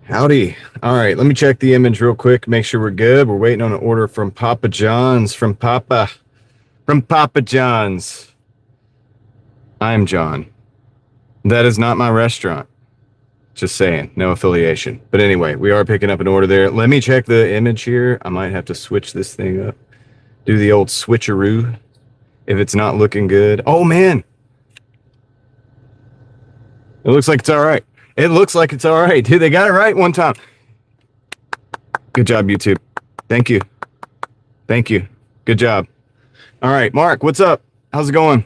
Howdy. All right, let me check the image real quick, make sure we're good. We're waiting on an order from Papa John's, from Papa John's. I'm John. That is not my restaurant. Just saying, no affiliation. But anyway, we are picking up an order there. Let me check the image here. I might have to switch this thing up. Do the old switcheroo if it's not looking good. Oh, man. It looks like it's all right. It looks like it's all right. Dude, they got it right one time. Good job, YouTube. Thank you. Thank you. Good job. All right, Mark, what's up? How's it going?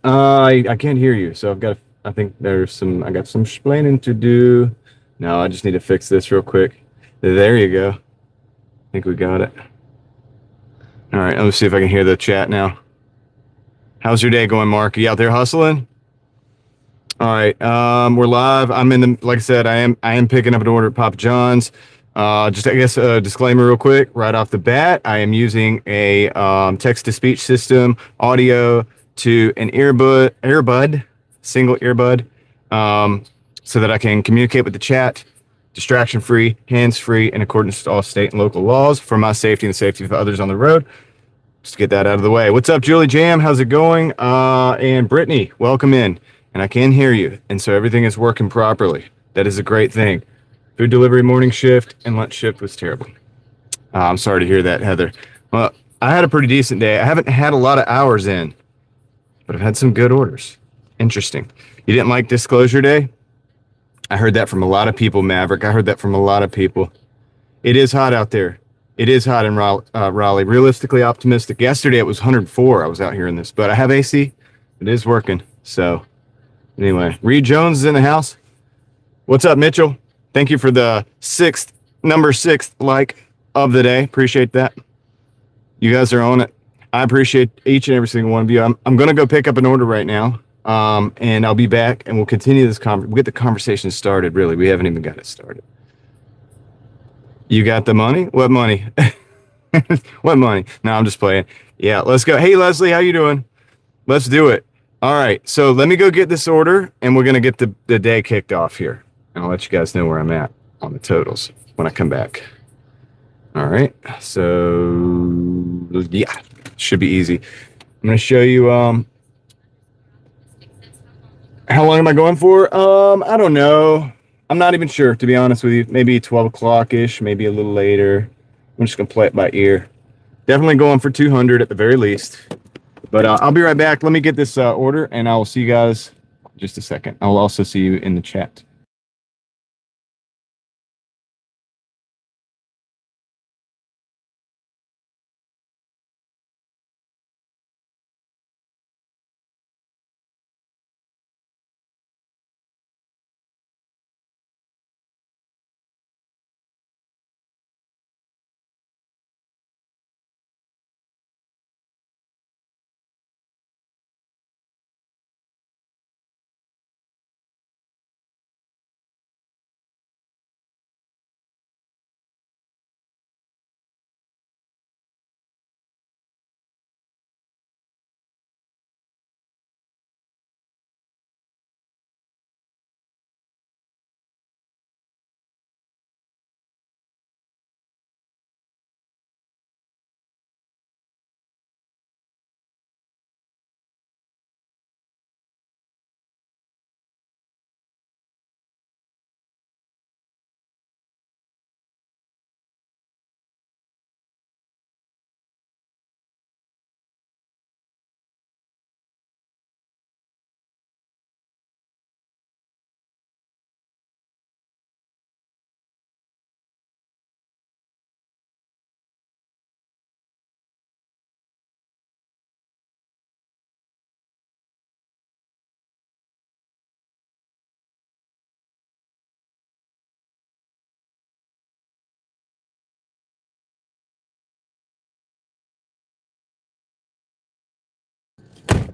I can't hear you, so I got some explaining to do. No, I just need to fix this real quick. There you go. I think we got it. All right, let me see if I can hear the chat now. How's your day going, Mark? Are you out there hustling? All right, we're live. Like I said, I am picking up an order at Papa John's. Just, I guess, a disclaimer real quick, right off the bat. I am using a text-to-speech system, audio to an earbud, single earbud, so that I can communicate with the chat, distraction-free, hands-free, in accordance with all state and local laws for my safety and the safety of others on the road. Just to get that out of the way. What's up, Julie Jam? How's it going? And Brittany, welcome in. And I can hear you, and so everything is working properly. That is a great thing. Food delivery morning shift and lunch shift was terrible. I'm sorry to hear that, Heather. Well, I had a pretty decent day. I haven't had a lot of hours in, but I've had some good orders. Interesting. You didn't like Disclosure Day? I heard that from a lot of people, Maverick. I heard that from a lot of people. It is hot out there. It is hot in Raleigh. Realistically optimistic. Yesterday it was 104. I was out here in this, but I have AC. It is working. So anyway, Reed Jones is in the house. What's up, Mitchell? Thank you for the number six like of the day. Appreciate that. You guys are on it. I appreciate each and every single one of you. I'm going to go pick up an order right now, and I'll be back, and we'll continue this we'll get the conversation started, really. We haven't even got it started. You got the money? What money? What money? No, I'm just playing. Yeah, let's go. Hey, Leslie, how you doing? Let's do it. All right, so let me go get this order, and we're going to get the day kicked off here. And I'll let you guys know where I'm at on the totals when I come back. All right, so yeah, should be easy. I'm going to show you how long am I going for? I don't know. I'm not even sure, to be honest with you. Maybe 12 o'clock-ish, maybe a little later. I'm just going to play it by ear. Definitely going for 200 at the very least. But I'll be right back. Let me get this order, and I'll see you guys in just a second. I'll also see you in the chat.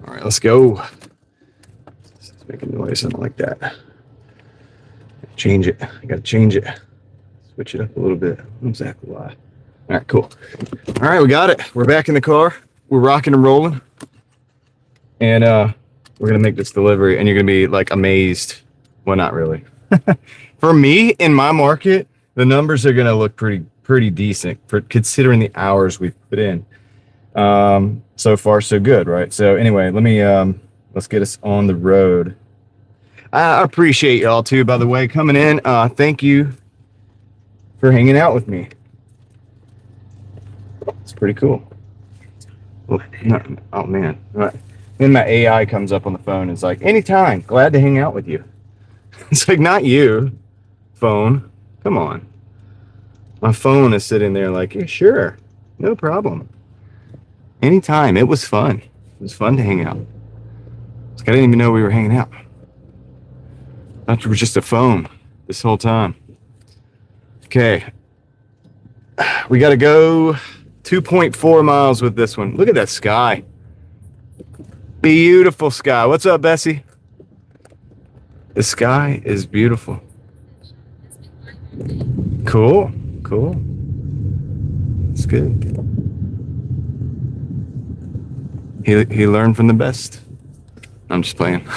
All right, let's go. Let's make a noise, something like that. Change it. I got to change it. Switch it up a little bit. Exactly why. All right, cool. All right, we got it. We're back in the car. We're rocking and rolling. And we're going to make this delivery, and you're going to be, like, amazed. Well, not really. For me, in my market, the numbers are going to look pretty decent for considering the hours we've put in. So far, so good, right? So anyway, let's get us on the road. I appreciate y'all too, by the way, coming in. Thank you for hanging out with me. It's pretty cool. Oh, no, oh man. Then my AI comes up on the phone and is like, anytime, glad to hang out with you. It's like, not you, phone. Come on. My phone is sitting there like, yeah, sure. No problem. Anytime. It was fun. It was fun to hang out. I didn't even know we were hanging out. I thought we were just a phone this whole time. Okay. We got to go 2.4 miles with this one. Look at that sky. Beautiful sky. What's up, Bessie? The sky is beautiful. Cool. Cool. It's good. He learned from the best. I'm just playing.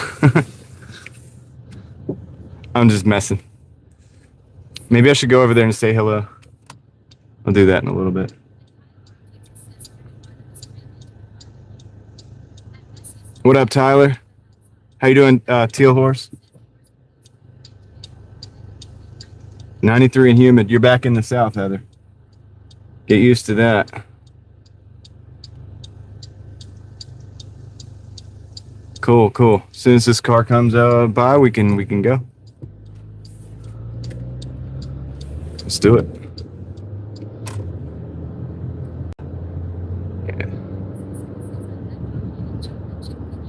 I'm just messing. Maybe I should go over there and say hello. I'll do that in a little bit. What up, Tyler? How you doing, Teal Horse? 93 and humid. You're back in the south, Heather. Get used to that. Cool, cool. As soon as this car comes by, we can go. Let's do it. Yeah.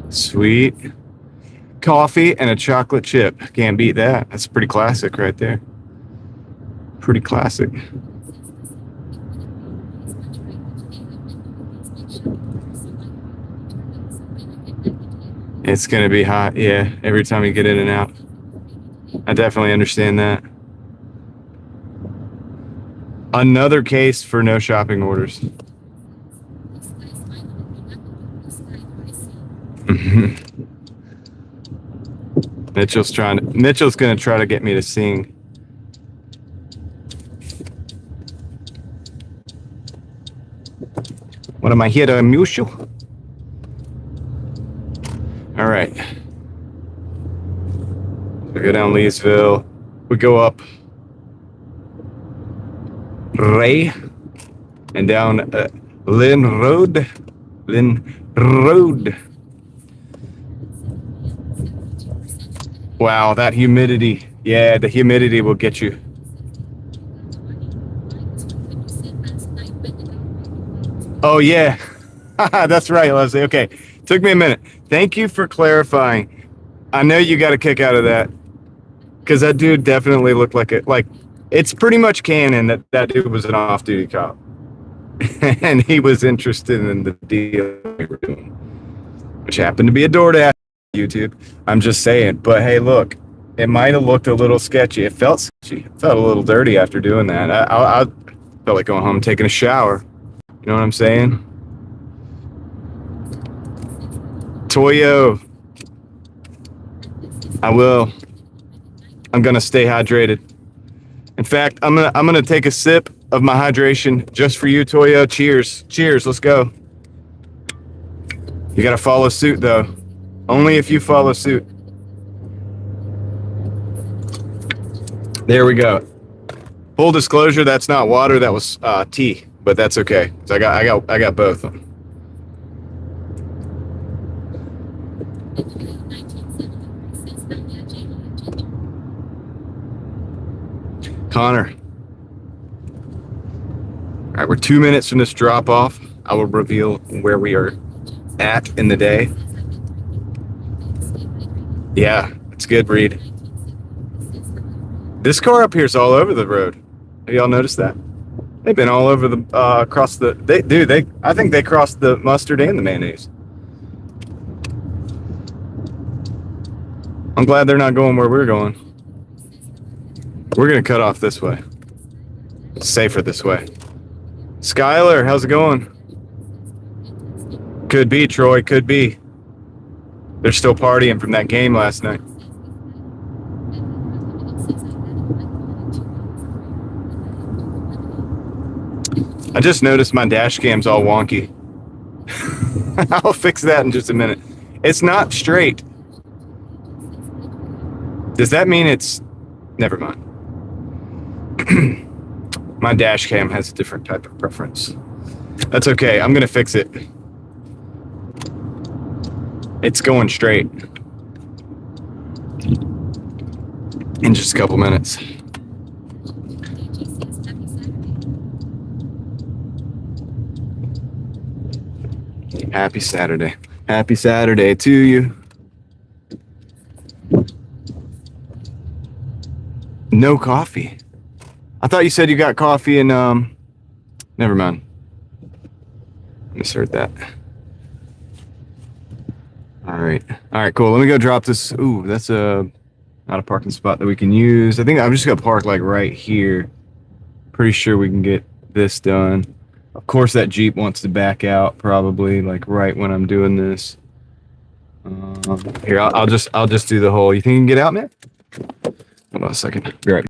Sweet. Coffee and a chocolate chip. Can't beat that. That's pretty classic right there. Pretty classic. It's gonna be hot, yeah, every time you get in and out. I definitely understand that. Another case for no shopping orders. Mitchell's gonna try to get me to sing. What am I here to amuse you? All right. We go down Leesville. We go up Ray and down Lynn Road. Wow, that humidity. Yeah, the humidity will get you. Oh, yeah. That's right, Leslie. Okay. Took me a minute. Thank you for clarifying. I know you got a kick out of that because that dude definitely looked like it. Like, it's pretty much canon that dude was an off-duty cop and he was interested in the deal we were doing, which happened to be a DoorDash YouTube. I'm just saying. But hey, look, it might have looked a little sketchy. It felt sketchy. It felt a little dirty after doing that. I felt like going home and taking a shower. You know what I'm saying? Toyo. I will. I'm gonna stay hydrated. In fact, I'm gonna take a sip of my hydration just for you, Toyo. Cheers. Cheers. Let's go. You gotta follow suit though. Only if you follow suit. There we go. Full disclosure, that's not water, that was tea, but that's okay. So I got both of them. Connor. All right, we're 2 minutes from this drop off. I will reveal where we are at in the day. Yeah, it's good, Reed. This car up here is all over the road. Have y'all noticed that? They've been all over the across the. I think they crossed the mustard and the mayonnaise. I'm glad they're not going where we're going. We're gonna cut off this way. It's safer this way. Skylar, how's it going? Could be, Troy. Could be. They're still partying from that game last night. I just noticed my dash cam's all wonky. I'll fix that in just a minute. It's not straight. Does that mean it's... Never mind. My dash cam has a different type of preference. That's okay. I'm going to fix it. It's going straight in just a couple minutes. Happy Saturday. Happy Saturday to you. No coffee. I thought you said you got coffee and never mind. Insert that. All right, cool. Let me go drop this. Ooh, that's not a parking spot that we can use. I think I'm just gonna park like right here. Pretty sure we can get this done. Of course, that Jeep wants to back out probably like right when I'm doing this. Here, I'll just do the whole. You think you can get out, man? Hold on a second. Be right.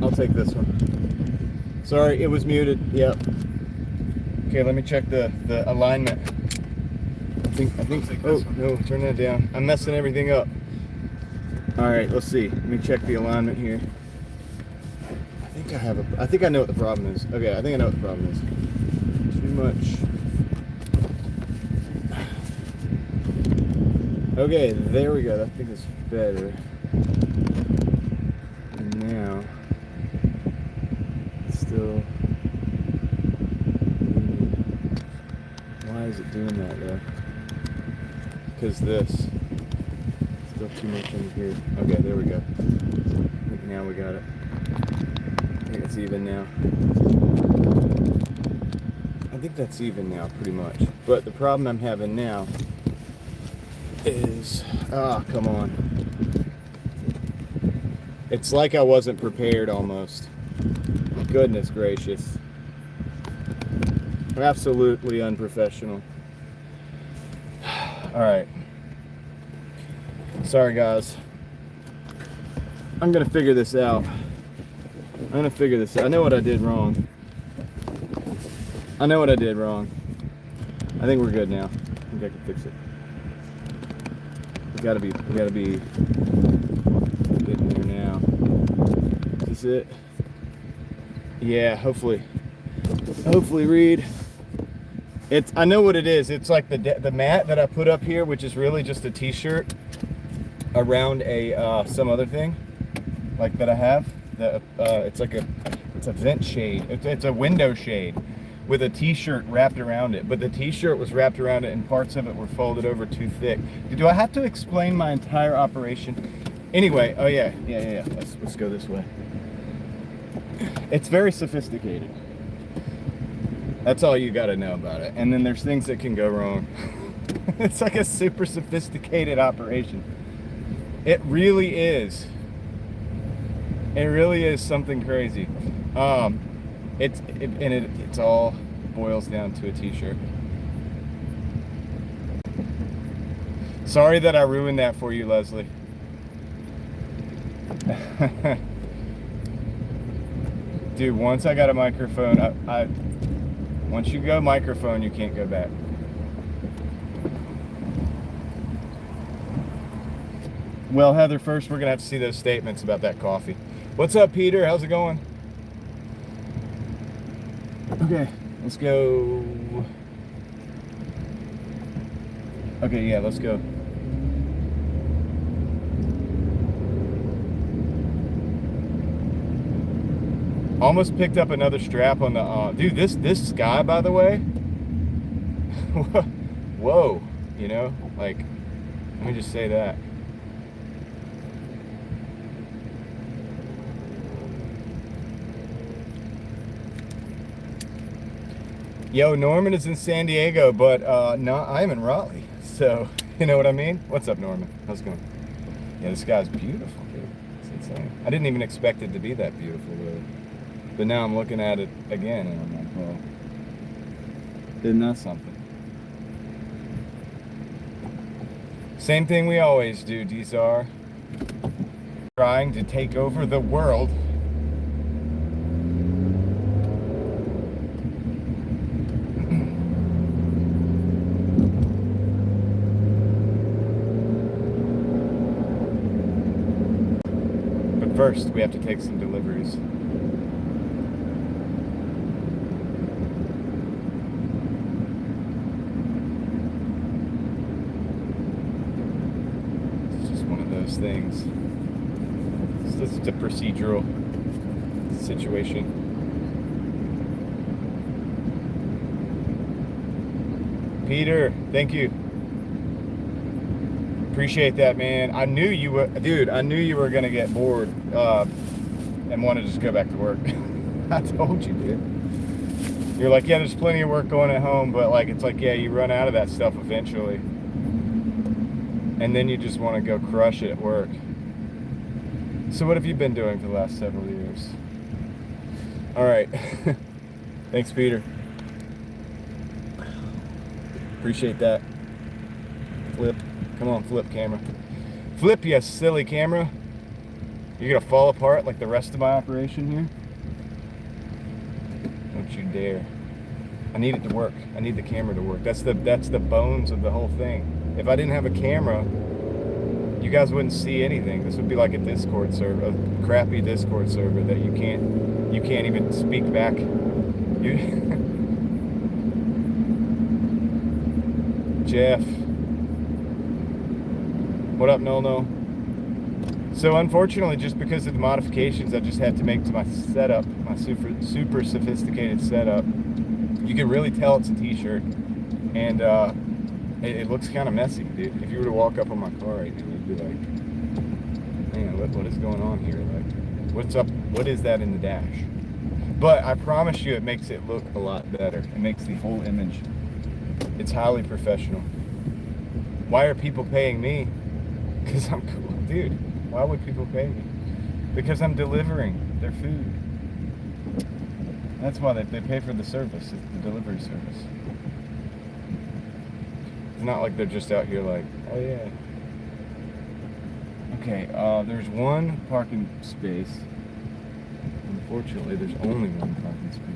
I'll take this one. Sorry, it was muted. Yep. Okay, let me check the alignment. I think. Oh no, turn that down. I'm messing everything up. All right, let's see. Let me check the alignment here. I think I know what the problem is. Okay, I think I know what the problem is. Too much. Okay, there we go. I think it's better. And now, it's still. Why is it doing that though? Because this. Still too much in here. Okay, there we go. I think now we got it. I think it's even now. I think that's even now, pretty much. But the problem I'm having now is, come on. It's like I wasn't prepared almost. Goodness gracious. Absolutely unprofessional. All right. Sorry, guys. I'm gonna figure this out. I know what I did wrong. I think we're good now. I think I can fix it. We gotta be getting there now. Is this it? Yeah, hopefully, Reed. I know what it is. It's like the mat that I put up here, which is really just a t-shirt around a some other thing like that I have. It's a vent shade. It's a window shade with a t-shirt wrapped around it, but the t-shirt was wrapped around it and parts of it were folded over too thick. Do I have to explain my entire operation? Anyway, oh yeah. Let's go this way. It's very sophisticated. That's all you got to know about it. And then there's things that can go wrong. It's like a super sophisticated operation. It really is. It really is something crazy. It's all boils down to a t-shirt. Sorry that I ruined that for you, Leslie. Dude, once I got a microphone, once you go microphone, you can't go back. Well, Heather, first we're gonna have to see those statements about that coffee. What's up, Peter? How's it going? Okay, let's go. Okay, yeah, let's go. Almost picked up another strap on the dude, this sky, by the way. Whoa, you know, like, let me just say that. Yo, Norman is in San Diego, but no, I'm in Raleigh. So, you know what I mean? What's up, Norman? How's it going? Yeah, this guy's beautiful, dude. It's insane. I didn't even expect it to be that beautiful, really. But now I'm looking at it again, and I'm like, well, isn't that something? Same thing we always do, Dizar. Trying to take over the world. But first, we have to take some deliveries. Things. This is a procedural situation. Peter, thank you. Appreciate that, man. I knew you were, dude. I knew you were gonna get bored and want to just go back to work. I told you, dude. You're like, yeah, there's plenty of work going at home, but like, it's like, yeah, you run out of that stuff eventually. And then you just want to go crush it at work. So what have you been doing for the last several years? All right. Thanks, Peter. Appreciate that. Flip. Come on, flip, camera. Flip, you silly camera. You're gonna fall apart like the rest of my operation here? Don't you dare. I need it to work. I need the camera to work. That's the bones of the whole thing. If I didn't have a camera, you guys wouldn't see anything. This would be like a Discord server, a crappy Discord server that you can't even speak back. Jeff. What up, No? So unfortunately, just because of the modifications I just had to make to my setup, my super sophisticated setup, you can really tell it's a t-shirt. And it looks kind of messy, dude. If you were to walk up on my car right now, you'd be like, man, what is going on here? Like, what's up? What is that in the dash? But I promise you, it makes it look a lot better. It makes the whole image. It's highly professional. Why are people paying me? Because I'm cool. Dude, why would people pay me? Because I'm delivering their food. That's why they pay for the service, the delivery service. It's not like they're just out here like, oh yeah. Okay, there's one parking space. Unfortunately, there's only one parking space.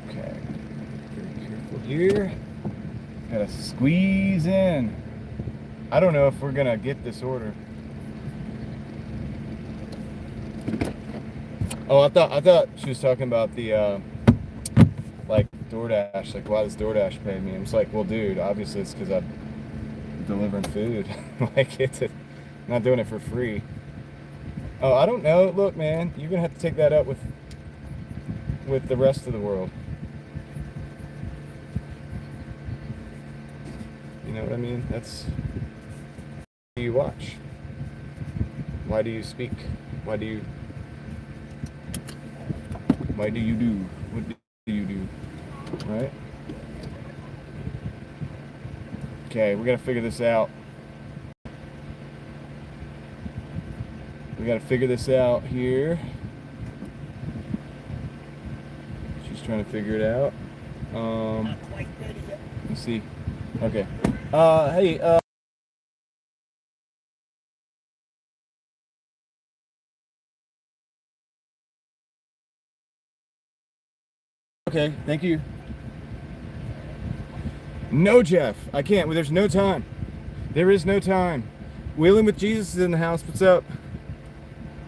Okay, very careful here. Gotta squeeze in. I don't know if we're gonna get this order. Oh, I thought she was talking about the like DoorDash. Like, why does DoorDash pay me? I'm just like, well, dude, obviously it's because I'm delivering food. Like, I'm not doing it for free. Oh, I don't know. Look, man, you're gonna have to take that up with the rest of the world. You know what I mean? That's who you watch. Why do you speak? Why do you do? What do you do? Right? Okay, we gotta figure this out. We gotta figure this out here. She's trying to figure it out. Not quite ready yet. Let's see. Okay. Hey, okay, thank you. No, Jeff, I can't. There's no time. There is no time. Wheeling with Jesus is in the house. What's up?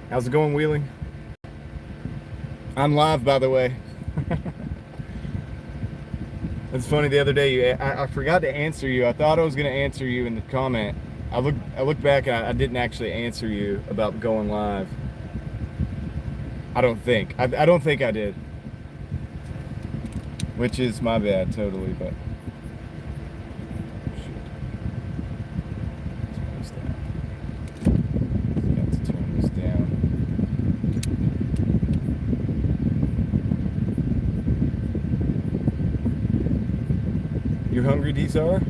How's it going, Wheeling? I'm live, by the way. It's funny, the other day I forgot to answer you. I thought I was going to answer you in the comment. I looked back and I didn't actually answer you about going live. I don't think. I don't think I did. Which is my bad, totally, but... You hungry, D-Sar?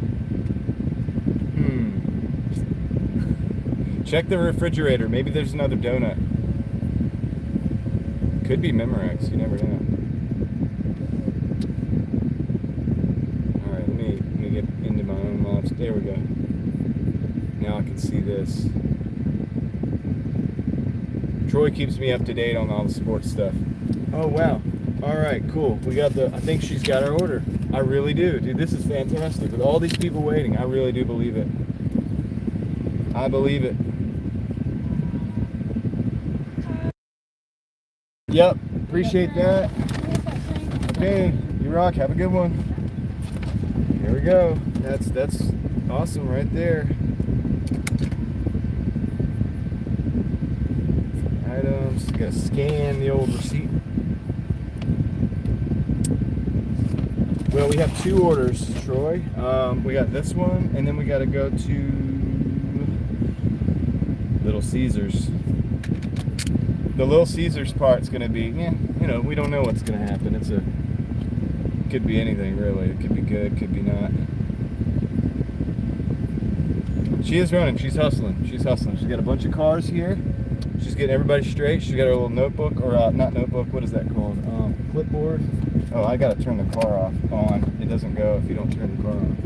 Check the refrigerator. Maybe there's another donut. Could be Memorex. You never know. All right, let me get into my own lives. There we go. Now I can see this. Troy keeps me up to date on all the sports stuff. Oh wow. All right, cool. We got I think she's got our order. I really do. Dude, this is fantastic. With all these people waiting, I really do believe it. I believe it. Yep, appreciate that. Okay, you rock. Have a good one. Here we go. That's awesome right there. Items. You gotta scan the old receipt. Well, we have two orders, Troy. We got this one, and then we got to go to Little Caesars. The Little Caesars part's going to be, you know, we don't know what's going to happen. It could be anything, really. It could be good, could be not. She is running. She's hustling. She's hustling. She's got a bunch of cars here. She's getting everybody straight. She's got her little notebook, or not notebook, what is that called? Clipboard. Oh, I gotta turn the car on. It doesn't go if you don't turn the car on.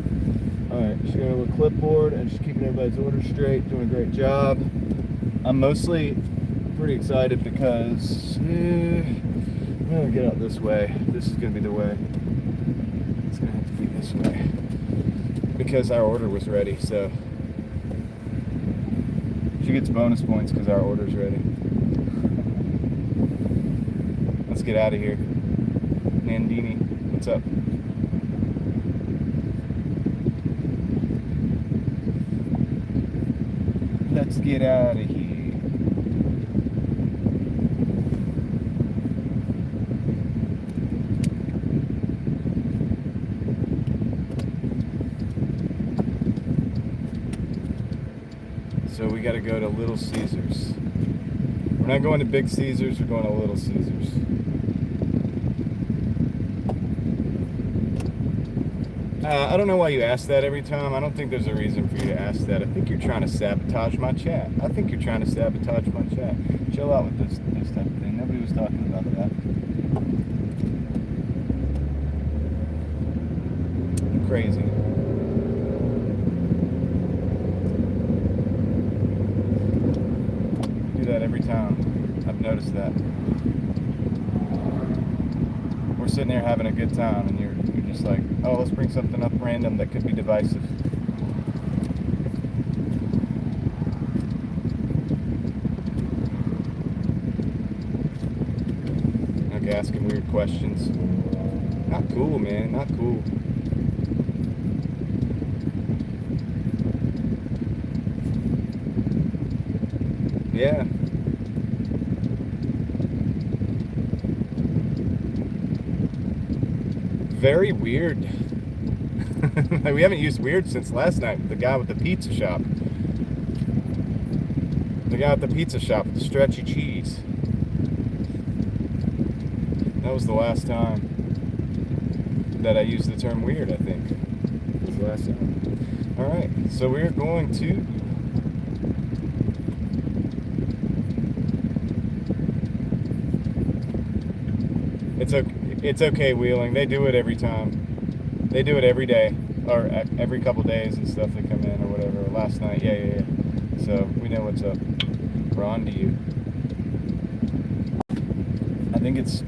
Alright, she's got a little clipboard and she's keeping everybody's orders straight, doing a great job. I'm mostly pretty excited because I'm gonna get out this way. This is gonna be the way. It's gonna have to be this way. Because our order was ready, so she gets bonus points because our order's ready. Let's get out of here. Nandini, what's up? Let's get out of here. So we got to go to Little Caesars. We're not going to Big Caesars, we're going to Little Caesars. I don't know why you ask that every time. I don't think there's a reason for you to ask that. I think you're trying to sabotage my chat. I think you're trying to sabotage my chat. Chill out with this type of thing. Nobody was talking about that. You're crazy. You do that every time. I've noticed that. We're sitting there having a good time, and you're just like, oh, let's bring something up random that could be divisive. Like asking weird questions. Not cool, man. Not cool. Yeah. Very weird. We haven't used weird since last night. The guy with the pizza shop. The guy at the pizza shop with the stretchy cheese. That was the last time that I used the term weird, I think. It was the last time. Alright, so we're going to It's okay, Wheeling. They do it every time. They do it every day, or every couple days and stuff. They come in or whatever. Last night, yeah. So we know what's up. We're on to you. I think it's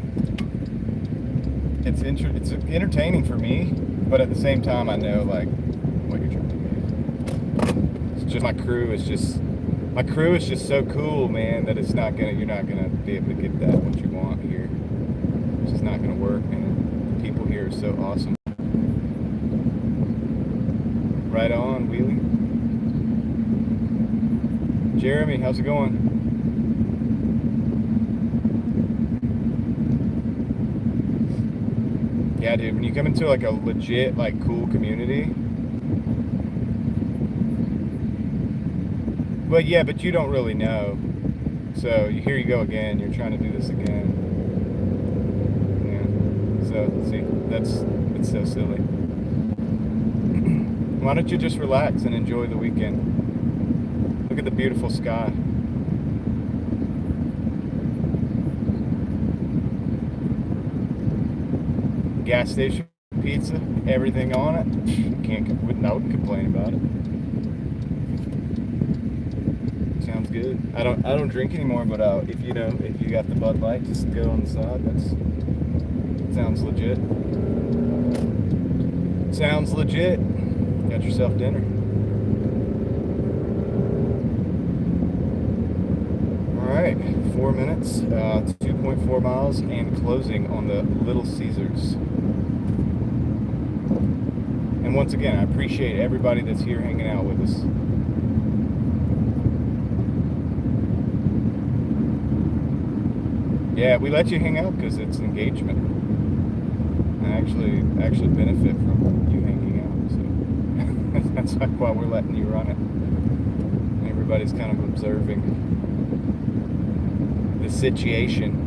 entertaining for me, but at the same time, I know like what you're trying to do. It's just my crew is just so cool, man, that you're not gonna be able to get that what you want here. It's just not gonna work, man. The people here are so awesome. Right on, Wheelie. Jeremy, how's it going? Yeah, dude, when you come into like a legit, like cool community. But yeah, but you don't really know. So here you go again. You're trying to do this again. Yeah. So see, it's so silly. Why don't you just relax and enjoy the weekend? Look at the beautiful sky. Gas station pizza, everything on it. I wouldn't complain about it. Sounds good. I don't drink anymore, but if you got the Bud Light, just go on the side. Sounds legit. Sounds legit. Got yourself dinner. All right, 4 minutes, 2.4 miles, and closing on the Little Caesars. And once again, I appreciate everybody that's here hanging out with us. Yeah, we let you hang out because it's engagement. I actually benefit from you hanging out. So that's why we're letting you run it. Everybody's kind of observing the situation.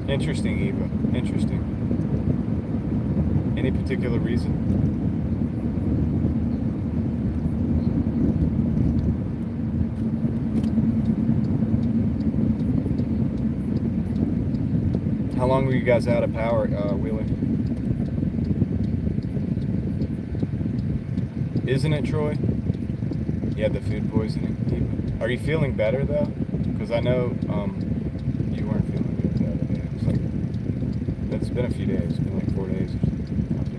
Interesting, Eva. Interesting. Any particular reason? How long were you guys out of power, Wheeling? Isn't it, Troy? You had the food poisoning. Are you feeling better though? Because I know you weren't feeling good the other day. It's like it's been a few days. It's been like 4 days or something. 5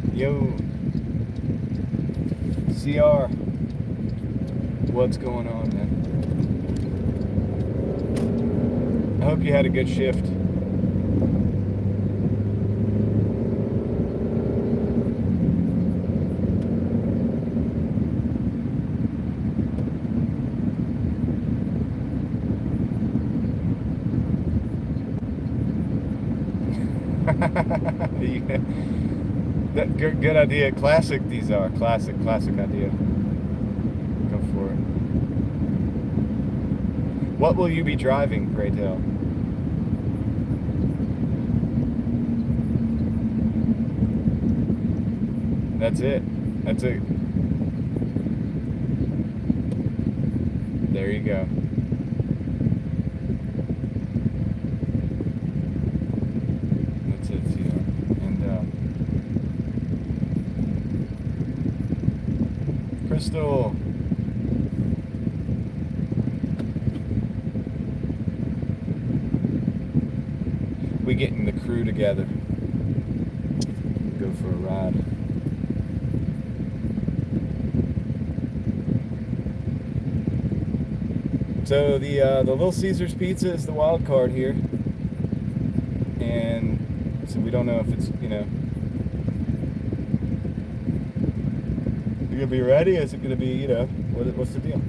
days. Yo, CR, what's going on, man? I hope you had a good shift. Yeah. Good idea. Classic. These are classic idea. Go for it. What will you be driving, pray tell? That's it. That's it. There you go. That's it, you know. And Crystal. We getting the crew together. Go for a ride. So the Little Caesars pizza is the wild card here, and so we don't know if it's, you know, you gonna be ready? Is it gonna be, you know, what's the deal?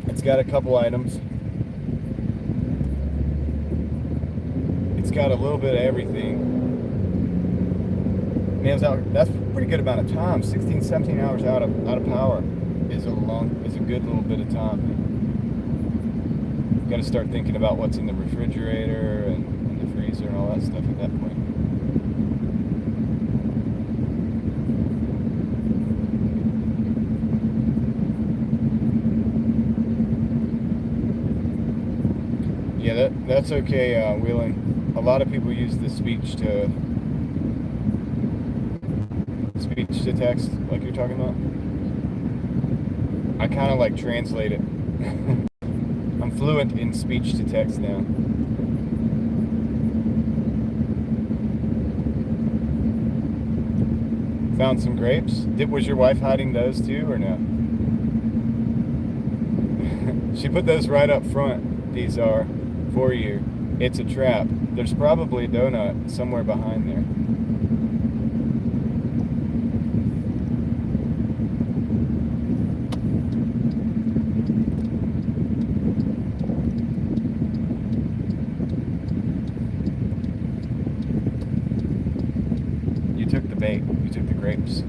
It's got a couple items. It's got a little bit of everything. Man, that's a pretty good amount of time. 16, 17 hours out of power is a good little bit of time. Got to start thinking about what's in the refrigerator and the freezer and all that stuff at that point. Yeah, that's okay, Wheeling. A lot of people use the speech to text, like you're talking about. I kind of like translate it. I'm fluent in speech to text now. Found some grapes. Was your wife hiding those too, or no? She put those right up front. These are for you. It's a trap. There's probably a donut somewhere behind there. You took the bait. You took the grapes.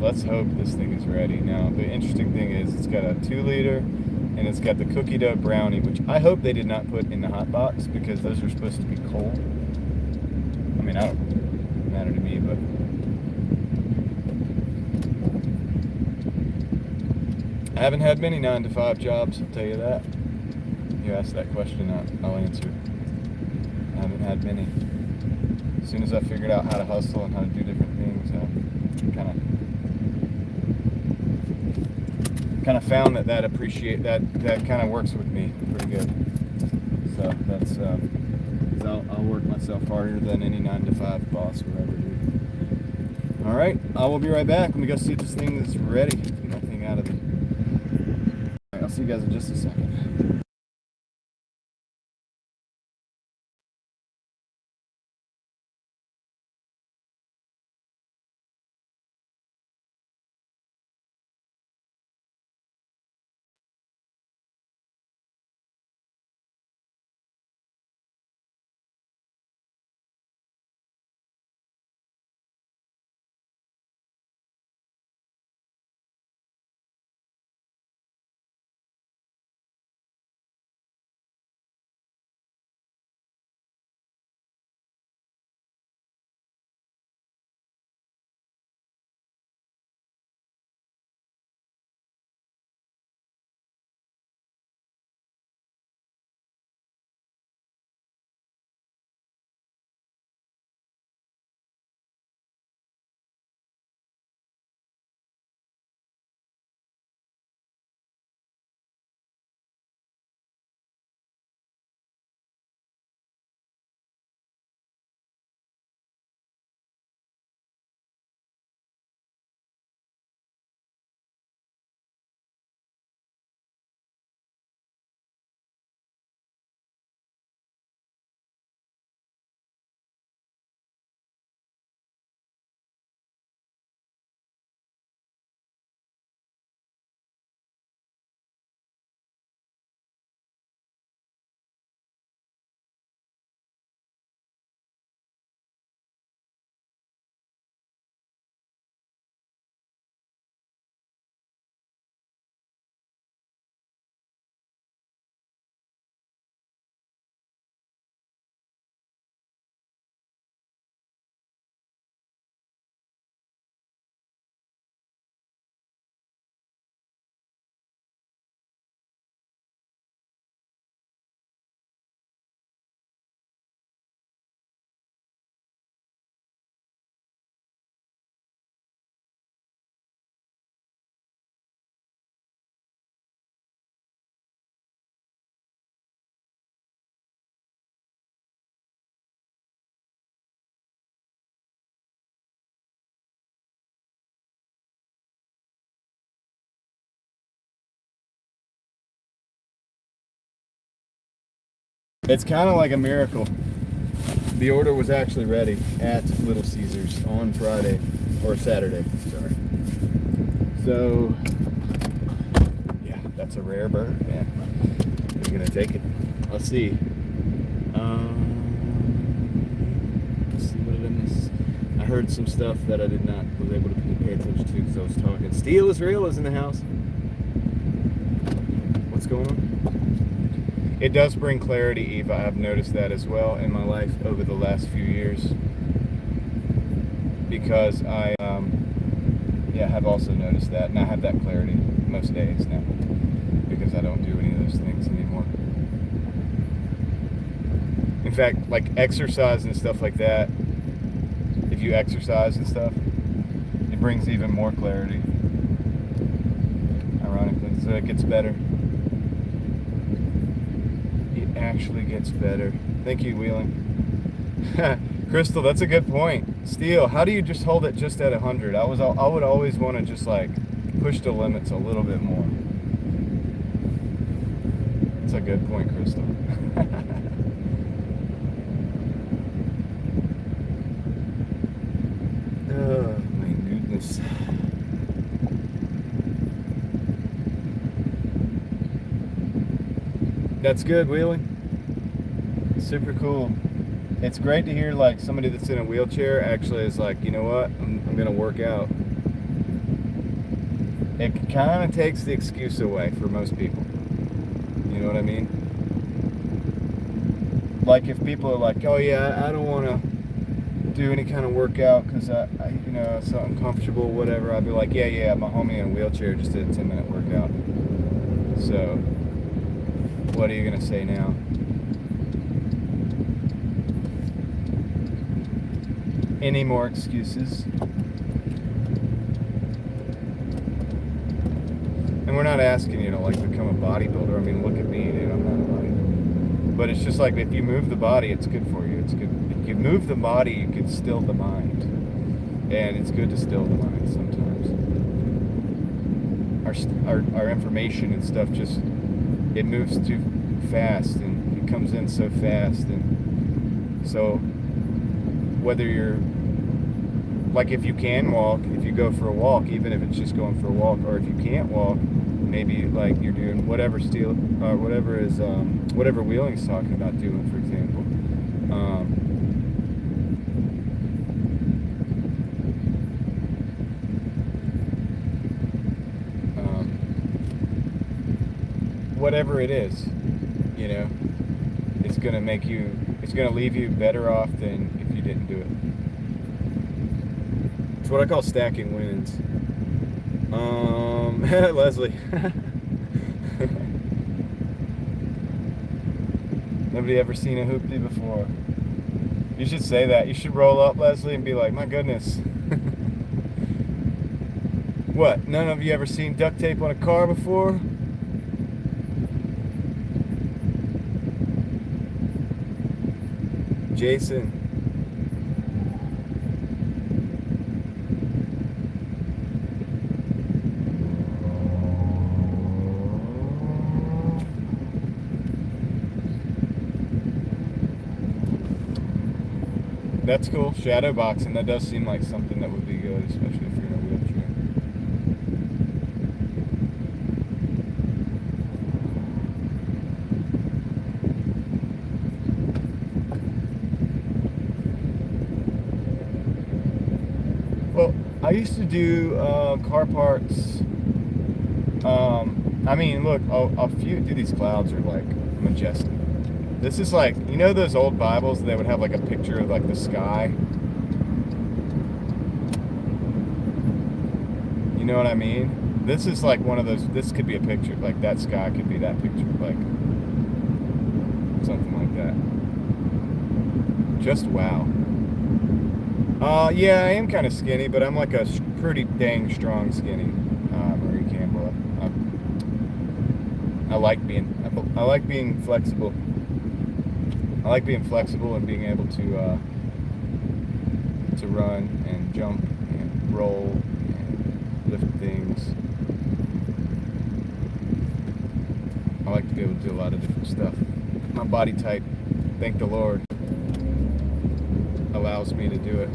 Let's hope this thing is ready. Now, the interesting thing is it's got a 2-liter and it's got the cookie dough brownie, which I hope they did not put in the hot box because those are supposed to be cold. I mean, I don't matter to me, but I haven't had many 9-to-5 jobs, I'll tell you that. You asked that question, I'll answer. I haven't had many. As soon as I figured out how to hustle and how to do different things, I kind of found that that kind of works with me pretty good. So that's I'll work myself harder than any 9-to-5 boss would ever do. All right, I will be right back. Let me go see if this thing is ready. Get that thing out of it. All right, I'll see you guys in just a second. It's kind of like a miracle. The order was actually ready at Little Caesars on Friday or Saturday, sorry. So, yeah, that's a rare bird, man. I'm gonna take it. Let's see. Let's see, what did I miss? I heard some stuff that I was able to pay attention to because I was talking. Steel is Real is in the house. What's going on? It does bring clarity, Eva. I've noticed that as well in my life over the last few years, because I have also noticed that, and I have that clarity most days now because I don't do any of those things anymore. In fact, like exercise and stuff like that, if you exercise and stuff, it brings even more clarity, ironically. So it gets better. It actually gets better. Thank you, Wheeling. Crystal, that's a good point. Steel, how do you just hold it just at 100? I would always want to just like push the limits a little bit more. That's a good point, Crystal. Oh my goodness. That's good, Wheeling. Super cool. It's great to hear like somebody that's in a wheelchair actually is like, you know what, I'm gonna work out. It kind of takes the excuse away for most people. You know what I mean? Like if people are like, oh yeah, I don't want to do any kind of workout because I it's so uncomfortable, whatever. I'd be like, yeah, my homie in a wheelchair just did a 10-minute workout. So, what are you gonna say now? Any more excuses? And we're not asking you to like become a bodybuilder. I mean, look at me, dude. I'm not a bodybuilder. But it's just like if you move the body, it's good for you. It's good. If you move the body, you can still the mind, and it's good to still the mind sometimes. Our information and stuff just it moves too fast, and it comes in so fast, and so whether you're like if you can walk, if you go for a walk, even if it's just going for a walk, or if you can't walk, maybe like you're doing whatever Steel or whatever Wheeling's talking about doing, for example. Whatever it is, you know, it's gonna leave you better off than if you didn't do it. It's what I call stacking wins. Leslie. Nobody ever seen a hoopty before. You should say that. You should roll up, Leslie, and be like, my goodness. What? None of you ever seen duct tape on a car before? Jason. That's cool. Shadow boxing. That does seem like something that would be good, especially if you're in a wheelchair. Well, I used to do car parts. I mean, look, a few. Dude, these clouds are like majestic. This is like, you know those old Bibles that would have like a picture of like the sky? You know what I mean? This is like one of those, this could be a picture, like that sky could be that picture, like something like that. Just wow. Yeah, I am kind of skinny, but I'm like a pretty dang strong skinny Marie Campbell. I like being flexible. I like being flexible and being able to run and jump and roll and lift things. I like to be able to do a lot of different stuff. My body type thank the Lord, allows me to do it.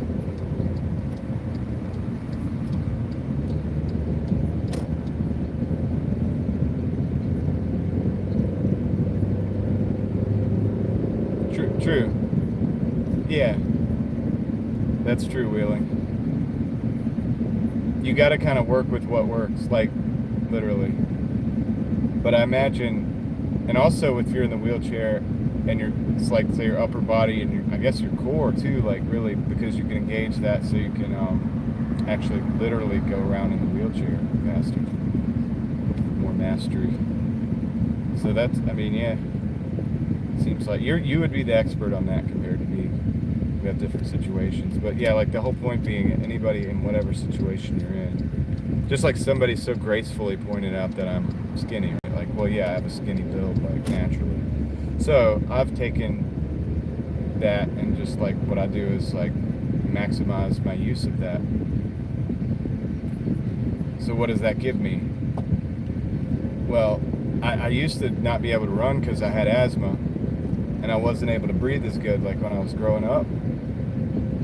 True. Yeah, that's true, Wheeling. You got to kind of work with what works, like literally. But I imagine, and also if you're in the wheelchair and it's like, say, your upper body and I guess your core too, like really, because you can engage that so you can actually literally go around in the wheelchair faster, more mastery. So that's, I mean, yeah. Seems like you would be the expert on that compared to me. We have different situations, but yeah, like the whole point being, anybody in whatever situation you're in, just like somebody so gracefully pointed out that I'm skinny, right? Like, well, yeah, I have a skinny build, like naturally. So I've taken that and just like what I do is like maximize my use of that. So what does that give me? Well, I used to not be able to run because I had asthma. And I wasn't able to breathe as good like when I was growing up.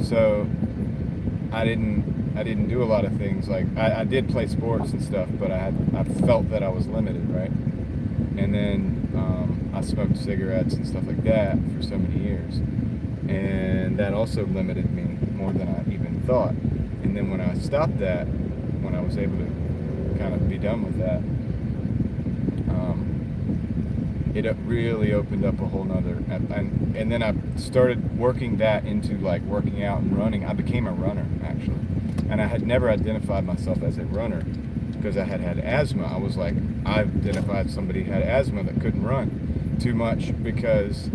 So I didn't do a lot of things. Like I did play sports and stuff, but I felt that I was limited, right? And then I smoked cigarettes and stuff like that for so many years. And that also limited me more than I even thought. And then when I stopped that, when I was able to kind of be done with that, it really opened up a whole nother, and then I started working that into like working out and running. I became a runner actually, and I had never identified myself as a runner because I had asthma. I was like, I identified somebody who had asthma that couldn't run too much because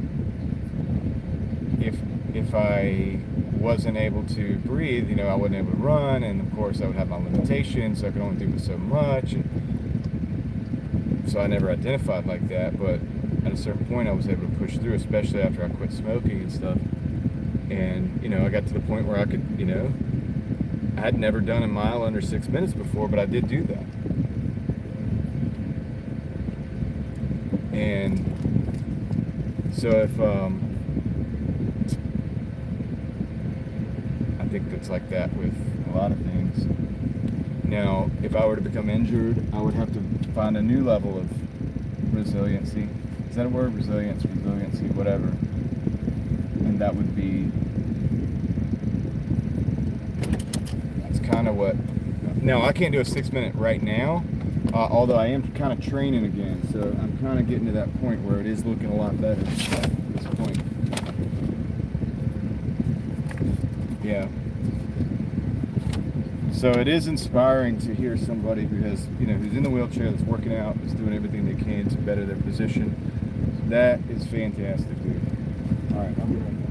if I wasn't able to breathe, you know, I wasn't able to run, and of course I would have my limitations, so I could only do so much. So I never identified like that, but at a certain point I was able to push through, especially after I quit smoking and stuff. And, you know, I got to the point where I could, you know, I had never done a mile under 6 minutes before, but I did do that. And so if, I think it's like that with a lot of things. Now, if I were to become injured, I would have to find a new level of resiliency. Is that a word? Resiliency, whatever. And that would be, that's kind of what, now I can't do a 6 minute right now, although I am kind of training again. So I'm kind of getting to that point where it is looking a lot better at this point. Yeah. So it is inspiring to hear somebody who has, you know, who's in the wheelchair, that's working out, is doing everything they can to better their position. That is fantastic, dude. All right, I'll be right back.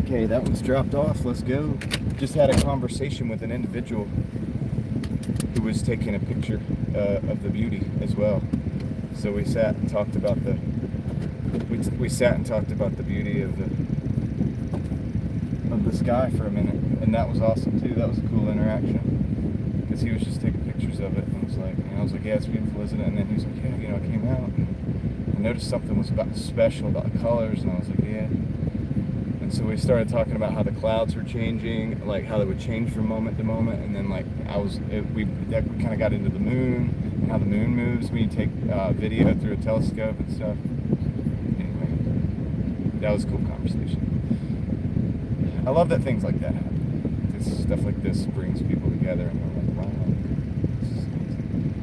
Okay, that one's dropped off. Let's go. Just had a conversation with an individual who was taking a picture of the beauty as well. So we sat and talked about the beauty of the sky for a minute, and that was awesome too. That was a cool interaction because he was just taking pictures of it, and I was like, yeah, it's beautiful, isn't it? And then he was like, yeah, you know, I came out and I noticed something was special about the colors, and I was like, yeah. And so we started talking about how the clouds were changing, like how they would change from moment to moment, and then like we kind of got into the moon and how the moon moves when you take video through a telescope and stuff. Anyway, that was a cool conversation. I love that things like that happen. Stuff like this brings people together, and we're like, wow. This is amazing.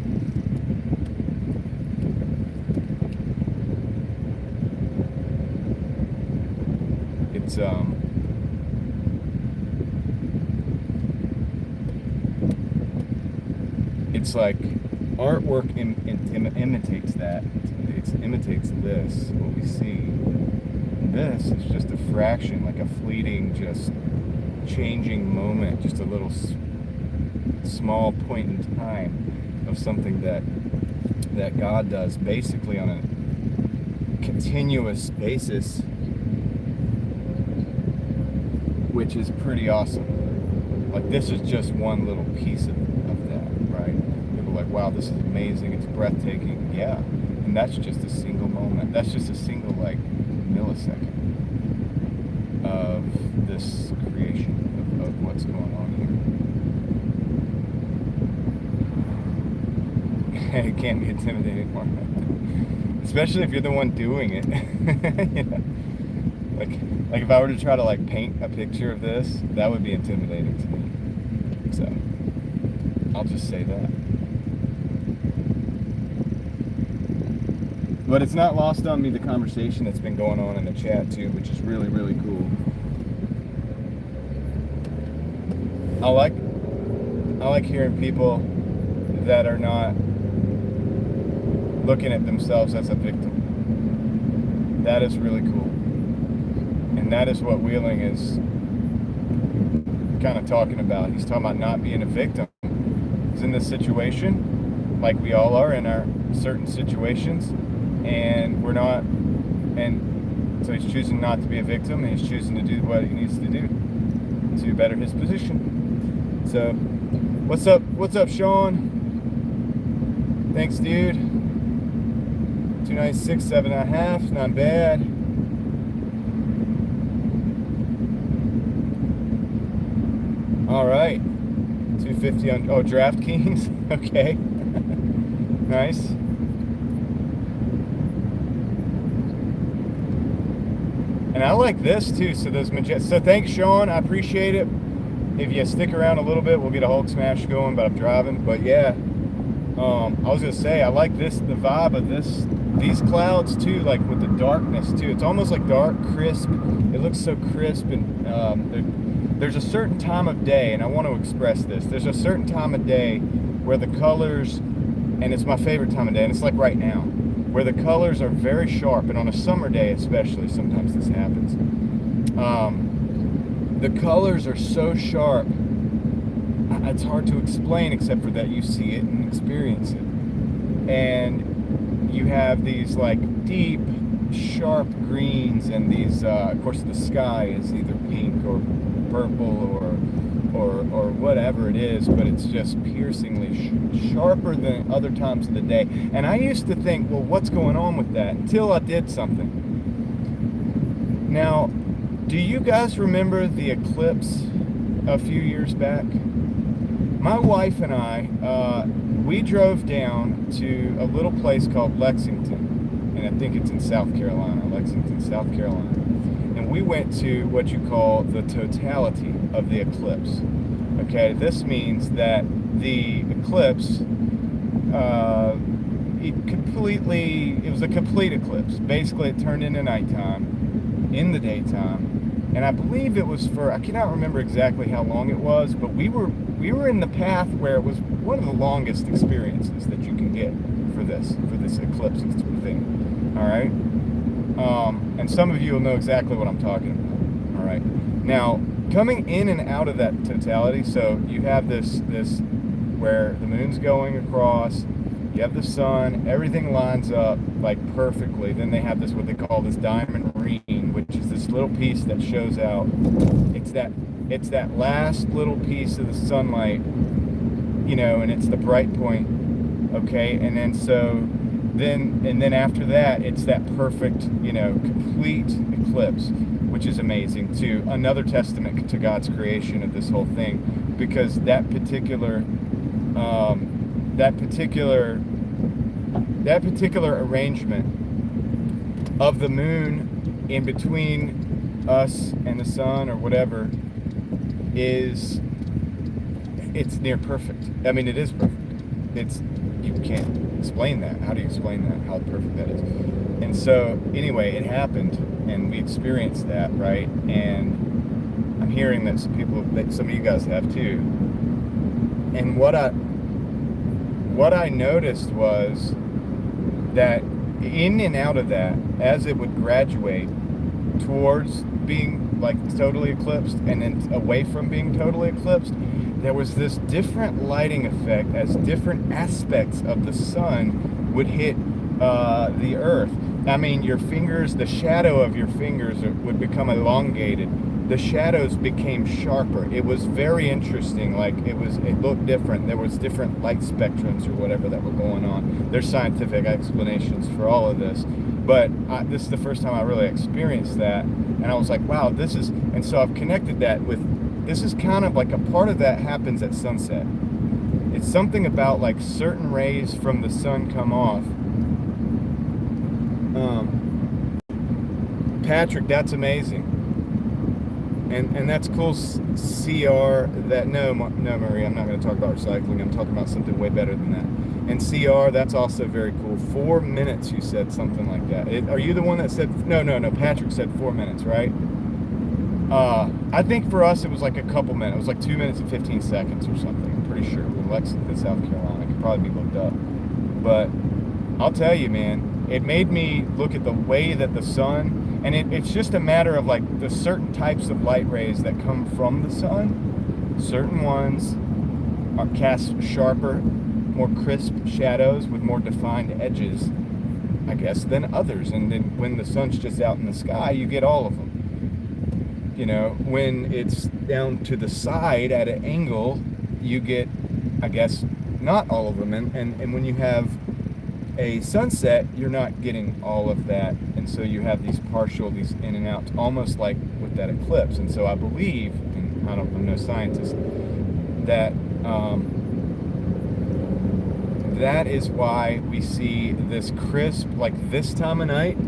It's like artwork imitates that. It imitates this, what we see. This is just a fraction, like a fleeting, just changing moment, just a little small point in time of something that God does basically on a continuous basis, which is pretty awesome. Like, this is just one little piece of that, right? People are like, wow, this is amazing, it's breathtaking. Yeah, and that's just a single moment. That's just a single, like, millisecond of this creation of what's going on here. It can't be intimidating for me, especially if you're the one doing it. You know? Like if I were to try to like paint a picture of this, that would be intimidating to me. So I'll just say that. But it's not lost on me the conversation that's been going on in the chat too, which is really, really cool. I like hearing people that are not looking at themselves as a victim. That is really cool. And that is what Wheeling is kind of talking about. He's talking about not being a victim. He's in this situation, like we all are in our certain situations, and we're not, and so he's choosing not to be a victim, and he's choosing to do what he needs to do to better his position. So, what's up, Sean? Thanks, dude. 296, 7.5, not bad. All right, 250 on, oh, DraftKings, okay, nice. And I like this too, so those so thanks, Sean, I appreciate it. If you stick around a little bit, we'll get a Hulk smash going, but I'm driving. But yeah, I was gonna say, I like this, the vibe of these clouds too, like with the darkness too. It's almost like dark, crisp. It looks so crisp, and there's a certain time of day, and I want to express this. There's a certain time of day where the colors, and it's my favorite time of day, and it's like right now, where the colors are very sharp, and on a summer day especially, sometimes this happens. The colors are so sharp, it's hard to explain except for that you see it and experience it. And you have these like deep, sharp greens, and these, of course the sky is either pink or purple or whatever it is, but it's just piercingly sharper than other times of the day. And I used to think, well, what's going on with that, until I did something. Now, do you guys remember the eclipse a few years back? My wife and I, we drove down to a little place called Lexington, and I think it's in South Carolina, Lexington, South Carolina. And we went to what you call the totality of the eclipse. Okay, this means that the eclipse, it was a complete eclipse. Basically, it turned into nighttime, in the daytime, and I believe it was for, I cannot remember exactly how long it was, but we were in the path where it was one of the longest experiences that you can get for this eclipse thing. All right. And some of you will know exactly what I'm talking about. All right. Now, coming in and out of that totality, so you have this where the moon's going across, you have the sun, everything lines up like perfectly. Then they have this, what they call this diamond ring, which is this little piece that shows out. It's that last little piece of the sunlight, you know, and it's the bright point. Okay, and then so then after that, it's that perfect, complete eclipse, which is amazing too. Another testament to God's creation of this whole thing, because that particular arrangement of the moon in between us and the sun or whatever it's near perfect. I mean, it is perfect. You can't explain that. How do you explain that? How perfect that is? And so anyway, it happened, and we experienced that, right? And I'm hearing that some of you guys have too. And what I noticed was that in and out of that, as it would graduate towards being like totally eclipsed and then away from being totally eclipsed, there was this different lighting effect as different aspects of the sun would hit the earth. I mean, your fingers, the shadow of your fingers would become elongated. The shadows became sharper. It was very interesting. Like it looked different. There was different light spectrums or whatever that were going on. There's scientific explanations for all of this, but this is the first time I really experienced that, and I was like, wow, and so I've connected that with, this is kind of like a part of that happens at sunset. It's something about like certain rays from the sun come off. Patrick, that's amazing. And that's cool, CR, no, Marie, I'm not going to talk about recycling. I'm talking about something way better than that. And CR, that's also very cool. 4 minutes, you said something like that. Are you the one that said, no, Patrick said 4 minutes, right? I think for us, it was like a couple minutes. It was like 2 minutes and 15 seconds or something. I'm pretty sure. In Lexington, South Carolina. It could probably be looked up. But I'll tell you, man, it made me look at the way that the sun, and it's just a matter of like the certain types of light rays that come from the sun. Certain ones cast sharper, more crisp shadows with more defined edges, I guess, than others. And then when the sun's just out in the sky, you get all of them. When it's down to the side at an angle, you get, I guess, not all of them. And when you have a sunset, you're not getting all of that. And so you have these in and outs, almost like with that eclipse. And so I believe, and I'm no scientist, that that is why we see this crisp, like this time of night.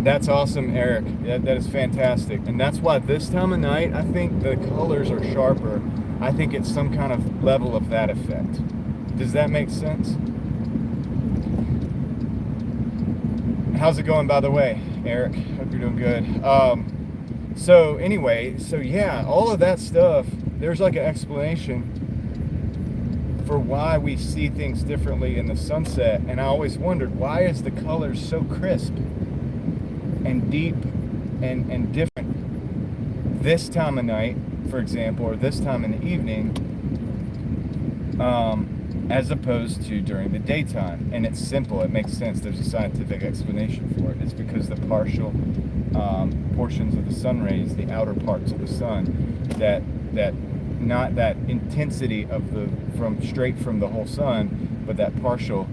That's awesome, Eric. That is fantastic. And that's why this time of night, I think the colors are sharper. I think it's some kind of level of that effect. Does that make sense? How's it going, by the way, Eric? Hope you're doing good. So anyway, yeah, all of that stuff, there's like an explanation for why we see things differently in the sunset. And I always wondered, why is the colors so crisp and deep and different this time of night, for example, or this time in the evening, as opposed to during the daytime? And it's simple. It makes sense. There's a scientific explanation for it. It's because the partial portions of the sun rays, the outer parts of the sun, that not that intensity of straight from the whole sun, but that partial,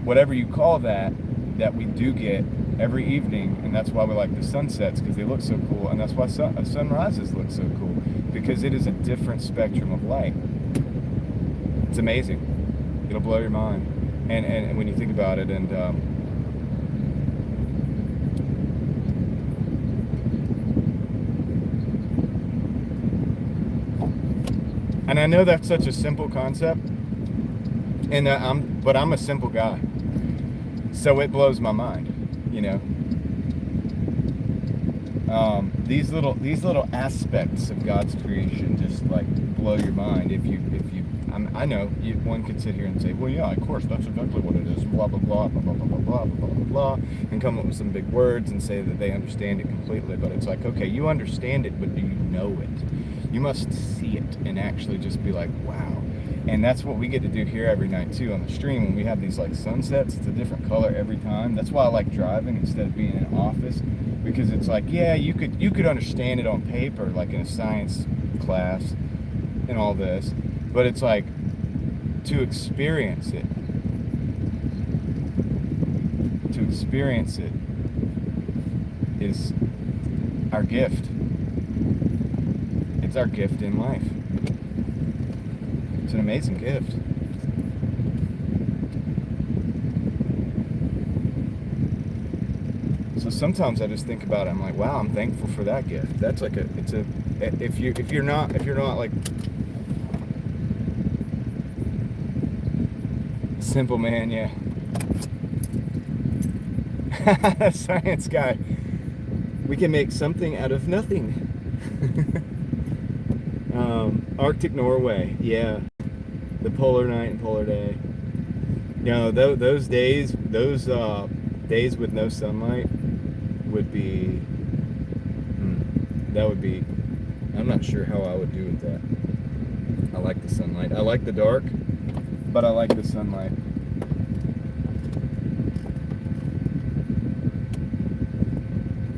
whatever you call that we do get every evening. And that's why we like the sunsets, because they look so cool. And that's why sunrises look so cool, because it is a different spectrum of light. It's amazing. It'll blow your mind. And when you think about it, and I know that's such a simple concept, and I'm a simple guy, so it blows my mind, These little aspects of God's creation just like blow your mind. I know one could sit here and say, well, yeah, of course, that's exactly what it is, blah, blah, blah, blah, blah, blah, blah, blah, blah, blah, and come up with some big words and say that they understand it completely. But it's like, okay, you understand it, but do you know it? You must see it and actually just be like, wow. And that's what we get to do here every night too on the stream. When we have these like sunsets, it's a different color every time. That's why I like driving instead of being in an office, because it's like, yeah, you could understand it on paper, like in a science class and all this, but it's like, to experience it. To experience it is our gift. It's our gift in life. It's an amazing gift. So sometimes I just think about it. I'm like, wow, I'm thankful for that gift. That's like if you're not like simple man, yeah. Science guy. We can make something out of nothing. Arctic Norway, yeah. The polar night and polar day. You know, those days with no sunlight would be, that would be, I'm not sure how I would do with that. I like the sunlight. I like the dark, but I like the sunlight.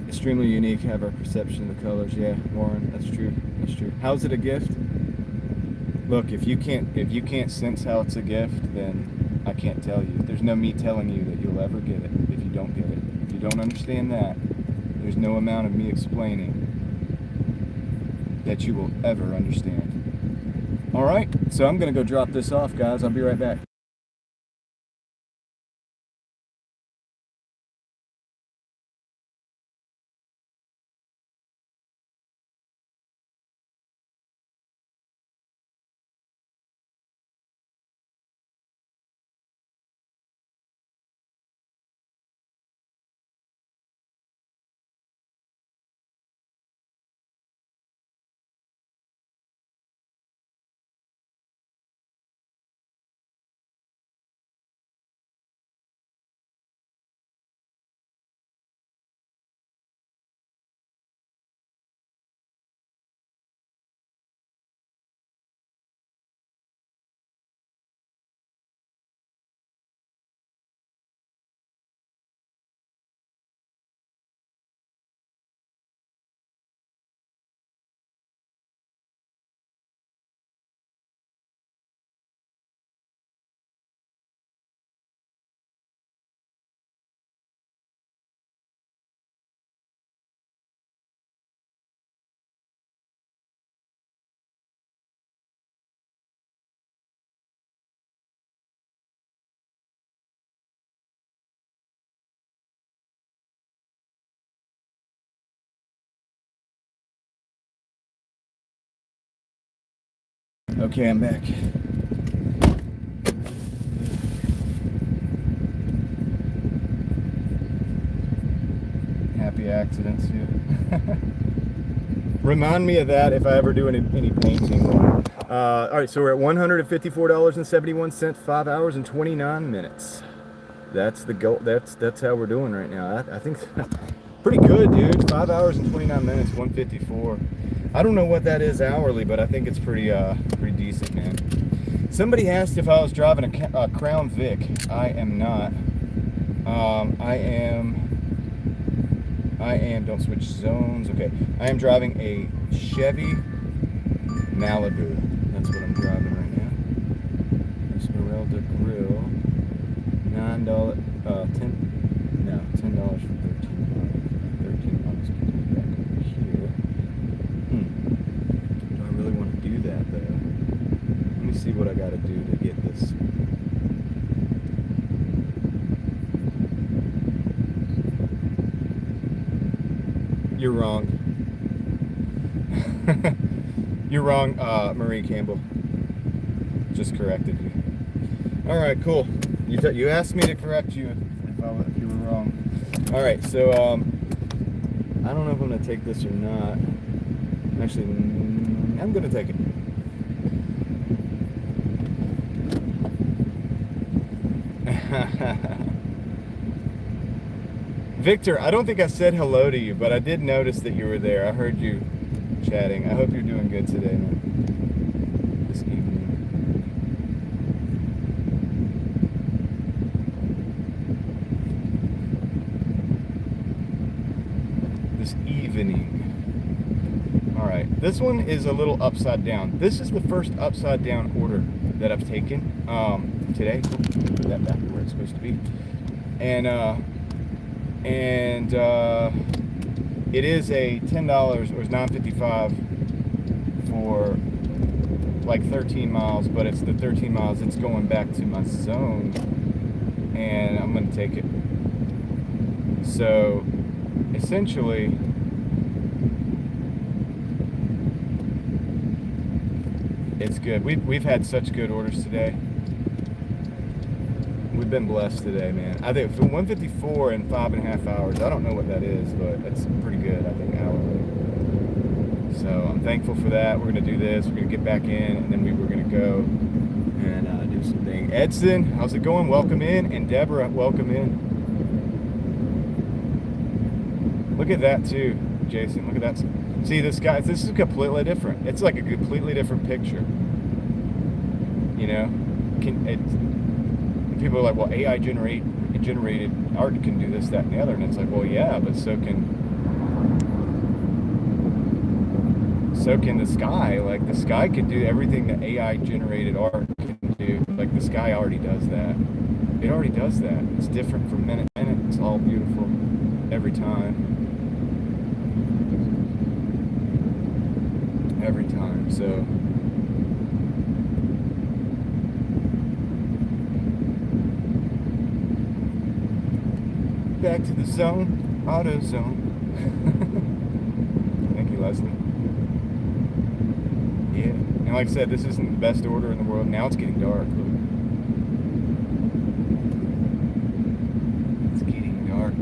Extremely unique, have our perception of the colors. Yeah, Warren, that's true. That's true. How's it a gift? Look, if you can't sense how it's a gift, then I can't tell you. There's no me telling you that you'll ever get it if you don't get it. If you don't understand that, there's no amount of me explaining that you will ever understand. All right, so I'm gonna go drop this off, guys. I'll be right back. Okay, I'm back. Happy accidents here. Remind me of that if I ever do any painting. All right, so we're at $154.71, 5 hours and 29 minutes. That's the goal. That's how we're doing right now. I think pretty good, dude. 5 hours and 29 minutes, 154. I don't know what that is hourly, but I think it's pretty decent, man. Somebody asked if I was driving a Crown Vic. I am not. I am, don't switch zones. Okay. I am driving a Chevy Malibu. That's what I'm driving right now. Esmeralda Grill. $10 for 13 miles. 13 miles gets me back over here. Do I really want to do that though? Let me see what I gotta do to get this. You're wrong. You're wrong, Marie Campbell. Just corrected you. All right, cool. You asked me to correct you if you were wrong. All right, so I don't know if I'm gonna take this or not. Actually, I'm gonna take it. Victor, I don't think I said hello to you, but I did notice that you were there. I heard you chatting. I hope you're doing good today, man. This evening. All right, this one is a little upside down. This is the first upside down order that I've taken today. Put that back where it's supposed to be. And it is a $10 or it's $9.55 for like 13 miles, but it's the 13 miles it's going back to my zone, and I'm gonna take it. So essentially, it's good. We've had such good orders today. We've been blessed today, man. I think for 154 in 5.5 hours, I don't know what that is, but it's pretty good, I think, hourly. So I'm thankful for that. We're gonna do this. We're gonna get back in, and then we were gonna go and do something. Edson, how's it going? Welcome in, and Deborah, welcome in. Look at that too, Jason. Look at that. See this guy. This is completely different. It's like a completely different picture. You know, people are like, well, AI generated art can do this, that, and the other, and it's like, well, yeah, but so can the sky. Like the sky can do everything that AI generated art can do. Like the sky already does that. It already does that. It's different from minute to minute. It's all beautiful every time. Every time. So back to the zone, auto zone. Thank you, Leslie. Yeah, and like I said, this isn't the best order in the world. Now it's getting dark. Look. It's getting dark.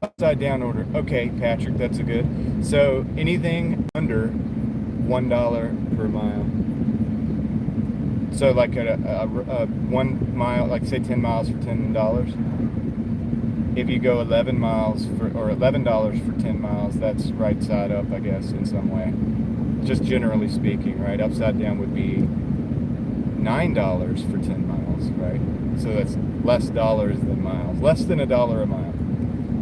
Upside down order. Okay, Patrick, that's a good. So anything under $1 per mile. So like a 1 mile, like say 10 miles for $10. If you go 11 miles for, or $11 for 10 miles, that's right side up, I guess, in some way. Just generally speaking, right? Upside down would be $9 for 10 miles, right? So that's less dollars than miles, less than $1 a mile,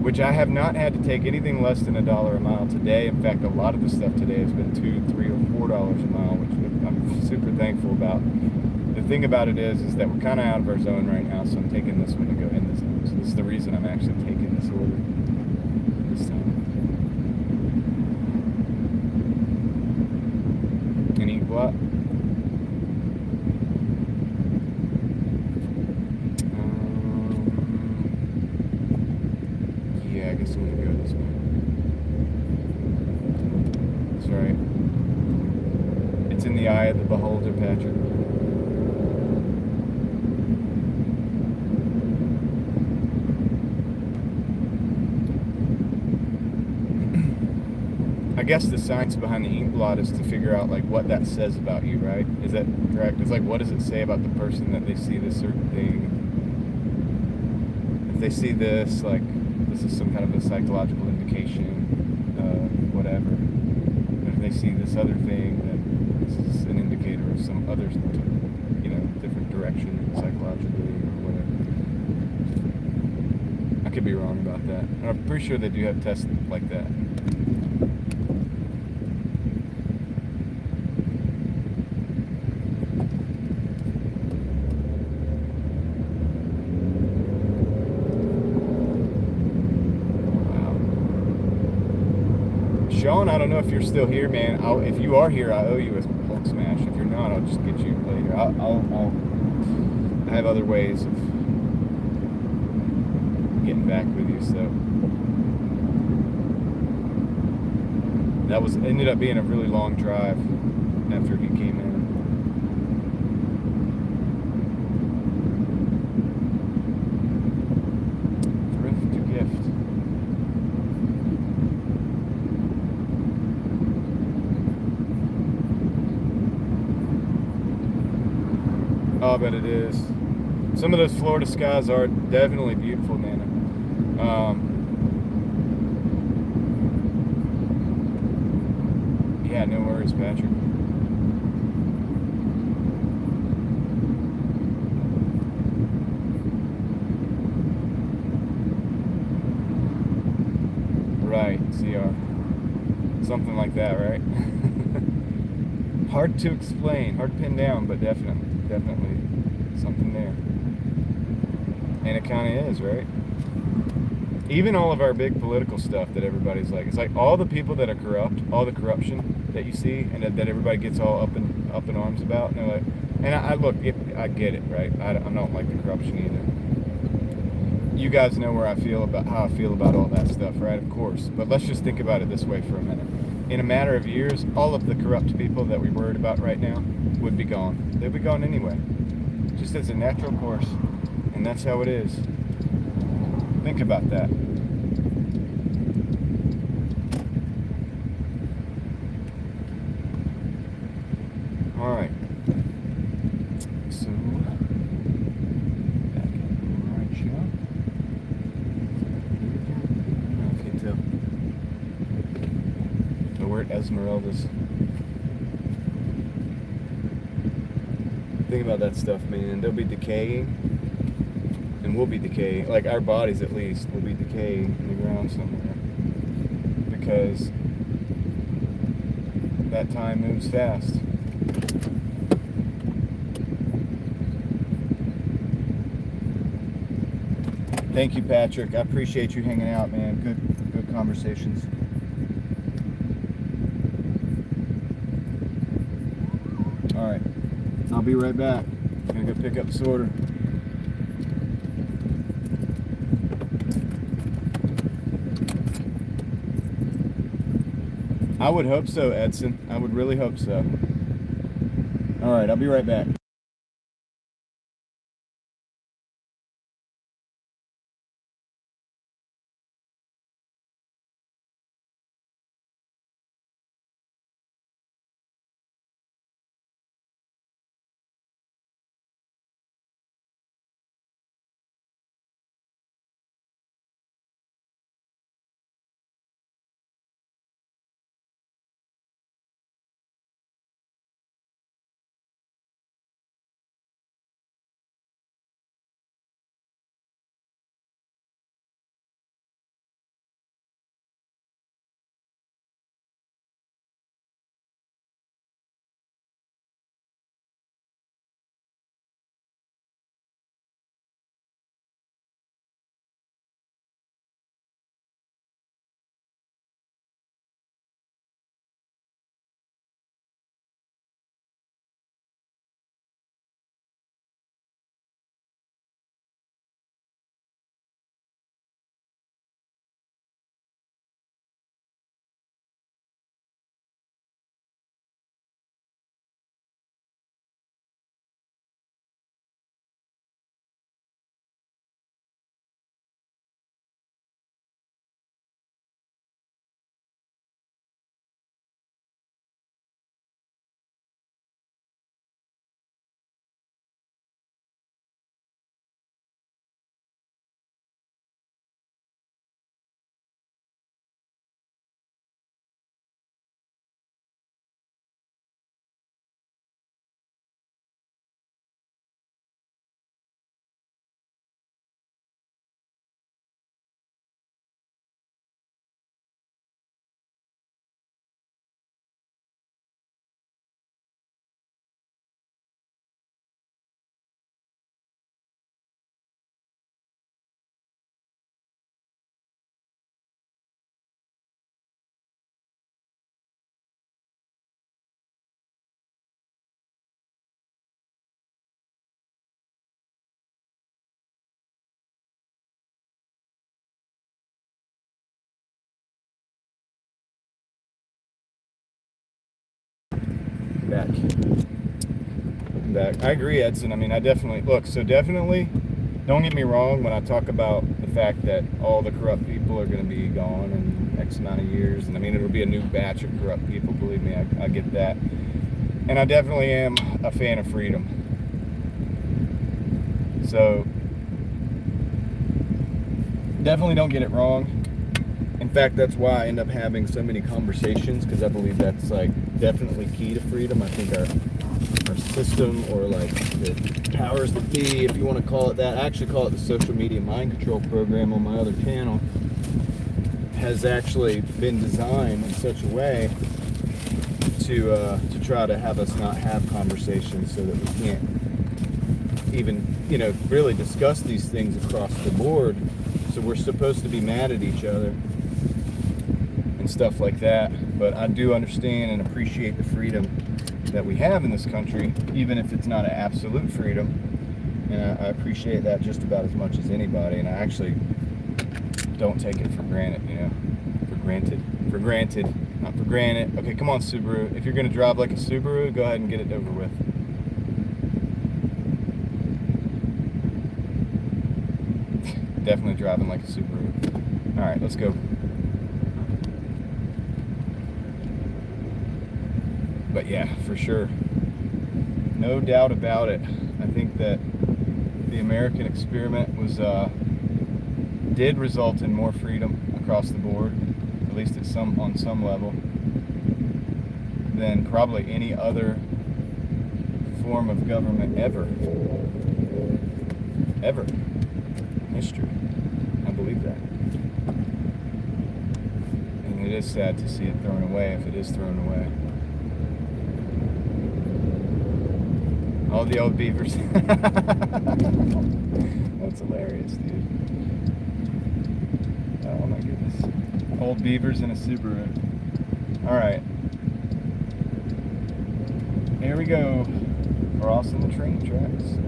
which I have not had to take anything less than $1 a mile today. In fact, a lot of the stuff today has been $2, $3, or $4 a mile, which I'm super thankful about. The thing about it is that we're kind of out of our zone right now, so I'm taking this one to go in the zone. So this is the reason I'm actually taking this order this time. Any what? Yeah, I guess I'm gonna go this way. That's right. It's in the eye of the beholder, Patrick. I guess the science behind the ink blot is to figure out like what that says about you, right? Is that correct? It's like, what does it say about the person that they see this certain thing? If they see this, like, this is some kind of a psychological indication of whatever. But if they see this other thing, then this is an indicator of some other, you know, different direction psychologically or whatever. I could be wrong about that. And I'm pretty sure they do have tests like that. Sean, I don't know if you're still here, man. If you are here, I owe you a Hulk smash. If you're not, I'll just get you later. I have other ways of getting back with you. So that ended up being a really long drive after he came in. Thrift to gift. Oh, I bet it is. Some of those Florida skies are definitely beautiful, Nana. Yeah, no worries, Patrick. like that, right? Hard to explain, hard to pin down, but definitely something there. And it kind of is, right? Even all of our big political stuff that everybody's like, it's like all the people that are corrupt, all the corruption that you see, and that everybody gets all up in arms about. And like, and I look, I get it, right? I don't like the corruption either. You guys know where I feel about how I feel about all that stuff, right? Of course. But let's just think about it this way for a minute. In a matter of years, all of the corrupt people that we're worried about right now would be gone. They'd be gone anyway, just as a natural course, and that's how it is. Think about that. All right. So, back in the right shot. I can't tell. But we're at Esmeralda's. Think about that stuff, man. They'll be decaying. And we'll be decaying, like our bodies at least, will be decaying in the ground somewhere. Because that time moves fast. Thank you, Patrick. I appreciate you hanging out, man. Good conversations. All right. I'll be right back. I'm gonna go pick up the sorter. I would hope so, Edson. I would really hope so. All right, I'll be right back. Back. I agree, Edson. I mean, I definitely look. So definitely, don't get me wrong when I talk about the fact that all the corrupt people are going to be gone in X amount of years, and I mean it'll be a new batch of corrupt people. Believe me, I get that, and I definitely am a fan of freedom. So definitely don't get it wrong. In fact, that's why I end up having so many conversations, because I believe that's like definitely key to freedom. I think our system, or like the powers that be, if you want to call it that, I actually call it the social media mind control program on my other channel, has actually been designed in such a way to try to have us not have conversations so that we can't even, really discuss these things across the board. So we're supposed to be mad at each other and stuff like that. But I do understand and appreciate the freedom that we have in this country, even if it's not an absolute freedom. And I appreciate that just about as much as anybody. And I actually don't take it for granted, for granted, not for granted. Okay, come on, Subaru. If you're going to drive like a Subaru, go ahead and get it over with. Definitely driving like a Subaru. All right, let's go. But yeah, for sure. No doubt about it. I think that the American experiment did result in more freedom across the board, at least on some level, than probably any other form of government ever in history. I believe that. And it is sad to see it thrown away, if it is thrown away. All the old beavers. That's hilarious, dude. Oh my goodness. Old beavers in a Subaru. Alright. Here we go. Crossing the train tracks.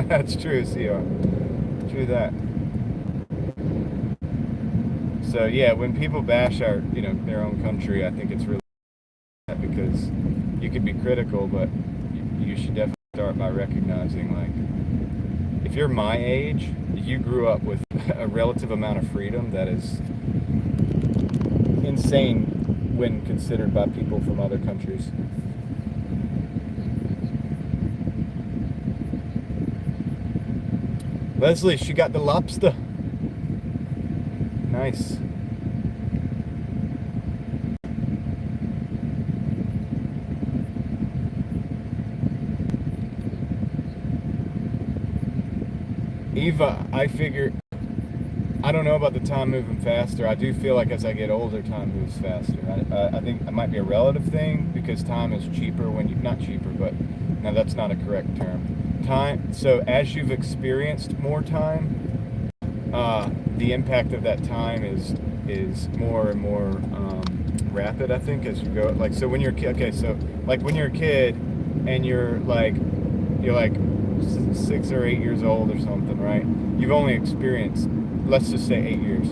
That's true, CR. True that. So yeah, when people bash our, their own country, I think it's really bad, because you could be critical, but you should definitely start by recognizing, like, if you're my age, you grew up with a relative amount of freedom that is insane when considered by people from other countries. Leslie, she got the lobster. Nice. Eva, I don't know about the time moving faster. I do feel like as I get older, time moves faster. I think it might be a relative thing, because time is cheaper when not cheaper, but no, that's not a correct term. Time. So as you've experienced more time, the impact of that time is more and more rapid, I think, as you go. Like, so when you're a kid, okay, so like when you're a kid and you're like 6 or 8 years old or something, right? You've only experienced, let's just say 8 years.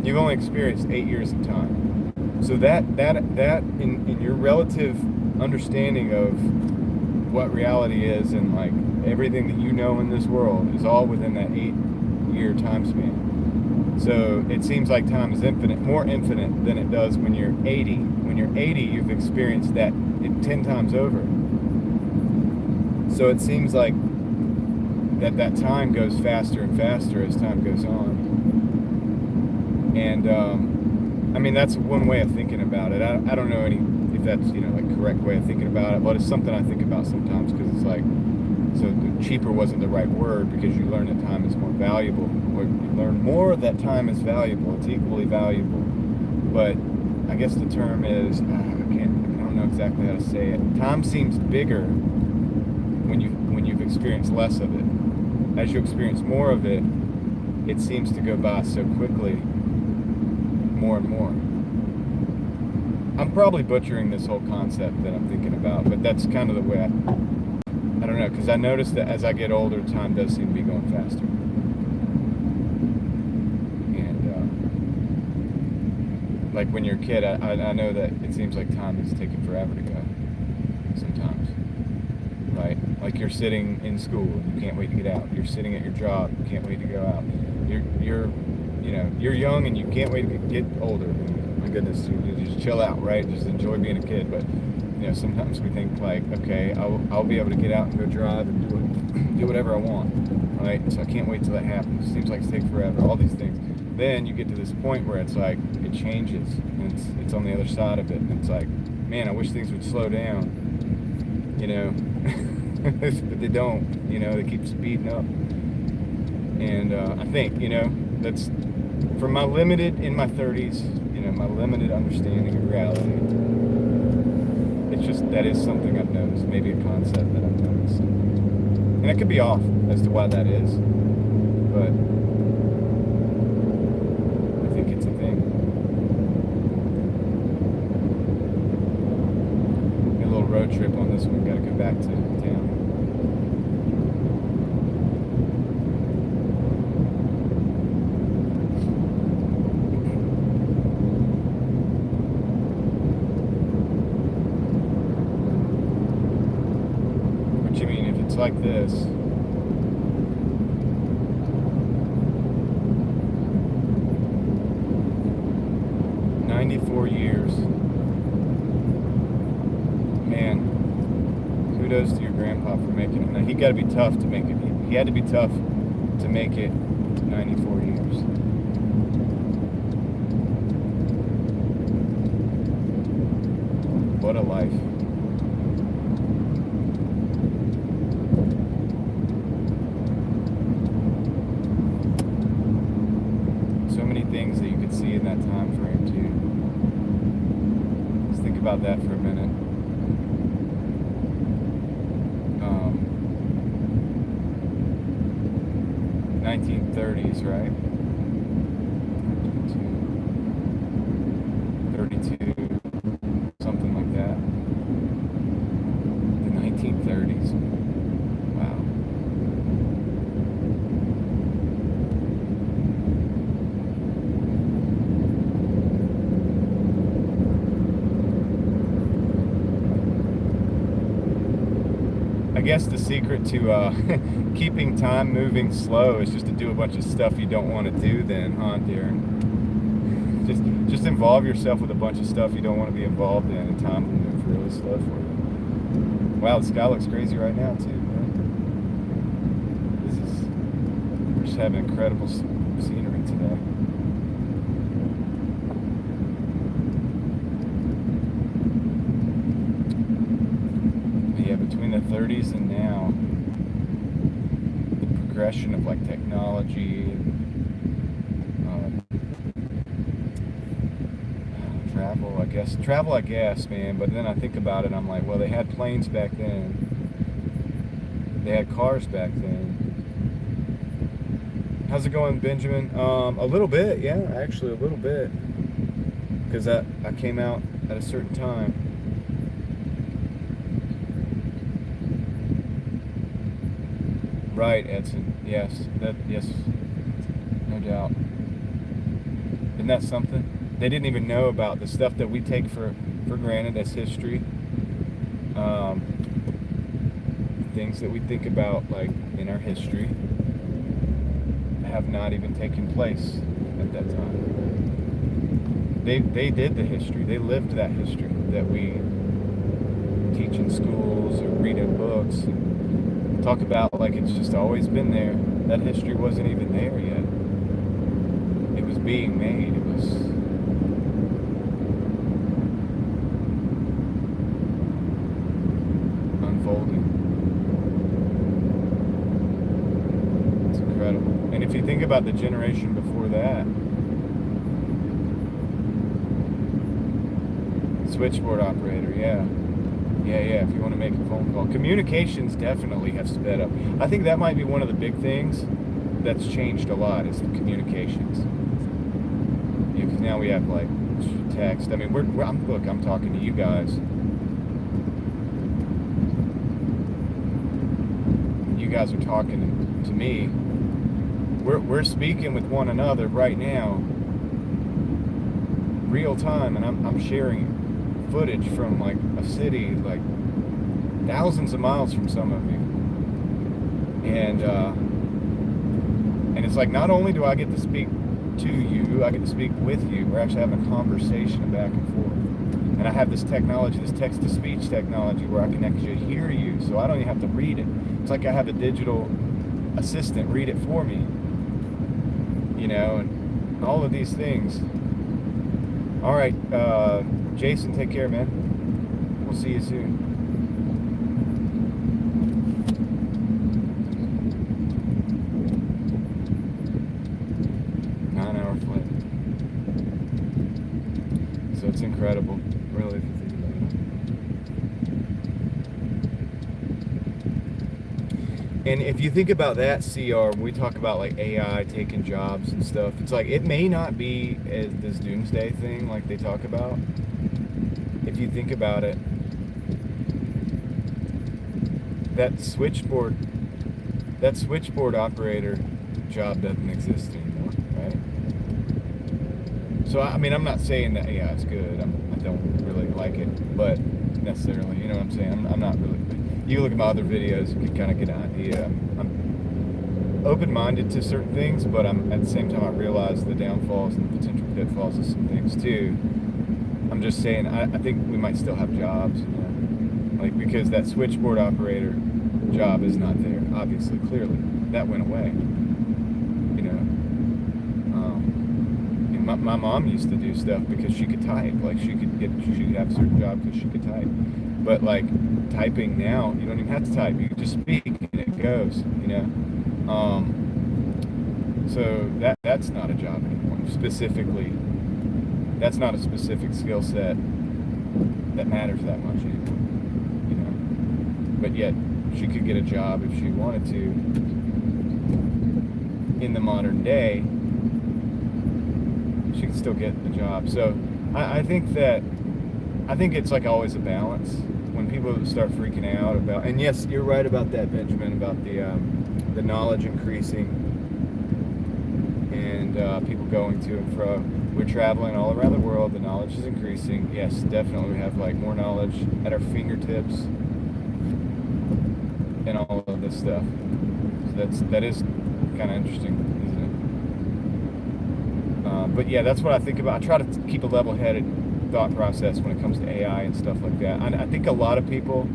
You've only experienced 8 years of time. So that in your relative understanding of what reality is, and like everything that you know in this world, is all within that 8-year time span. So it seems like time is infinite, more infinite than it does when you're 80. When you're 80, you've experienced that 10 times over. So it seems like that time goes faster and faster as time goes on. And I mean, that's one way of thinking about it. I don't know if that's like correct way of thinking about it, but it's something I think about sometimes, because it's like, so cheaper wasn't the right word, because you learn that time is more valuable, or you learn more that time is valuable. It's equally valuable. But I guess the term is, I don't know exactly how to say it. Time seems bigger when you've experienced less of it. As you experience more of it, it seems to go by so quickly, more and more. I'm probably butchering this whole concept that I'm thinking about, but that's kind of the way I don't know, because I noticed that as I get older, time does seem to be going faster. And like when you're a kid, I know that it seems like time is taking forever to go sometimes. Right? Like you're sitting in school and you can't wait to get out. You're sitting at your job, you can't wait to go out. You're young and you can't wait to get older. My goodness, you just chill out, right? Just enjoy being a kid. But sometimes we think like, okay, I'll be able to get out and go drive and do whatever I want, right? So I can't wait till that happens. It seems like it's taking forever. All these things. Then you get to this point where it's like it changes, and it's on the other side of it, and it's like, man, I wish things would slow down. But they don't. They keep speeding up. And I think that's from my limited, in my 30s, my limited understanding of reality, it's just, that is something I've noticed, maybe a concept that I've noticed. And it could be off as to why that is, but I think it's a thing. A little road trip on this one, got to go back to town. Like this, "94 years, man, kudos to your grandpa for making it." Now, he got to be tough to make it. He had to be tough to make it to 94 years. What a life. Things that you could see in that time frame too. Let's think about that for a minute. 1930s, right? 32, something like that. The 1930s. Wow. I guess the secret to keeping time moving slow is just to do a bunch of stuff you don't want to do then, huh, Darren? Just involve yourself with a bunch of stuff you don't want to be involved in, and time will move really slow for you. Wow, the sky looks crazy right now too, man. We're just having incredible scenery today. Between the 30s and now, the progression of like technology and travel, I guess, man. But then I think about it, I'm like, well, they had planes back then, they had cars back then. How's it going, Benjamin? A little bit, yeah, actually a little bit, because I came out at a certain time. Right, Edson. Yes, yes, no doubt. Isn't that something? They didn't even know about the stuff that we take for granted as history. Things that we think about, like in our history, have not even taken place at that time. They did the history. They lived that history that we teach in schools or read in books and talk about like it's just always been there. That history wasn't even there yet. It was being made. It was unfolding. It's incredible. And if you think about the generation before that, switchboard operator, yeah, if you want to make a phone call. Communications definitely have sped up. I think that might be one of the big things that's changed a lot is the communications. Yeah, because now we have like text. I mean, I'm talking to you guys. You guys are talking to me. We're speaking with one another right now, real time, and I'm sharing footage from like a city like thousands of miles from some of you, and it's like not only do I get to speak to you, I get to speak with you. We're actually having a conversation back and forth, and I have this technology, this text-to-speech technology, where I can actually hear you, so I don't even have to read it. It's like I have a digital assistant read it for me, you know, and all of these things. All right, Jason, take care, man. We'll see you soon. Hour flight. So it's incredible, really, if you think about it. And if you think about that, CR, when we talk about like AI taking jobs and stuff, it's like it may not be as this doomsday thing like they talk about. If you think about it, that switchboard operator job doesn't exist anymore, right? So I mean, I'm not saying that AI is good. I don't really like it, but necessarily, you know what I'm saying? I'm not really. You look at my other videos, you can kind of get an idea. I'm open-minded to certain things, but at the same time, I realize the downfalls and the potential pitfalls of some things too. I'm just saying, I think we might still have jobs, you know? Like, because that switchboard operator job is not there, obviously, clearly. That went away, you know? My mom used to do stuff because she could type. Like, she could have a certain job because she could type. But, like, typing now, you don't even have to type. You can just speak, and it goes, you know? So that's not a job anymore, specifically. That's not a specific skill set that matters that much anymore, you know. But yet, she could get a job if she wanted to in the modern day. She could still get the job. So I think it's like always a balance. When people start freaking out about, and yes, you're right about that, Benjamin, about the knowledge increasing and people going to and fro. We're traveling all around the world. The knowledge is increasing. Yes, definitely, we have like more knowledge at our fingertips and all of this stuff. So that is kind of interesting, isn't it? But yeah, that's what I think about. I try to keep a level-headed thought process when it comes to AI and stuff like that. I think a lot of people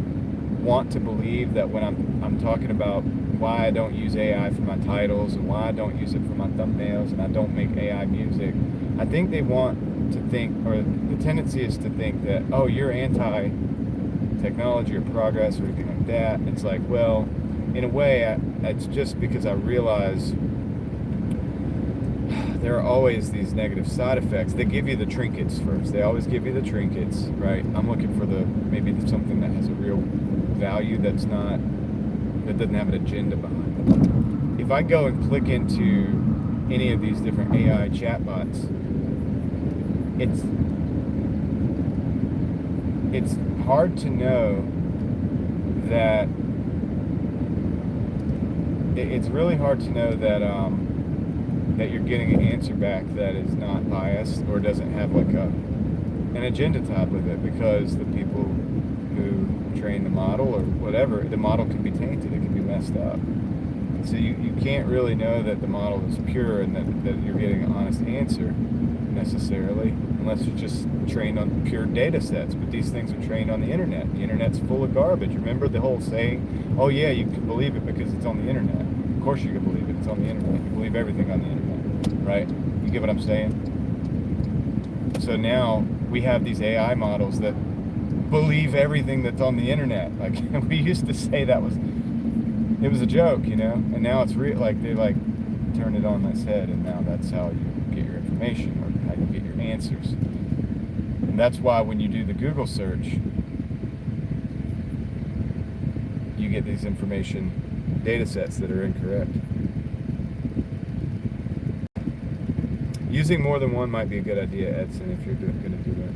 want to believe that when I'm talking about why I don't use AI for my titles and why I don't use it for my thumbnails and I don't make AI music, I think they want to think, or the tendency is to think that, oh, you're anti-technology or progress or anything like that. It's like, well, in a way, it's just because I realize there are always these negative side effects. They give you the trinkets first. They always give you the trinkets, right? I'm looking for maybe something that has a real value that doesn't have an agenda behind it. If I go and click into any of these different AI chatbots, it's hard to know that it's really hard to know that that you're getting an answer back that is not biased or doesn't have like an agenda tied with it, because the people who train the model or whatever, the model can be tainted, it can be messed up. So you can't really know that the model is pure and that you're getting an honest answer necessarily, unless you're just trained on pure data sets. But these things are trained on the internet. The internet's full of garbage. Remember the whole saying, oh yeah, you can believe it because it's on the internet. Of course you can believe it, it's on the internet. You believe everything on the internet, right? You get what I'm saying? So now we have these AI models that believe everything that's on the internet. Like, we used to say it was a joke, you know, and now it's real. Like, they like turn it on its head, and now that's how you get your information or how you get your answers. And that's why when you do the Google search, you get these information data sets that are incorrect. Using more than one might be a good idea, Edson, if you're going to do that.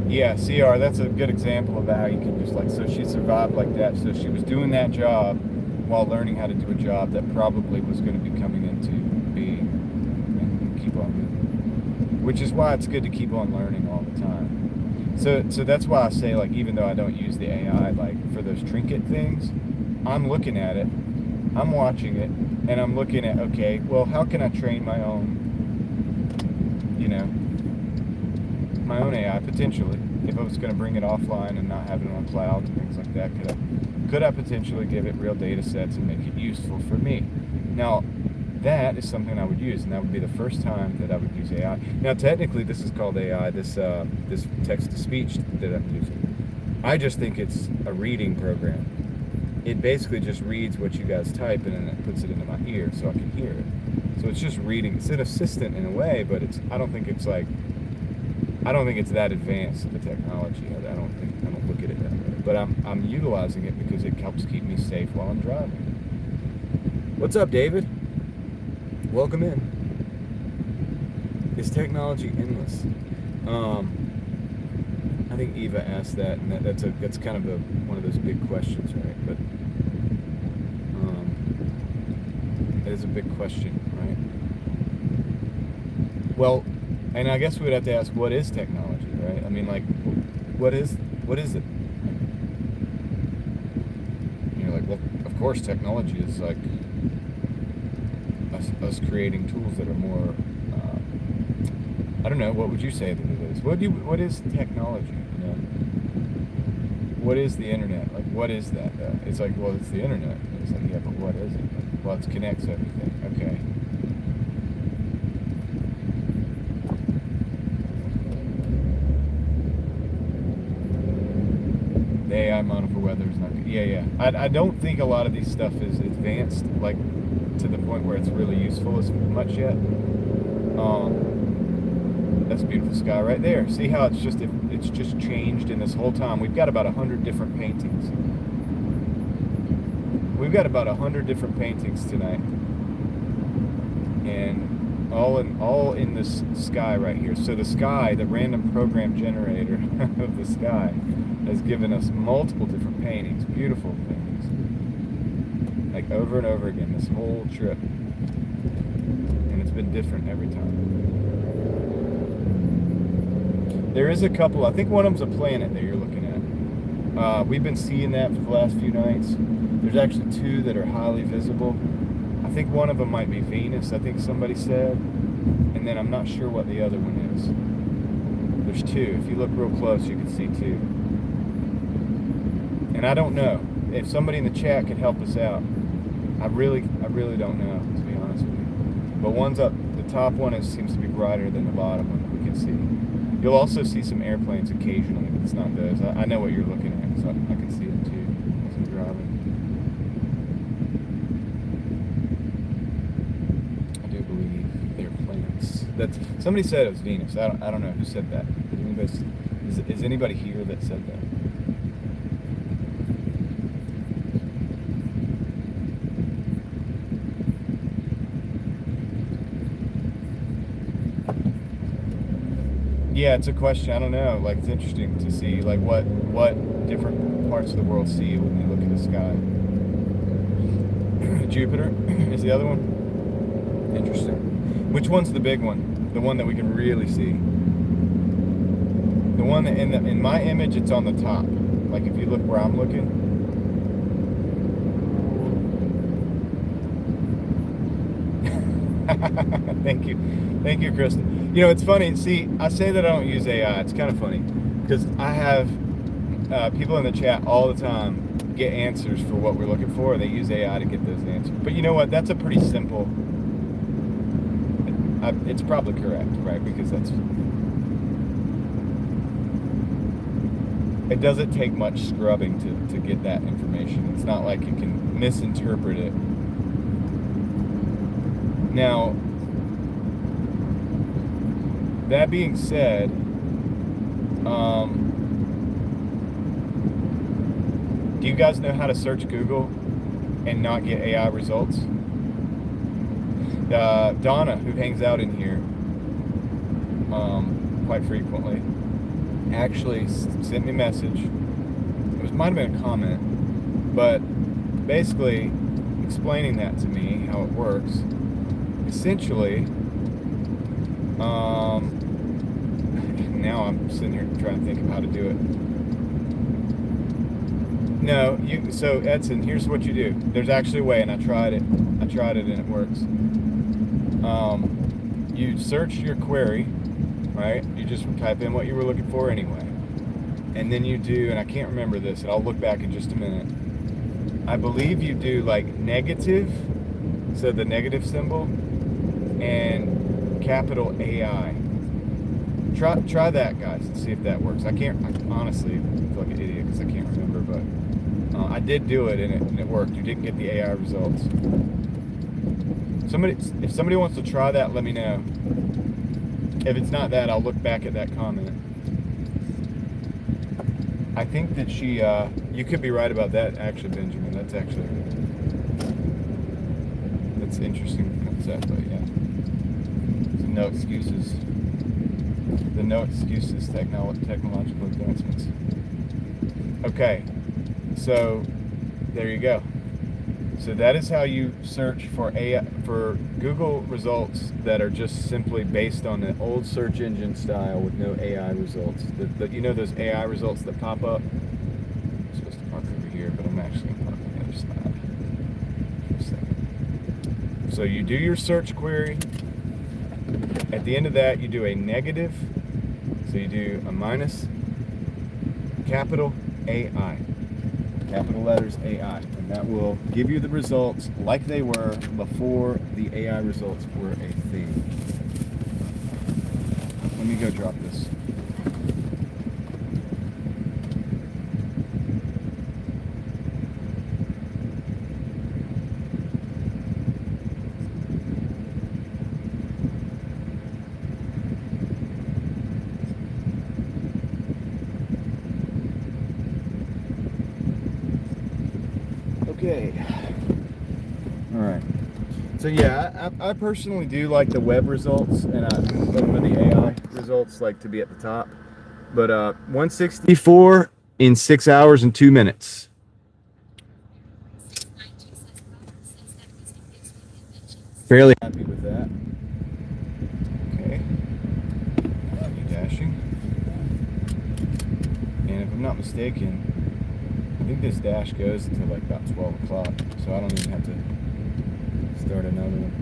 Yeah, CR, that's a good example of how you can just like, so she survived like that. So she was doing that job while learning how to do a job that probably was going to be coming into being, and keep on moving. Which is why it's good to keep on learning all the time. So that's why I say, like, even though I don't use the AI like for those trinket things, I'm looking at it, I'm watching it, and I'm looking at, okay, well, how can I train my own, you know, my own AI potentially, if I was going to bring it offline and not have it on cloud and things like that. Could I potentially give it real data sets and make it useful for me? Now, that is something I would use, and that would be the first time that I would use AI. Now, technically, this is called AI, this text-to-speech that I'm using. I just think it's a reading program. It basically just reads what you guys type, and then it puts it into my ear so I can hear it. So it's just reading. It's an assistant in a way, but I don't think it's that advanced, the technology. I don't look at it that way. But I'm utilizing it because it helps keep me safe while I'm driving. What's up, David? Welcome in. Is technology endless? I think Eva asked that, and that's kind of one of those big questions, right? But it is a big question, right? Well, and I guess we would have to ask, what is technology, right? I mean, like, what is it? You're like, well, of course, technology is like us creating tools that are more. I don't know. What would you say that it is? What is technology? You know, what is the internet? Like, what is that? It's like, well, it's the internet. It's like, yeah, but what is it? Well, it connects everything. Okay. The AI model for weather is not good. Yeah. I don't think a lot of these stuff is advanced, like to the point where it's really useful as much yet. That's a beautiful sky right there. See how it's just changed in this whole time. We've got about 100 different paintings. We've got about 100 different paintings tonight, and all in this sky right here. So the sky, the random program generator of the sky, has given us multiple different paintings, beautiful paintings, like over and over again this whole trip, and it's been different every time. There is a couple. I think one of them's a planet that you're looking at. We've been seeing that for the last few nights. There's actually two that are highly visible. I think one of them might be Venus, I think somebody said. And then I'm not sure what the other one is. There's two. If you look real close, you can see two. And I don't know. If somebody in the chat could help us out, I really don't know, to be honest with you. But one's up, the top one seems to be brighter than the bottom one that we can see. You'll also see some airplanes occasionally, but it's not those. I know what you're looking at, so I can see it too as I'm driving. I do believe they're planets. Somebody said it was Venus. I don't know who said that. Is anybody here that said that? Yeah, it's a question. I don't know. Like, it's interesting to see like what different parts of the world see when they look at the sky. Jupiter is the other one. Interesting. Which one's the big one? The one that we can really see. The one that in my image, it's on the top. Like if you look where I'm looking. Thank you, Kristen. You know, it's funny. See, I say that I don't use AI. It's kind of funny because I have people in the chat all the time get answers for what we're looking for. They use AI to get those answers. But you know what? That's a pretty simple. It's probably correct, right? Because it doesn't take much scrubbing to get that information. It's not like you can misinterpret it. Now, that being said, do you guys know how to search Google and not get AI results? Donna, who hangs out in here quite frequently, actually sent me a message. It might have been a comment, but basically explaining that to me, how it works. Essentially, now I'm sitting here trying to think of how to do it. No, so Edson, here's what you do. There's actually a way, and I tried it and it works. You search your query, right? You just type in what you were looking for anyway. And then you do, and I can't remember this, and I'll look back in just a minute. I believe you do like negative so the negative symbol, and capital AI. Try that, guys, and see if that works. I honestly feel like an idiot because I can't remember, but I did do it and it worked. You didn't get the AI results. If somebody wants to try that, let me know. If it's not that, I'll look back at that comment. I think that you could be right about that, actually, Benjamin. That's interesting concept, but yeah. So no excuses. The no excuses technological advancements. Okay, so there you go. So that is how you search for Google results that are just simply based on the old search engine style with no AI results. You know those AI results that pop up? I'm supposed to park over here, but I'm actually going to park on the other side for a second. So you do your search query. At the end of that, you do a negative. So you do a minus, capital AI, capital letters AI, and that will give you the results like they were before the AI results were a thing. Let me go drop this. Okay. All right. So yeah, I personally do like the web results, and some of the AI results like to be at the top. But 164 in 6 hours and 2 minutes. Fairly happy with that. Okay. Continue dashing. And if I'm not mistaken, I think this dash goes until like about 12 o'clock, so I don't even have to start another one.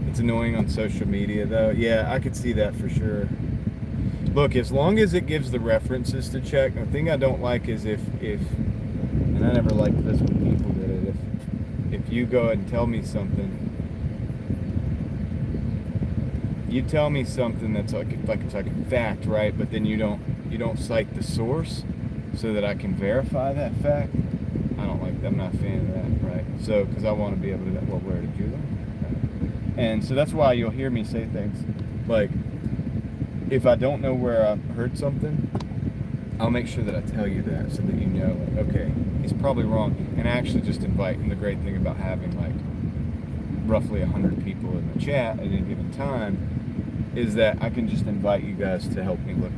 It's annoying on social media though. Yeah, I could see that for sure. Look, as long as it gives the references to check, the thing I don't like is if and I never liked this when people did it, if you go and tell me something, you tell me something that's like it's like a fact, right? But then you don't cite the source so that I can verify that fact. I don't like that. I'm not a fan of that, right? So, because I want to be able to, well, where did you learn? Right? And so that's why you'll hear me say things like, if I don't know where I heard something, I'll make sure that I tell you that so that you know, like, okay, he's probably wrong. And I actually just invite, and the great thing about having like roughly 100 people in the chat at any given time is that I can just invite you guys to help me look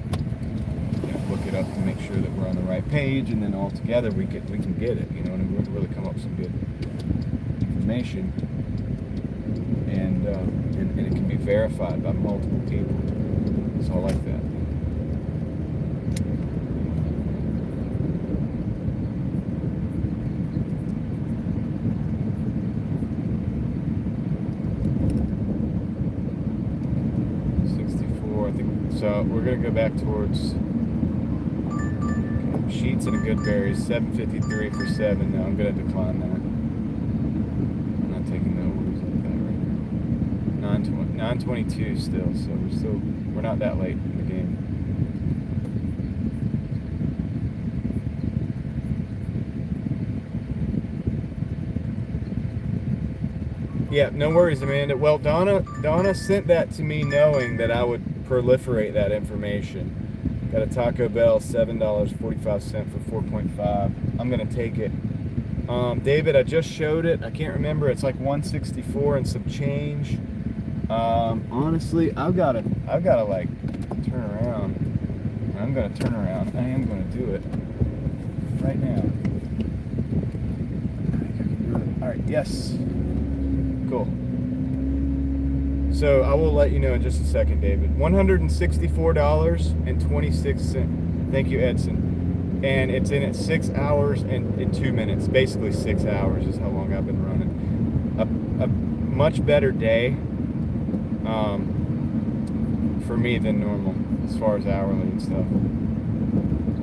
it up to make sure that we're on the right page, and then all together we can get it, you know, and we can really come up with some good information, and it can be verified by multiple people. So I like that. So we're going to go back towards Sheets and a good berry, 753 for 7. No, I'm going to decline that. I'm not taking no orders like that right now. 922 still, so we're not that late in the game. Yeah, no worries, Amanda. Well, Donna sent that to me knowing that I would proliferate that information. Got a Taco Bell, $7.45 for 4.5. I'm gonna take it. David, I just showed it. I can't remember. It's like 164 and some change. Honestly, I've gotta like turn around. I'm gonna turn around. I am gonna do it right now. All right. Yes. Cool. So I will let you know in just a second, David. $164.26. Thank you, Edson. And it's in at 6 hours and 2 minutes. Basically 6 hours is how long I've been running. A much better day for me than normal as far as hourly and stuff.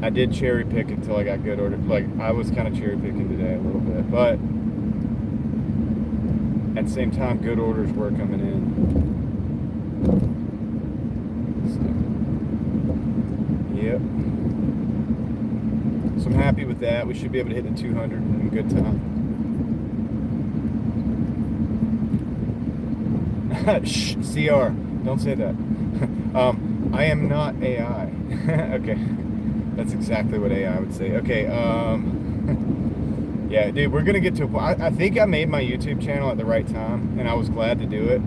I did cherry pick until I got good order. Like, I was kind of cherry picking today a little bit, but at the same time, good orders were coming in. So, yep. So I'm happy with that. We should be able to hit the 200 in good time. Shh, CR. Don't say that. I am not AI. Okay. That's exactly what AI would say. Okay. Yeah, dude, we're gonna get to a point. I think I made my YouTube channel at the right time, and I was glad to do it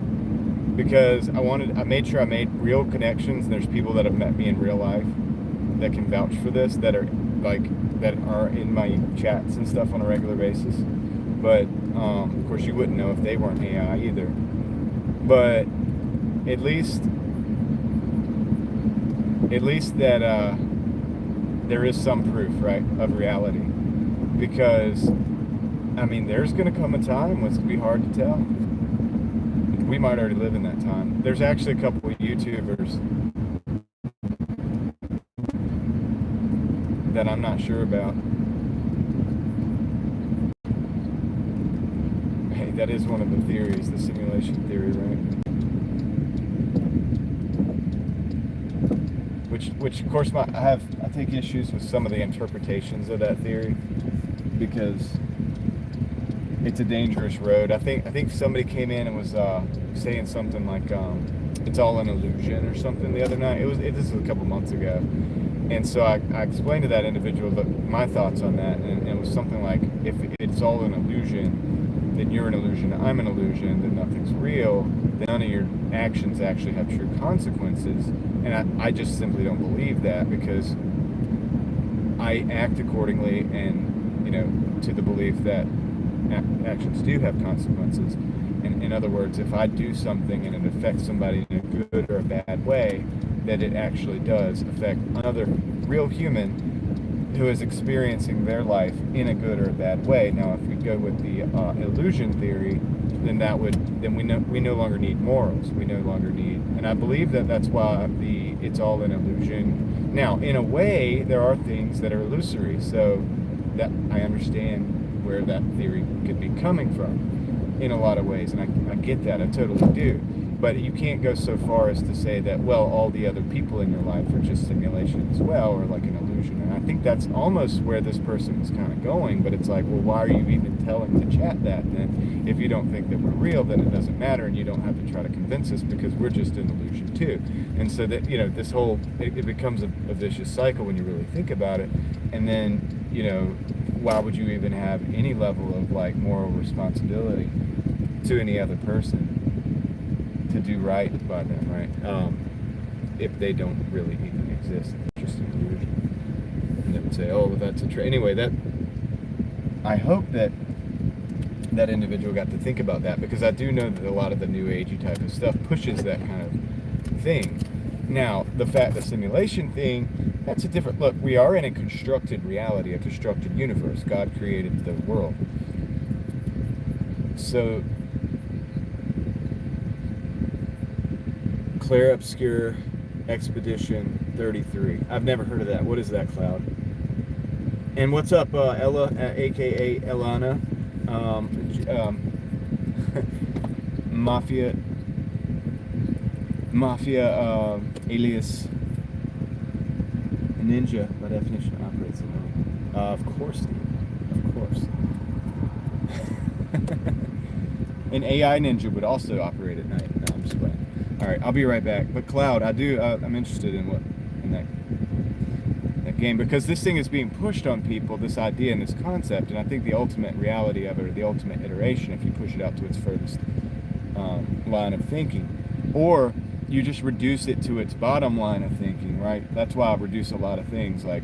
because I made sure I made real connections. There's people that have met me in real life that can vouch for this, that are in my chats and stuff on a regular basis. But of course, you wouldn't know if they weren't AI either. But at least that there is some proof, right, of reality. Because I mean, there's going to come a time when it's going to be hard to tell. We might already live in that time. There's actually a couple of YouTubers that I'm not sure about. Hey, that is one of the theories, the simulation theory, right? Which of course, I take issues with some of the interpretations of that theory because it's a dangerous road. I think somebody came in and was saying something like it's all an illusion or something the other night. This was a couple months ago, and so I explained to that individual my thoughts on that, and it was something like, if it's all an illusion, then you're an illusion, I'm an illusion, then nothing's real, then none of your actions actually have true consequences. And I just simply don't believe that, because I act accordingly, and to the belief that actions do have consequences. And in other words, if I do something and it affects somebody in a good or a bad way, that it actually does affect another real human who is experiencing their life in a good or a bad way. Now, if we go with the illusion theory, then we no longer need morals. We no longer need, and I believe that's why it's all an illusion. Now, in a way, there are things that are illusory, so that I understand where that theory could be coming from in a lot of ways, and I get that, I totally do. But you can't go so far as to say that, well, all the other people in your life are just simulation as well, or like an illusion. And I think that's almost where this person is kind of going, but it's like, well, why are you even telling the chat that then? If you don't think that we're real, then it doesn't matter, and you don't have to try to convince us, because we're just an illusion too. And so that, this whole, it becomes a vicious cycle when you really think about it. And then, why would you even have any level of like moral responsibility to any other person to do right by them, right? If they don't really even exist, it's just an illusion. And they would say, oh, well, that's a trick. Anyway, I hope that individual got to think about that, because I do know that a lot of the new agey type of stuff pushes that kind of thing. Now, the simulation thing, that's a different look. We are in a constructed reality, a constructed universe. God created the world. So, Claire Obscure Expedition 33. I've never heard of that. What is that, Cloud? And what's up, Ella, aka Elana? Mafia alias Ninja, by definition, operates at night. Of course, Steve. Of course. An AI ninja would also operate at night. No, I'm just playing. All right, I'll be right back. But Cloud, I'm interested in that game, because this thing is being pushed on people, this idea and this concept, and I think the ultimate reality of it, or the ultimate iteration, if you push it out to its furthest line of thinking, or you just reduce it to its bottom line of thinking, right? That's why I reduce a lot of things, like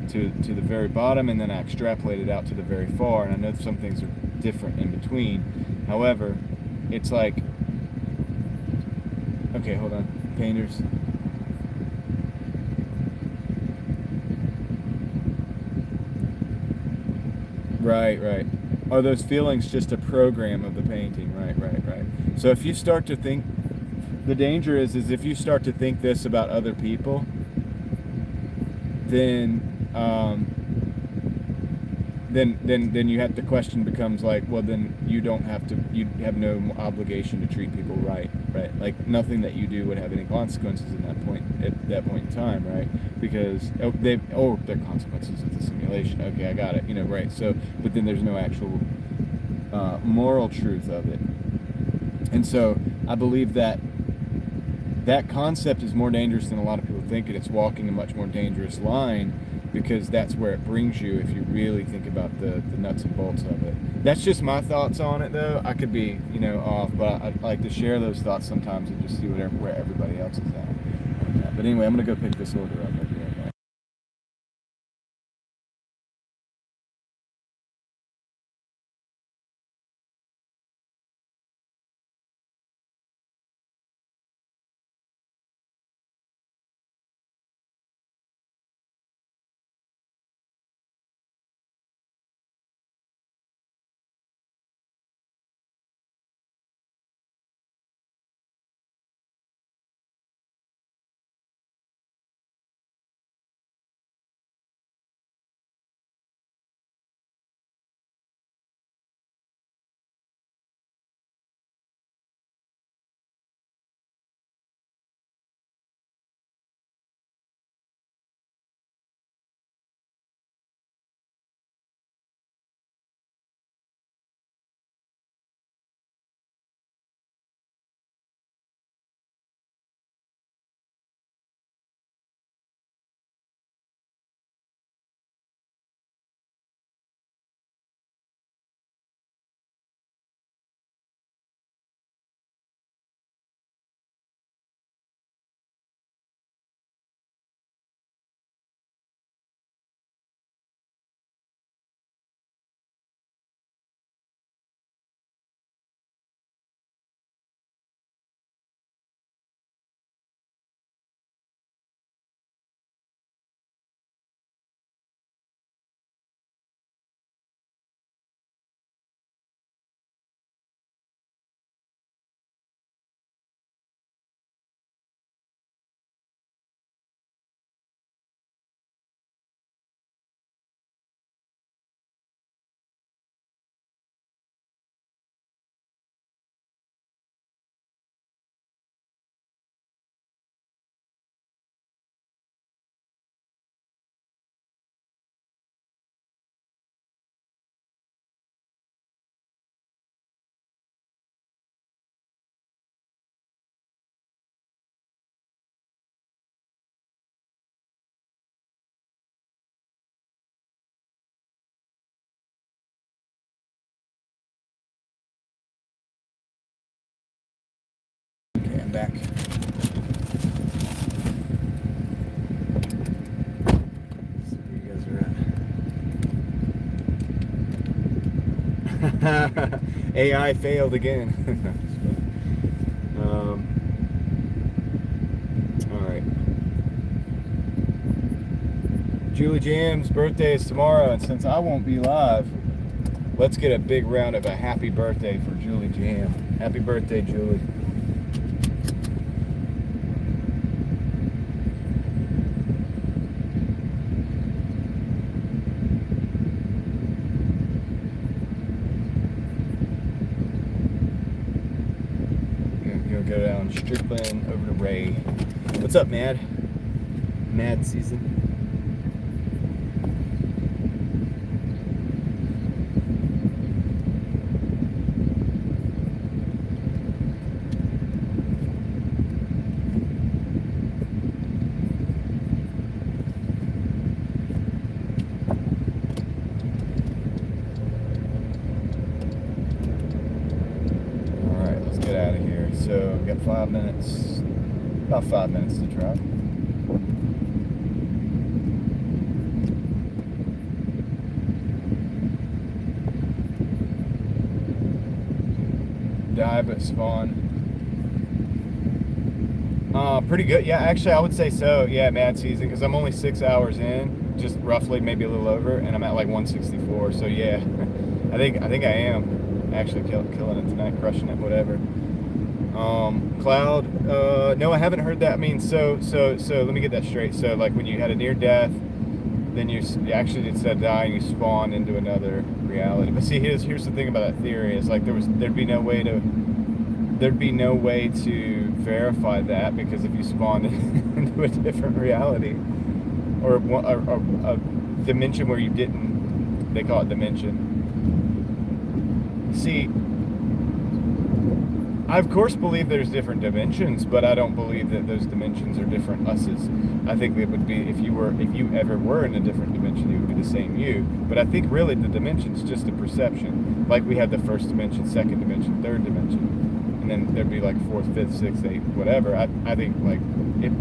to the very bottom, and then I extrapolate it out to the very far, and I know some things are different in between. However, it's like, okay, hold on, painters. Right. Are those feelings just a program of the painting? Right. So if you start to think, the danger is if you start to think this about other people, then then you have the question becomes like, well, then you have no obligation to treat people right? Like nothing that you do would have any consequences at that point in time, right? Because there are consequences of the simulation. Okay, I got it. Right? So, but then there's no actual moral truth of it, and so I believe that concept is more dangerous than a lot of people think, and it's walking a much more dangerous line, because that's where it brings you if you really think about the nuts and bolts of it. That's just my thoughts on it, though. I could be, off, but I'd like to share those thoughts sometimes and just see where everybody else is at. But anyway, I'm going to go pick this order up. I'll be right back. Okay, I'm back. Let's see where you guys are at. AI failed again. All right. Julie Jam's birthday is tomorrow, and since I won't be live, let's get a big round of a happy birthday for Julie Jam. Happy birthday, Julie. You'll go down Strickland over to Ray. What's up, Mad? Mad season. So we've got 5 minutes, about 5 minutes to drive. Die but spawn. Pretty good. Yeah, actually I would say so. Yeah, mad season, because I'm only 6 hours in, just roughly, maybe a little over, and I'm at like 164. So yeah, I think I am actually killing it tonight, crushing it, whatever. Cloud, no, I haven't heard that. I mean, so let me get that straight. So like when you had a near death, then you actually, instead of dying, you spawn into another reality. But see, here's the thing about that theory: is like there'd be no way to verify that, because if you spawned into a different reality, or a dimension where you didn't, they call it dimension. See, I of course believe there's different dimensions, but I don't believe that those dimensions are different us's. I think it would be, if you ever were in a different dimension, it would be the same you. But I think really the dimension's just a perception. Like we have the first dimension, second dimension, third dimension, and then there'd be like fourth, fifth, sixth, eighth, whatever. I think like if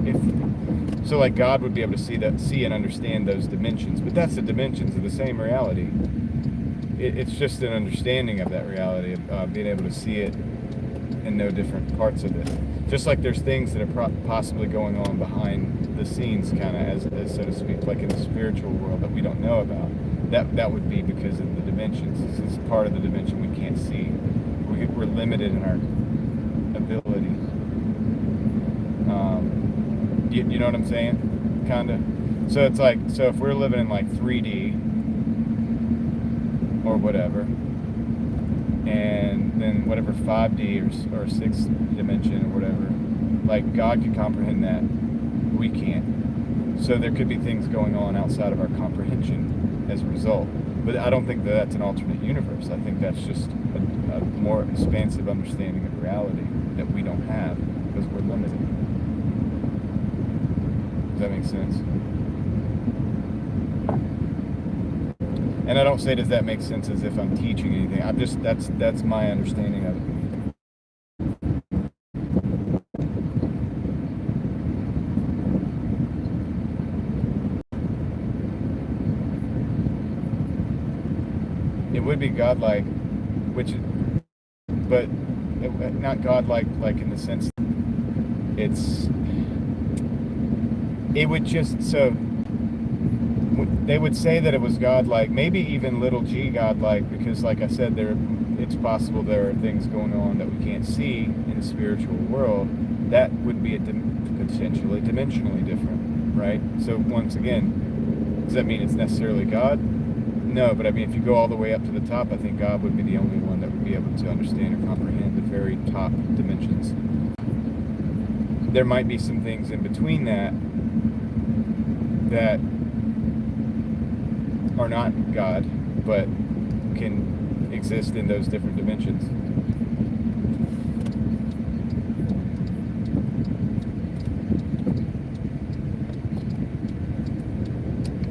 so, like God would be able to see and understand those dimensions, but that's the dimensions of the same reality. It's just an understanding of that reality, of being able to see it and know different parts of it. Just like there's things that are possibly going on behind the scenes, kind of as so to speak, like in the spiritual world that we don't know about. That would be because of the dimensions. This is part of the dimension we can't see. We're limited in our ability. You know what I'm saying? Kind of. So it's like, so if we're living in like 3D or whatever, and then whatever 5D or 6th dimension or whatever, like God can comprehend that, we can't. So there could be things going on outside of our comprehension as a result. But I don't think that that's an alternate universe. I think that's just a more expansive understanding of reality that we don't have because we're limited. Does that make sense? And I don't say does that make sense as if I'm teaching anything. I'm just, that's my understanding of it. It would be godlike, which, but not godlike like in the sense it would just, so they would say that it was godlike, maybe even little g godlike, because like I said, it's possible there are things going on that we can't see in the spiritual world that would be potentially dimensionally different, right? So once again, does that mean it's necessarily God? No, but I mean, if you go all the way up to the top, I think God would be the only one that would be able to understand or comprehend the very top dimensions. There might be some things in between that are not God, but can exist in those different dimensions.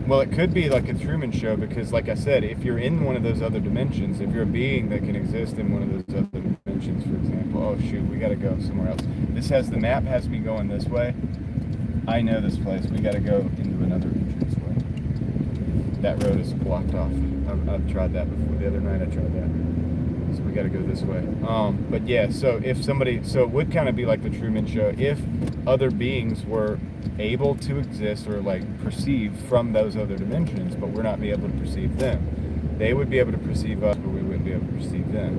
Well, it could be like a Truman Show, because like I said, if you're in one of those other dimensions, if you're a being that can exist in one of those other dimensions, for example, oh shoot, we gotta go somewhere else. The map has me going this way. I know this place. We gotta go into another entrance way. That road is blocked off. I've tried that before. The other night I tried that. So we gotta go this way. But yeah, so if somebody, so it would kind of be like the Truman Show. If other beings were able to exist or like perceive from those other dimensions, but we're not be able to perceive them, they would be able to perceive us, but we wouldn't be able to perceive them.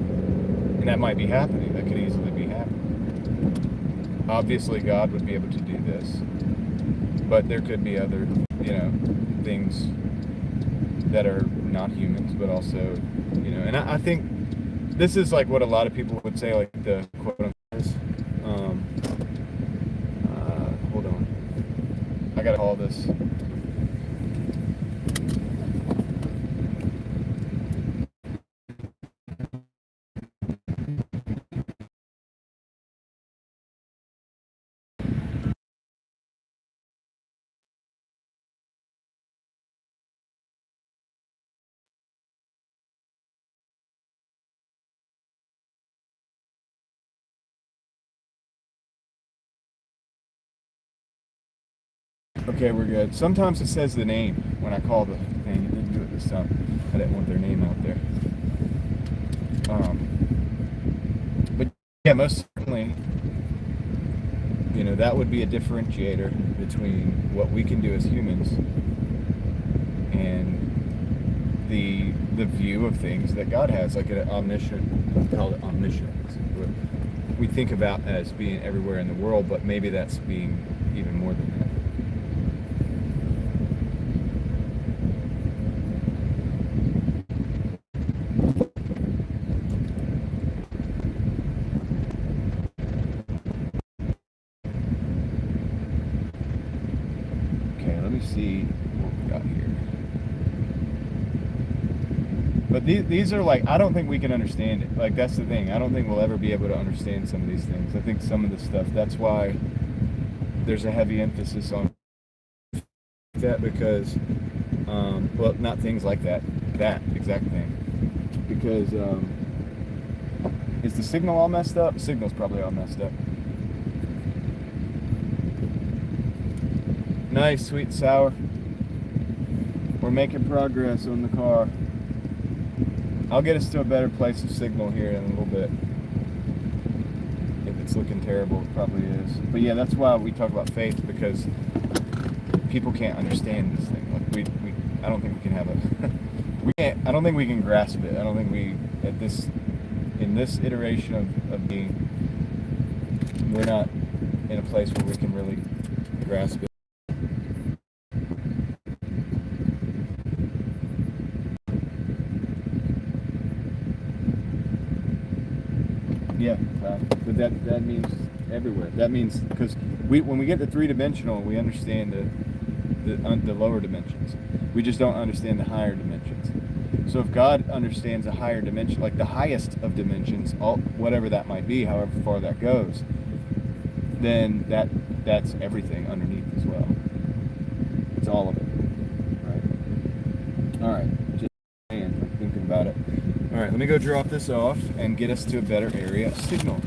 And that might be happening. That could easily be happening. Obviously, God would be able to do this, but there could be other, things that are not humans, but also, and I think this is like what a lot of people would say, like the quote unquote. Hold on, I gotta call this. Okay, we're good. Sometimes it says the name when I call the thing. It didn't do it this time. I didn't want their name out there. But yeah, most certainly, that would be a differentiator between what we can do as humans and the view of things that God has, like an omniscient, we call it omniscience. We think about as being everywhere in the world, but maybe that's being even more than that. what we got here. But these are like, I don't think we can understand it. Like, that's the thing. I don't think we'll ever be able to understand some of these things. I think some of the stuff, that's why there's a heavy emphasis on that, because, well, not things like that exact thing. Because, is the signal all messed up? The signal's probably all messed up. Nice, sweet and sour. We're making progress on the car. I'll get us to a better place of signal here in a little bit. If it's looking terrible, it probably is. But yeah, that's why we talk about faith, because people can't understand this thing. Like I don't think we can have a I don't think we can grasp it. I don't think we, in this iteration of being, we're not in a place where we can really grasp it. Yeah, but that means everywhere. That means, because when we get to three-dimensional, we understand the lower dimensions. We just don't understand the higher dimensions. So if God understands a higher dimension, like the highest of dimensions, whatever that might be, however far that goes, then that's everything underneath as well. It's all of it, right? All right, just thinking about it. All right, let me go drop this off and get us to a better area of signal.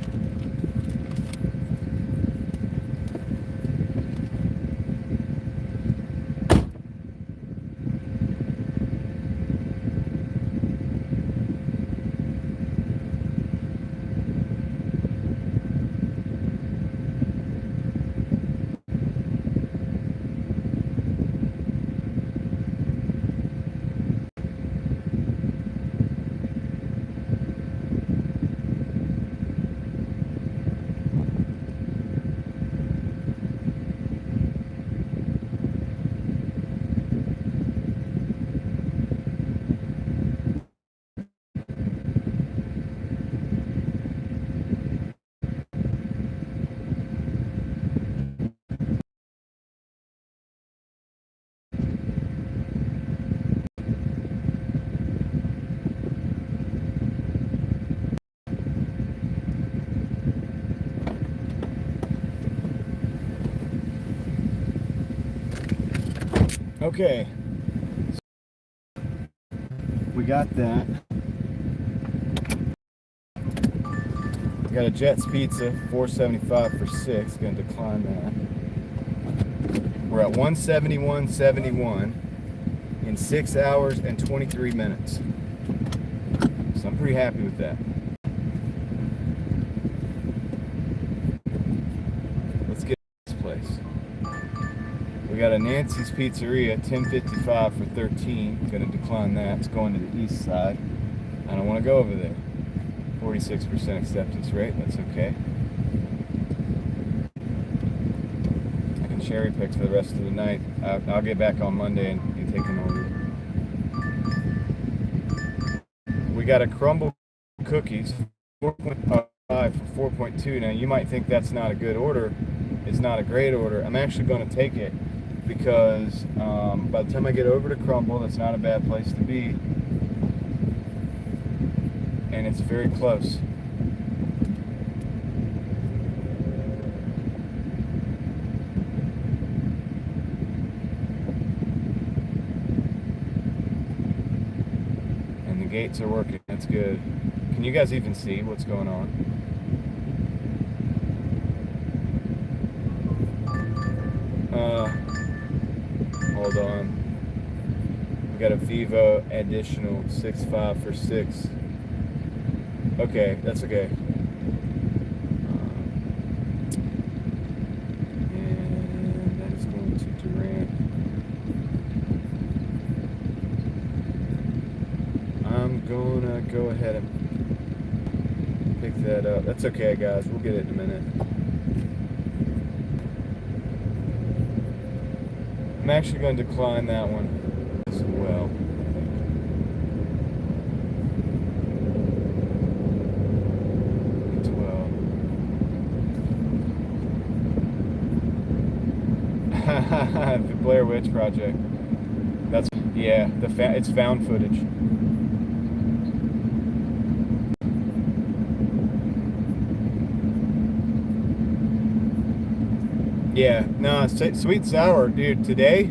Okay, we got that. We got a Jets Pizza, $4.75 for 6. Gonna decline that. We're at 171.71 in 6 hours and 23 minutes. So I'm pretty happy with that. Let's get this place. We got a Nancy's Pizzeria, $10.55 for 13. Gonna decline that. It's going to the east side. I don't want to go over there. 46% acceptance rate. That's okay. I can cherry pick for the rest of the night. I'll get back on Monday and take an order. We got a crumble cookies, 4.5 for 4.2. Now you might think that's not a good order. It's not a great order. I'm actually going to take it, because by the time I get over to Crumble, that's not a bad place to be, and it's very close. And the gates are working. That's good. Can you guys even see what's going on? Hold on. We got a Vivo additional 6.5 for 6. Okay, that's okay. And that is going to Durant. I'm gonna go ahead and pick that up. That's okay, guys. We'll get it in a minute. I'm actually going to decline that one as well. The Blair Witch Project. That's, yeah, it's found footage. Yeah, no, sweet and sour, dude. Today,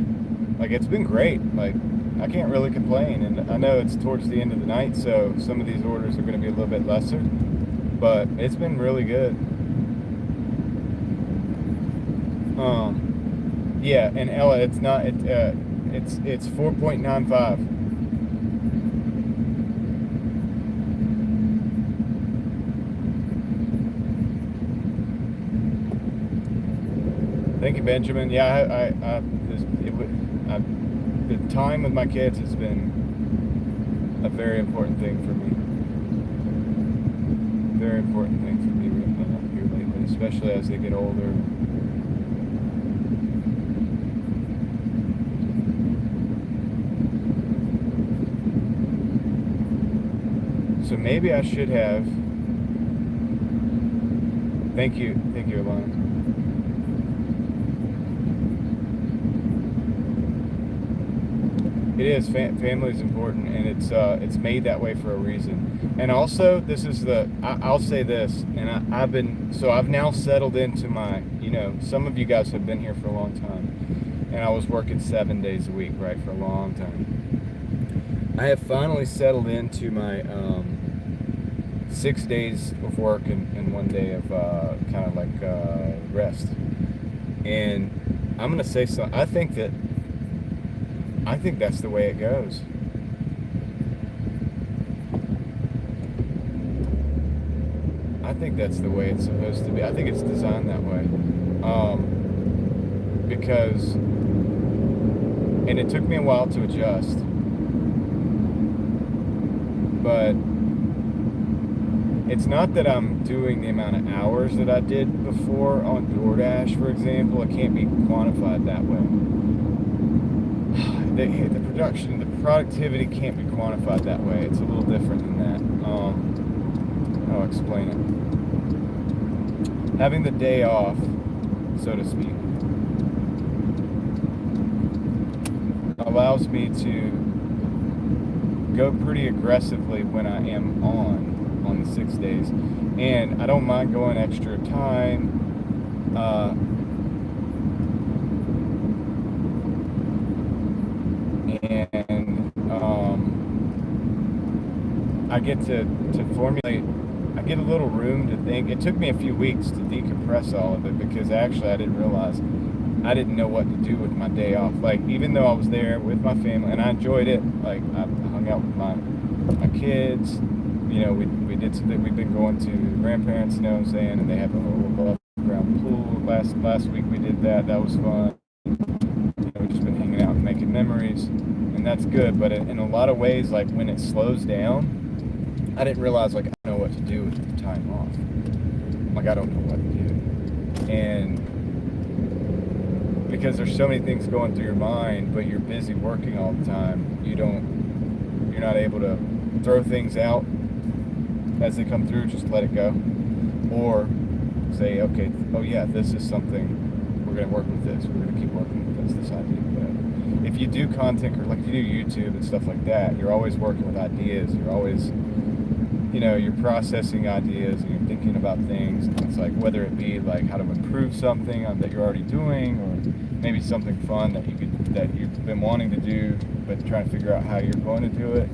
like, it's been great. Like, I can't really complain. And I know it's towards the end of the night, so some of these orders are going to be a little bit lesser, but it's been really good. Yeah, and Ella, it's not it's 4.95. Thank you, Benjamin. Yeah, the time with my kids has been a very important thing for me. Very important thing for me here lately, especially as they get older. So maybe I should have. Thank you, Alana. It is. Family is important, and it's made that way for a reason. And also, this is I'll say this, and I've now settled into my, some of you guys have been here for a long time, and I was working 7 days a week, right, for a long time. I have finally settled into my 6 days of work and 1 day of kind of like rest. And I'm gonna say so. I think that's the way it goes. I think that's the way it's supposed to be. I think it's designed that way. Because, and it took me a while to adjust, but it's not that I'm doing the amount of hours that I did before on DoorDash, for example. It can't be quantified that way. The production, the productivity can't be quantified that way. It's a little different than that. I'll explain it. Having the day off, so to speak, allows me to go pretty aggressively when I am on the 6 days, and I don't mind going extra time. I get to formulate. I get a little room to think. It took me a few weeks to decompress all of it, because actually I didn't realize I didn't know what to do with my day off. Like, even though I was there with my family and I enjoyed it, like I hung out with my kids. We did something. We've been going to grandparents, you know what I'm saying, and they have a little above ground pool. Last week we did that. That was fun. We've just been hanging out and making memories, and that's good. But in a lot of ways, like when it slows down, I didn't realize, like, I don't know what to do with the time off. Like, I don't know what to do. And because there's so many things going through your mind, but you're busy working all the time, you're not able to throw things out as they come through, just let it go. Or say, okay, oh yeah, this is something, we're going to work with this. We're going to keep working with this idea. But if you do content, or like if you do YouTube and stuff like that, you're always working with ideas. You're always, you're processing ideas and you're thinking about things. And it's like, whether it be like how to improve something that you're already doing, or maybe something fun that you've been wanting to do, but trying to figure out how you're going to do it,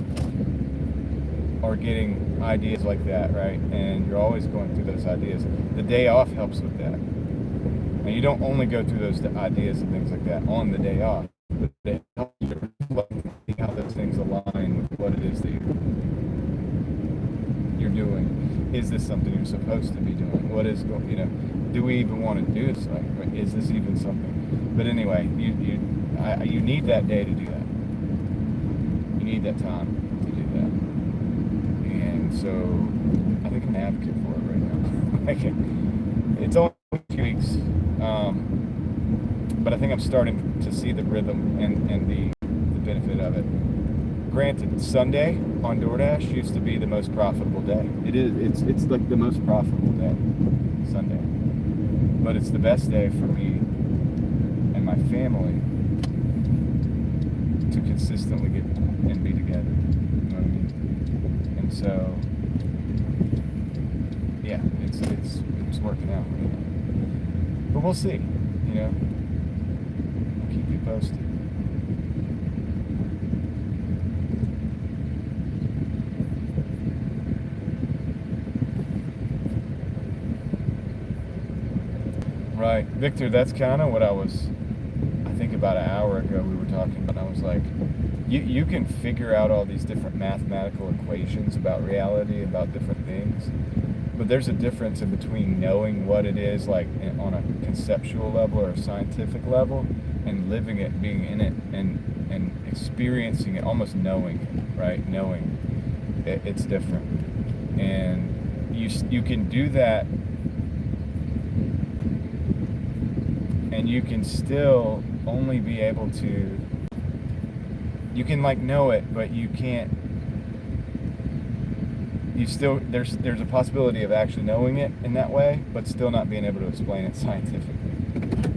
or getting ideas like that, right? And you're always going through those ideas. The day off helps with that. And you don't only go through those ideas and things like that on the day off, but it helps you reflect and see how those things align with what it is that you're doing. Is this something you're supposed to be doing? What is going, do we even want to do this? Like, is this even something? But anyway, you need that day to do that. You need that time to do that. And so I think I'm an advocate for it right now. Like, it's only 2 weeks, but I think I'm starting to see the rhythm and the benefit of it. Granted, Sunday on DoorDash used to be the most profitable day. It is. It's like the most profitable day, Sunday. But it's the best day for me and my family to consistently get and be together. You know what I mean? And so, yeah, it's working out right now. But we'll see. You know, I'll keep you posted. Right, Victor. That's kind of what I think about an hour ago we were talking about. I was like, you can figure out all these different mathematical equations about reality, about different things, but there's a difference in between knowing what it is, like on a conceptual level or a scientific level, and living it, being in it, and experiencing it, almost knowing it, right? Knowing it's different, and you can do that. And you can still only be able to, you can like know it, but you can't, there's a possibility of actually knowing it in that way, but still not being able to explain it scientifically.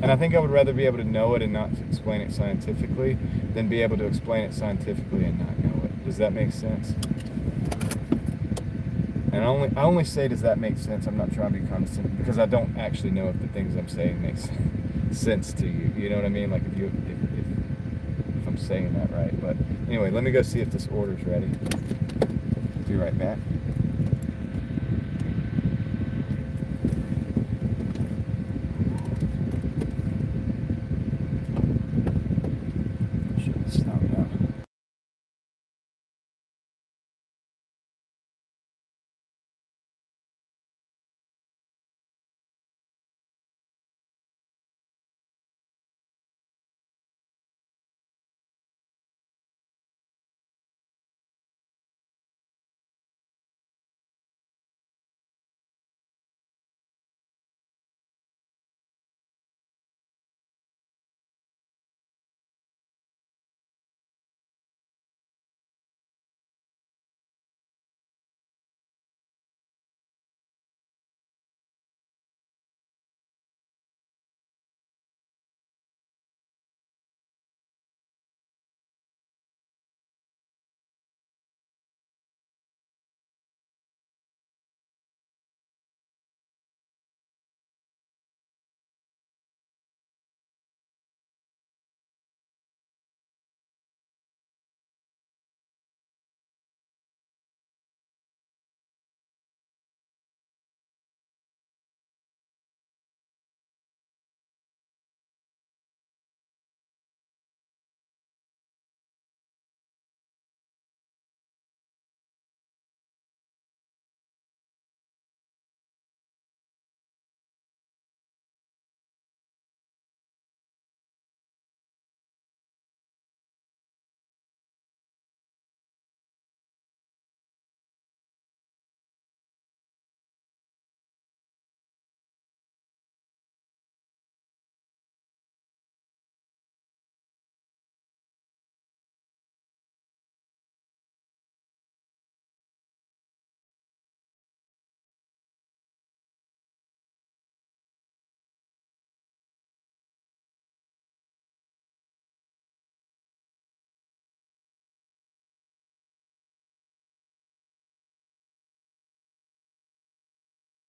And I think I would rather be able to know it and not explain it scientifically than be able to explain it scientifically and not know it. Does that make sense? And I only say, does that make sense? I'm not trying to be condescending, because I don't actually know if the things I'm saying make sense to you. You know what I mean? Like if I'm saying that right. But anyway, let me go see if this order's ready. Be right back. Shut this down now.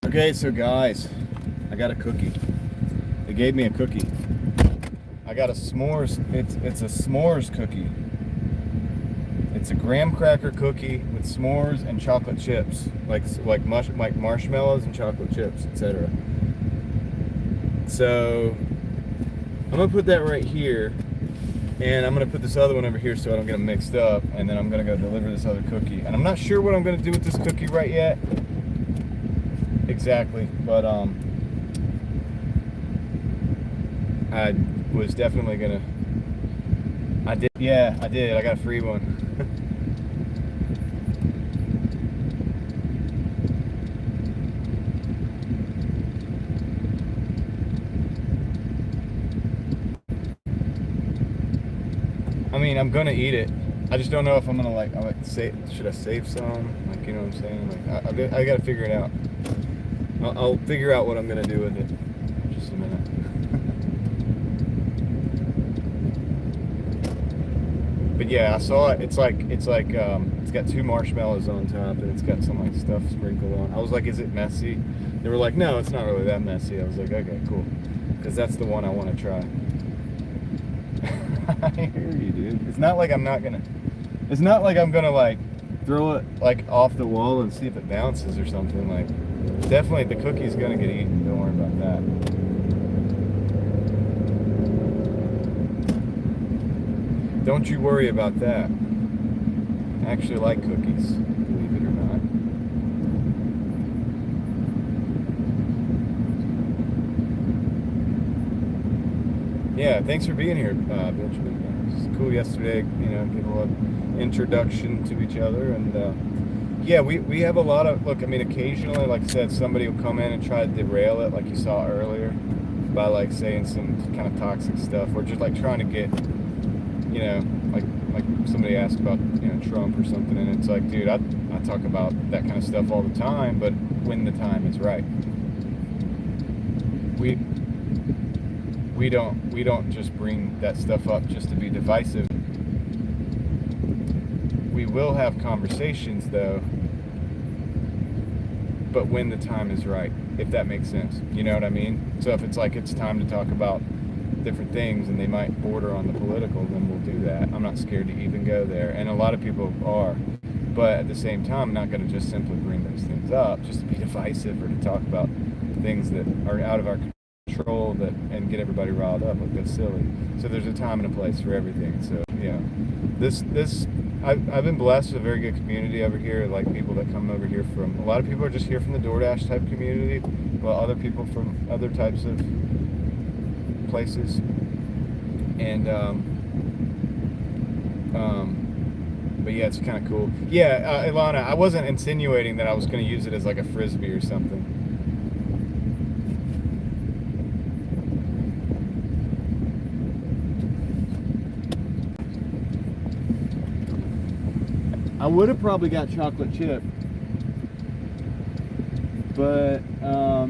Okay, so guys, I got a cookie. They gave me a cookie. I got a s'mores. It's a s'mores cookie. It's a graham cracker cookie with s'mores and chocolate chips, like marshmallows and chocolate chips, etc. So I'm gonna put that right here, and I'm gonna put this other one over here so I don't get them mixed up. And then I'm gonna go deliver this other cookie. And I'm not sure what I'm gonna do with this cookie right yet. Exactly, but I was definitely gonna. I did. I got a free one. I mean, I'm gonna eat it. I just don't know if I'm gonna should I save some? Like, you know what I'm saying? Like, I gotta figure it out. I'll figure out what I'm gonna do with it. Just a minute. But yeah, I saw it. It's got two marshmallows on top, and it's got some like stuff sprinkled on. I was like, is it messy? They were like, no, it's not really that messy. I was like, okay, cool, because that's the one I want to try. I hear you, dude. It's not like I'm not gonna. It's not like I'm gonna like throw it like off the wall and see if it bounces or something. Like, definitely the cookie's gonna get eaten. Don't worry about that. Don't you worry about that. I actually like cookies, believe it or not. Yeah, thanks for being here, Benjamin. It was cool yesterday, get a little introduction to each other. And yeah, we have a lot of, look, I mean, occasionally, like I said, somebody will come in and try to derail it, like you saw earlier, by like saying some kind of toxic stuff, or just like trying to get, like somebody asked about, Trump or something, and it's like, dude, I talk about that kind of stuff all the time, but when the time is right. We we don't just bring that stuff up just to be divisive. We will have conversations though, but when the time is right, if that makes sense. You know what I mean? So if it's like it's time to talk about different things and they might border on the political, then we'll do that. I'm not scared to even go there. And a lot of people are. But at the same time, I'm not going to just simply bring those things up just to be divisive or to talk about things that are out of our control and get everybody riled up. Like, that's silly. So there's a time and a place for everything. So this I've been blessed with a very good community over here. Like, people that come over here from, a lot of people are just here from the DoorDash type community, while other people from other types of places. And but yeah, it's kind of cool. Yeah, Ilana, I wasn't insinuating that I was going to use it as like a frisbee or something. I would have probably got chocolate chip, but oh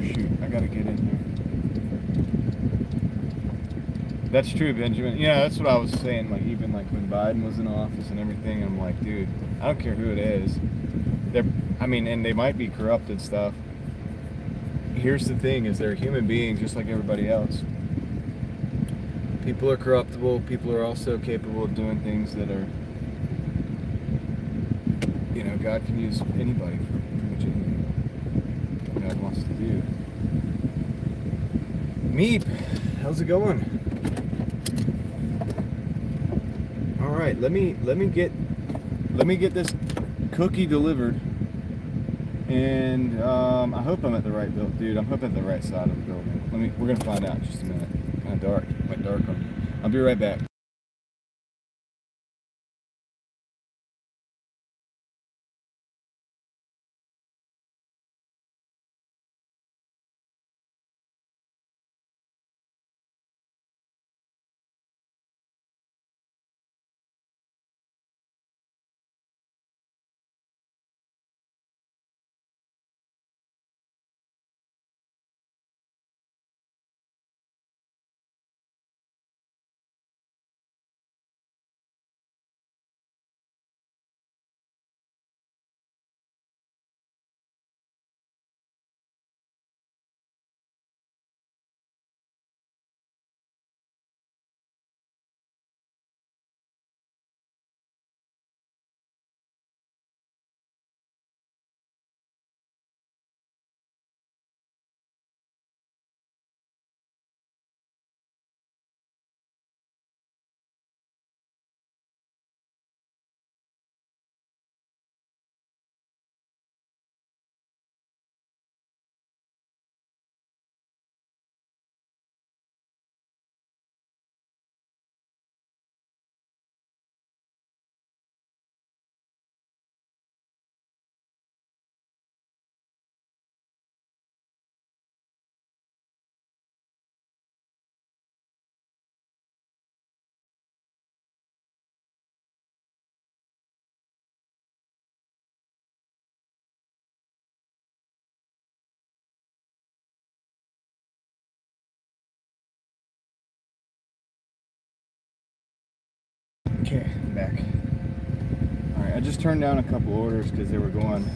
shoot, I gotta get in here. That's true, Benjamin. Yeah, that's what I was saying. Like, even like when Biden was in office and everything, I'm like, dude, I don't care who it is. I mean, and they might be corrupted stuff. Here's the thing: is they're human beings just like everybody else. People are corruptible. People are also capable of doing things that are, God can use anybody for pretty much anything God wants to do. Meep, how's it going? All right, let me get this cookie delivered, and I hope I'm at the right building, dude. I'm hoping at the right side of the building. We're gonna find out in just a minute. Kind of dark, quite dark on me. I'll be right back. Okay, I'm back. All right, I just turned down a couple orders because they were going.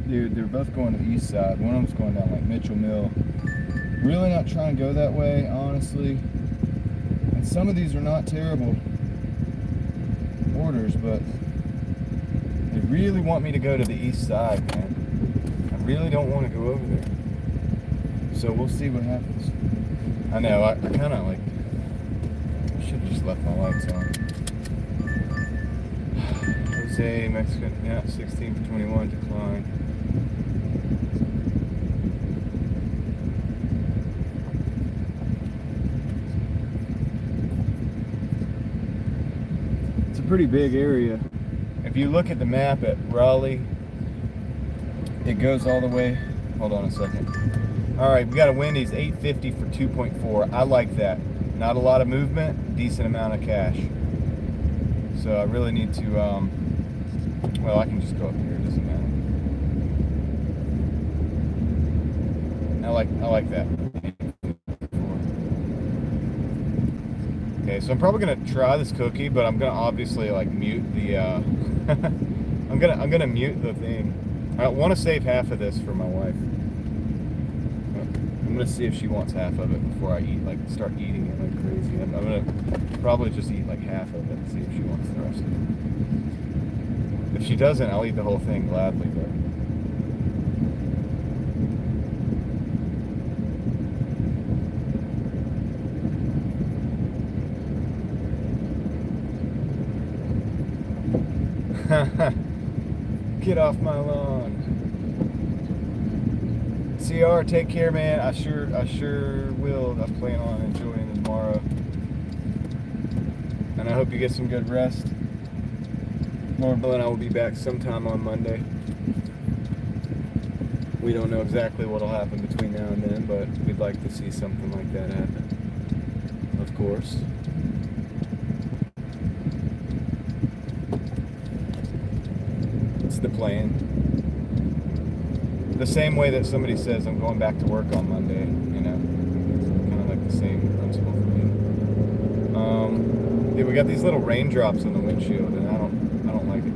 They're both going to the east side. One of them's going down like Mitchell Mill. Really not trying to go that way, honestly. And some of these are not terrible orders, but they really want me to go to the east side, man. I really don't want to go over there. So we'll see what happens. I know, I kind of like, I should have just left my lights on. Jose, Mexican, yeah, 16 for 21, decline. It's a pretty big area. If you look at the map at Raleigh, it goes all the way, hold on a second. All right, we got a Wendy's 850 for 2.4. I like that. Not a lot of movement, decent amount of cash. So I really need to, well, I can just go up here, it doesn't matter. I like that. Okay, so I'm probably gonna try this cookie, but I'm gonna obviously like mute the, I'm gonna mute the thing. I want to save half of this for my wife. I'm gonna see if she wants half of it before I eat, like start eating it like crazy. I'm gonna probably just eat like half of it and see if she wants the rest of it. If she doesn't, I'll eat the whole thing gladly, but get off my lawn. CR, take care, man. I sure will. I plan on enjoying tomorrow. And I hope you get some good rest. Lord willing, I will be back sometime on Monday. We don't know exactly what will happen between now and then, but we'd like to see something like that happen. Of course. It's the plan. The same way that somebody says I'm going back to work on Monday, you know, kind of like the same principle for me. Yeah, we got these little raindrops on the windshield, and I don't like it.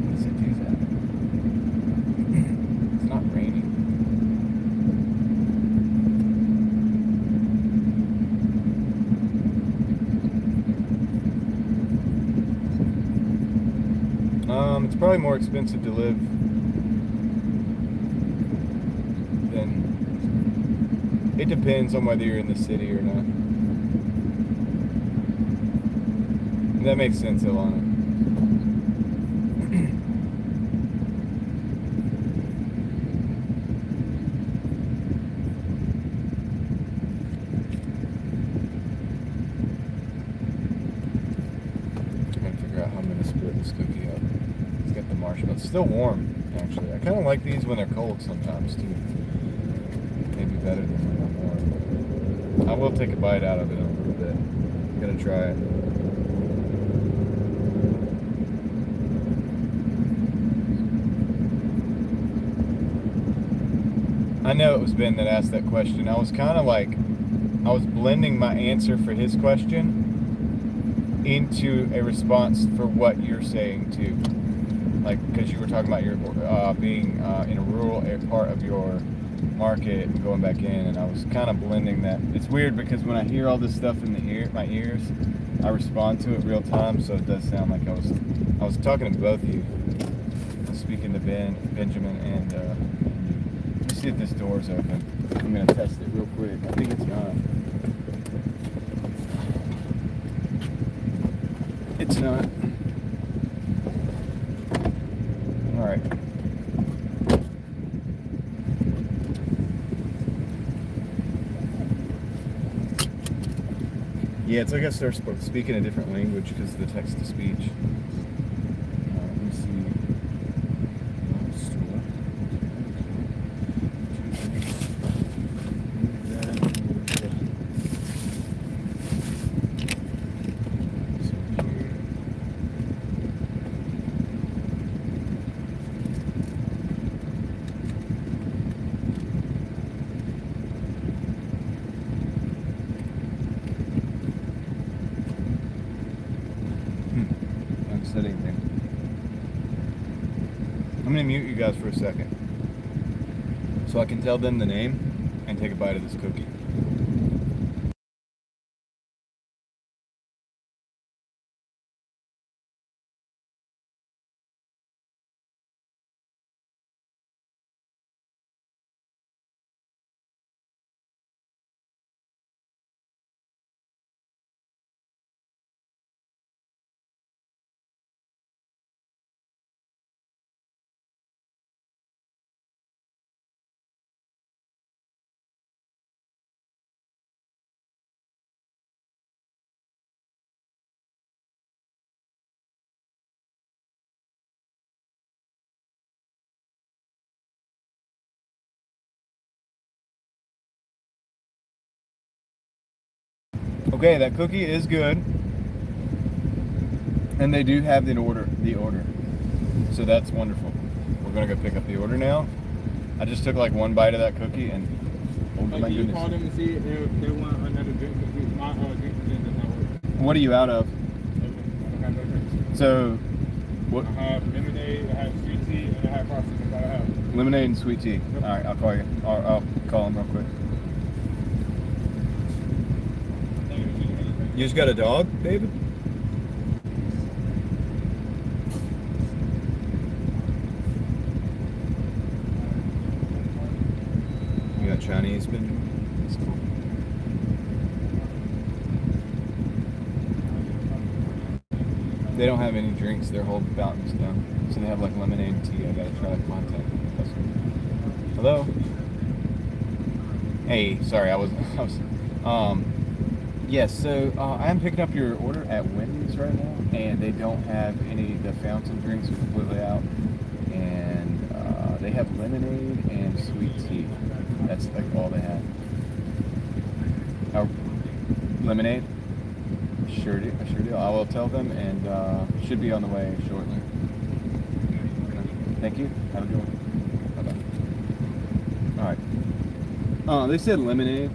How does it do that? It's not raining. It's probably more expensive to live than, it depends on whether you're in the city or not. That makes sense, Ilana. Trying to figure out how I'm going to split this cookie up. It's got the marshmallow. It's still warm, actually. I kind of like these when they're cold sometimes, too. Maybe better than when they're warm. I will take a bite out of it in a little bit. I'm going to try it. I know it was Ben that asked that question. I was kind of like, I was blending my answer for his question into a response for what you're saying too. Like, because you were talking about your being in a rural part of your market and going back in, and I was kind of blending that. It's weird because when I hear all this stuff in my ears, I respond to it real time, so it does sound like I was talking to both of you. I was speaking to Benjamin, and let's see if this door's open. I'm gonna test it real quick. I think it's not. It's not. All right. Yeah, it's like I start speaking a different language because of the text-to-speech. Let me see. Store. said anything. I'm gonna mute you guys for a second so I can tell them the name and take a bite of this cookie. Okay, that cookie is good, and they do have the order, so that's wonderful. We're gonna go pick up the order now. I just took like one bite of that cookie, and oh my goodness. You call them and see if they want another drink, because my drink does not work. What are you out of? I have no drinks. So, what? I have lemonade, I have sweet tea, and I have frosty. That's all I have. Lemonade and sweet tea. Yep. All right, I'll call you. I'll call him real quick. You just got a dog, David? You got Chinese, but that's cool. They don't have any drinks. Their whole fountain's down. So they have like lemonade and tea. I gotta try to contact them. Hello? Hey, sorry, I was yes, so I am picking up your order at Wendy's right now, and they don't have any of the fountain drinks completely out, and they have lemonade and sweet tea. That's like all they have. Lemonade? Sure do. I will tell them, and should be on the way shortly. Thank you. Have a good one. Bye-bye. All right. They said lemonade.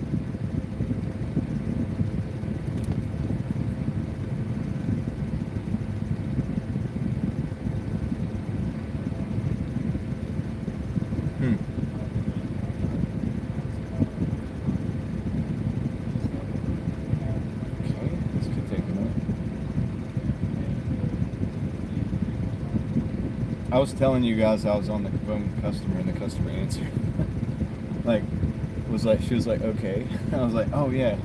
Okay, this could take a minute. I was telling you guys I was on the phone with the customer, and the customer answered. She was like, okay. I was like, oh yeah.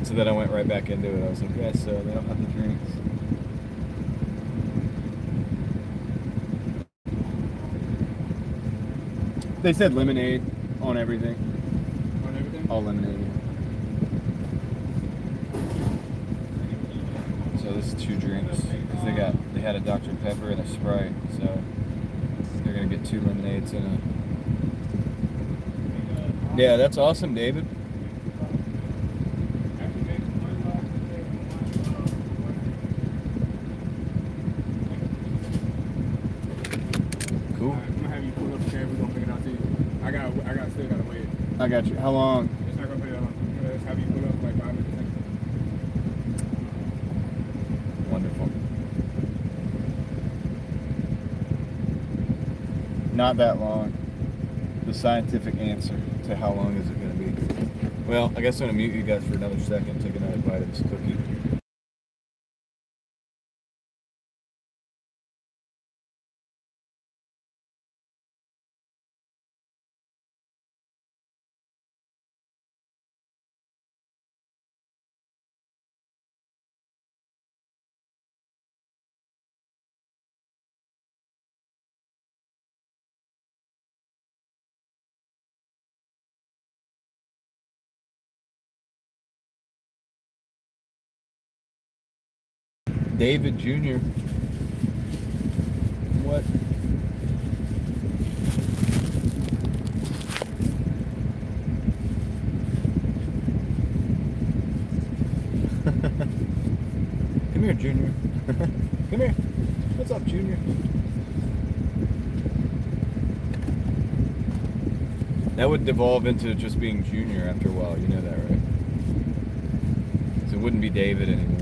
So then I went right back into it. I was like, yeah, so they don't have the drinks. They said lemonade on everything. On everything? All lemonade. So this is 2 drinks. Because they had a Dr. Pepper and a Sprite. So they're going to get 2 lemonades and a... Yeah, that's awesome, David. Cool. I'm gonna have you pull up the cab. We're gonna pick it out to you. I still gotta wait. I got you. How long? It's not gonna be that long. I'm gonna just have you pull up like 5 minutes. Wonderful. Not that long. The scientific answer to how long is it going to be. Well, I guess I'm going to mute you guys for another second, take another bite of this cookie. David Jr. What? Come here, Junior. Come here. What's up, Junior? That would devolve into just being Junior after a while. You know that, right? So it wouldn't be David anymore.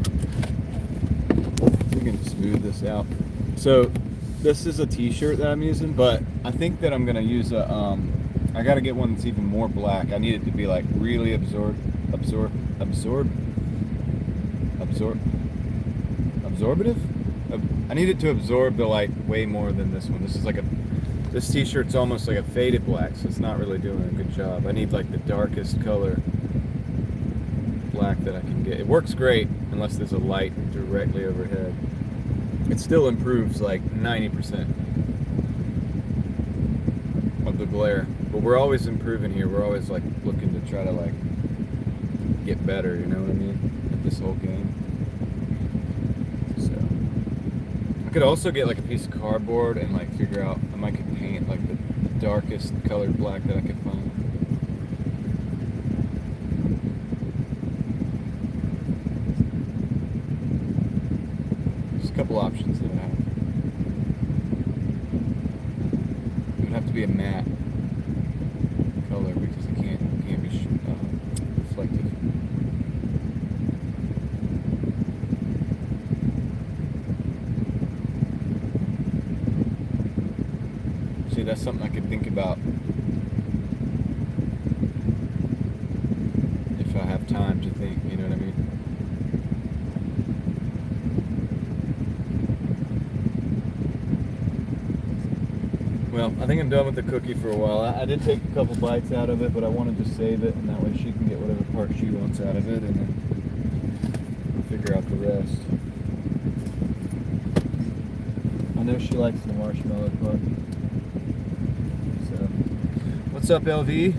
can smooth this out. So this is a t-shirt that I'm using, but I think that I'm gonna use a I gotta get one that's even more black. I need it to be like really absorbative. I need it to absorb the light way more than this one. This t-shirt's almost like a faded black, so it's not really doing a good job. I need like the darkest color black that I can get. It works great unless there's a light directly overhead. It still improves like 90% of the glare, but we're always improving here. We're always like looking to try to like get better, you know what I mean, at this whole game. So I could also get like a piece of cardboard and like figure out, I might could paint like the darkest colored black that I could find. There's a couple options that I have. It would have to be a matte color because it can't be reflective. See, that's something I could think about if I have time to think, you know what I mean? Well, I think I'm done with the cookie for a while. I did take a couple bites out of it, but I want to just save it, and that way she can get whatever part she wants out of it, and then we'll figure out the rest. I know she likes the marshmallow part. So, what's up, LV?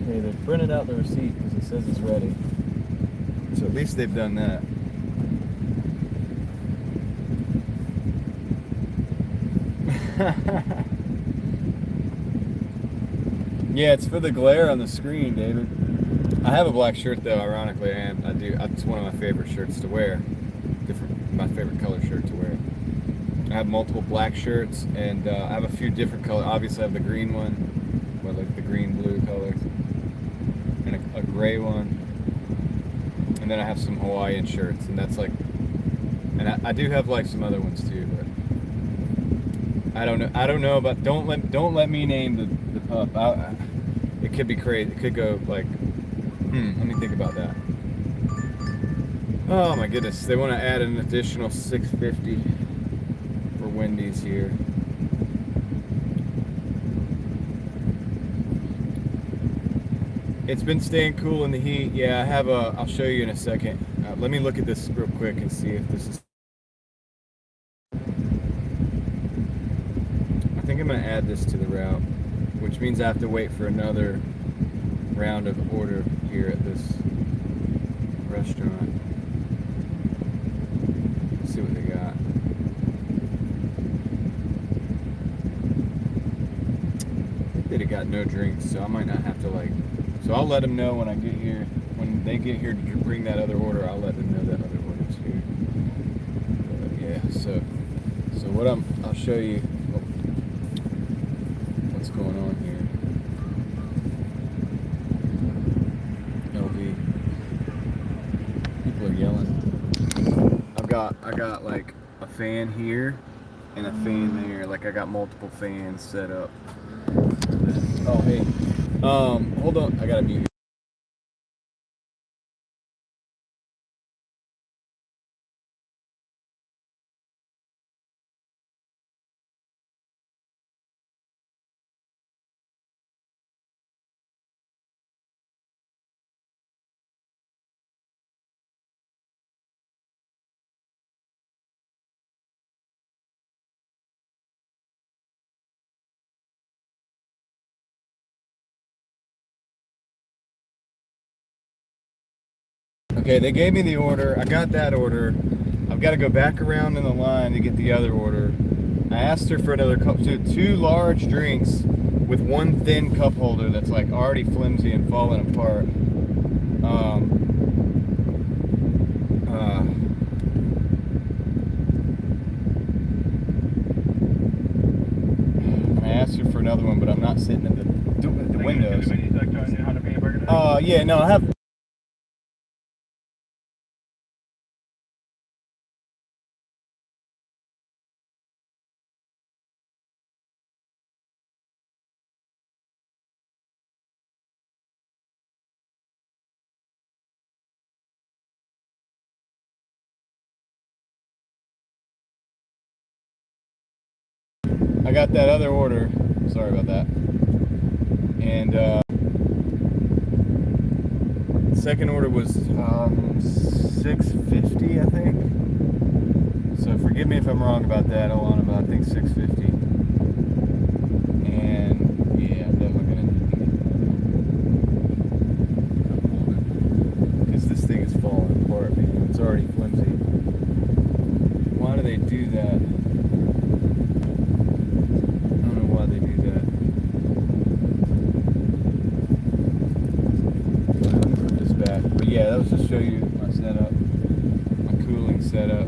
Okay, they've printed out the receipt because it says it's ready. So at least they've done that. Yeah, it's for the glare on the screen, David. I have a black shirt though, ironically, and I do. It's one of my favorite shirts to wear. My favorite color shirt to wear. I have multiple black shirts, and I have a few different colors. Obviously, I have the green one, well, like the green-blue color, and a gray one, and then I have some Hawaiian shirts, and that's like, and I do have like some other ones too, but I don't know about. Don't let me name the pup. It could be crazy. It could go like, let me think about that. Oh my goodness, they want to add an additional $6.50 for Wendy's here. It's been staying cool in the heat. Yeah, I have a, I'll show you in a second. Let me look at this real quick and see if this is, I think I'm going to add this to the route, which means I have to wait for another round of order here at this restaurant. Let's see what they got. They got no drinks, so I might not have to like, so I'll let them know when I get here, when they get here to bring that other order, I'll let them know that other order's here. But yeah, so what I'll show you what's going on here. LV. People are yelling. I got like a fan here and a fan there. Like I got multiple fans set up. Oh hey. Hold on, I gotta mute you. Okay, they gave me the order. I got that order. I've got to go back around in the line to get the other order. I asked her for another cup, two large drinks with one thin cup holder that's like already flimsy and falling apart. another one, but I'm not sitting at the windows. Yeah, no, I have. I got that other order. Sorry about that. And second order was $650, I think. So forgive me if I'm wrong about that, Alana, but I think $650. And yeah, I'm definitely gonna because this thing is falling apart, man. It's already flimsy. Why do they do that? Yeah, that was to show you my setup, my cooling setup.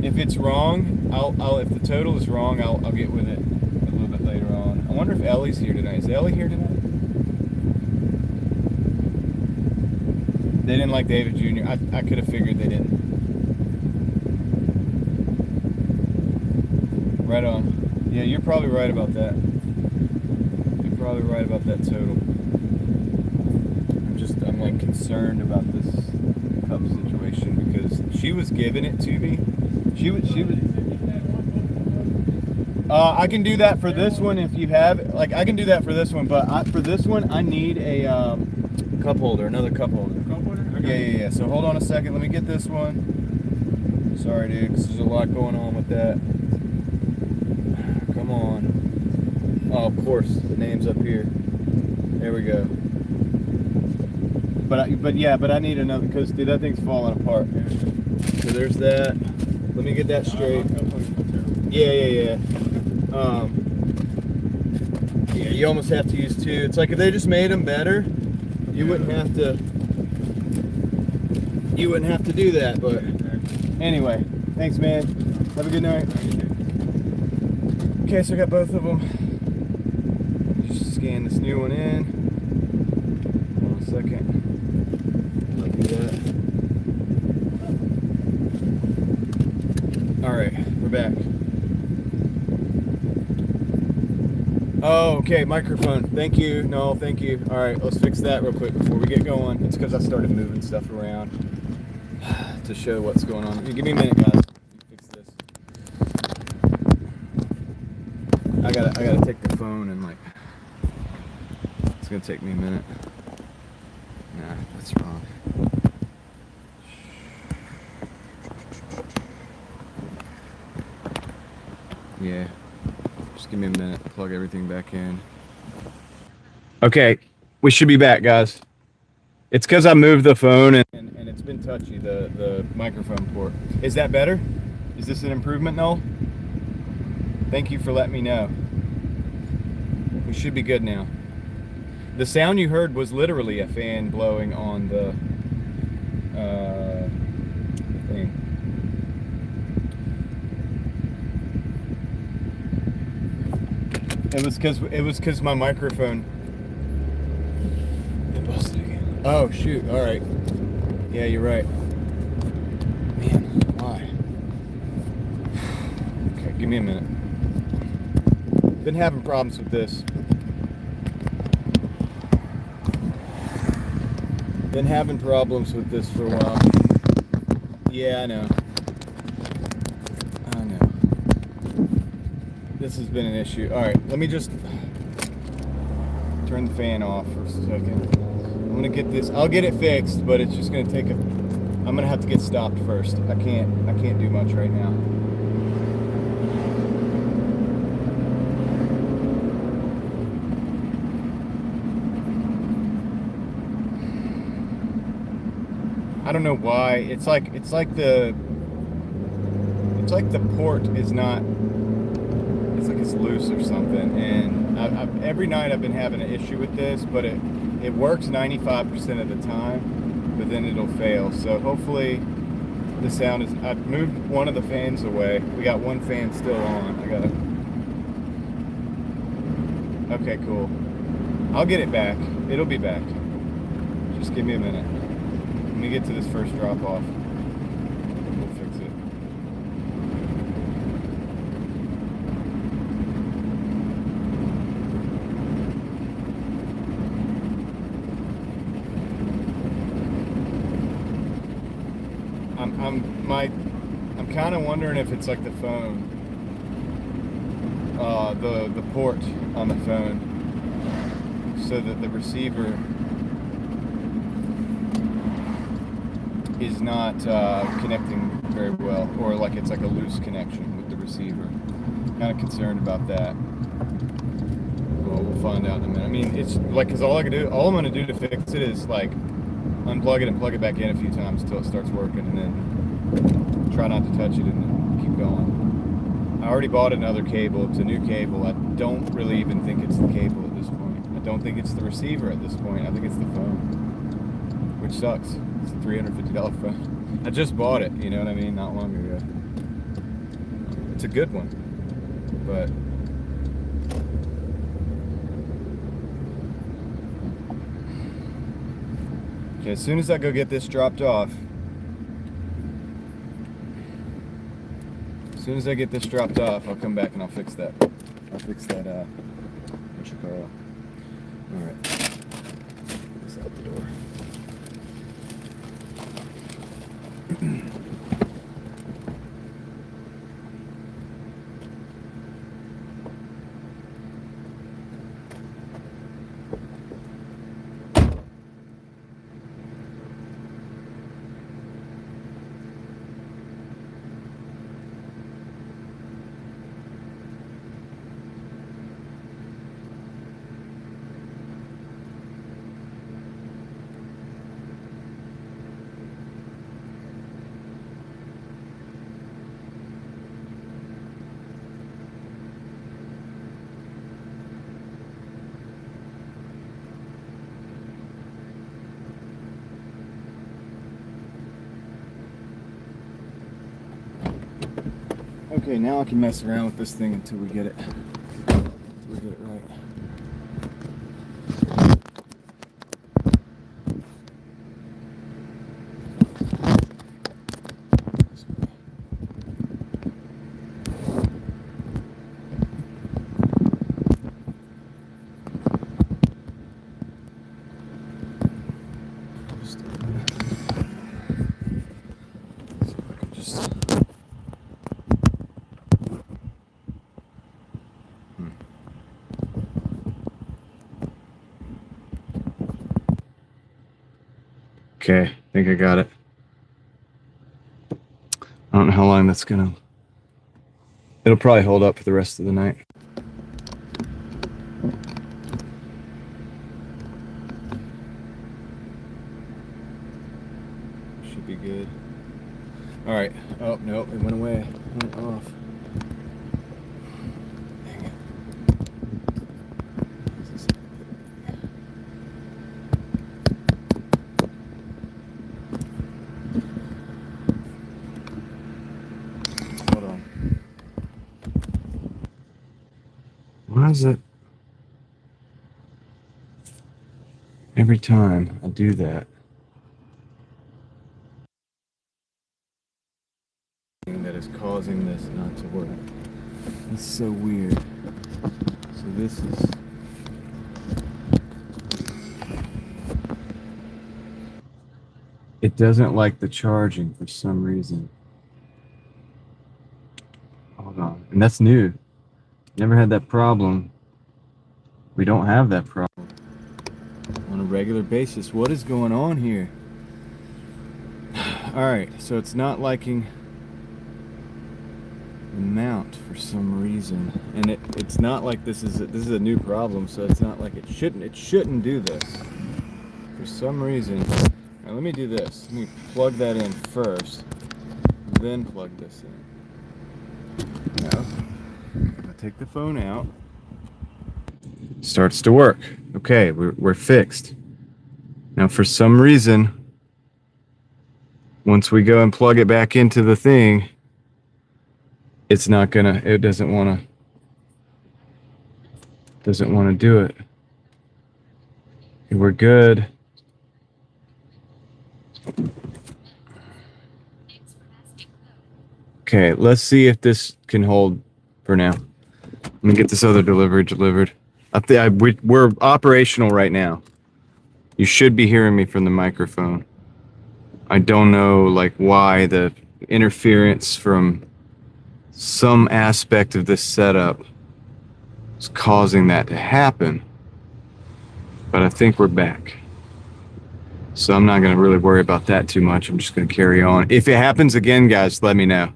If it's wrong, I'll if the total is wrong, I'll get with it a little bit later on. I wonder if Ellie's here tonight. Is Ellie here tonight? They didn't like David Jr. I could have figured they didn't. Right on. Yeah, you're probably right about that. You're probably right about that total. I'm like concerned about this cup situation because she was giving it to me. She was. I can do that for this one if you have. Like I can do that for this one, but for this one I need a cup holder, another cup holder. Cup holder? Okay. Yeah. So hold on a second. Let me get this one. Sorry, dude, because there's a lot going on with that. Come on. Oh, of course, the name's up here. There we go. But I need another because dude, that thing's falling apart. So there's that. Let me get that straight. Yeah. Yeah, you almost have to use two. It's like if they just made them better, you wouldn't have to. You wouldn't have to do that. But anyway, thanks, man. Have a good night. Okay, so I got both of them. Just scan this new one in. Hold on a second. Alright, we're back. Oh, okay, microphone. Thank you. No, thank you. Alright, let's fix that real quick before we get going. It's because I started moving stuff around to show what's going on. Give me a minute, guys. Fix this. I gotta take the phone and like it's gonna take me a minute. Nah, that's wrong. Yeah, just give me a minute to plug everything back in. Okay, we should be back, guys. It's because I moved the phone and it's been touchy, the microphone port. Is that better? Is this an improvement, Noel? Thank you for letting me know. We should be good now. The sound you heard was literally a fan blowing on the thing. It was because my microphone. It busted again. Oh shoot! All right. Yeah, you're right. Man, why? Okay, give me a minute. Been having problems with this. Been having problems with this for a while. Yeah, I know. This has been an issue. All right, let me just turn the fan off for a second. I'm gonna get this. I'll get it fixed, but it's just gonna take a. I'm gonna have to get stopped first. I can't do much right now. I don't know why. It's like the port is not. It's like it's loose or something. And every night I've been having an issue with this, but it works 95% of the time, but then it'll fail. So hopefully the sound is. I've moved one of the fans away. We got one fan still on. I gotta Okay, cool. I'll get it back. It'll be back. Just give me a minute. Let me get to this first drop off. We'll fix it. I'm kind of wondering if it's like the phone, the port on the phone, so that the receiver is not connecting very well, or like it's like a loose connection with the receiver. Kind of concerned about that. Well, we'll find out in a minute. I mean, it's like, cause all I'm gonna do to fix it is like unplug it and plug it back in a few times until it starts working, and then try not to touch it and then keep going. I already bought another cable. It's a new cable. I don't really even think it's the cable at this point. I don't think it's the receiver at this point. I think it's the phone, which sucks. It's a $350 phone. I just bought it, you know what I mean, not long ago. It's a good one, but okay, as soon as I go get this dropped off, I'll come back and I'll fix that. What you call it? All right. Get this out the door. Okay, now I can mess around with this thing until we get it right. Okay, I think I got it. I don't know how long that's gonna... It'll probably hold up for the rest of the night. Should be good. All right. Oh, no, it went away. It went off. Dang it. Hold on. Why is it every time I do that? That is causing this not to work. It's so weird. So this is... It doesn't like the charging for some reason. Hold on. And that's new. Never had that problem. We don't have that problem on a regular basis. What is going on here? All right, so it's not liking the mount for some reason, and it's not like this is a new problem, so it's not like it shouldn't do this for some reason. Now let me do this. Let me plug that in first, then plug this in. Now, if I take the phone out, starts to work. Okay, we're fixed. Now for some reason, once we go and plug it back into the thing, it doesn't want to Doesn't want to do it. Okay, we're good. Okay, let's see if this can hold for now. Let me get this other delivery delivered. We're operational right now. You should be hearing me from the microphone. I don't know like why the interference from some aspect of this setup is causing that to happen. But I think we're back. So I'm not going to really worry about that too much. I'm just going to carry on. If it happens again, guys, let me know.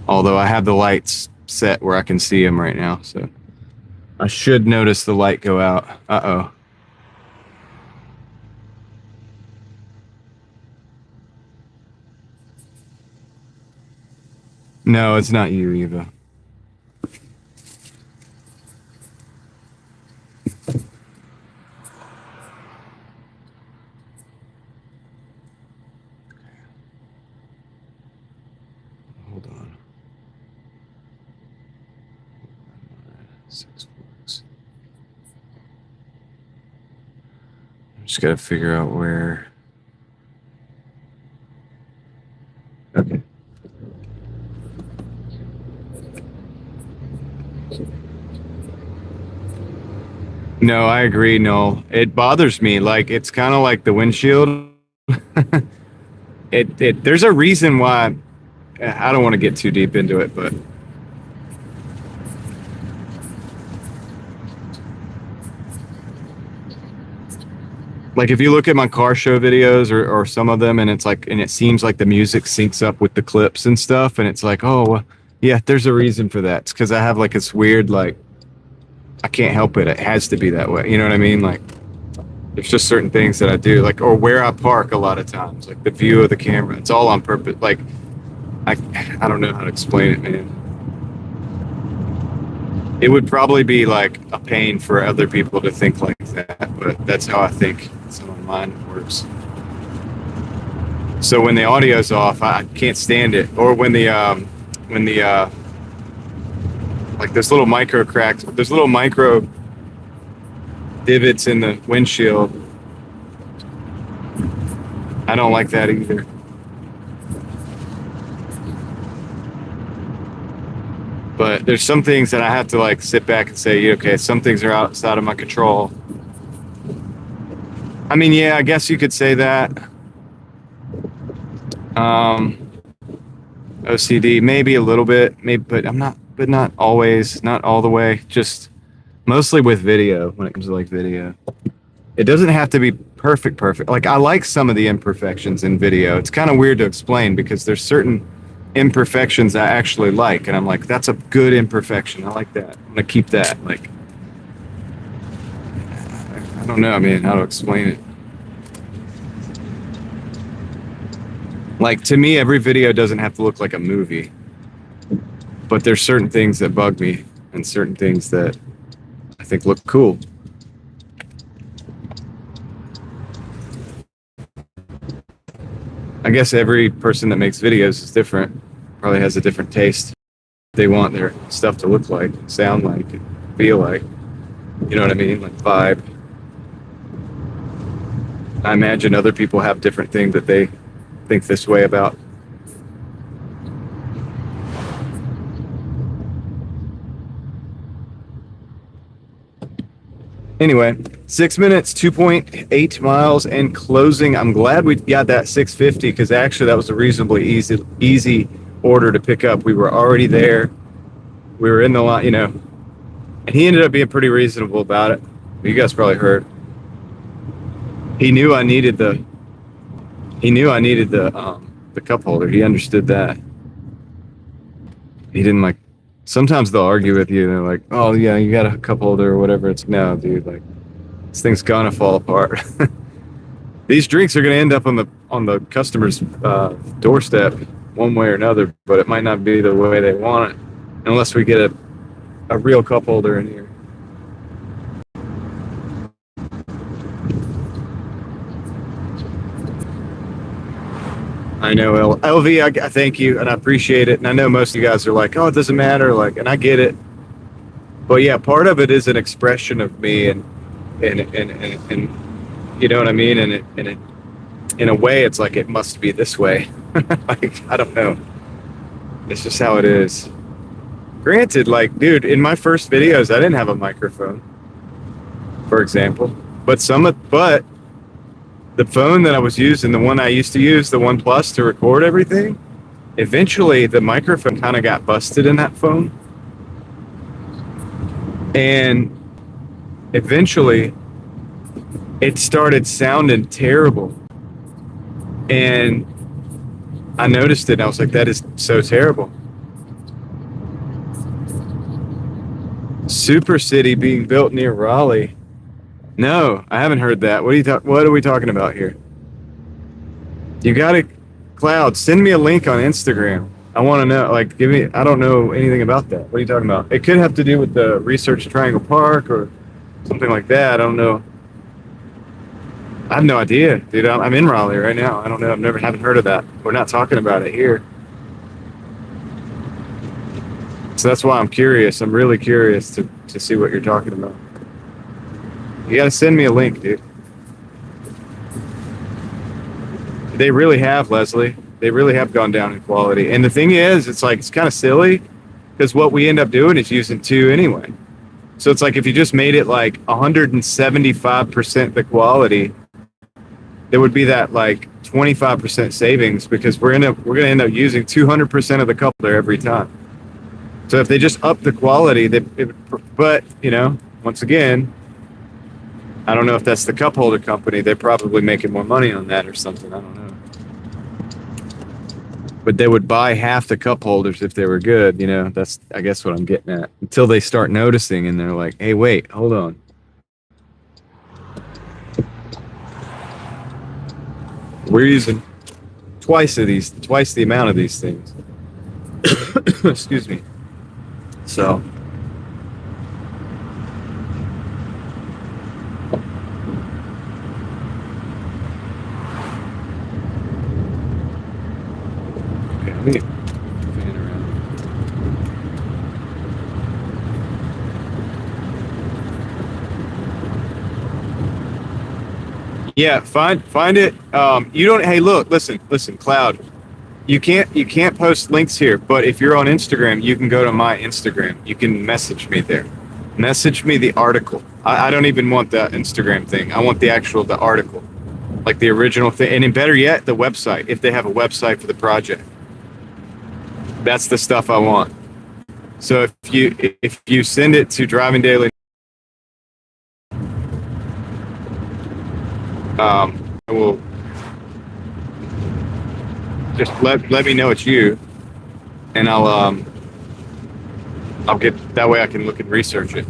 Although I have the lights set where I can see them right now, so I should notice the light go out. Uh-oh. No, it's not you, Eva. Hold on. 6 bucks. I just gotta figure out where. Okay. No, I agree. No, it bothers me. Like, it's kind of like the windshield. There's a reason why. I don't want to get too deep into it, but like if you look at my car show videos or some of them, and it's like, and it seems like the music syncs up with the clips and stuff, and it's like, oh, well, yeah, there's a reason for that. It's because I have like this weird, like, I can't help it. It has to be that way. You know what I mean? Like, there's just certain things that I do, like, or where I park a lot of times, like the view of the camera. It's all on purpose. Like, I don't know how to explain it, man. It would probably be like a pain for other people to think like that, but that's how I think. That's how my mind works. So when the audio's off, I can't stand it. Or when the like there's little micro cracks, there's little micro divots in the windshield. I don't like that either. But there's some things that I have to like sit back and say, okay, some things are outside of my control. I mean, yeah, I guess you could say that. OCD, maybe a little bit, maybe, but not always, not all the way. Just mostly with video. When it comes to like video, it doesn't have to be perfect. Like, I like some of the imperfections in video. It's kind of weird to explain because there's certain imperfections I actually like, and I'm like, that's a good imperfection. I like that. I'm gonna keep that. Like, I don't know, man, how to explain it. Like, to me, every video doesn't have to look like a movie, but there's certain things that bug me and certain things that I think look cool. I guess every person that makes videos is different, probably has a different taste. They want their stuff to look like, sound like, feel like, you know what I mean? Like vibe. I imagine other people have different things that they think this way about. Anyway, 6 minutes, 2.8 miles, and closing. I'm glad we got that 650 because actually that was a reasonably easy order to pick up. We were already there. We were in the line, you know, and he ended up being pretty reasonable about it. You guys probably heard. He knew I needed the cup holder. He understood that. He didn't like. Sometimes they'll argue with you. They're like, "Oh yeah, you got a cup holder or whatever." It's no, dude. Like, this thing's gonna fall apart. These drinks are gonna end up on the customer's doorstep one way or another, but it might not be the way they want it unless we get a real cup holder in here. I know, LV, I thank you, and I appreciate it. And I know most of you guys are like, oh, it doesn't matter, like, and I get it. But yeah, part of it is an expression of me, and you know what I mean. And in a way, it's like it must be this way. Like I don't know. It's just how it is. Granted, like, dude, in my first videos, I didn't have a microphone, for example. But the phone that I was using, the one I used to use, the One Plus, to record everything, eventually the microphone kind of got busted in that phone. And eventually it started sounding terrible. And I noticed it. And I was like, that is so terrible. Super city being built near Raleigh. No, I haven't heard that. What are we talking about here? You got it, Cloud. Send me a link on Instagram. I want to know. Like, I don't know anything about that. What are you talking about? It could have to do with the Research Triangle Park or something like that. I don't know. I have no idea, dude. I'm in Raleigh right now. I don't know. Haven't heard of that. We're not talking about it here. So that's why I'm curious. I'm really curious to see what you're talking about. You got to send me a link, dude. They really have, Leslie. They really have gone down in quality. And the thing is, it's kind of silly because what we end up doing is using 2 anyway. So it's like if you just made it like 175% the quality, there would be that like 25% savings because we're going to end up using 200% of the coupler every time. So if they just up the quality, but you know, once again, I don't know if that's the cup holder company. They're probably making more money on that or something. I don't know. But they would buy half the cup holders if they were good. You know, that's, I guess, what I'm getting at. Until they start noticing and they're like, hey, wait, hold on. We're using twice the amount of these things. Excuse me. So. Okay, fan around. Yeah, find it. You don't. Hey, look, listen, Cloud. You can't post links here, but if you're on Instagram, you can go to my Instagram. You can message me there. Message me the article. I don't even want the Instagram thing. I want the article, like the original thing, and then better yet, the website. If they have a website for the project, that's the stuff I want. So if you send it to DrivingDaily, I will. Just let me know it's you, and I'll get that way I can look and research it.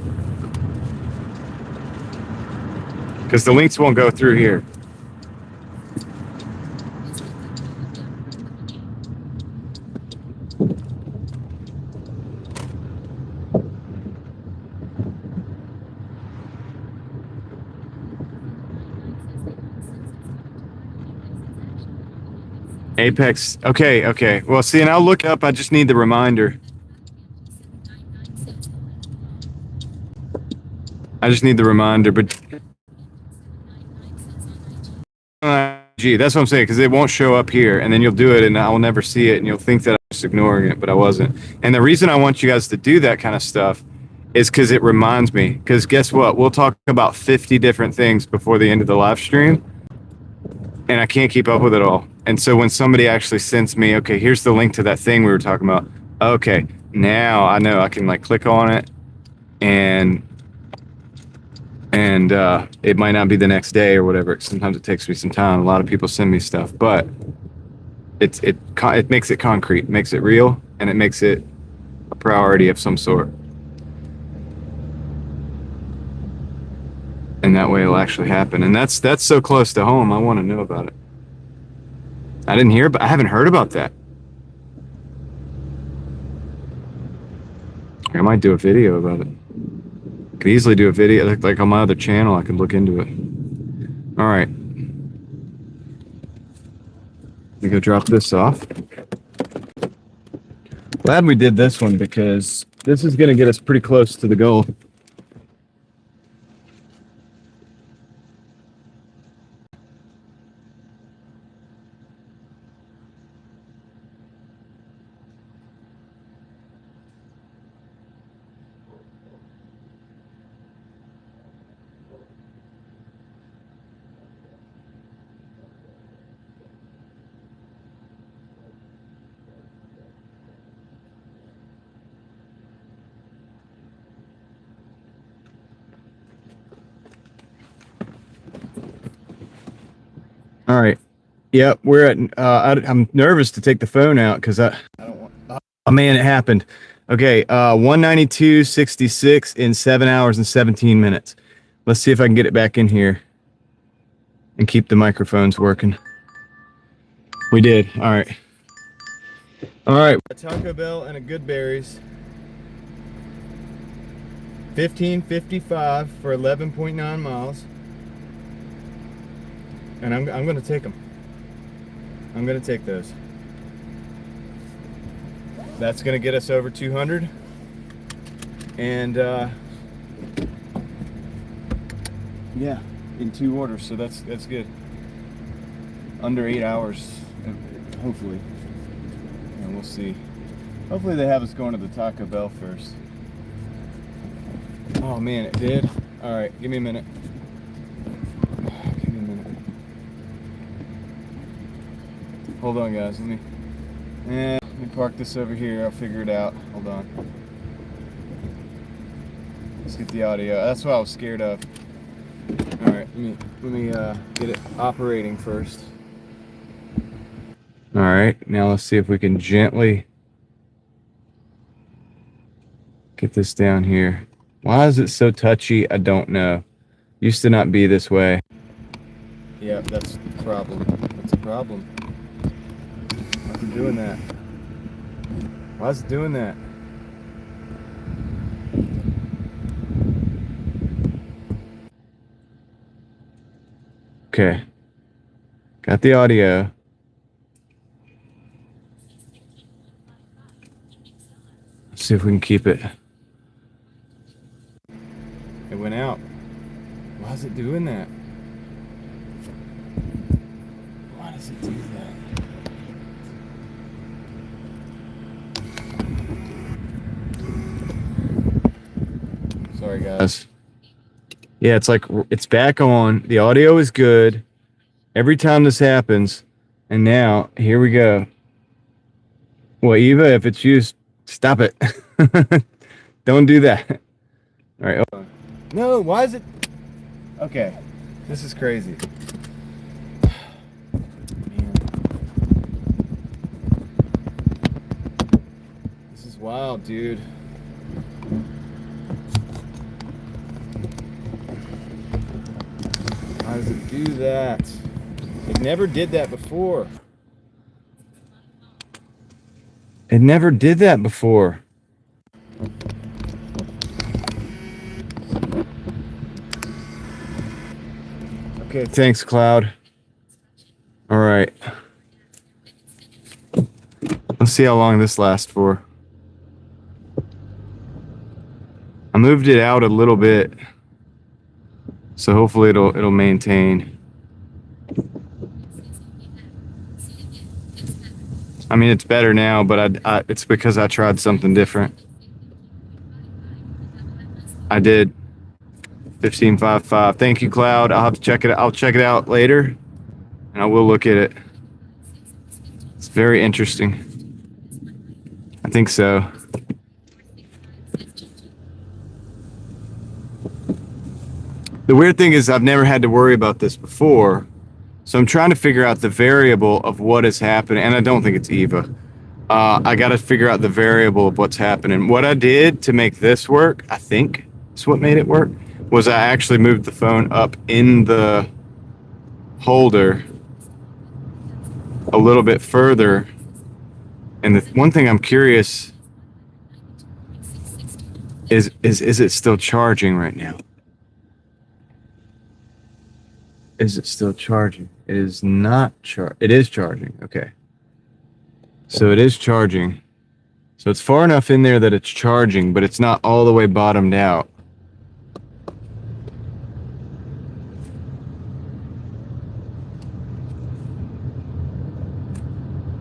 Because the links won't go through here. Apex. Okay. Well, see, and I'll look up. I just need the reminder. But gee, that's what I'm saying, because it won't show up here, and then you'll do it, and I'll never see it, and you'll think that I was ignoring it, but I wasn't. And the reason I want you guys to do that kind of stuff is because it reminds me. Because guess what? We'll talk about 50 different things before the end of the live stream, and I can't keep up with it all. And so when somebody actually sends me, okay, here's the link to that thing we were talking about. Okay, now I know I can like click on it, and it might not be the next day or whatever. Sometimes it takes me some time. A lot of people send me stuff, but it makes it concrete, makes it real, and it makes it a priority of some sort. And that way it'll actually happen. And that's so close to home. I want to know about it. I haven't heard about that. I might do a video about it. Could easily do a video like on my other channel. I could look into it. All right. Let me go drop this off. Glad we did this one because This is going to get us pretty close to the goal. All right. Yep, we're at. I'm nervous to take the phone out because I don't want. Oh man, it happened. Okay, 192.66 in 7 hours and 17 minutes. Let's see if I can get it back in here and keep the microphones working. We did. All right. All right. A Taco Bell and a Good Berries. 15.55 for 11.9 miles. And I'm going to take them. I'm going to take those. That's going to get us over 200. And yeah, in 2 orders, so that's good. Under 8 hours, hopefully. And we'll see. Hopefully they have us going to the Taco Bell first. Oh man, it did. All right, give me a minute. Give me a minute. Hold on, guys. Let me park this over here. I'll figure it out. Hold on. Let's get the audio. That's what I was scared of. All right, let me get it operating first. All right, now let's see if we can gently get this down here. Why is it so touchy? I don't know. Used to not be this way. Yeah, that's the problem. That's a problem. Why's it doing that? Why is it doing that? Okay. Got the audio. Let's see if we can keep it. It went out. Why is it doing that? Why does it do that? Sorry, guys. Yeah, it's like it's back on. The audio is good every time this happens. And now, here we go. Well, Eva, if it's used, stop it. Don't do that. All right. Hold on. No, why is it? Okay. This is crazy. Man. This is wild, dude. How does it do that? It never did that before. It never did that before. Okay, thanks, Cloud. All right. Let's see how long this lasts for. I moved it out a little bit, so hopefully it'll maintain. I mean, it's better now, but it's because I tried something different. I did 15.55. Thank you, Cloud. I'll have to check it. I'll check it out later, and I will look at it. It's very interesting. I think so. The weird thing is I've never had to worry about this before. So I'm trying to figure out the variable of what is happening. And I don't think it's Eva. I got to figure out the variable of what's happening. What I did to make this work, I think is what made it work, was I actually moved the phone up in the holder a little bit further. And the one thing I'm curious is it still charging right now? Is it still charging? It is not it is charging. Okay. So it is charging. So it's far enough in there that it's charging, but it's not all the way bottomed out.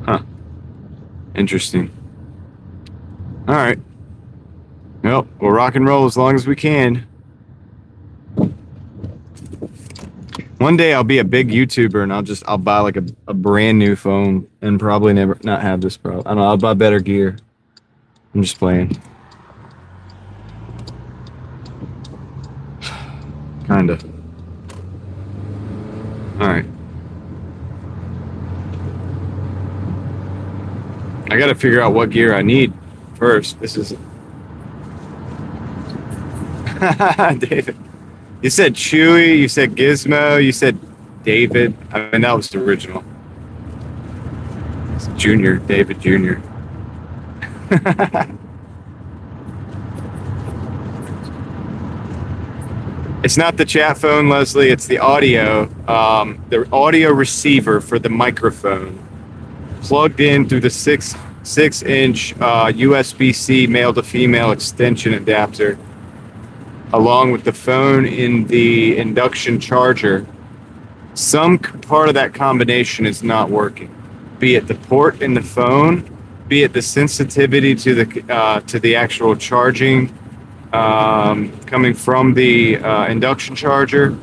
Huh. Interesting. All right. Well, we'll rock and roll as long as we can. One day I'll be a big YouTuber and I'll buy like a brand new phone and probably never not have this problem. I don't know, I'll buy better gear. I'm just playing. Kinda. Alright. I gotta figure out what gear I need first. This is David. You said Chewy, you said Gizmo, you said David. I mean, that was the original. It's Junior, David Jr. It's not the chat phone, Leslie. It's the audio receiver for the microphone, plugged in through the six-inch USB-C male to female extension adapter, along with the phone in the induction charger. Some part of that combination is not working, be it the port in the phone, be it the sensitivity to the actual charging coming from the induction charger,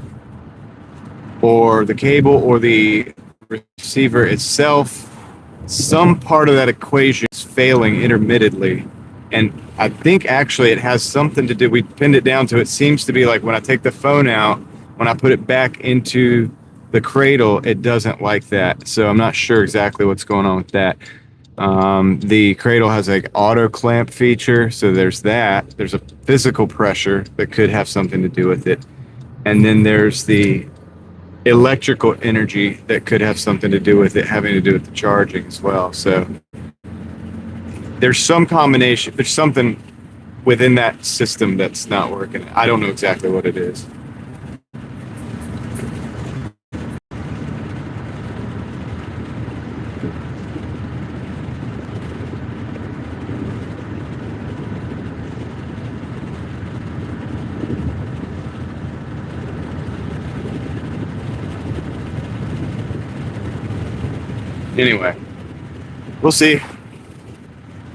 or the cable, or the receiver itself. Some part of that equation is failing intermittently. And I think actually it has something to do, we pinned it down to, it seems to be like when I take the phone out, when I put it back into the cradle, it doesn't like that. So I'm not sure exactly what's going on with that. The cradle has like auto clamp feature. So there's that. There's a physical pressure that could have something to do with it. And then there's the electrical energy that could have something to do with it, having to do with the charging as well. So there's some combination, there's something within that system that's not working. I don't know exactly what it is. Anyway, we'll see.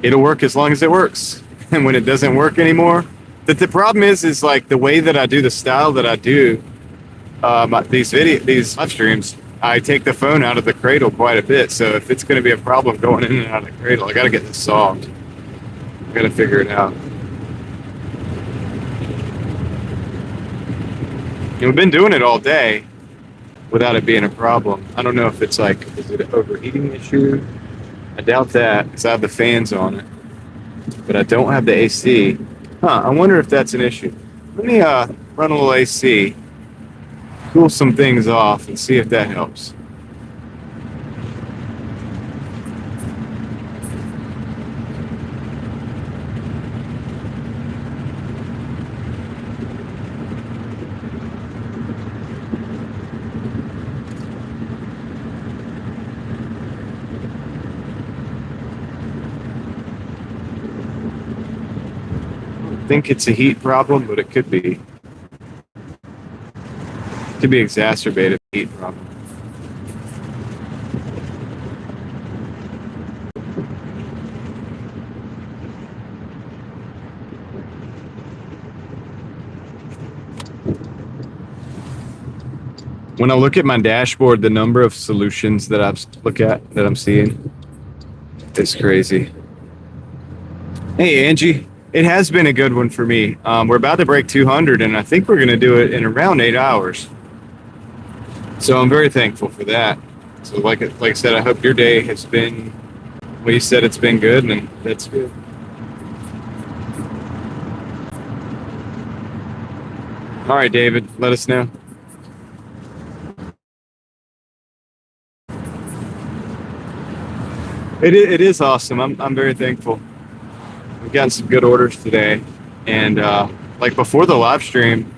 It'll work as long as it works. And when it doesn't work anymore, the problem is like the way that I do the style that I do these live streams, I take the phone out of the cradle quite a bit. So if it's going to be a problem going in and out of the cradle, I got to get this solved. I got to figure it out. And we've been doing it all day without it being a problem. I don't know if it's like, is it an overheating issue? I doubt that, because I have the fans on it, but I don't have the AC. I wonder if that's an issue. Let me run a little AC, cool some things off, and see if that helps. I think it's a heat problem, but it could be. Could be exacerbated heat problem. When I look at my dashboard, the number of solutions that I'm seeing, it's crazy. Hey, Angie. It has been a good one for me. We're about to break 200, and I think we're going to do it in around 8 hours. So I'm very thankful for that. So like I said, I hope your day has been, well, you said it's been good, and that's good. All right, David, let us know. It is awesome. I'm very thankful. We've gotten some good orders today, and like before the live stream,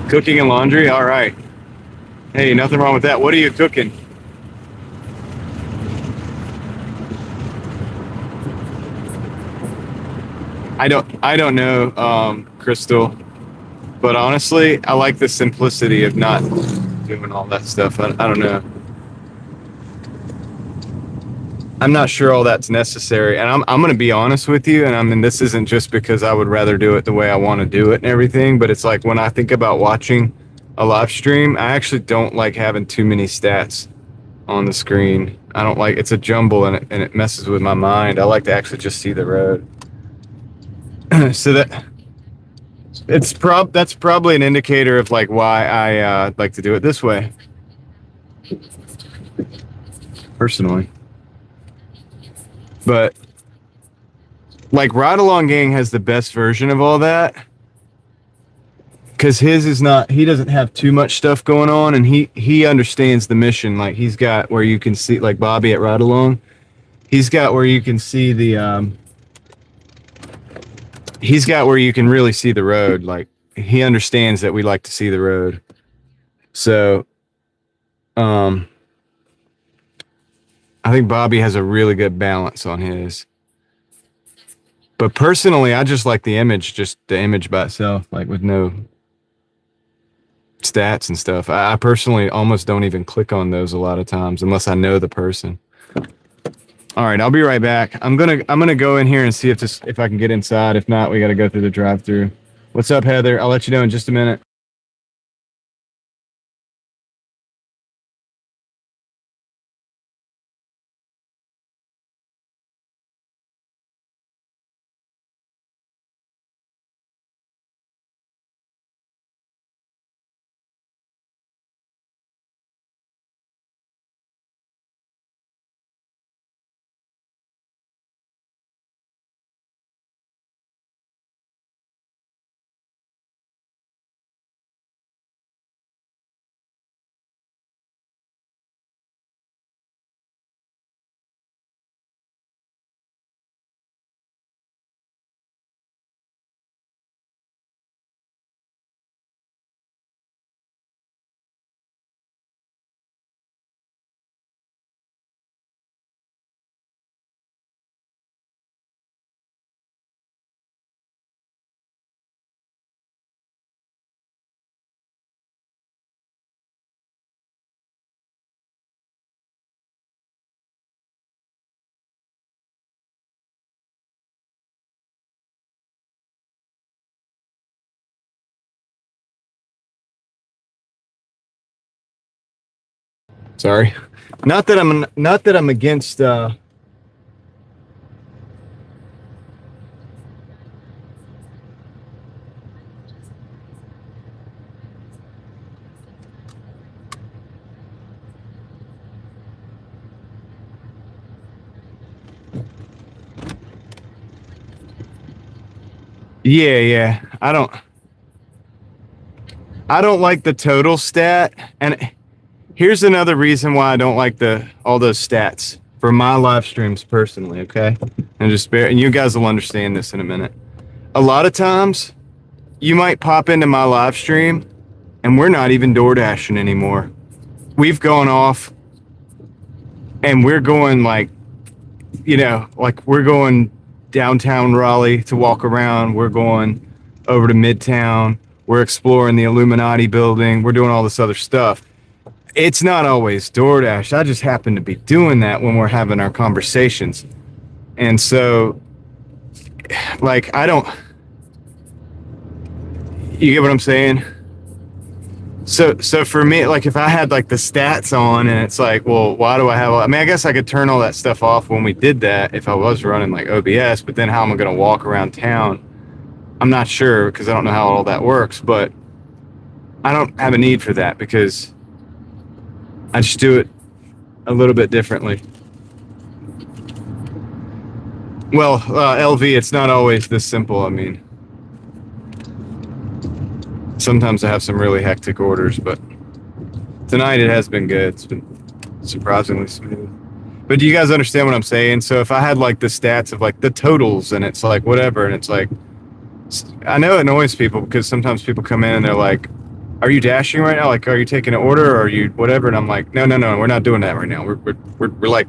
cooking and laundry. All right. Hey, nothing wrong with that. What are you cooking? I don't know, Crystal, but honestly, I like the simplicity of not doing all that stuff. I don't know. I'm not sure all that's necessary, and I'm gonna be honest with you. And I mean, this isn't just because I would rather do it the way I want to do it and everything, but it's like when I think about watching a live stream, I actually don't like having too many stats on the screen. I don't like it's a jumble and it messes with my mind. I like to actually just see the road. So that's probably an indicator of like why I like to do it this way, personally. But like Ride Along Gang has the best version of all that, because his is not, he doesn't have too much stuff going on, and he understands the mission. Like he's got where you can see, like Bobby at Ride Along, he's got where you can see the he's got where you can really see the road. Like he understands that we like to see the road. So I think Bobby has a really good balance on his. But personally, I just like the image, just the image by itself, like with no stats and stuff. I personally almost don't even click on those a lot of times unless I know the person. All right, I'll be right back. I'm gonna go in here and see if I can get inside. If not, we got to go through the drive-through. What's up, Heather? I'll let you know in just a minute. Sorry. Not that I'm against yeah. I don't like the total stat, and here's another reason why I don't like all those stats for my live streams personally, okay? And you guys will understand this in a minute. A lot of times you might pop into my live stream and we're not even door dashing anymore. We've gone off and we're going like we're going downtown Raleigh to walk around. We're going over to Midtown. We're exploring the Illuminati building. We're doing all this other stuff. It's not always DoorDash. I just happen to be doing that when we're having our conversations. And so, like, you get what I'm saying? So for me, like, if I had like the stats on and it's like, well, why do I have, I mean, I guess I could turn all that stuff off when we did that if I was running like OBS, but then how am I going to walk around town? I'm not sure because I don't know how all that works, but I don't have a need for that because I just do it a little bit differently. Well, LV, it's not always this simple. I mean, sometimes I have some really hectic orders, but tonight it has been good. It's been surprisingly smooth. But do you guys understand what I'm saying? So if I had like the stats of like the totals and it's like whatever, and it's like, I know it annoys people because sometimes people come in and they're like, are you dashing right now? Like, are you taking an order or are you whatever? And I'm like, no, we're not doing that right now. We're like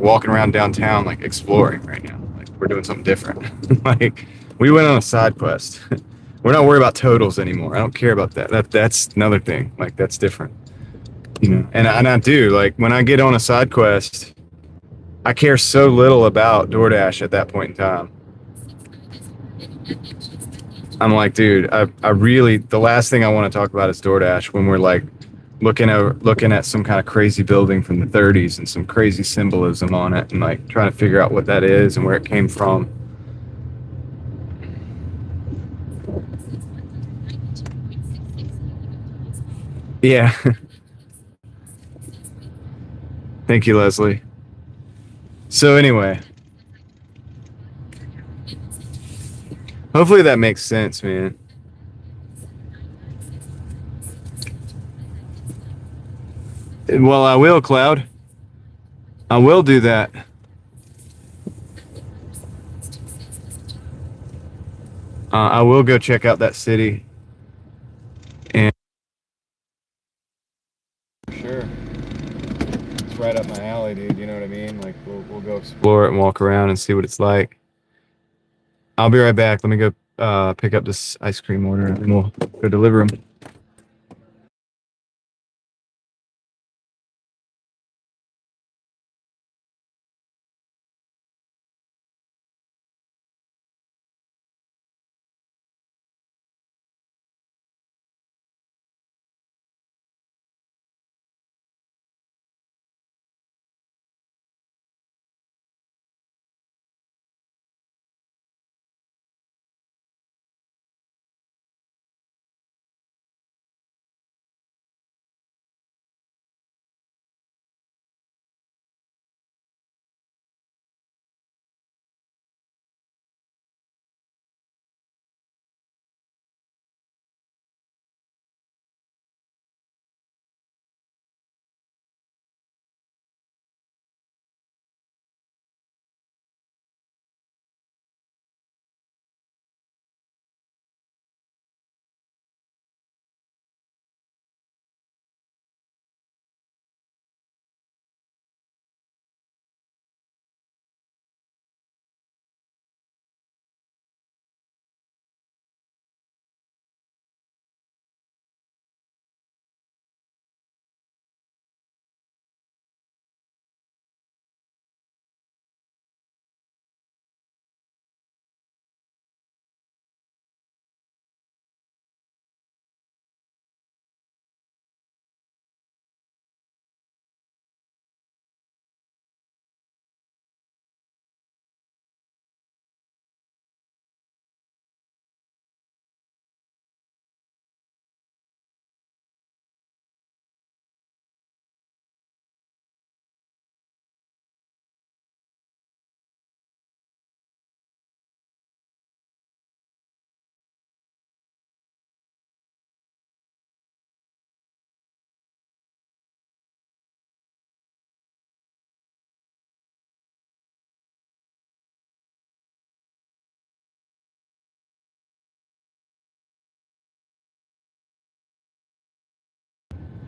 walking around downtown, like exploring right now. Like, we're doing something different. Like, we went on a side quest. We're not worried about totals anymore. I don't care about that. That's another thing. Like, that's different. You know, and I do, like, when I get on a side quest, I care so little about DoorDash at that point in time. I'm like, dude, I really, the last thing I want to talk about is DoorDash when we're like looking at some kind of crazy building from the 30s and some crazy symbolism on it, and like trying to figure out what that is and where it came from. Yeah. Thank you, Leslie. So anyway, hopefully that makes sense, man. Well, I will, Cloud. I will do that. I will go check out that city. And sure, it's right up my alley, dude. You know what I mean? Like, we'll go explore it and walk around and see what it's like. I'll be right back. Let me go pick up this ice cream order and we'll go deliver them.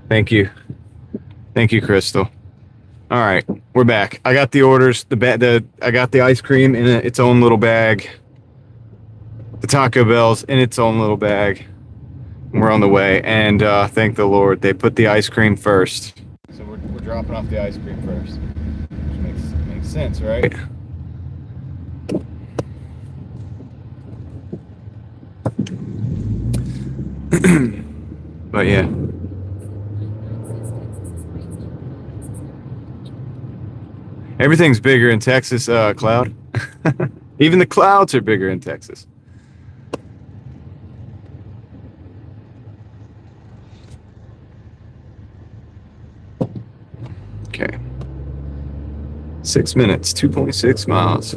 Thank you. Thank you, Crystal. All right, we're back. I got the orders. I got the ice cream in its own little bag. The Taco Bell's in its own little bag. We're on the way, and thank the Lord, they put the ice cream first. So we're dropping off the ice cream first, which makes sense, right? But yeah. Everything's bigger in Texas, Cloud. Even the clouds are bigger in Texas. Okay. 6 minutes, 2.6 miles.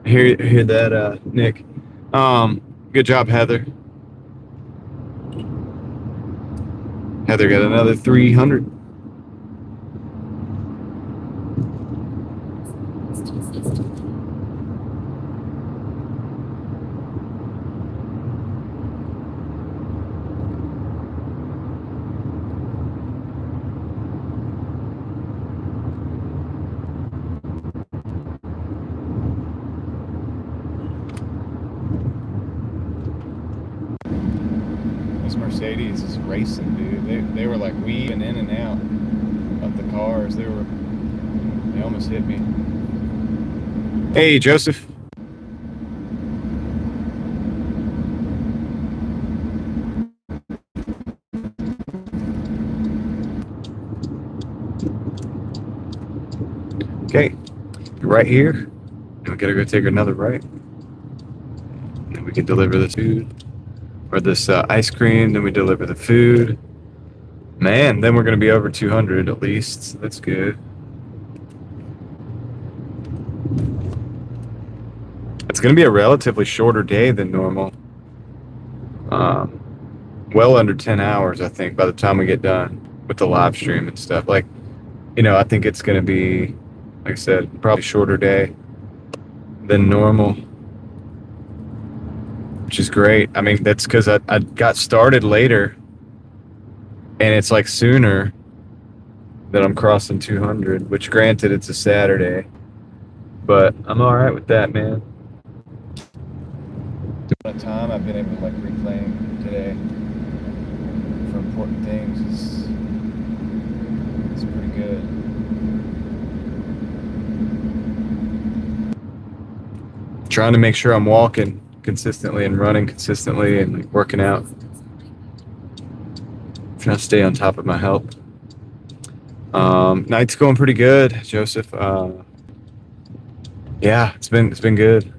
Hear that, Nick. Good job, Heather. Heather got another 300. This Mercedes is racing, dude. They were like weaving in and out of the cars. They almost hit me. Hey, Joseph. Okay, right here. And we gotta go take another right. And we can deliver the food. Or this ice cream, then we deliver the food. Man, then we're going to be over 200 at least. So that's good. It's going to be a relatively shorter day than normal. Well under 10 hours, I think, by the time we get done with the live stream and stuff. Like, I think it's going to be, like I said, probably a shorter day than normal, which is great. I mean, that's because I got started later, and it's like sooner that I'm crossing 200, which granted, it's a Saturday, but I'm all right with that, man. The amount of time I've been able to like reclaim today for important things is pretty good. Trying to make sure I'm walking consistently and running consistently and like working out. Trying to stay on top of my health. Night's going pretty good, Joseph. Yeah, it's been good.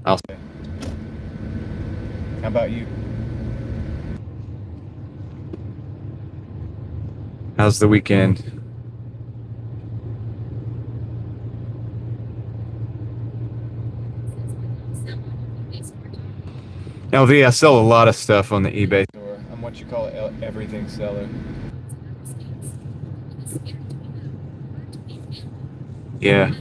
How about you? How's the weekend? LV, I sell a lot of stuff on the eBay store. I'm what you call an everything seller. Yeah.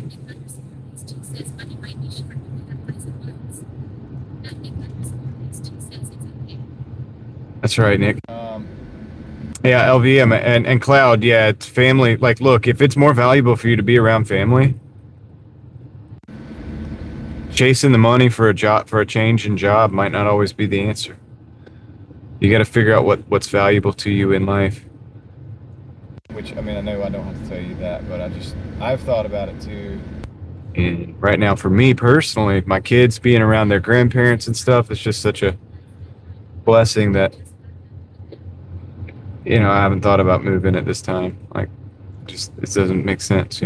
That's right, Nick. Yeah, LV and Cloud. Yeah, it's family. Like, look, if it's more valuable for you to be around family, chasing the money for a change in job might not always be the answer. You got to figure out what's valuable to you in life. Which, I mean, I know I don't have to tell you that, but I've thought about it too. And right now, for me personally, my kids being around their grandparents and stuff, it's just such a blessing that, I haven't thought about moving at this time. Like, just, it doesn't make sense,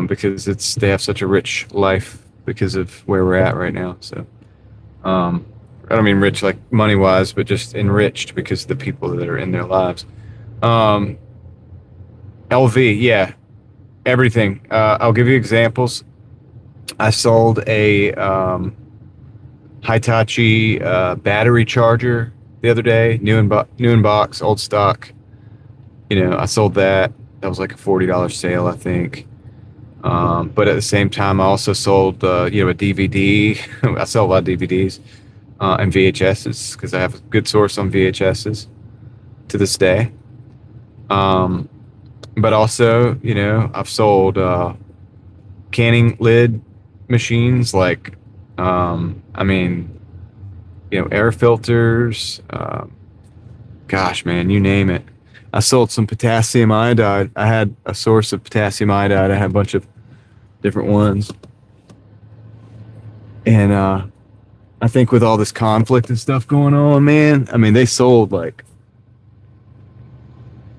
because they have such a rich life because of where we're at right now. So, I don't mean rich like money wise, but just enriched because of the people that are in their lives. LV, yeah, everything. I'll give you examples. I sold a Hitachi battery charger the other day, new in box, old stock. I sold that. That was like a $40 sale, I think. But at the same time, I also sold, a DVD. I sell a lot of DVDs and VHSs because I have a good source on VHSs to this day. But also, I've sold canning lid machines like, air filters. Gosh, man, you name it. I sold some potassium iodide. I had a source of potassium iodide. I had a bunch of different ones. And I think with all this conflict and stuff going on, man, they sold like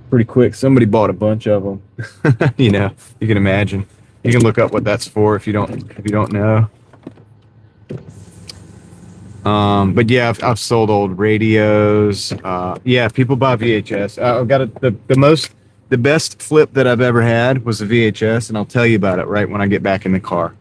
pretty quick. Somebody bought a bunch of them. You can imagine. You can look up what that's for if you don't know. But yeah, I've sold old radios. Yeah, people buy VHS. I've got the best flip that I've ever had was a VHS, and I'll tell you about it right when I get back in the car.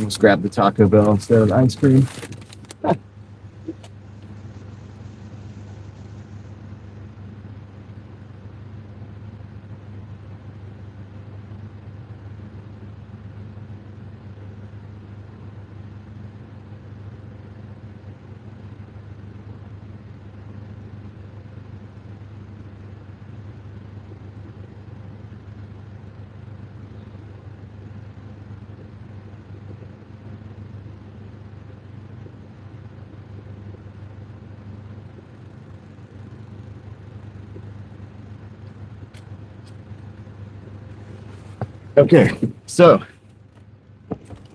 almost grabbed the Taco Bell instead of ice cream. Okay, so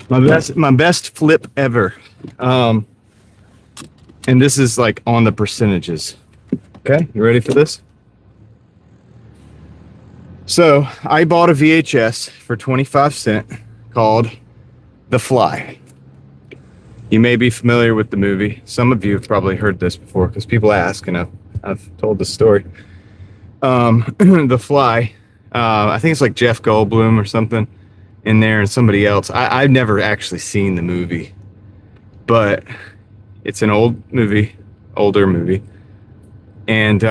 my best flip ever, and this is like on the percentages. Okay, you ready for this? So I bought a VHS for 25 cents called The Fly. You may be familiar with the movie. Some of you have probably heard this before because people ask, and I've told the story. The Fly. I think it's like Jeff Goldblum or something in there and somebody else. I've never actually seen the movie, but it's an older movie. And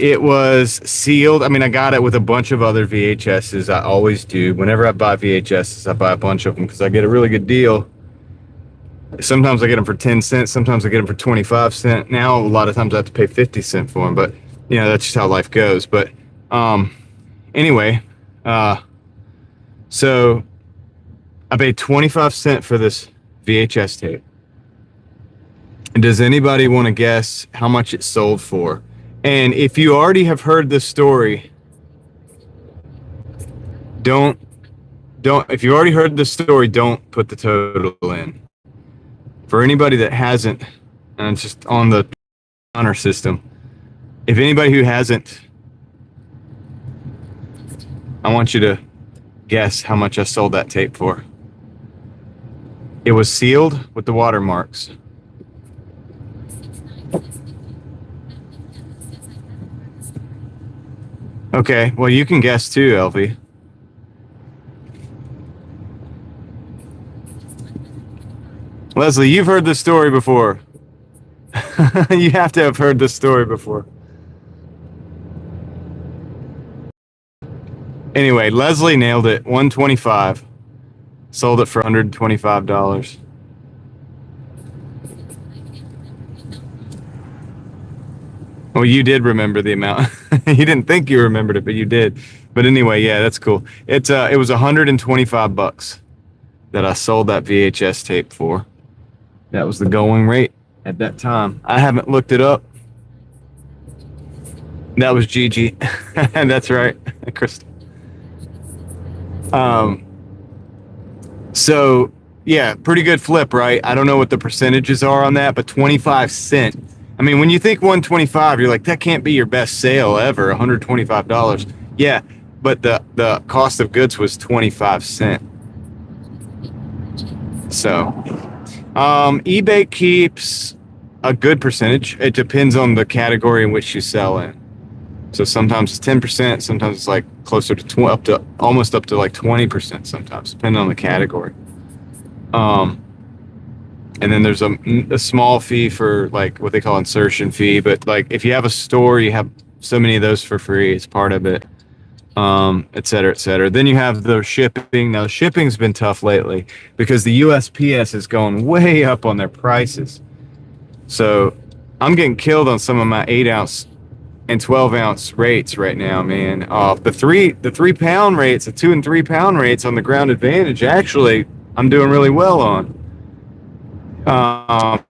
it was sealed. I mean, I got it with a bunch of other VHSs. I always do. Whenever I buy VHSs, I buy a bunch of them because I get a really good deal. Sometimes I get them for 10 cents. Sometimes I get them for 25 cents. Now, a lot of times I have to pay 50 cents for them, but you know, that's just how life goes. But anyway, so I paid 25 cents for this VHS tape. And does anybody want to guess how much it sold for? And if you already have heard this story, if you already heard this story, don't put the total in. For anybody that hasn't, and it's just on the honor system, if anybody who hasn't, I want you to guess how much I sold that tape for. It was sealed with the watermarks. Okay, well, you can guess too, Elfie. Leslie, you've heard this story before. You have to have heard this story before. Anyway, Leslie nailed it. $125. Sold it for $125. Well, you did remember the amount. You didn't think you remembered it, but you did. But anyway, yeah, that's cool. It was $125 that I sold that VHS tape for. That was the going rate at that time. I haven't looked it up. That was Gigi. That's right, Crystal. So yeah, pretty good flip, right? I don't know what the percentages are on that, but 25 cents. I mean, when you think 125, you're like, that can't be your best sale ever, $125. Yeah, but the cost of goods was 25 cents. So, eBay keeps a good percentage. It depends on the category in which you sell in. So sometimes it's 10%, sometimes it's like closer to almost up to like 20% sometimes, depending on the category. And then there's a small fee for like what they call insertion fee, but like if you have a store, you have so many of those for free. It's part of it, et cetera, et cetera. Then you have the shipping. Now the shipping's been tough lately because the USPS is going way up on their prices. So I'm getting killed on some of my 8-ounce and 12-ounce rates right now, man. The 3-pound rates, the 2 and 3 pound rates on the Ground Advantage, actually, I'm doing really well on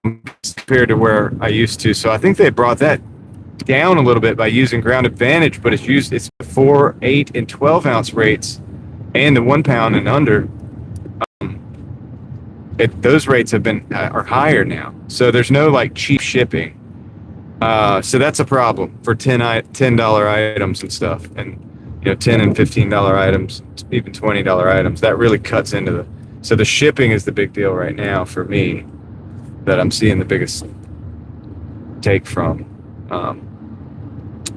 compared to where I used to. So I think they brought that down a little bit by using Ground Advantage, but it's the 4, 8, and 12-ounce rates and the 1 pound and under. Those rates are higher now. So there's no like cheap shipping. So that's a problem for $10 items and stuff, and $10 and $15 items, even $20 items. That really cuts into so the shipping is the big deal right now for me, that I'm seeing the biggest take from.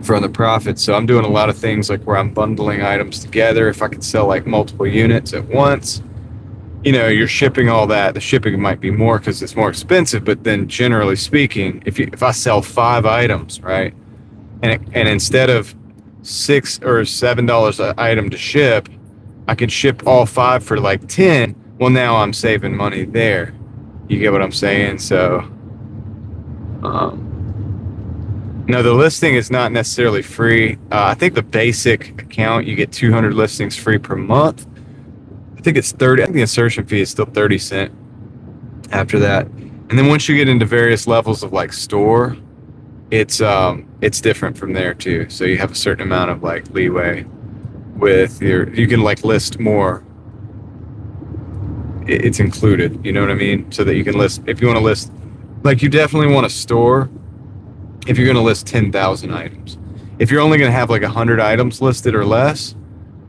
from the profit. So I'm doing a lot of things like where I'm bundling items together. If I could sell like multiple units at once, you're shipping all that. The shipping might be more because it's more expensive, but then generally speaking, if I sell 5 items, right, and instead of $6 or $7 an item to ship, I can ship all 5 for like 10. Well, now I'm saving money there. You get what I'm saying? So, no, the listing is not necessarily free. I think the basic account, you get 200 listings free per month. I think it's 30. I think the insertion fee is still 30 cents after that. And then once you get into various levels of like store, it's different from there too. So you have a certain amount of like leeway with you can like list more. It's included, you know what I mean? So that you can list, if you want to list, like you definitely want to store if you're going to list 10,000 items. If you're only going to have like 100 items listed or less,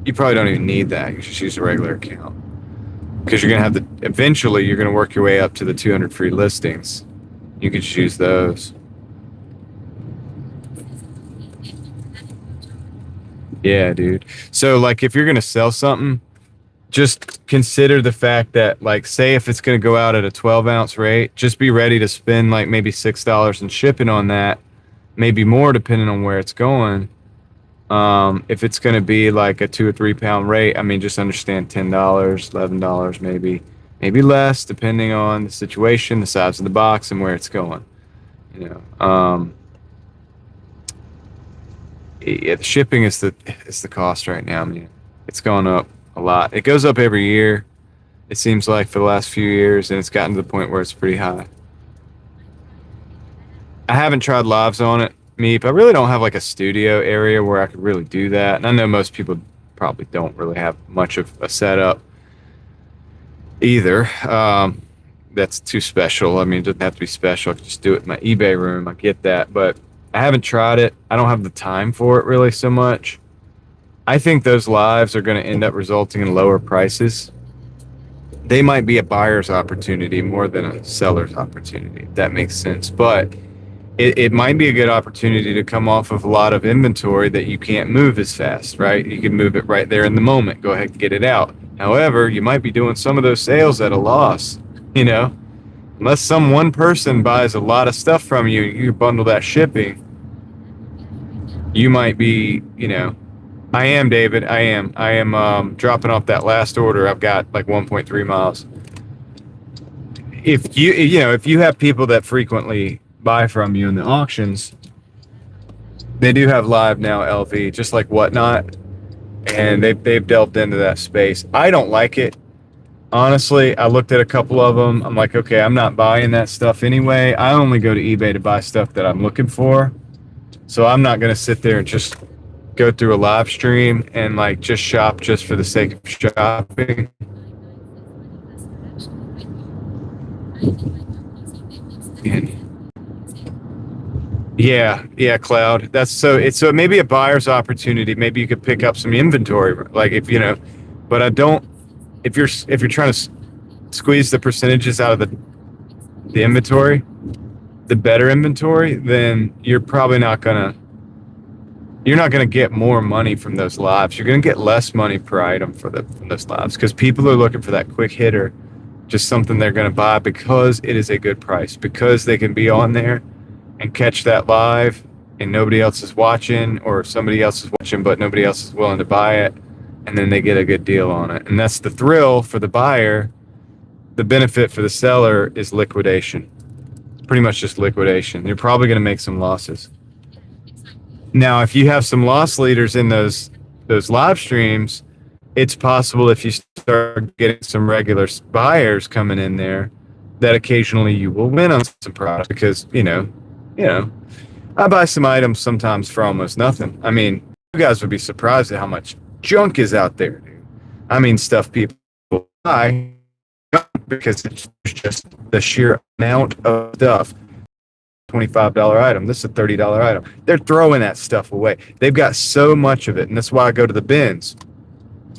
you probably don't even need that. You should use a regular account because you're going to have eventually you're going to work your way up to the 200 free listings. You can just use those. Yeah, dude. So like if you're going to sell something, just consider the fact that like, say if it's going to go out at a 12-ounce rate, just be ready to spend like maybe $6 in shipping on that, maybe more depending on where it's going. If it's going to be like a 2 or 3 pound rate, I mean, just understand $10, $11, maybe less, depending on the situation, the size of the box, and where it's going. Yeah, the shipping is the cost right now, man. It's gone up a lot. It goes up every year, it seems like, for the last few years, and it's gotten to the point where it's pretty high. I haven't tried lives on it, Meep. I really don't have like a studio area where I could really do that. And I know most people probably don't really have much of a setup either. That's too special. I mean, it doesn't have to be special. I could just do it in my eBay room. I get that. But I haven't tried it. I don't have the time for it really so much. I think those lives are going to end up resulting in lower prices. They might be a buyer's opportunity more than a seller's opportunity, if that makes sense. But it might be a good opportunity to come off of a lot of inventory that you can't move as fast, right? You can move it right there in the moment. Go ahead and get it out. However, you might be doing some of those sales at a loss, unless some one person buys a lot of stuff from you, you bundle that shipping. You might be, I am, David. I am dropping off that last order. I've got like 1.3 miles. If you have people that frequently buy from you in the auctions, they do have live now LV, just like Whatnot, and they've delved into that space. I don't like it. Honestly, I looked at a couple of them. I'm like, okay, I'm not buying that stuff anyway. I only go to eBay to buy stuff that I'm looking for. So I'm not going to sit there and just go through a live stream and like just shop just for the sake of shopping. Yeah, Cloud. That's so it may be a buyer's opportunity. Maybe you could pick up some inventory, like but I don't. If you're trying to squeeze the percentages out of the inventory, the better inventory, then you're probably not gonna get more money from those lives. You're gonna get less money per item from those lives because people are looking for that quick hitter, just something they're gonna buy because it is a good price, because they can be on there and catch that live and nobody else is watching, or somebody else is watching but nobody else is willing to buy it, and then they get a good deal on it. And that's the thrill for the buyer. The benefit for the seller is liquidation. It's pretty much just liquidation. You're probably going to make some losses. Now, if you have some loss leaders in those live streams, it's possible if you start getting some regular buyers coming in there that occasionally you will win on some products because, I buy some items sometimes for almost nothing. I mean, you guys would be surprised at how much junk is out there, dude. I mean, stuff people buy because it's just the sheer amount of stuff. $25 item. This is a $30 item. They're throwing that stuff away. They've got so much of it, and that's why I go to the bins.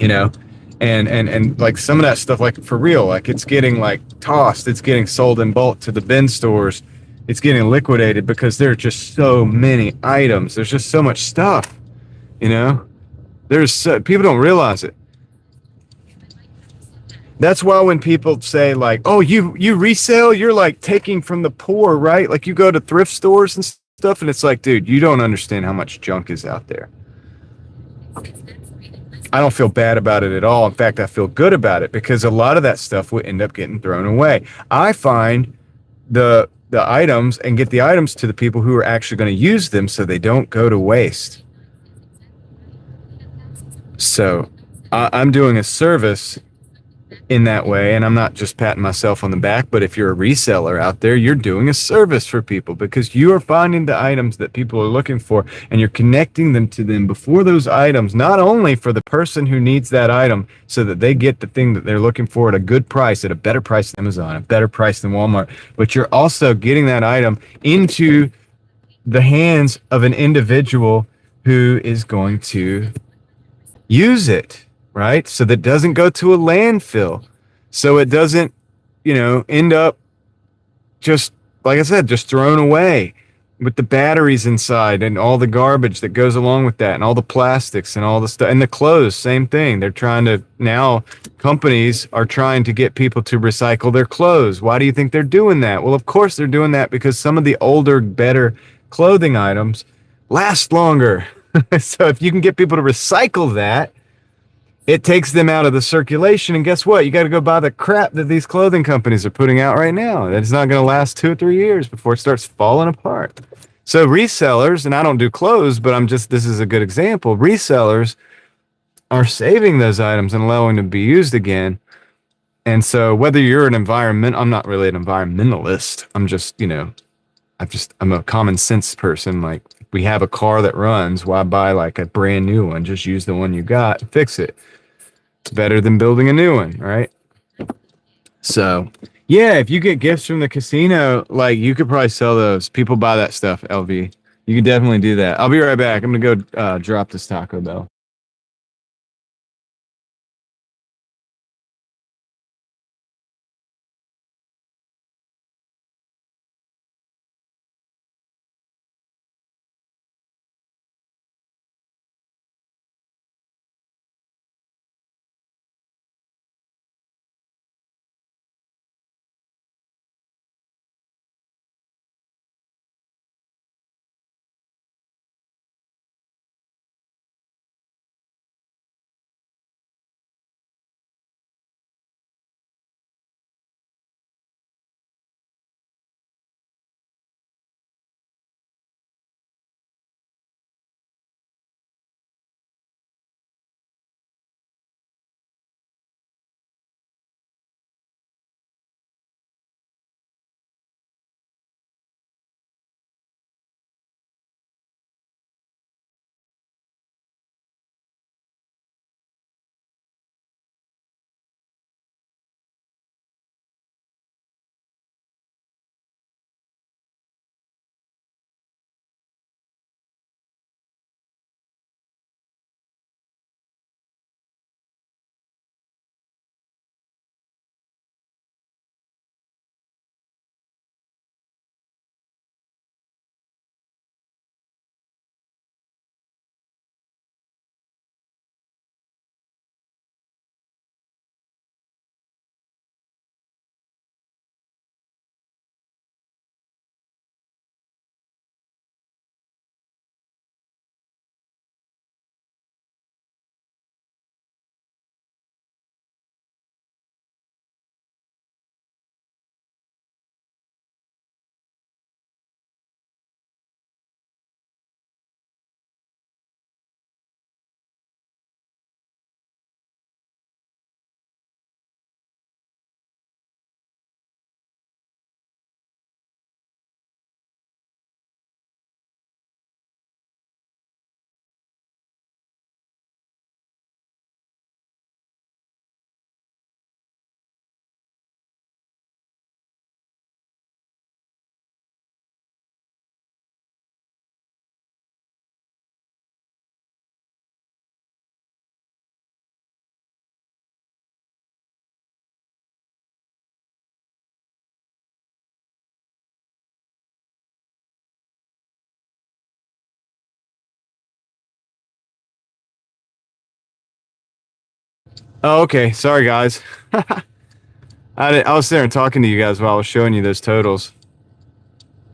And like some of that stuff, like for real, like it's getting like tossed. It's getting sold in bulk to the bin stores, it's getting liquidated because there are just so many items. There's just so much stuff, you know? People don't realize it. That's why when people say like, "Oh, you resell, you're like taking from the poor, right?" Like you go to thrift stores and stuff, and it's like, dude, you don't understand how much junk is out there. I don't feel bad about it at all. In fact, I feel good about it because a lot of that stuff would end up getting thrown away. I find the items and get the items to the people who are actually going to use them so they don't go to waste. So I'm doing a service in that way, and I'm not just patting myself on the back, but if you're a reseller out there, you're doing a service for people because you are finding the items that people are looking for and you're connecting them to them before those items, not only for the person who needs that item so that they get the thing that they're looking for at a good price, at a better price than Amazon, a better price than Walmart, but you're also getting that item into the hands of an individual who is going to use it, right? So that doesn't go to a landfill. So it doesn't, end up just, like I said, just thrown away with the batteries inside and all the garbage that goes along with that and all the plastics and all the stuff and the clothes, same thing. They're trying to now, companies are trying to get people to recycle their clothes. Why do you think they're doing that? Well, of course they're doing that because some of the older, better clothing items last longer. So if you can get people to recycle that, it takes them out of the circulation. And guess what? You got to go buy the crap that these clothing companies are putting out right now. That's not going to last 2 or 3 years before it starts falling apart. So resellers, and I don't do clothes, but this is a good example. Resellers are saving those items and allowing them to be used again. And so whether you're I'm not really an environmentalist. I'm a common sense person. Like, we have a car that runs. Why buy like a brand new one? Just use the one you got, fix it. It's better than building a new one, right? So, yeah, if you get gifts from the casino, like you could probably sell those. People buy that stuff, LV. You could definitely do that. I'll be right back. I'm going to go drop this Taco Bell. Oh, okay. Sorry, guys. I was there and talking to you guys while I was showing you those totals.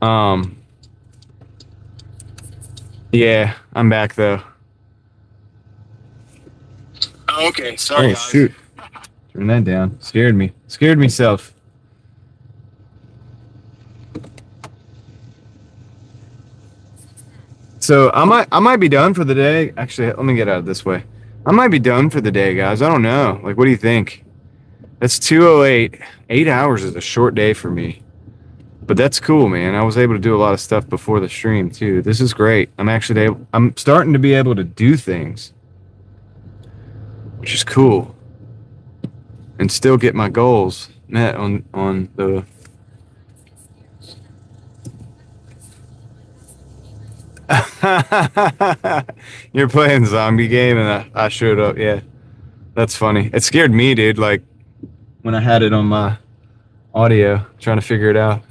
Um, yeah, I'm back though. Oh, okay. Sorry, guys. Shoot. Turn that down. Scared me. Scared myself. So I might be done for the day. Actually, let me get out of this way. I might be done for the day, guys. I don't know. Like, what do you think? That's 2:08. 8 hours is a short day for me. But that's cool, man. I was able to do a lot of stuff before the stream too. This is great. I'm starting to be able to do things, which is cool, and still get my goals met on the. You're playing zombie game and I showed up. Yeah, that's funny. It scared me, dude. Like when I had it on my audio, trying to figure it out.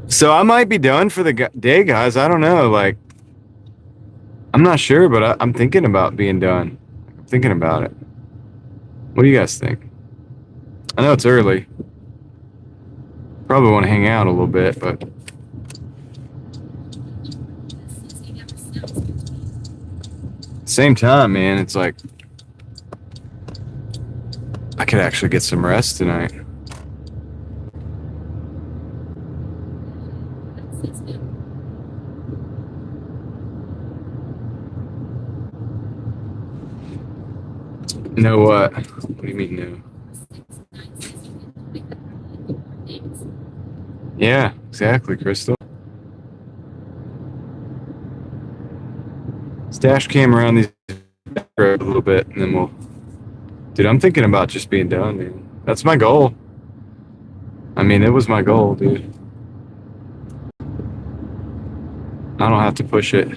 So I might be done for the day, guys. I don't know. Like, I'm not sure, but I'm thinking about being done. I'm thinking about it. What do you guys think? I know it's early. Probably want to hang out a little bit, but same time, man, it's like I could actually get some rest tonight. Know what? What do you mean no? Yeah, exactly, Crystal. Stash cam around these a little bit, and then we'll. Dude, I'm thinking about just being done, man. That's my goal. I mean, it was my goal, dude. I don't have to push it.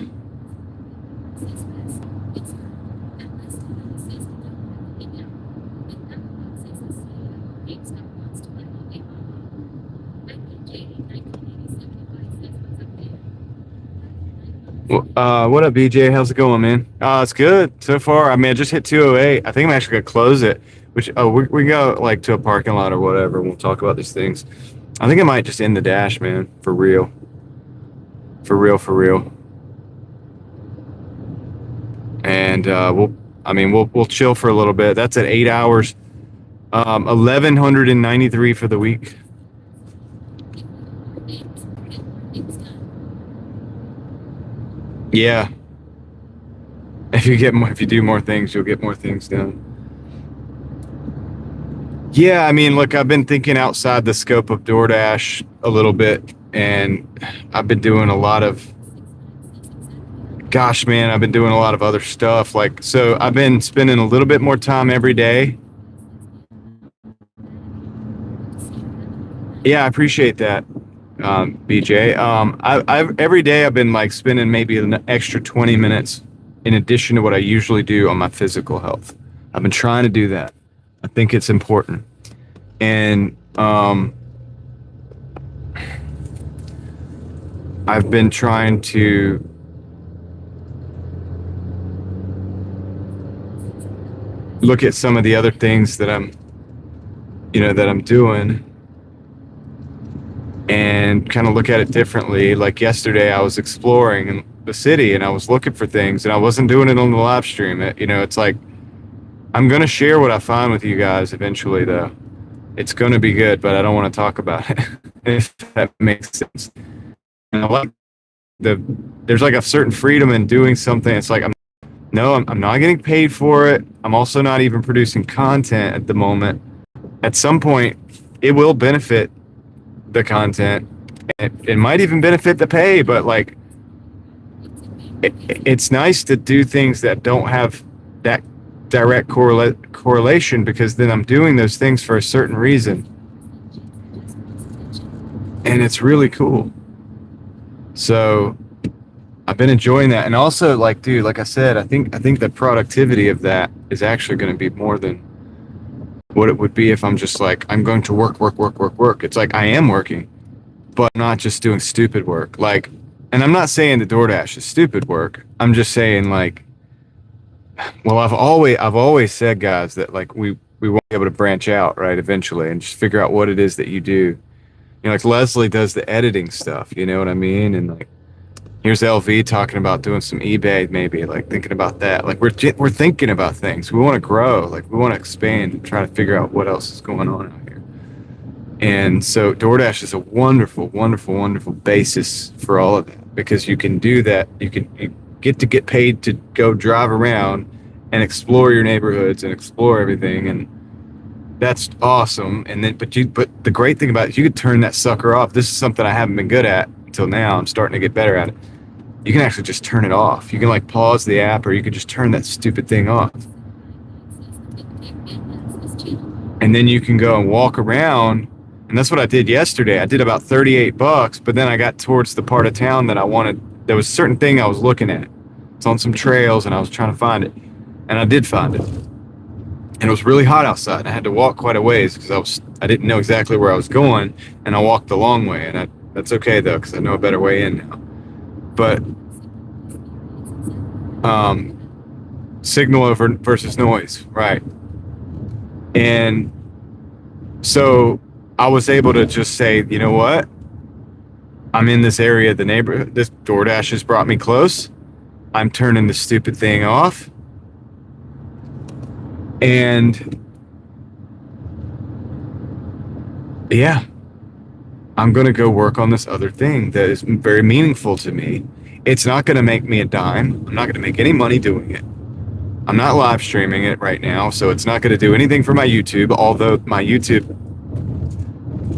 What up, BJ? How's it going, man? It's good so far. I mean, I just hit 208. I think I'm actually gonna close it. Which we go like to a parking lot or whatever, and we'll talk about these things. I think I might just end the dash, man, for real. For real, for real. And we'll chill for a little bit. That's at 8 hours. 1,193 for the week. Yeah. If you do more things, you'll get more things done. Yeah, I mean, look, I've been thinking outside the scope of DoorDash a little bit, and I've been doing a lot of, gosh, man, I've been doing a lot of other stuff. Like, so I've been spending a little bit more time every day. Yeah, I appreciate that, BJ. Every day I've been like spending maybe an extra 20 minutes in addition to what I usually do on my physical health. I've been trying to do that. I think it's important. And I've been trying to look at some of the other things that I'm doing and kind of look at it differently. Like yesterday I was exploring in the city and I was looking for things and I wasn't doing it on the live stream. It's like I'm going to share what I find with you guys eventually, though. It's going to be good, but I don't want to talk about it, if that makes sense. And I like there's like a certain freedom in doing something. It's like, I'm not getting paid for it. I'm also not even producing content at the moment. At some point, it will benefit the content. It might even benefit the pay, but like, it's nice to do things that don't have that direct correlation, because then I'm doing those things for a certain reason, and it's really cool. So I've been enjoying that, and also, like, dude, like I said, I think the productivity of that is actually going to be more than what it would be if I'm just like, I'm going to work. It's like I am working, but I'm not just doing stupid work. Like, And I'm not saying that DoorDash is stupid work. I'm just saying like, well, I've always said, guys, that like we won't be able to branch out, right, eventually, and just figure out what it is that you do. You know, like Leslie does the editing stuff, you know what I mean? And like here's LV talking about doing some eBay, maybe like thinking about that. Like we're thinking about things. We want to grow, like we want to expand and try to figure out what else is going on out here. And so DoorDash is a wonderful, wonderful, wonderful basis for all of that, because you can do that. You get paid to go drive around and explore your neighborhoods and explore everything, and that's awesome. And then, but the great thing about it is you could turn that sucker off. This is something I haven't been good at until now. I'm starting to get better at it. You can actually just turn it off. You can like pause the app, or you can just turn that stupid thing off. And then you can go and walk around. And that's what I did yesterday. I did about $38, but then I got towards the part of town that I wanted. There was a certain thing I was looking at. It's on some trails, and I was trying to find it. And I did find it. And it was really hot outside. I had to walk quite a ways because I didn't know exactly where I was going, and I walked the long way. And that's okay though, because I know a better way in now. But signal over versus noise, right? And so I was able to just say, you know what? I'm in this area of the neighborhood. This DoorDash has brought me close. I'm turning this stupid thing off. And yeah, I'm going to go work on this other thing that is very meaningful to me. It's not going to make me a dime. I'm not going to make any money doing it. I'm not live streaming it right now, so it's not going to do anything for my YouTube, although my YouTube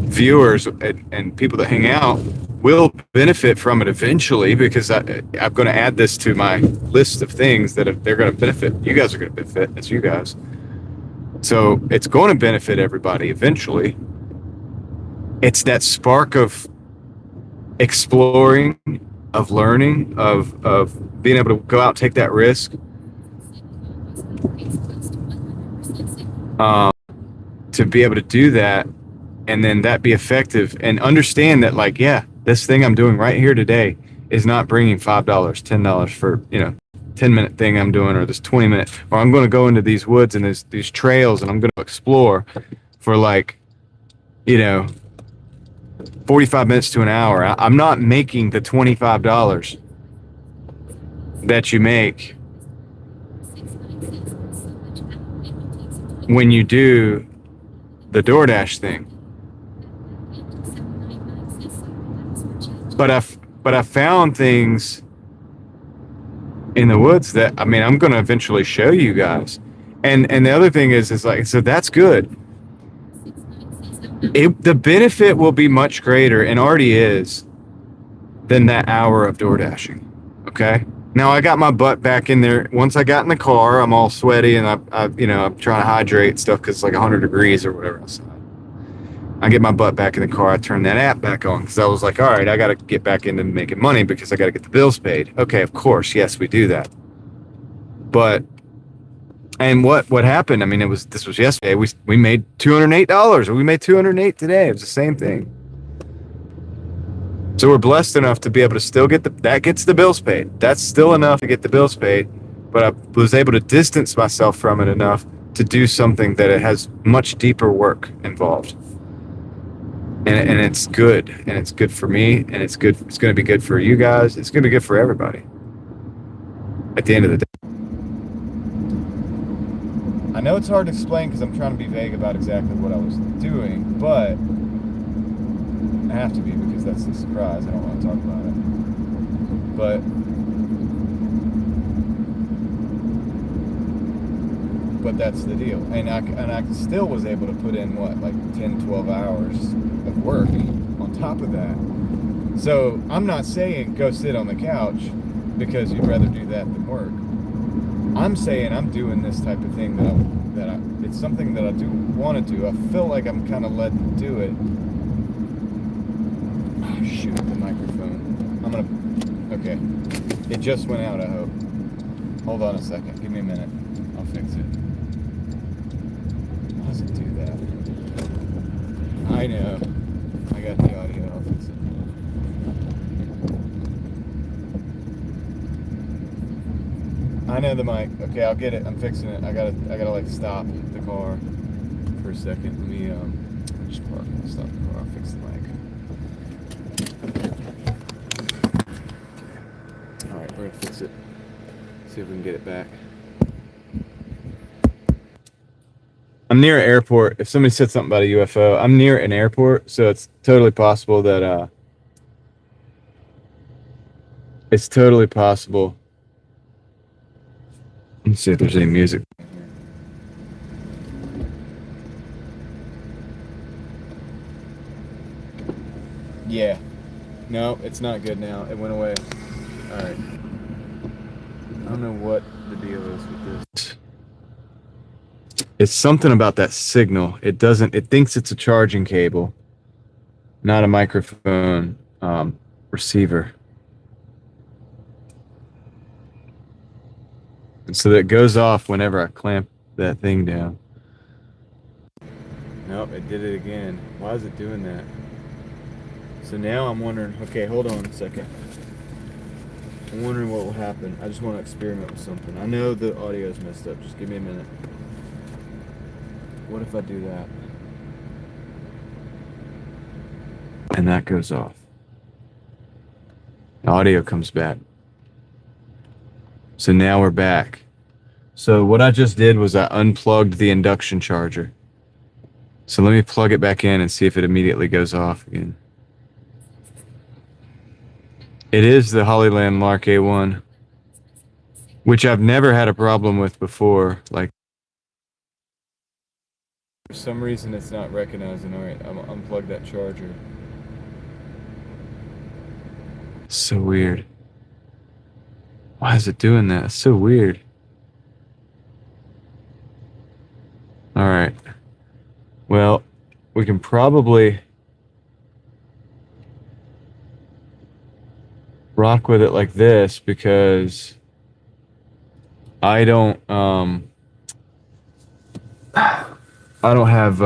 viewers and people that hang out will benefit from it eventually, because I'm going to add this to my list of things that they're going to benefit. You guys are going to benefit. It's you guys. So it's going to benefit everybody eventually. It's that spark of exploring, of learning, of being able to go out and take that risk. To be able to do that, and then that be effective, and understand that, like, yeah, this thing I'm doing right here today is not bringing $5, $10 for, 10-minute thing I'm doing, or this 20-minute, or I'm going to go into these woods and these trails, and I'm going to explore for 45 minutes to an hour. I'm not making the $25 that you make when you do the DoorDash thing. But I found things in the woods that, I'm going to eventually show you guys. And the other thing is like, so that's good. The benefit will be much greater, and already is, than that hour of door dashing. Okay. Now I got my butt back in there. Once I got in the car, I'm all sweaty, and I'm trying to hydrate and stuff because it's like 100 degrees or whatever outside. I get my butt back in the car. I turn that app back on because I was like, all right, I got to get back into making money because I got to get the bills paid. Okay, of course, yes, we do that. But and what happened? This was yesterday. We made $208, or we made $208 today. It was the same thing. So we're blessed enough to be able to still get that gets the bills paid. That's still enough to get the bills paid. But I was able to distance myself from it enough to do something that it has much deeper work involved. And it's good, and it's good for me, and it's good. It's going to be good for you guys. It's going to be good for everybody. At the end of the day. I know it's hard to explain because I'm trying to be vague about exactly what I was doing, but I have to be because that's the surprise. I don't want to talk about it. But that's the deal. And I still was able to put in, 10, 12 hours of work on top of that. So I'm not saying go sit on the couch because you'd rather do that than work. I'm saying I'm doing this type of thing that it's something that I do want to do. I feel like I'm kind of led to do it. Oh, shoot, the microphone. Okay. It just went out, I hope. Hold on a second. Give me a minute. I'll fix it. How does it do that? I know. I got the audio. I'll fix it. know the mic. Okay, I'll get it. I'm fixing it. I gotta like stop the car for a second. Let me just park and stop the car. I'll fix the mic. All right, we're gonna fix it. See if we can get it back. I'm near an airport. If somebody said something about a UFO, I'm near an airport, so it's totally possible that it's totally possible. Let's see if there's any music. Yeah. No, it's not good now. It went away. All right. I don't know what the deal is with this. It's something about that signal. It thinks it's a charging cable, not a microphone receiver. And so that goes off whenever I clamp that thing down. Nope, it did it again. Why is it doing that? So now I'm wondering, okay, hold on a second. I'm wondering what will happen. I just want to experiment with something. I know the audio's messed up. Just give me a minute. What if I do that? And that goes off. The audio comes back. So now we're back. So what I just did was I unplugged the induction charger. So let me plug it back in and see if it immediately goes off again. It is the Hollyland Lark A1, which I've never had a problem with before. Like, for some reason it's not recognizing. All right, I'm gonna unplug that charger. So weird. Why is it doing that? It's so weird. All right. Well, we can probably rock with it like this because I don't have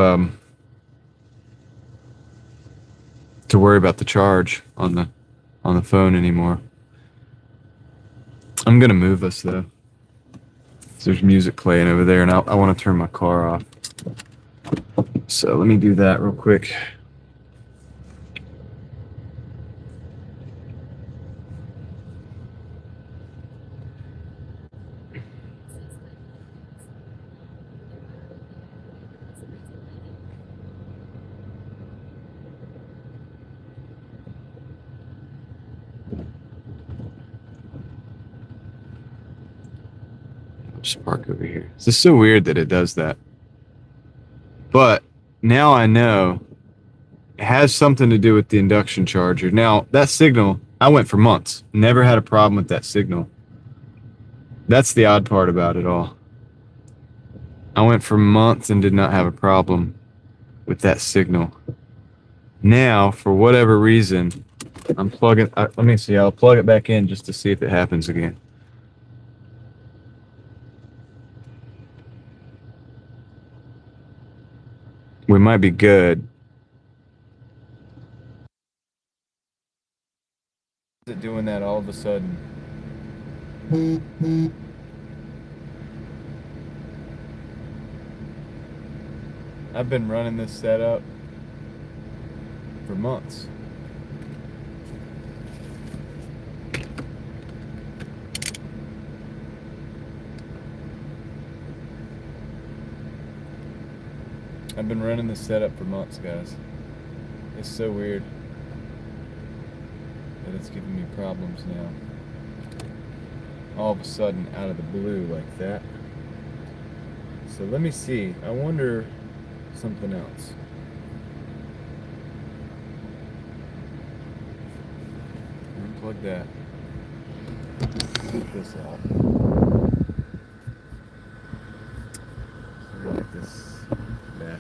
to worry about the charge on the phone anymore. I'm gonna move us though. There's music playing over there, and I want to turn my car off. So let me do that real quick. Just park over here. This is so weird that it does that. But now I know it has something to do with the induction charger. Now, that signal, I went for months. Never had a problem with that signal. That's the odd part about it all. I went for months and did not have a problem with that signal. Now, for whatever reason, I'm plugging... let me see. I'll plug it back in just to see if it happens again. We might be good. Is it doing that all of a sudden? I've been running this setup for months. I've been running this setup for months, guys. It's so weird that it's giving me problems now. All of a sudden, out of the blue like that. So let me see. I wonder something else. Unplug that. Take this out. Like this back.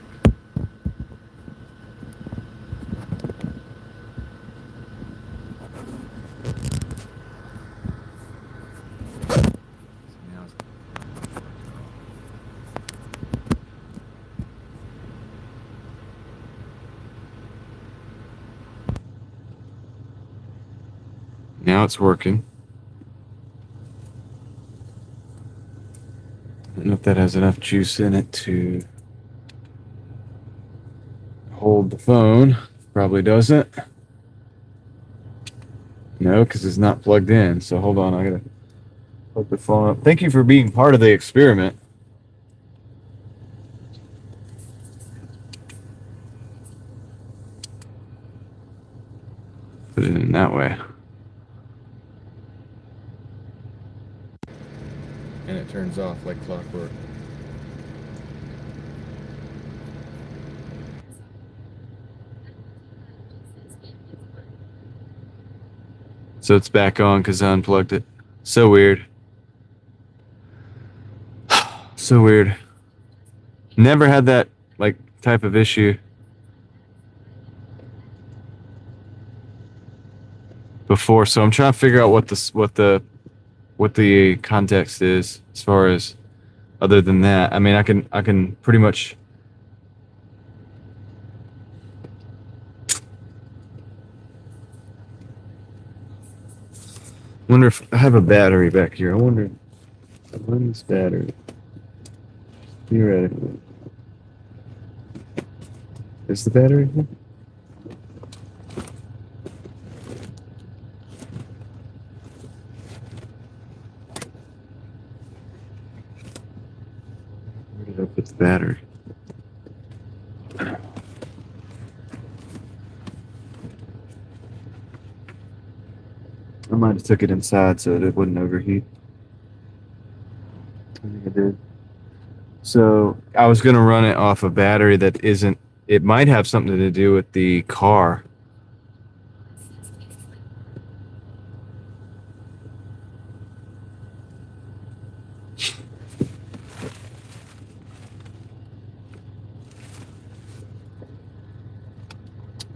Now it's working. don't know if that has enough juice in it to hold the phone. Probably doesn't. No, because it's not plugged in. So hold on, I gotta plug the phone up. Thank you for being part of the experiment. Put it in that way. And it turns off like clockwork. So it's back on because I unplugged it. So weird. So weird. Never had that like type of issue before, so I'm trying to figure out what the context is as far as other than that. I mean, I can pretty much. Wonder if I have a battery back here. I wonder. Run this battery. Theoretically, is the battery here? Where did I put the battery? I might have took it inside so that it wouldn't overheat. I think I did. So I was gonna run it off a battery that isn't. It might have something to do with the car.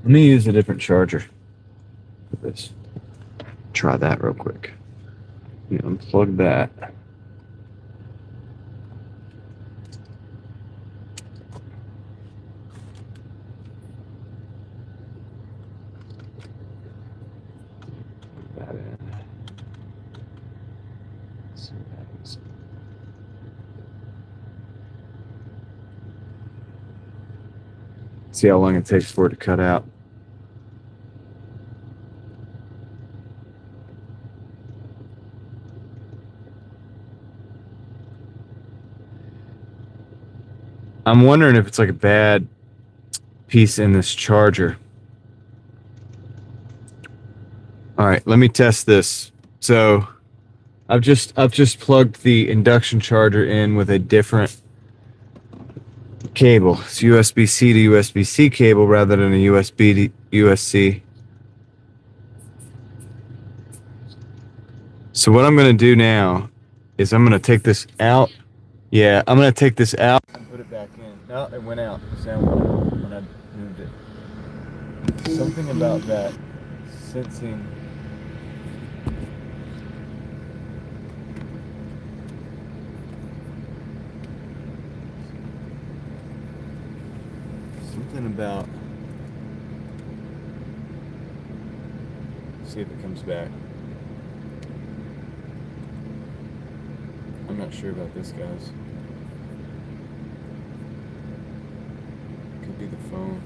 Let me use a different charger for this. Try that real quick. Unplug that. Put that in. See what happens. See how long it takes for it to cut out. I'm wondering if it's like a bad piece in this charger. All right, let me test this. So I've just plugged the induction charger in with a different cable. It's USB-C to USB-C cable rather than a USB to USB-C. So what I'm going to do now is I'm going to take this out. Yeah, I'm going to take this out and put it back in. No, it went out. The sound went out when I moved it. Something about that sensing. Something about. See if it comes back. I'm not sure about this, guys. Could be the phone.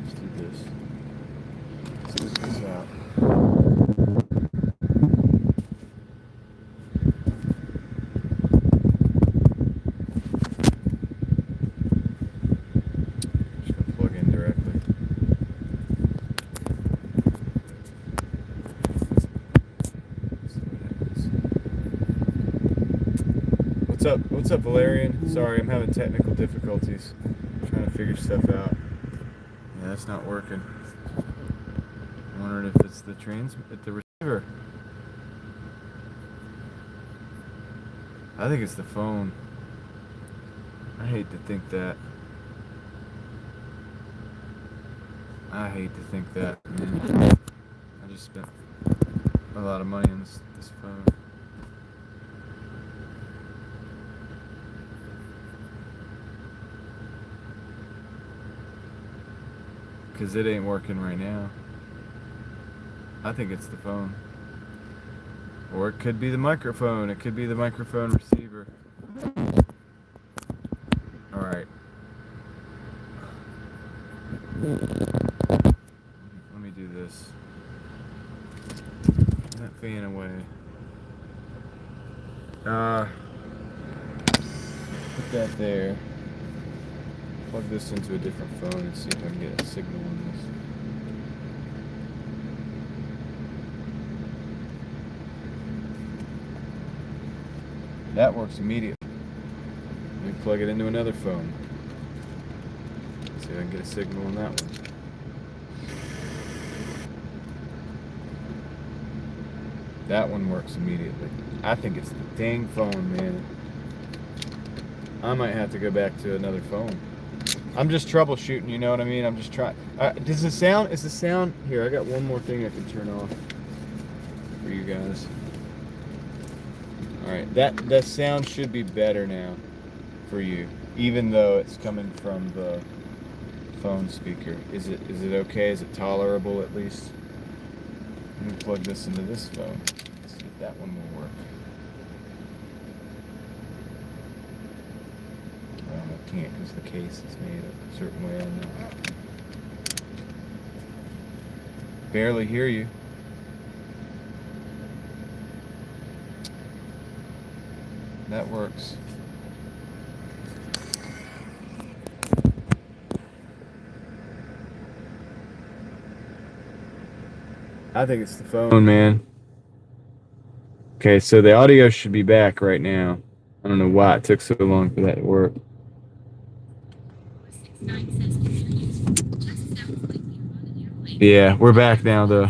Let's do this. Let's take this out. Just gonna plug in directly. What's up, Valerian? Sorry, I'm having technical difficulties. I'm trying to figure stuff out. Yeah, that's not working. I'm wondering if it's the receiver. I think it's the phone. I hate to think that. Man. I just spent a lot of money on this phone. Because it ain't working right now. I think it's the phone. Or it could be the microphone. It could be the microphone receiver. All right. Let me do this. Put that fan away. Put that there. Plug this into a different phone and see if I can get a signal on this. That works immediately. Let me plug it into another phone. See if I can get a signal on that one. That one works immediately. I think it's the dang phone, man. I might have to go back to another phone. I'm just troubleshooting, you know what I mean? I'm just trying. Is the sound here? I got one more thing I can turn off for you guys. All right, that sound should be better now for you, even though it's coming from the phone speaker. Is it okay? Is it tolerable at least? Let me plug this into this phone. See if that one will work. Well, I can't because the case is made a certain way on that. Barely hear you. That works. I think it's the phone, man. Okay, so the audio should be back right now. I don't know why it took so long for that to work. Yeah, we're back now, though.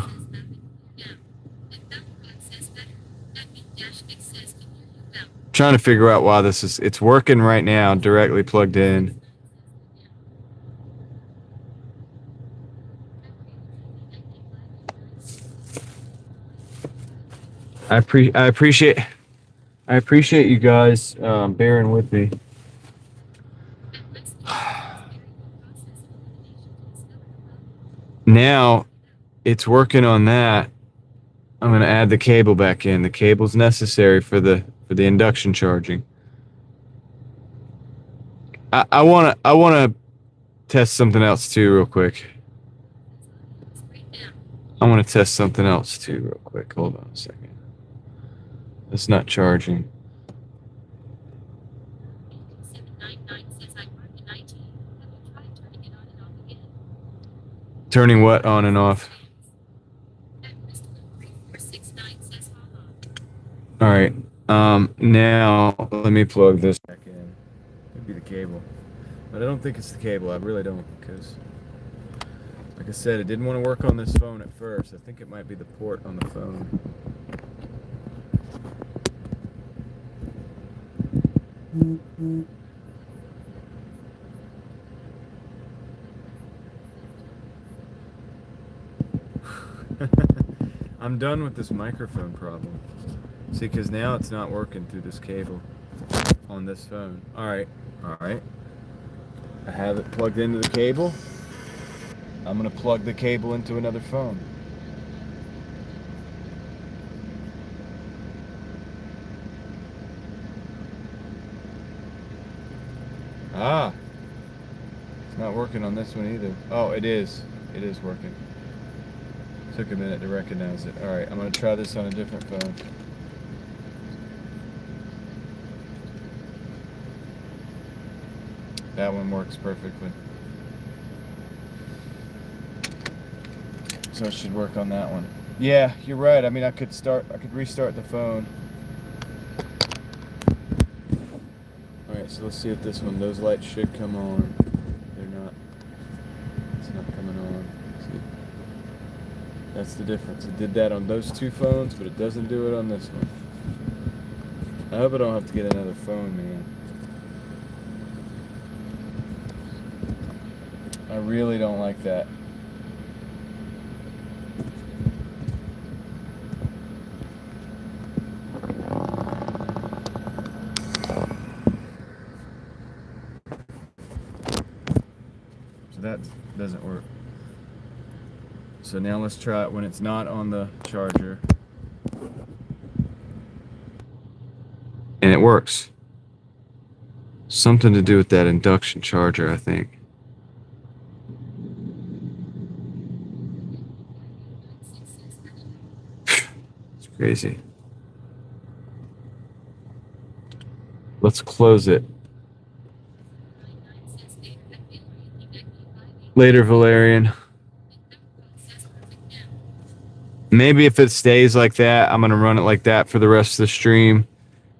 Trying to figure out why it's working right now, directly plugged in. I appreciate you guys bearing with me. Now it's working on that. I'm going to add the cable back in. The cable's necessary for the induction charging. I want to test something else too real quick. I want to test something else too real quick. Hold on a second. It's not charging. Turning what on and off? All right. Now let me plug this back in. Could be the cable, but I don't think it's the cable. I really don't, because, like I said, it didn't want to work on this phone at first. I think it might be the port on the phone. I'm done with this microphone problem. See, because now it's not working through this cable on this phone. All right. I have it plugged into the cable. I'm going to plug the cable into another phone. It's not working on this one either. Oh, it is. It is working. Took a minute to recognize it. All right, I'm going to try this on a different phone. That one works perfectly. So it should work on that one. Yeah, you're right. I mean, I could restart the phone. All right, so let's see if this one, those lights should come on. They're not. It's not coming on. See? That's the difference. It did that on those two phones, but it doesn't do it on this one. I hope I don't have to get another phone, man. I really don't like that. So that doesn't work. So now let's try it when it's not on the charger. and it works. Something to do with that induction charger, I think. It's crazy. Let's close it. Later, Valerian. Maybe if it stays like that, I'm going to run it like that for the rest of the stream.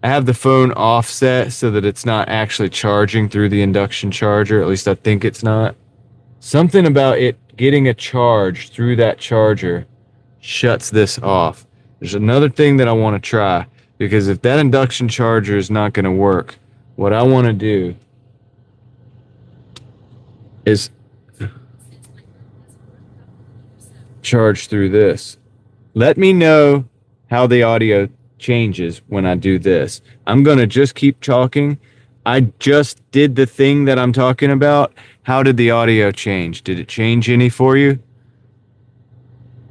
I have the phone offset so that it's not actually charging through the induction charger. At least I think it's not. Something about it getting a charge through that charger shuts this off. There's another thing that I want to try, because if that induction charger is not going to work, what I want to do is charge through this. Let me know how the audio changes when I do this. I'm going to just keep talking. I just did the thing that I'm talking about. How did the audio change? Did it change any for you?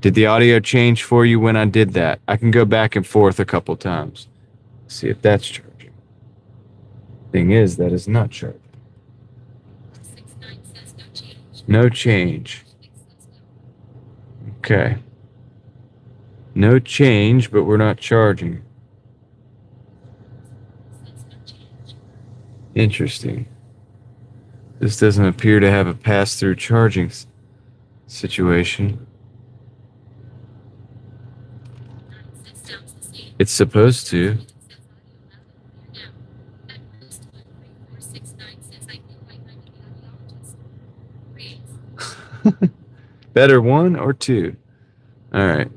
Did the audio change for you when I did that? I can go back and forth a couple times. See if that's charging. Thing is, that is not charging. No change. Okay. No change, but we're not charging. Interesting. This doesn't appear to have a pass-through charging situation. It's supposed to. Better 1 or 2? All right.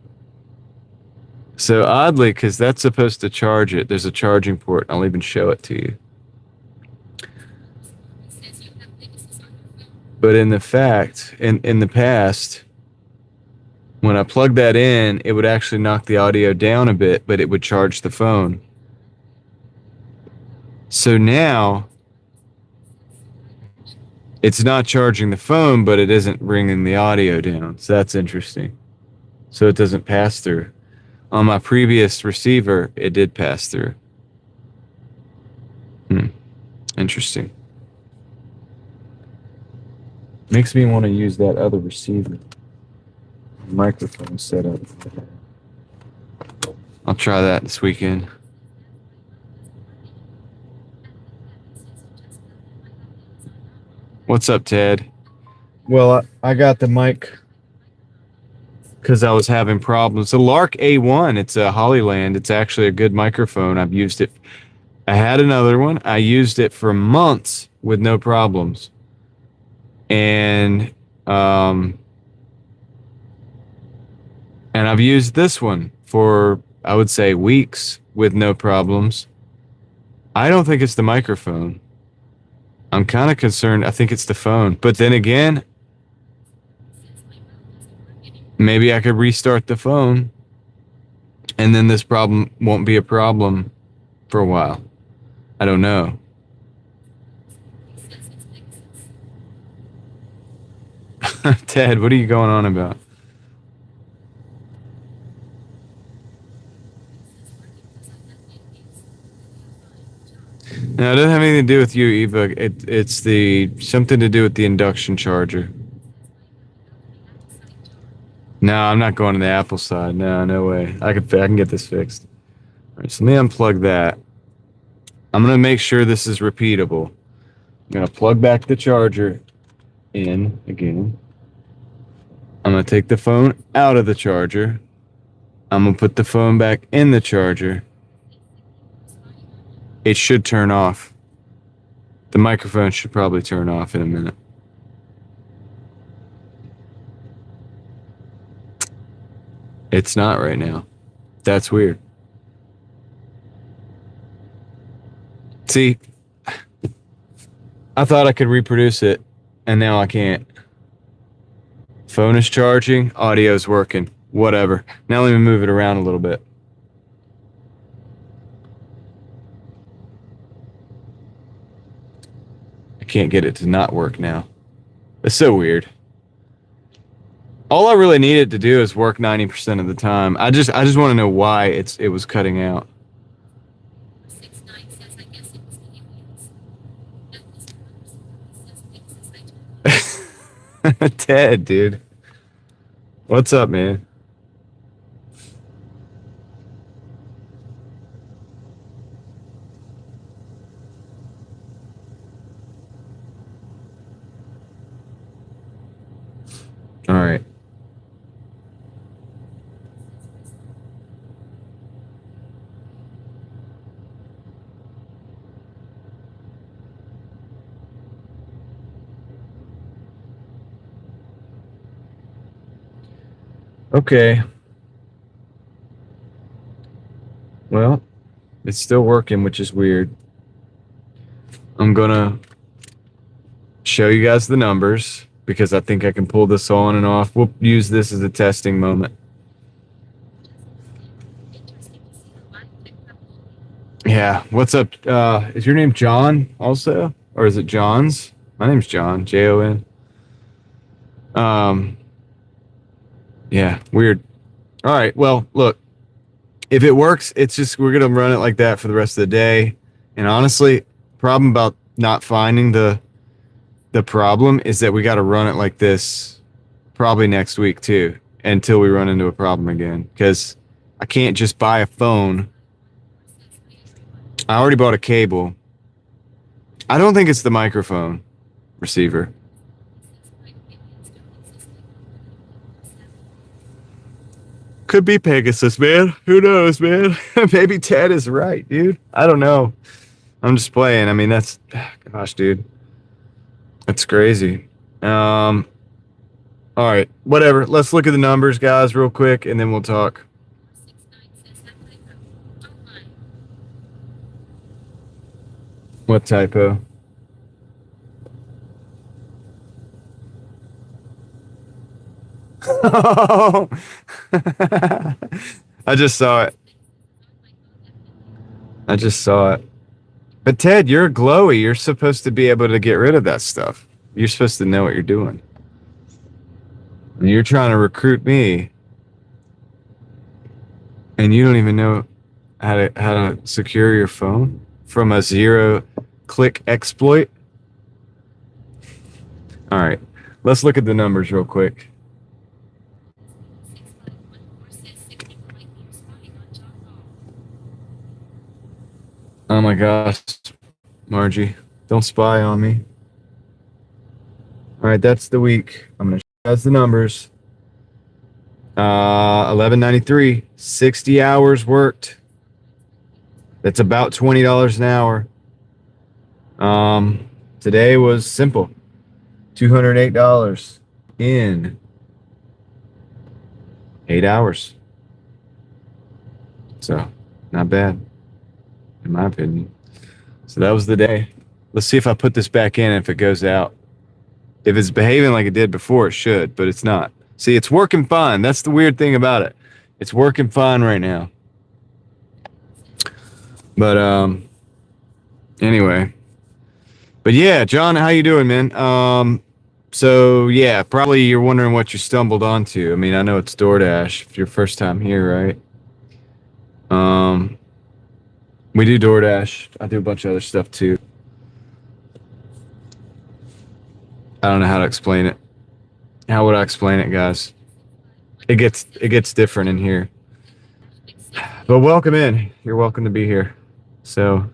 So oddly, because that's supposed to charge it, there's a charging port. I'll even show it to you. But in the past, when I plugged that in, it would actually knock the audio down a bit, but it would charge the phone. So now, it's not charging the phone, but it isn't bringing the audio down. So that's interesting. So it doesn't pass through. On my previous receiver, it did pass through. Interesting. Makes me want to use that other receiver. Microphone setup. I'll try that this weekend. What's up, Ted? Well, I got the mic because I was having problems. The Lark A1, it's a Hollyland. It's actually a good microphone. I've used it. I had another one. I used it for months with no problems. And I've used this one for, I would say, weeks with no problems. I don't think it's the microphone. I'm kind of concerned. I think it's the phone. But then again, maybe I could restart the phone and then this problem won't be a problem for a while. I don't know. Ted, what are you going on about? No, it doesn't have anything to do with you, Eva. It's something to do with the induction charger. No, I'm not going to the Apple side. No way. I can get this fixed. All right, so let me unplug that. I'm going to make sure this is repeatable. I'm going to plug back the charger in again. I'm going to take the phone out of the charger. I'm going to put the phone back in the charger. It should turn off. The microphone should probably turn off in a minute. It's not right now. That's weird. See, I thought I could reproduce it, and now I can't. Phone is charging, audio's working, whatever. Now let me move it around a little bit. I can't get it to not work now. It's so weird. All I really needed to do is work 90% of the time. I just want to know why it was cutting out. Ted, dude. What's up, man? All right. Okay. Well, it's still working, which is weird. I'm gonna show you guys the numbers because I think I can pull this on and off. We'll use this as a testing moment. Yeah. What's up? Is your name John also? Or is it John's? My name's John. Jon. Yeah, weird. All right. Well, look, if it works, it's just we're gonna run it like that for the rest of the day. And honestly, problem about not finding the problem is that we got to run it like this probably next week too until we run into a problem again because I can't just buy a phone. I already bought a cable. I don't think it's the microphone receiver. Could be Pegasus, man. Who knows, man? Maybe Ted is right, dude. I don't know. I'm just playing. I mean, that's, gosh, dude. That's crazy. All right, whatever. Let's look at the numbers, guys, real quick, and then we'll talk. What typo? I just saw it. I just saw it. But Ted, you're glowy. You're supposed to be able to get rid of that stuff. You're supposed to know what you're doing. And you're trying to recruit me. And you don't even know how to secure your phone from a 0-click exploit. All right. Let's look at the numbers real quick. Oh my gosh, Margie, don't spy on me. All right, that's the week. I'm gonna show you guys the numbers. 1193, 60 hours worked. That's about $20 an hour. Today was simple. $208 in 8 hours. So, not bad, in my opinion. So that was the day. Let's see if I put this back in, if it goes out. If it's behaving like it did before, it should, but it's not. See, it's working fine. That's the weird thing about it. It's working fine right now. But anyway. But yeah, John, how you doing, man? So yeah, probably you're wondering what you stumbled onto. I mean, I know it's DoorDash if your first time here, right? We do DoorDash. I do a bunch of other stuff too. I don't know how to explain it. How would I explain it, guys? It gets different in here. But welcome in. You're welcome to be here. So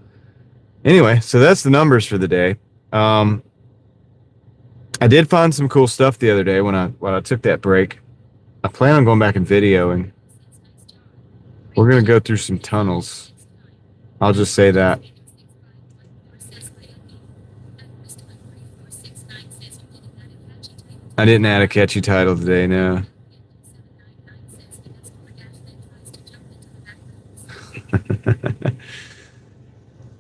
anyway, so that's the numbers for the day. I did find some cool stuff the other day when I took that break. I plan on going back and videoing. We're gonna go through some tunnels. I'll just say that. I didn't add a catchy title today, no.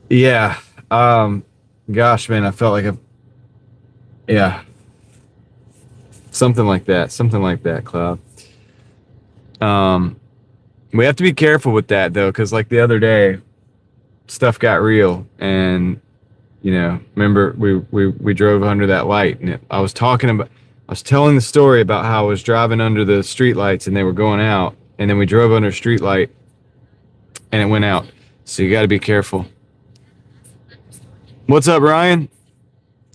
Yeah. Gosh, man, I felt like yeah. Something like that. Something like that, Cloud. We have to be careful with that though, because like the other day, stuff got real, and remember we drove under that light, and I was telling the story about how I was driving under the street lights and they were going out, and then we drove under a street light and it went out. So you got to be careful. What's up, Ryan?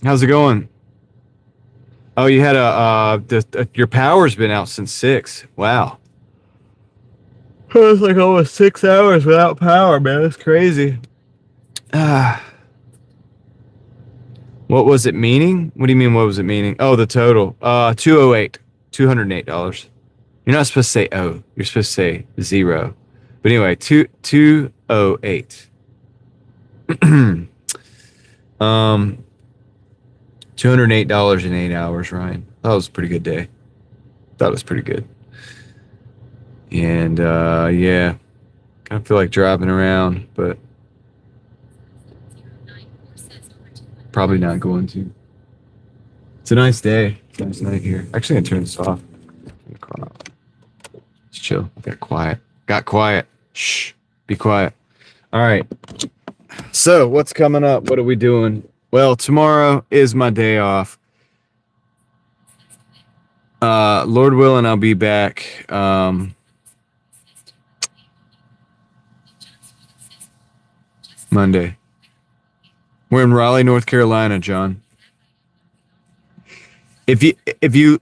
How's it going? Oh, you had your power's been out since 6. Wow. It's like almost 6 hours without power, man. That's crazy. Ah. What was it meaning? What do you mean, what was it meaning? Oh, the total. 208. $208. You're not supposed to say oh. You're supposed to say 0. But anyway, 208. $208 in 8 hours, Ryan. That was a pretty good day. That was pretty good. And yeah, kind of feel like driving around, but probably not going to. It's a nice day. It's a nice night here. Actually, I'm gonna turn this off. Just chill. Got quiet. Got quiet. Shh. Be quiet. All right. So what's coming up? What are we doing? Well, tomorrow is my day off. Lord willing, I'll be back. Monday. We're in Raleigh, North Carolina, John. If you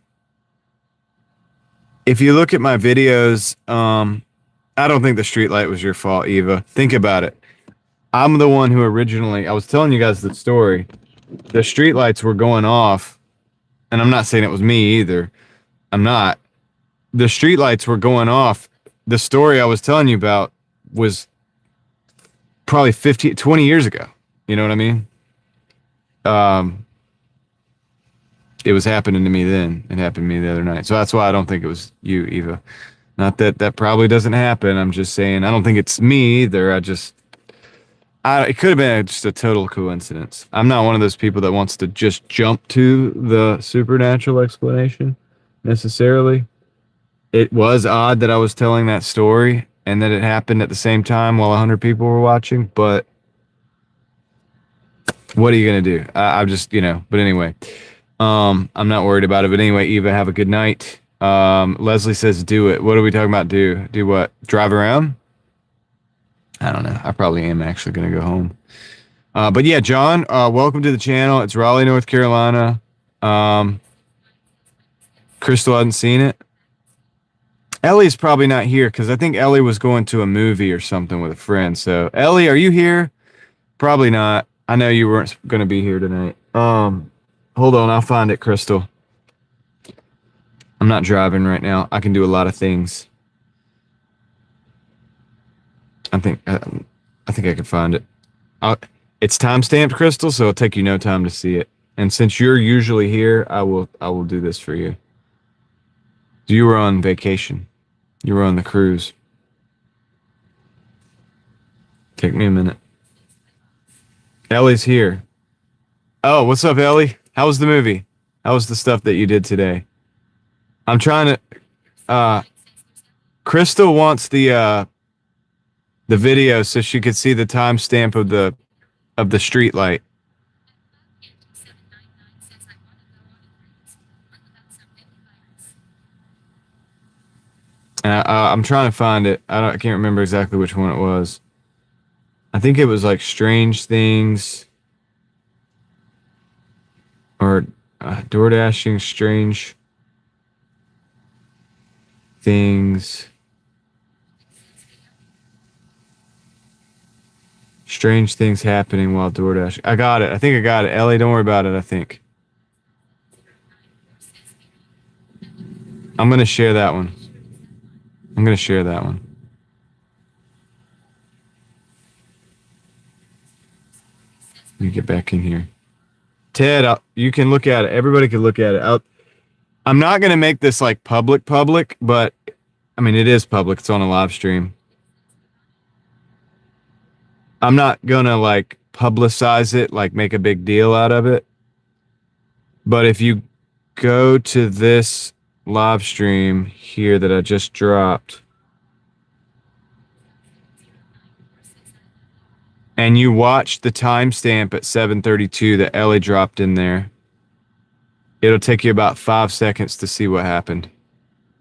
look at my videos, I don't think the street light was your fault, Eva. Think about it. I'm the one who originally, I was telling you guys the story. The street lights were going off, and I'm not saying it was me either. I'm not. The street lights were going off. The story I was telling you about was probably 20 years ago. You know what I mean? It was happening to me then. It happened to me the other night. So that's why I don't think it was you, Eva. Not that that probably doesn't happen. I'm just saying, I don't think it's me either. It could have been just a total coincidence. I'm not one of those people that wants to just jump to the supernatural explanation necessarily. It was odd that I was telling that story and that it happened at the same time while 100 people were watching, but what are you going to do? I'm just, but anyway, I'm not worried about it. But anyway, Eva, have a good night. Leslie says, do it. What are we talking about? Do what? Drive around? I don't know. I probably am actually going to go home. But yeah, John, welcome to the channel. It's Raleigh, North Carolina. Crystal hasn't seen it. Ellie's probably not here because I think Ellie was going to a movie or something with a friend. So Ellie, are you here? Probably not. I know you weren't going to be here tonight. Hold on. I'll find it, Crystal. I'm not driving right now. I can do a lot of things. I think I can find it. It's time-stamped, Crystal, so it'll take you no time to see it. And since you're usually here, I will do this for you. You were on vacation. You were on the cruise. Take me a minute. Ellie's here. Oh, what's up, Ellie? How was the movie? How was the stuff that you did today? I'm trying to. Crystal wants the video so she could see the timestamp of the street light. And I'm trying to find it. I can't remember exactly which one it was. I think it was like Strange Things or Door Dashing Strange Things. Strange things happening while DoorDash. I got it. I think I got it. Ellie, don't worry about it, I think. I'm going to share that one. I'm going to share that one. Let me get back in here. Ted, you can look at it. Everybody can look at it. I'm not going to make this like public, but I mean, it is public. It's on a live stream. I'm not going to like publicize it, like make a big deal out of it. But if you go to this live stream here that I just dropped and you watch the timestamp at 7:32 that Ellie dropped in there, it'll take you about 5 seconds to see what happened.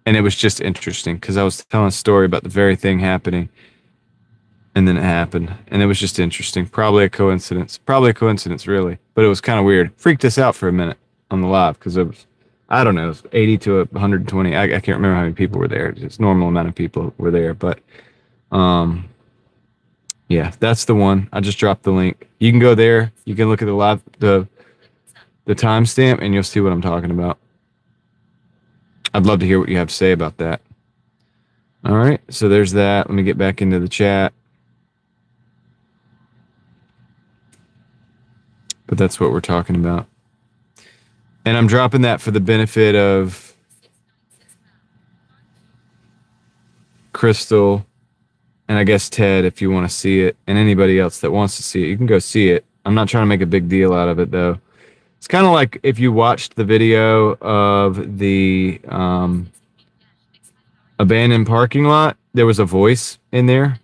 And it was just interesting because I was telling a story about the very thing happening. And then it happened. And it was just interesting. Probably a coincidence. Really. But it was kind of weird. Freaked us out for a minute on the live because I don't know, 80 to 120. I can't remember how many people were there. Just normal amount of people were there, but um, yeah, that's the one. I just dropped the link. You can go there. You can look at the timestamp, and you'll see what I'm talking about. I'd love to hear what you have to say about that. All right, so there's that. Let me get back into the chat. But that's what we're talking about. And I'm dropping that for the benefit of Crystal and I guess Ted, if you want to see it, and anybody else that wants to see it, you can go see it. I'm not trying to make a big deal out of it, though. It's kind of like if you watched the video of the abandoned parking lot, there was a voice in there.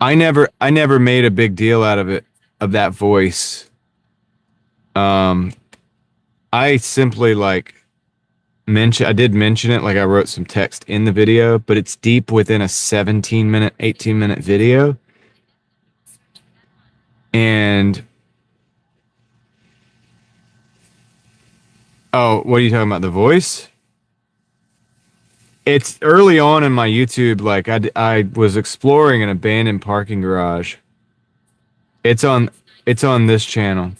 I never made a big deal out of it, of that voice. I simply I did mention it, like I wrote some text in the video, but it's deep within a 17-minute, 18-minute video. And oh, what are you talking about? The voice? It's early on in my YouTube. Like I was exploring an abandoned parking garage. It's on this channel.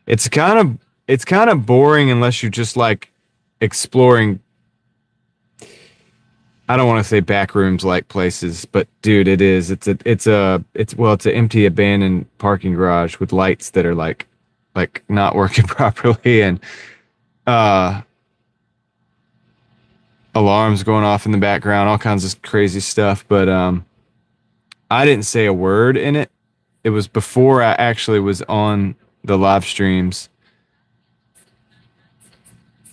It's kind of boring unless you just like exploring. I don't want to say back rooms like places, but dude, it is. It's an empty abandoned parking garage with lights that are like not working properly, and alarms going off in the background, all kinds of crazy stuff. But I didn't say a word in it. It was before I actually was on the live streams.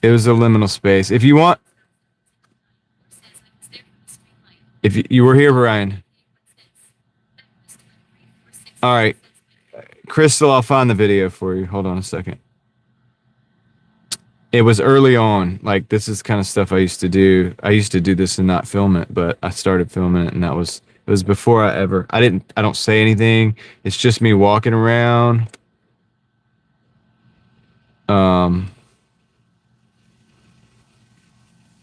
It was a liminal space. If you want, if you were here, Brian. All right, Crystal, I'll find the video for you. Hold on a second. It was early on. Like, this is kind of stuff I used to do. I used to do this and not film it, but I started filming it, and it was before I don't say anything. It's just me walking around.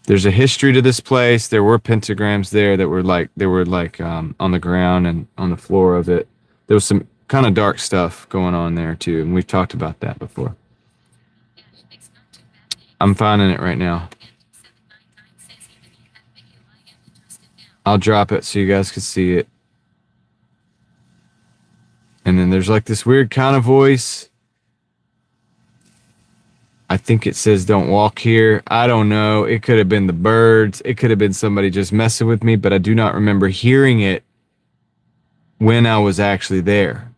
There's a history to this place. There were pentagrams there that were on the ground and on the floor of it. There was some kind of dark stuff going on there too, and we've talked about that before. I'm finding it right now. I'll drop it so you guys can see it. And then there's like this weird kind of voice. I think it says don't walk here. I don't know. It could have been the birds. It could have been somebody just messing with me, but I do not remember hearing it when I was actually there.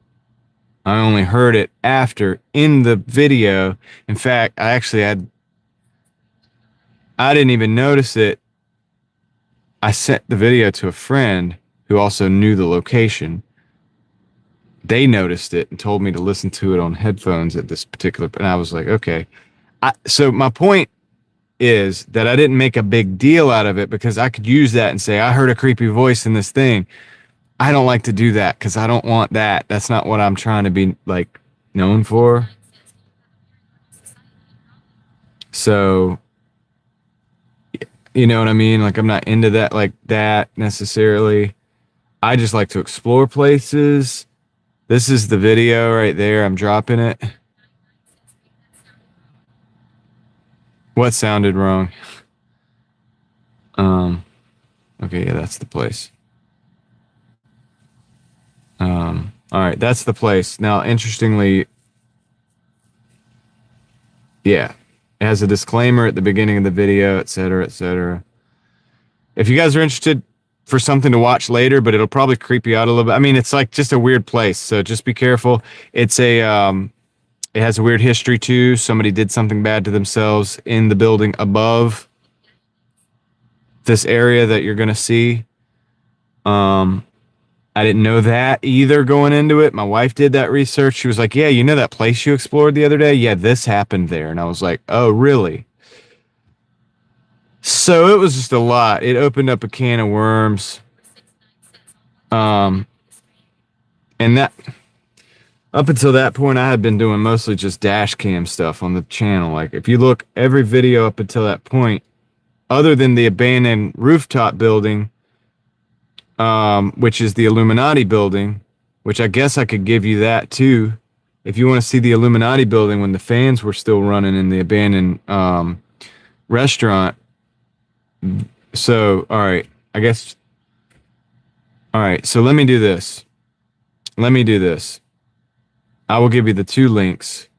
I only heard it after in the video. In fact, I didn't even notice it. I sent the video to a friend who also knew the location. They noticed it and told me to listen to it on headphones at this particular, and I was like, okay. So my point is that I didn't make a big deal out of it because I could use that and say, I heard a creepy voice in this thing. I don't like to do that because I don't want that. That's not what I'm trying to be like known for. So, you know what I mean? Like, I'm not into that like that necessarily. I just like to explore places. This is the video right there. I'm dropping it. What sounded wrong? Okay, yeah, that's the place. All right, that's the place. Now, interestingly, yeah, it has a disclaimer at the beginning of the video, etc., etc. If you guys are interested for something to watch later, but it'll probably creep you out a little bit. I mean, it's like just a weird place, so just be careful. It's it has a weird history too. Somebody did something bad to themselves in the building above this area that you're gonna see. I didn't know that either going into it. My wife did that research. She was like, yeah, you know that place you explored the other day? Yeah, this happened there. And I was like, oh, really? So it was just a lot. It opened up a can of worms. And that, Up until that point, I had been doing mostly just dash cam stuff on the channel. Like if you look every video up until that point, other than the abandoned rooftop building, which is the Illuminati building, which I guess I could give you that too. If you want to see the Illuminati building when the fans were still running in the abandoned restaurant. So, all right, I guess. All right, so let me do this. I will give you the two links.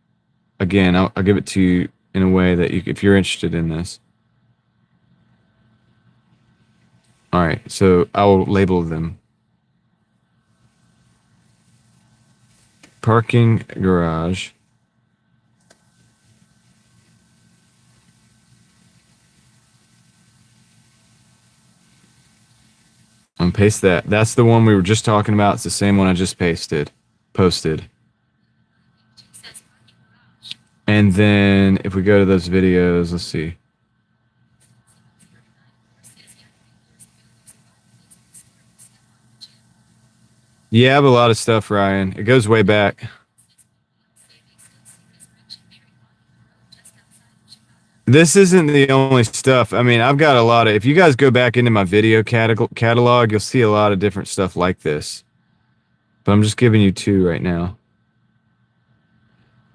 Again, I'll give it to you in a way that if you're interested in this. All right, so I will label them. Parking garage. And paste that. That's the one we were just talking about. It's the same one I just posted. And then if we go to those videos, let's see. Yeah, I have a lot of stuff, Ryan. It goes way back. This isn't the only stuff. I mean, I've got a lot of, if you guys go back into my video catalog, you'll see a lot of different stuff like this. But I'm just giving you two right now.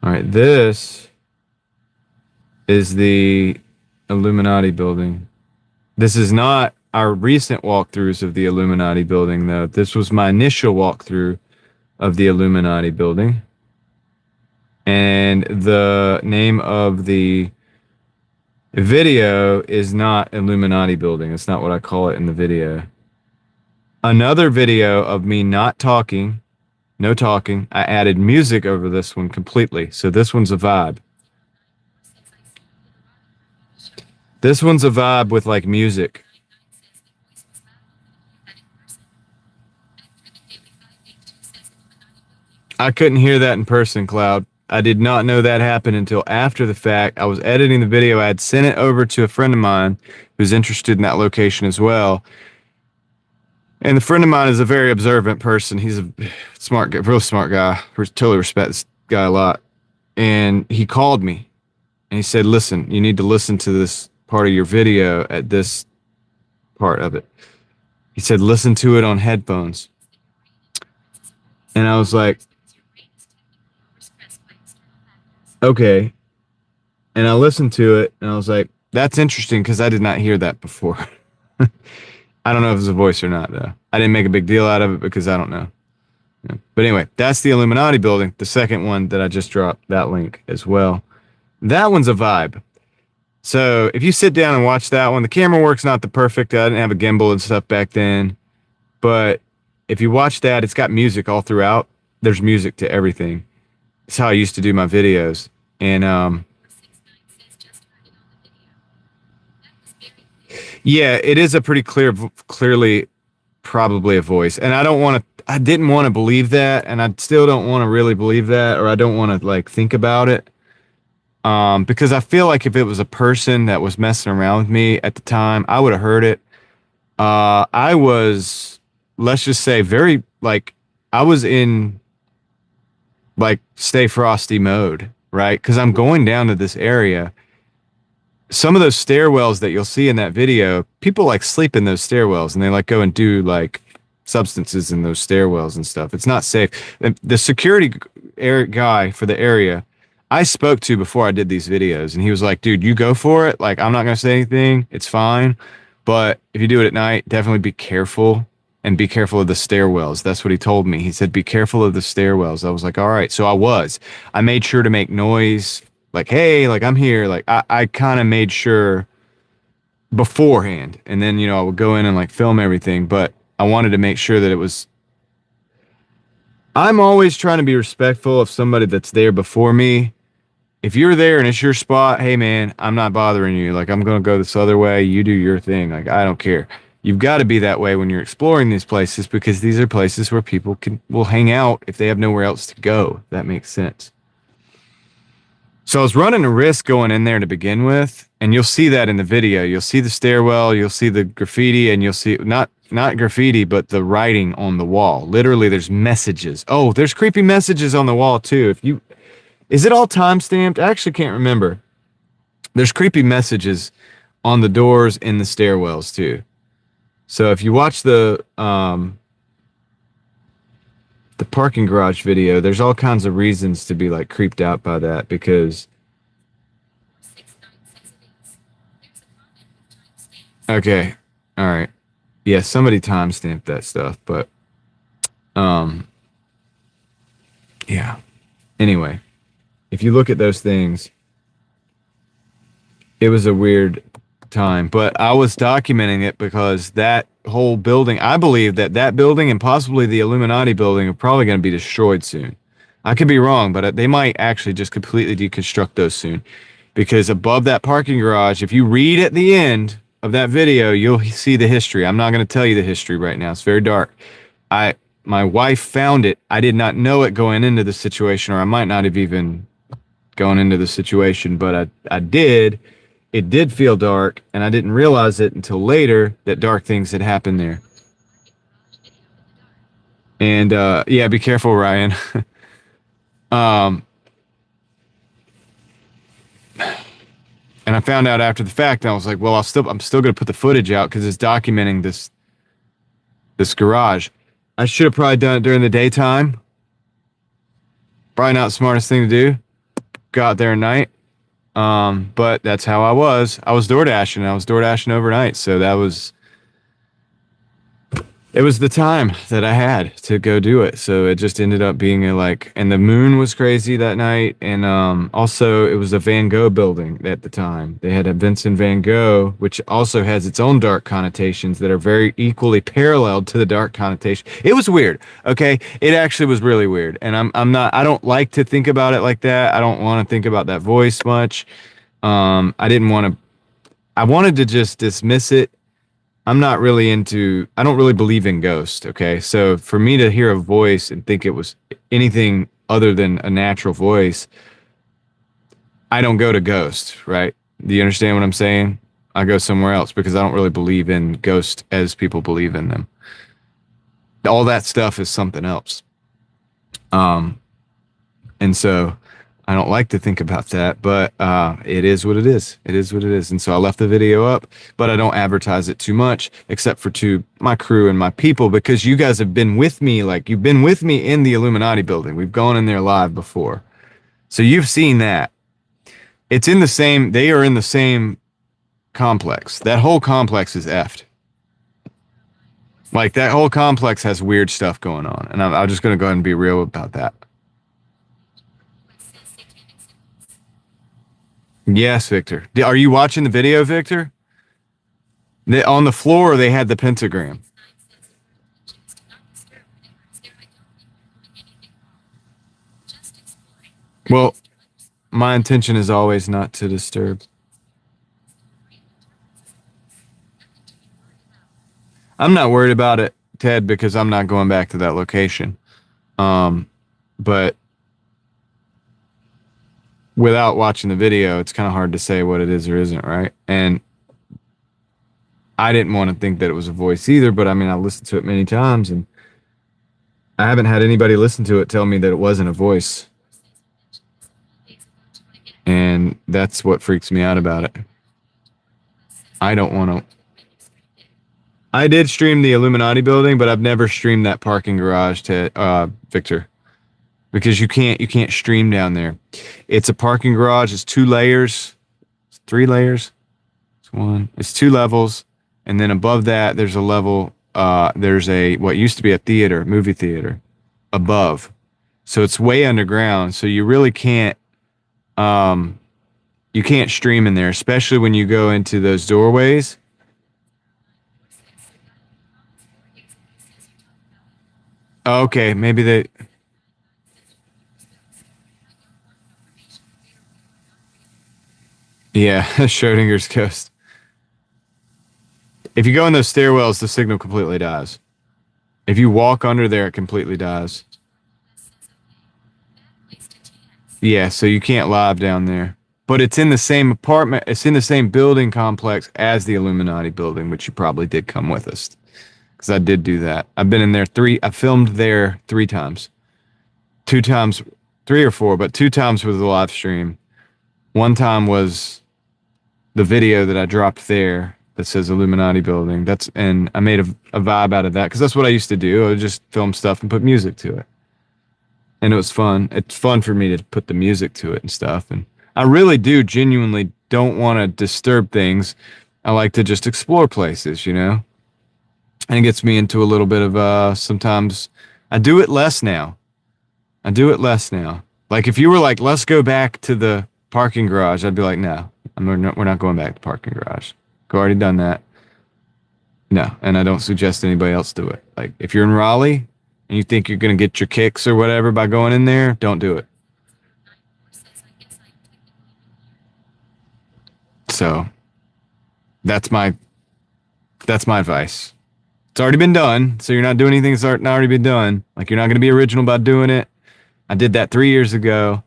All right, this is the Illuminati building. This is not our recent walkthroughs of the Illuminati building, though. This was my initial walkthrough of the Illuminati building. And the name of the video is not Illuminati building. It's not what I call it in the video. Another video of me not talking, no talking. I added music over this one completely. So this one's a vibe. This one's a vibe with like music. I couldn't hear that in person, Cloud. I did not know that happened until after the fact. I was editing the video. I had sent it over to a friend of mine who's interested in that location as well. And the friend of mine is a very observant person. He's a smart guy, real smart guy. Totally respect this guy a lot. And he called me and he said, listen, you need to listen to this part of your video at this part of it. He said, listen to it on headphones. And I was like, okay. And I listened to it and I was like, that's interesting because I did not hear that before. I don't know if it's a voice or not, though. I didn't make a big deal out of it because I don't know. Yeah. But anyway, that's the Illuminati building. The second one that I just dropped, that link as well. That one's a vibe. So if you sit down and watch that one, the camera work's not the perfect. I didn't have a gimbal and stuff back then. But if you watch that, it's got music all throughout. There's music to everything. It's how I used to do my videos. And yeah, it is a pretty clearly probably a voice. And I didn't want to believe that, and I still don't want to really believe that, or I don't want to like think about it. Because I feel like if it was a person that was messing around with me at the time, I would have heard it. I was, let's just say, I was in like stay frosty mode, right? Because I'm going down to this area. Some of those stairwells that you'll see in that video, people like sleep in those stairwells and they like go and do like substances in those stairwells and stuff. It's not safe. The security guy for the area I spoke to before I did these videos, and he was like, dude, you go for it. Like, I'm not going to say anything. It's fine. But if you do it at night, definitely be careful, and be careful of the stairwells. That's what he told me. He said, be careful of the stairwells. I was like, all right. So I made sure to make noise. Like, hey, like I'm here. Like I kind of made sure beforehand. And then, I would go in and like film everything. But I wanted to make sure that it was. I'm always trying to be respectful of somebody that's there before me. If you're there and it's your spot, hey man, I'm not bothering you. Like I'm going to go this other way. You do your thing. Like I don't care. You've got to be that way when you're exploring these places, because these are places where people will hang out if they have nowhere else to go. If that makes sense. So I was running a risk going in there to begin with, and you'll see that in the video. You'll see the stairwell, you'll see the graffiti, and you'll see not not graffiti, but the writing on the wall. Literally, there's messages. Oh, there's creepy messages on the wall too. Is it all time stamped? I actually can't remember. There's creepy messages on the doors in the stairwells too. So if you watch the parking garage video, there's all kinds of reasons to be like creeped out by that because. Okay. All right. Yeah, somebody timestamped that stuff, but yeah. Anyway, if you look at those things, it was a weird time, but I was documenting it because that whole building, I believe that building and possibly the Illuminati building are probably going to be destroyed soon. I could be wrong, but they might actually just completely deconstruct those soon because above that parking garage, if you read at the end of that video, you'll see the history. I'm not going to tell you the history right now. It's very dark. My wife found it. I did not know it going into the situation, or I might not have even gone into the situation, but I did. It did feel dark, and I didn't realize it until later that dark things had happened there. And yeah, be careful, Ryan. And I found out after the fact, and I was like, well, I'm still going to put the footage out because it's documenting this garage. I should have probably done it during the daytime. Probably not the smartest thing to do. Go out there at night. But that's how I was. I was DoorDashing. I was DoorDashing overnight. So it was the time that I had to go do it. So it just ended up being and the moon was crazy that night. And also it was a Van Gogh building at the time. They had a Vincent Van Gogh, which also has its own dark connotations that are very equally paralleled to the dark connotation. It was weird. Okay. It actually was really weird. And I don't like to think about it like that. I don't want to think about that voice much. I wanted to just dismiss it. I don't really believe in ghosts, okay? So for me to hear a voice and think it was anything other than a natural voice, I don't go to ghosts, right? Do you understand what I'm saying? I go somewhere else because I don't really believe in ghosts as people believe in them. All that stuff is something else. And so I don't like to think about that, but it is what it is. It is what it is. And so I left the video up, but I don't advertise it too much, except for to my crew and my people, because you guys have been with me. Like, you've been with me in the Illuminati building. We've gone in there live before. So you've seen that. They are in the same complex. That whole complex is effed. Like, that whole complex has weird stuff going on. And I'm just going to go ahead and be real about that. Yes, Victor. Are you watching the video, Victor? On the floor, they had the pentagram. Well, my intention is always not to disturb. I'm not worried about it, Ted, because I'm not going back to that location. But without watching the video, it's kind of hard to say what it is or isn't, right? And I didn't want to think that it was a voice either, but I mean, I listened to it many times, and I haven't had anybody listen to it tell me that it wasn't a voice. And that's what freaks me out about it. I don't want to. I did stream the Illuminati building, but I've never streamed that parking garage to Victor. Because you can't stream down there. It's a parking garage. It's 2 layers. It's 3 layers. It's 2 levels. And then above that, there's a level. There's what used to be a movie theater above. So it's way underground. So you really can't, you can't stream in there, especially when you go into those doorways. Okay, maybe they. Yeah, Schrodinger's ghost. If you go in those stairwells, the signal completely dies. If you walk under there, it completely dies. Yeah, so you can't live down there. But it's in the same apartment. It's in the same building complex as the Illuminati building, which you probably did come with us. because I did do that. I've been in there I filmed there 3 times. 2 times, 3 or 4, but 2 times was the live stream. 1 time was the video that I dropped there that says Illuminati Building. And I made a vibe out of that because that's what I used to do. I would just film stuff and put music to it. And it was fun. It's fun for me to put the music to it and stuff. And I really do genuinely don't want to disturb things. I like to just explore places, you know? And it gets me into a little bit of, sometimes I do it less now. Like if you were like, let's go back to the parking garage, I'd be like, no, we're not going back to the parking garage. I've already done that. No, and I don't suggest anybody else do it. Like if you're in Raleigh and you think you're going to get your kicks or whatever by going in there, don't do it. So that's my advice. It's already been done, so you're not doing anything that's already been done. Like you're not going to be original about doing it. I did that 3 years ago.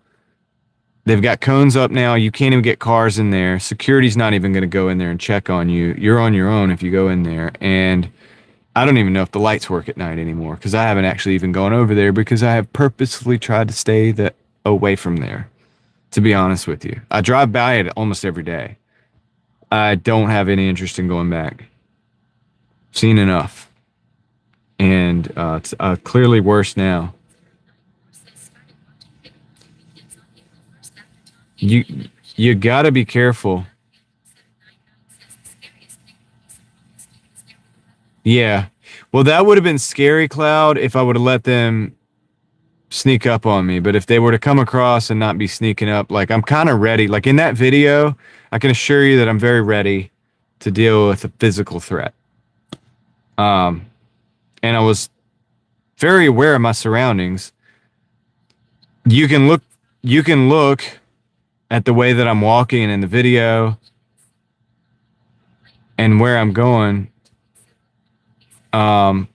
They've got cones up now. You can't even get cars in there. Security's not even going to go in there and check on you. You're on your own if you go in there. And I don't even know if the lights work at night anymore because I haven't actually even gone over there because I have purposefully tried to stay away from there, to be honest with you. I drive by it almost every day. I don't have any interest in going back. Seen enough. And it's clearly worse now. You got to be careful. Yeah. Well, that would have been scary, Cloud, if I would have let them sneak up on me. But if they were to come across and not be sneaking up, like I'm kind of ready. Like in that video, I can assure you that I'm very ready to deal with a physical threat. And I was very aware of my surroundings. You can look at the way that I'm walking in the video and where I'm going, and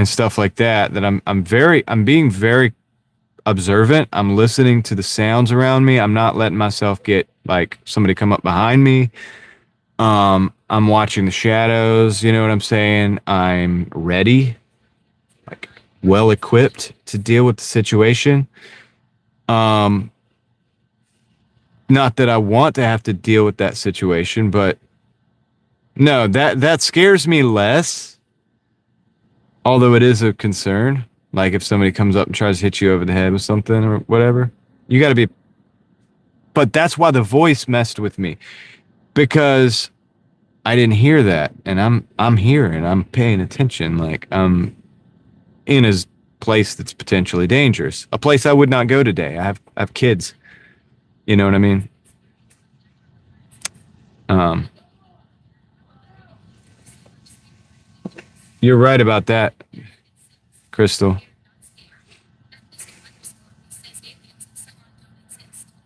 stuff like that, I'm being very observant. I'm listening to the sounds around me. I'm not letting myself get like somebody come up behind me. I'm watching the shadows, you know what I'm saying? I'm ready, like well equipped to deal with the situation. Not that I want to have to deal with that situation, but no, that scares me less. Although it is a concern, like if somebody comes up and tries to hit you over the head with something or whatever, you got to be. But that's why the voice messed with me, because I didn't hear that, and I'm hearing, I'm paying attention, like I'm in a place that's potentially dangerous, a place I would not go today. I have kids. You know what I mean? You're right about that, Crystal.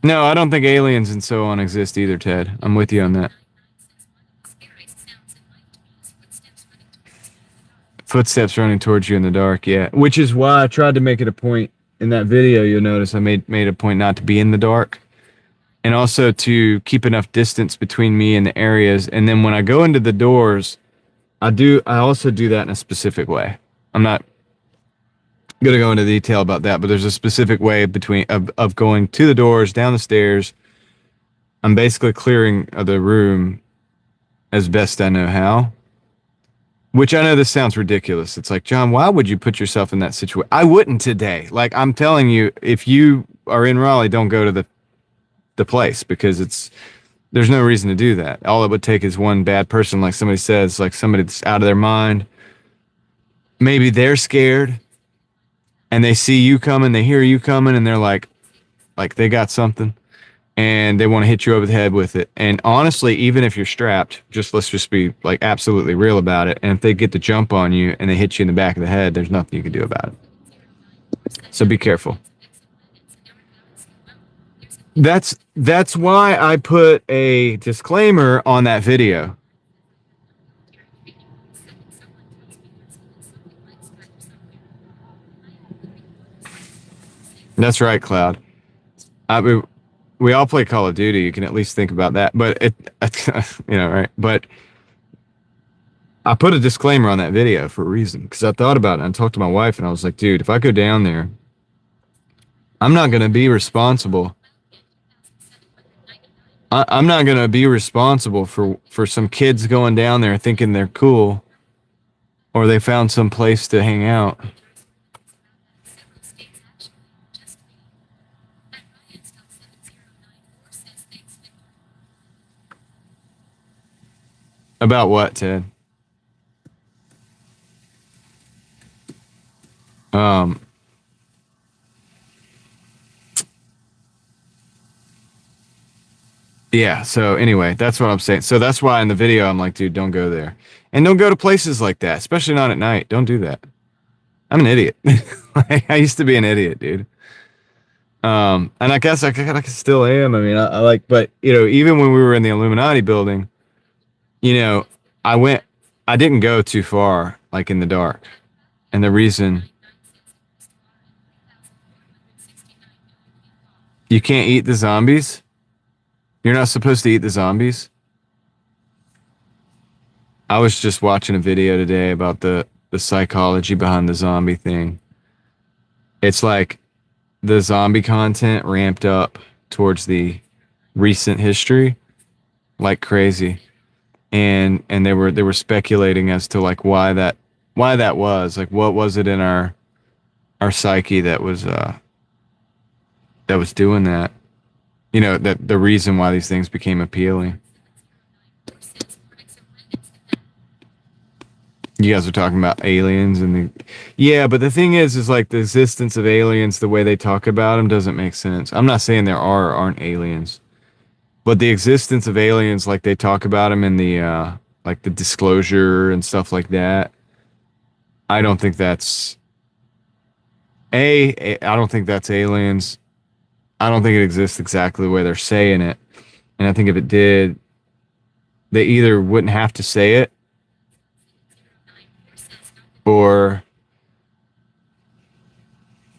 No, I don't think aliens and so on exist either, Ted. I'm with you on that. Footsteps running towards you in the dark, yeah. Which is why I tried to make it a point in that video. You'll notice I made a point not to be in the dark. And also to keep enough distance between me and the areas. And then when I go into the doors, I also do that in a specific way. I'm not going to go into detail about that, but there's a specific way of going to the doors, down the stairs. I'm basically clearing the room as best I know how. Which I know this sounds ridiculous. It's like, John, why would you put yourself in that situation? I wouldn't today. Like I'm telling you, if you are in Raleigh, don't go to the place because there's no reason to do that. All it would take is one bad person, like somebody says, like somebody that's out of their mind. Maybe they're scared and they see you coming, they hear you coming, and they're like they got something and they want to hit you over the head with it. And honestly, even if you're strapped, let's just be like absolutely real about it. And if they get the jump on you and they hit you in the back of the head, there's nothing you can do about it. So be careful. That's why I put a disclaimer on that video. That's right, Cloud. We all play Call of Duty. You can at least think about that. But right? But I put a disclaimer on that video for a reason, because I thought about it and I talked to my wife and I was like, dude, if I go down there, I'm not going to be responsible. I'm not going to be responsible for some kids going down there thinking they're cool or they found some place to hang out. About what, Ted? Um, yeah, so anyway, that's what I'm saying. So that's why in the video I'm like, dude, don't go there. And don't go to places like that, especially not at night. Don't do that. I'm an idiot. I used to be an idiot, dude. And I guess I still am. I mean, I like, but you know, even when we were in the Illuminati building, you know, I didn't go too far, like in the dark. And the reason you can't eat the zombies, you're not supposed to eat the zombies. I was just watching a video today about the psychology behind the zombie thing. It's like the zombie content ramped up towards the recent history like crazy. And they were speculating as to like why that was. Like what was it in our psyche that was doing that? You know, that the reason why these things became appealing. You guys are talking about aliens and yeah, but the thing is like the existence of aliens, the way they talk about them doesn't make sense. I'm not saying there are or aren't aliens, but the existence of aliens, like they talk about them in the like the disclosure and stuff like that, I don't think that's I don't think that's aliens. I don't think it exists exactly the way they're saying it. And I think if it did, they either wouldn't have to say it or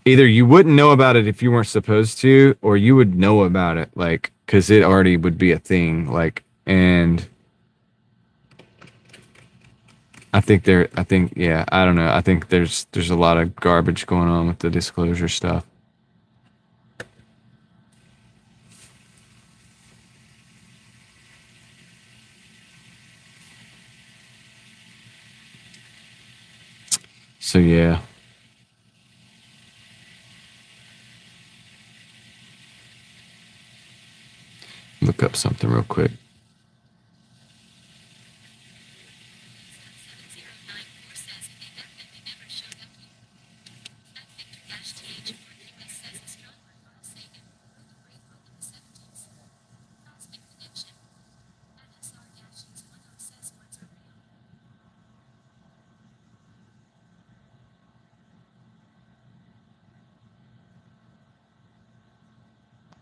either you wouldn't know about it if you weren't supposed to, or you would know about it, like, because it already would be a thing. Like, and I think yeah, I don't know. I think there's a lot of garbage going on with the disclosure stuff. So yeah. Look up something real quick.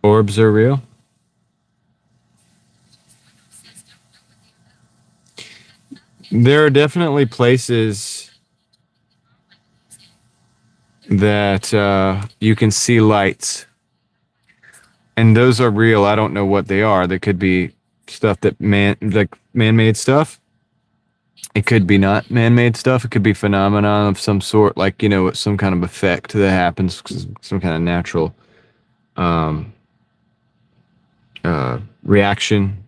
Orbs are real? There are definitely places that you can see lights, and those are real. I don't know what they are. They could be stuff that man-made stuff. It could be not man-made stuff. It could be phenomenon of some sort, like, you know, some kind of effect that happens, some kind of natural reaction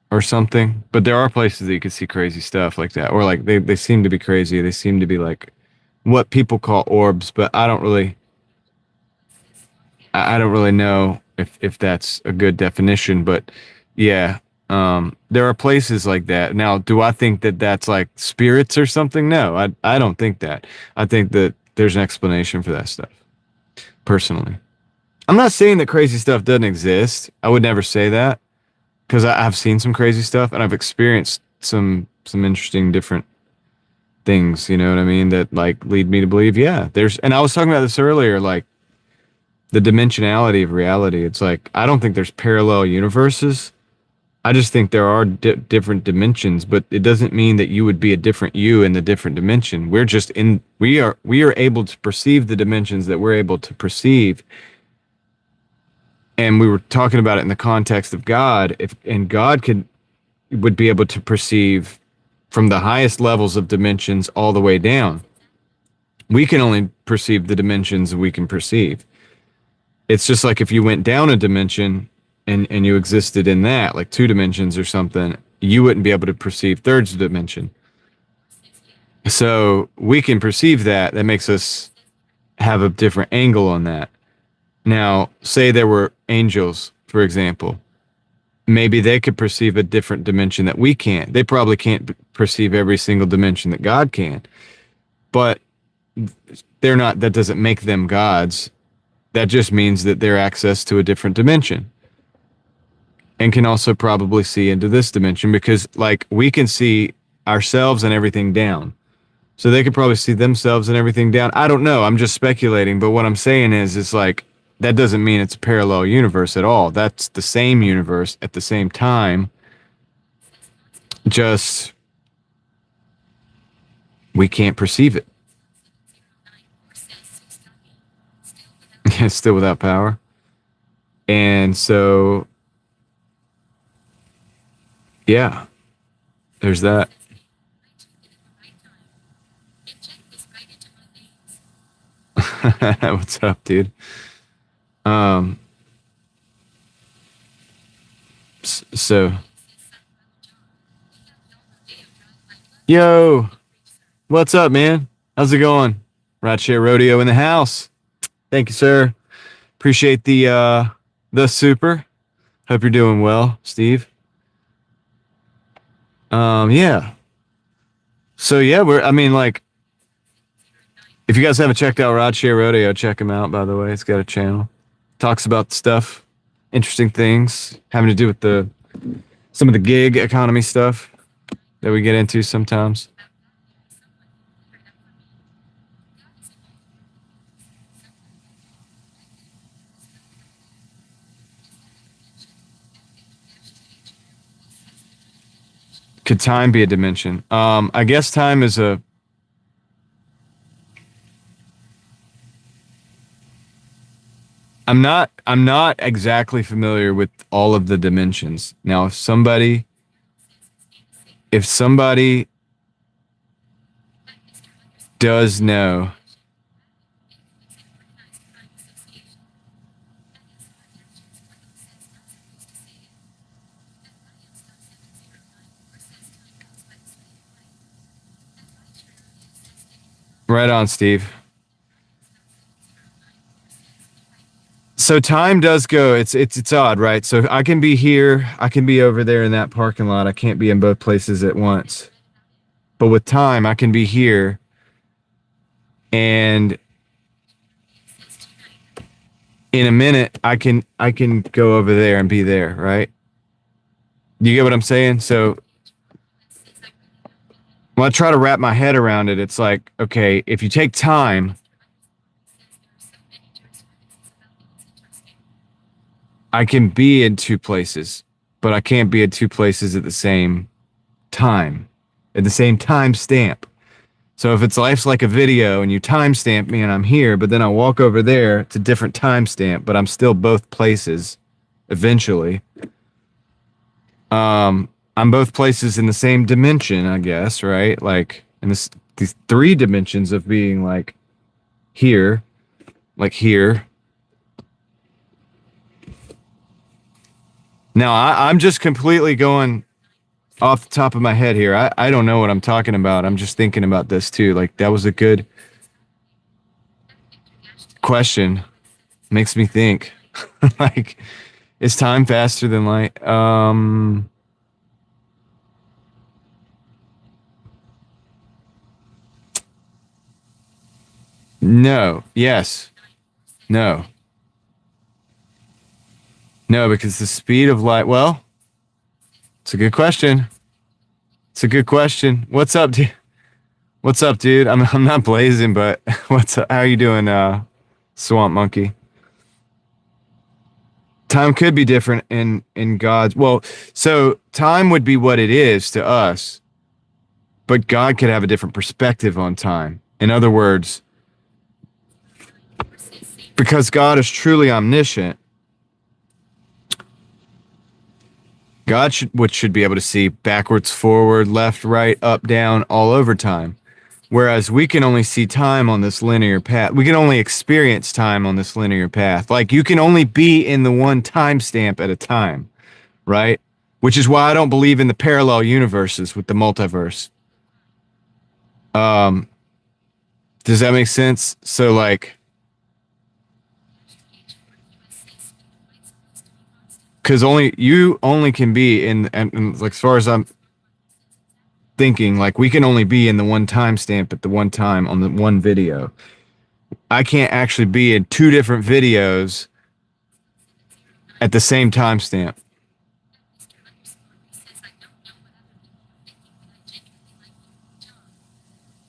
or something. But there are places that you could see crazy stuff like that, or like they seem to be crazy. They seem to be like what people call orbs, but I don't really know if that's a good definition. But yeah, there are places like that. Now, do I think that that's like spirits or something? No, I don't think that. I think that there's an explanation for that stuff. Personally, I'm not saying that crazy stuff doesn't exist. I would never say that, because I've seen some crazy stuff and I've experienced some interesting different things. You know what I mean? That like lead me to believe, yeah, there's. And I was talking about this earlier, like the dimensionality of reality. It's like I don't think there's parallel universes. I just think there are different dimensions, but it doesn't mean that you would be a different you in the different dimension. We're just in, we are able to perceive the dimensions that we're able to perceive. And we were talking about it in the context of God, and God would be able to perceive from the highest levels of dimensions all the way down. We can only perceive the dimensions we can perceive. It's just like if you went down a dimension and you existed in that, like 2 dimensions or something, you wouldn't be able to perceive third dimension. So we can perceive that. That makes us have a different angle on that. Now, say there were angels, for example. Maybe they could perceive a different dimension that we can't. They probably can't perceive every single dimension that God can. But they're not, that doesn't make them gods. That just means that they're access to a different dimension. And can also probably see into this dimension because, like, we can see ourselves and everything down. So they could probably see themselves and everything down. I don't know. I'm just speculating. But what I'm saying is, it's like, that doesn't mean it's a parallel universe at all. That's the same universe at the same time. Just, we can't perceive it. It's still without power. And so, yeah, there's that. What's up, dude? So, yo, what's up, man? How's it going? Rideshare Rodeo in the house. Thank you, sir. Appreciate the super. Hope you're doing well, Steve. Yeah. So yeah, if you guys haven't checked out Rideshare Rodeo, check him out, by the way. It's got a channel. Talks about stuff, interesting things having to do with some of the gig economy stuff that we get into sometimes. Could time be a dimension? I guess time is I'm not exactly familiar with all of the dimensions. Now, if somebody does know, right on, Steve. So time does go. It's odd, right? So I can be here, I can be over there in that parking lot. I can't be in both places at once. But with time, I can be here and in a minute I can go over there and be there, right? You get what I'm saying? So when I try to wrap my head around it, it's like, okay, if you take time, I can be in 2 places, but I can't be in 2 places at the same time, at the same time stamp. So if it's life's like a video and you timestamp me and I'm here, but then I walk over there, it's a different timestamp, but I'm still both places eventually. I'm both places in the same dimension, I guess, right? Like in these 3 dimensions of being like here, like here. Now, I'm just completely going off the top of my head here. I don't know what I'm talking about. I'm just thinking about this too. Like, that was a good question. Makes me think. Like, is time faster than light? No. Yes. No. No, because the speed of light, well, it's a good question. It's a good question. What's up, dude? What's up, dude? I'm not blazing, but what's up? How are you doing, Swamp Monkey? Time could be different in God's. Well, so time would be what it is to us, but God could have a different perspective on time. In other words, because God is truly omniscient, God should be able to see backwards, forward, left, right, up, down, all over time. Whereas we can only see time on this linear path. We can only experience time on this linear path. Like you can only be in the one timestamp at a time, right? Which is why I don't believe in the parallel universes with the multiverse. Does that make sense? So like, because you only can be in, and like as far as I'm thinking, like we can only be in the one timestamp at the one time on the one video. I can't actually be in two different videos at the same timestamp.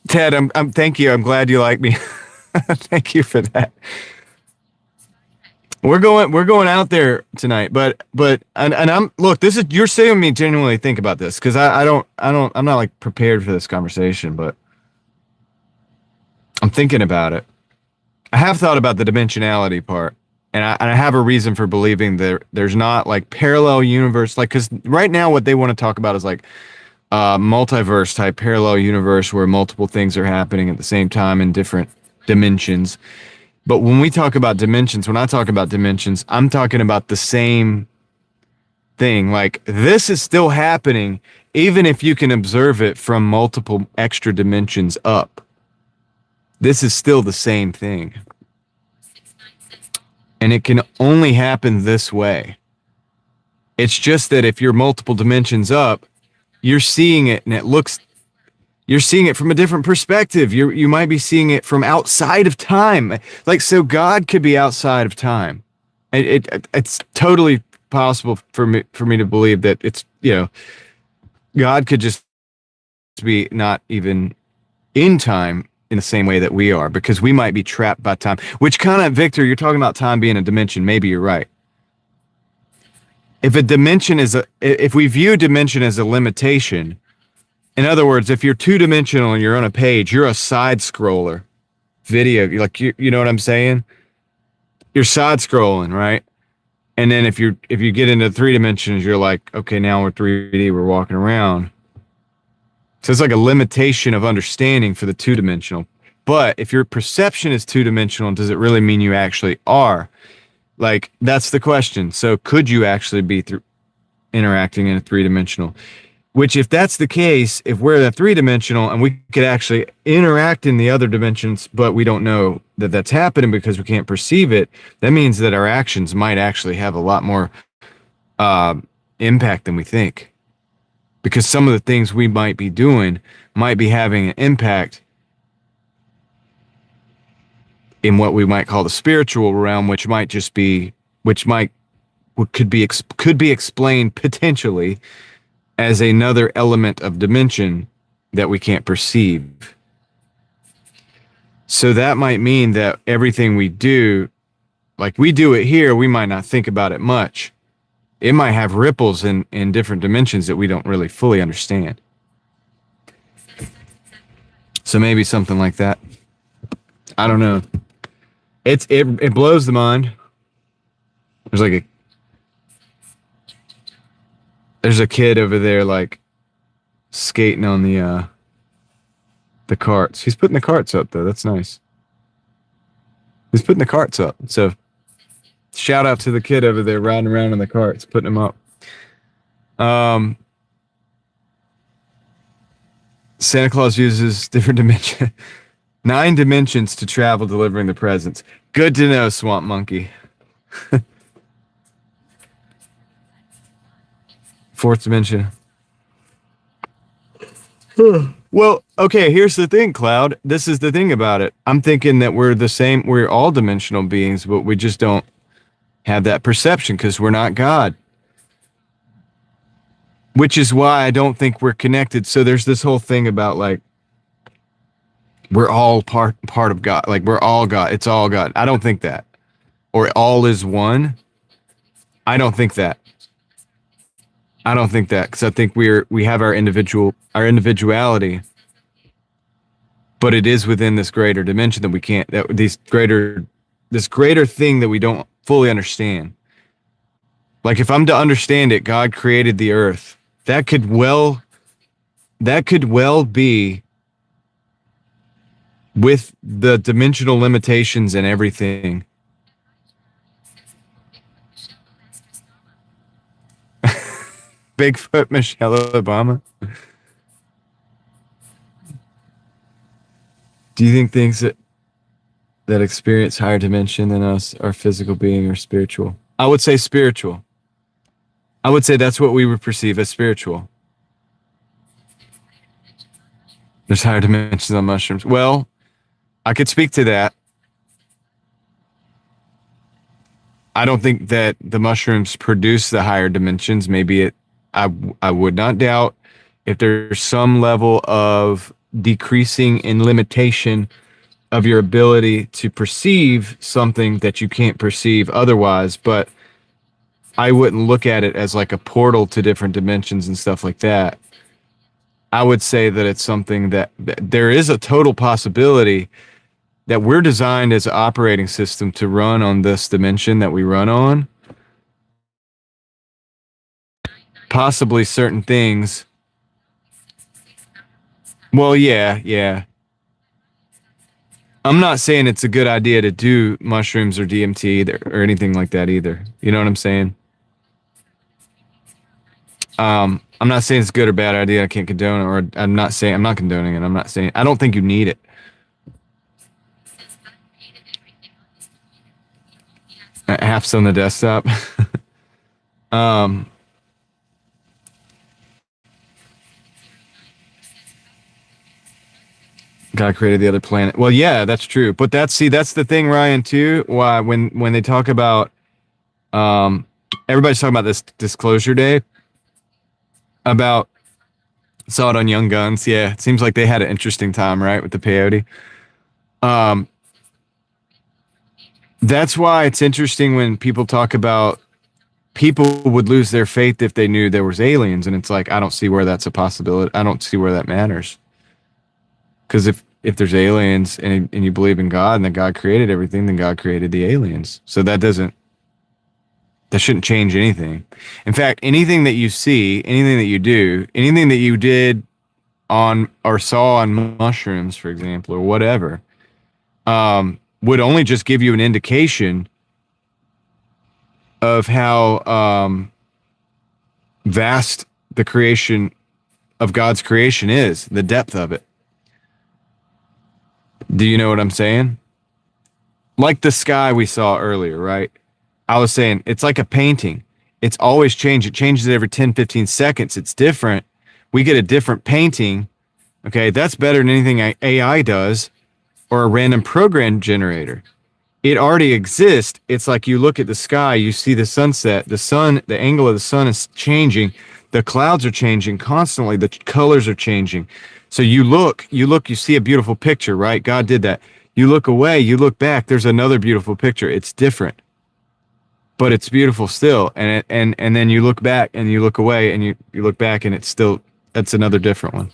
Ted, thank you. I'm glad you like me. Thank you for that. We're going out there tonight, but and I'm look, this is you're seeing me genuinely think about this because I'm not like prepared for this conversation, but I'm thinking about it. I have thought about the dimensionality part, and I have a reason for believing there's not like parallel universe, like because right now what they want to talk about is like multiverse type parallel universe where multiple things are happening at the same time in different dimensions. But when we talk about dimensions, when I talk about dimensions, I'm talking about the same thing. Like this is still happening, even if you can observe it from multiple extra dimensions up. This is still the same thing. And it can only happen this way. It's just that if you're multiple dimensions up, you're seeing it and you're seeing it from a different perspective. You might be seeing it from outside of time. Like, so God could be outside of time. It's totally possible for me to believe that it's, God could just be not even in time in the same way that we are, because we might be trapped by time, which kind of, Victor, you're talking about time being a dimension. Maybe you're right. If a dimension if we view dimension as a limitation, in other words, if you're two-dimensional and you're on a page, you're a side scroller video. Like you know what I'm saying? You're side scrolling, right? And then if you get into three dimensions, you're like, okay, now we're 3D, we're walking around. So it's like a limitation of understanding for the two-dimensional. But if your perception is two-dimensional, does it really mean you actually are? Like, that's the question. So could you actually be interacting in a three-dimensional? Which, if that's the case, if we're the three-dimensional and we could actually interact in the other dimensions, but we don't know that that's happening because we can't perceive it, that means that our actions might actually have a lot more impact than we think. Because some of the things we might be doing might be having an impact in what we might call the spiritual realm, which could be explained potentially as another element of dimension that we can't perceive. So that might mean that everything we do, like we do it here, we might not think about it much. It might have ripples in different dimensions that we don't really fully understand. So maybe something like that. I don't know. It blows the mind. There's a kid over there like skating on the carts. He's putting the carts up though. That's nice. He's putting the carts up. So shout out to the kid over there riding around in the carts, putting them up. Santa Claus uses different 9 dimensions to travel, delivering the presents. Good to know, Swamp Monkey. 4th dimension. Well, okay, here's the thing, Cloud. This is the thing about it. I'm thinking that we're all dimensional beings, but we just don't have that perception because we're not God. Which is why I don't think we're connected. So there's this whole thing about like we're all part of God. Like we're all God. It's all God. I don't think that. Or all is one. I don't think that. Because I think we have our individuality, but it is within this greater dimension that we can't, this greater thing that we don't fully understand. Like if I'm to understand it, God created the earth. That could well be with the dimensional limitations and everything. Bigfoot Michelle Obama. Do you think things that experience higher dimension than us are physical being or spiritual? I would say spiritual. I would say that's what we would perceive as spiritual. There's higher dimensions on mushrooms. Well, I could speak to that. I don't think that the mushrooms produce the higher dimensions. Maybe I would not doubt if there's some level of decreasing in limitation of your ability to perceive something that you can't perceive otherwise, but I wouldn't look at it as like a portal to different dimensions and stuff like that. I would say that it's something that there is a total possibility that we're designed as an operating system to run on this dimension that we run on. Possibly certain things. Well, yeah. I'm not saying it's a good idea to do mushrooms or DMT or anything like that either. You know what I'm saying? I'm not saying it's a good or bad idea. I can't condone it, or I'm not condoning it. I'm not saying I don't think you need it. Apps on the desktop. God created the other planet. Well, yeah, that's true. But that's the thing, Ryan, too. Why when they talk about everybody's talking about this disclosure day about saw it on Young Guns. Yeah, it seems like they had an interesting time, right, with the peyote. That's why it's interesting when people talk about people would lose their faith if they knew there was aliens, and it's like I don't see where that's a possibility. I don't see where that matters. Because if there's aliens and you believe in God and that God created everything, then God created the aliens. So that shouldn't change anything. In fact, anything that you see, anything that you do, anything that you did on or saw on mushrooms, for example, or whatever, would only just give you an indication of how vast the creation of God's creation is, the depth of it. Do you know what I'm saying? Like the sky we saw earlier, right? I was saying it's like a painting. It's always changed. It changes every 10, 15 seconds. It's different. We get a different painting. Okay, that's better than anything AI does or a random program generator. It already exists. It's like you look at the sky, you see the sunset, the sun, the angle of the sun is changing. The clouds are changing constantly. The colors are changing. So you look, you see a beautiful picture, right? God did that. You look away, you look back, there's another beautiful picture. It's different, but it's beautiful still. And then you look back and you look away and you look back and that's another different one.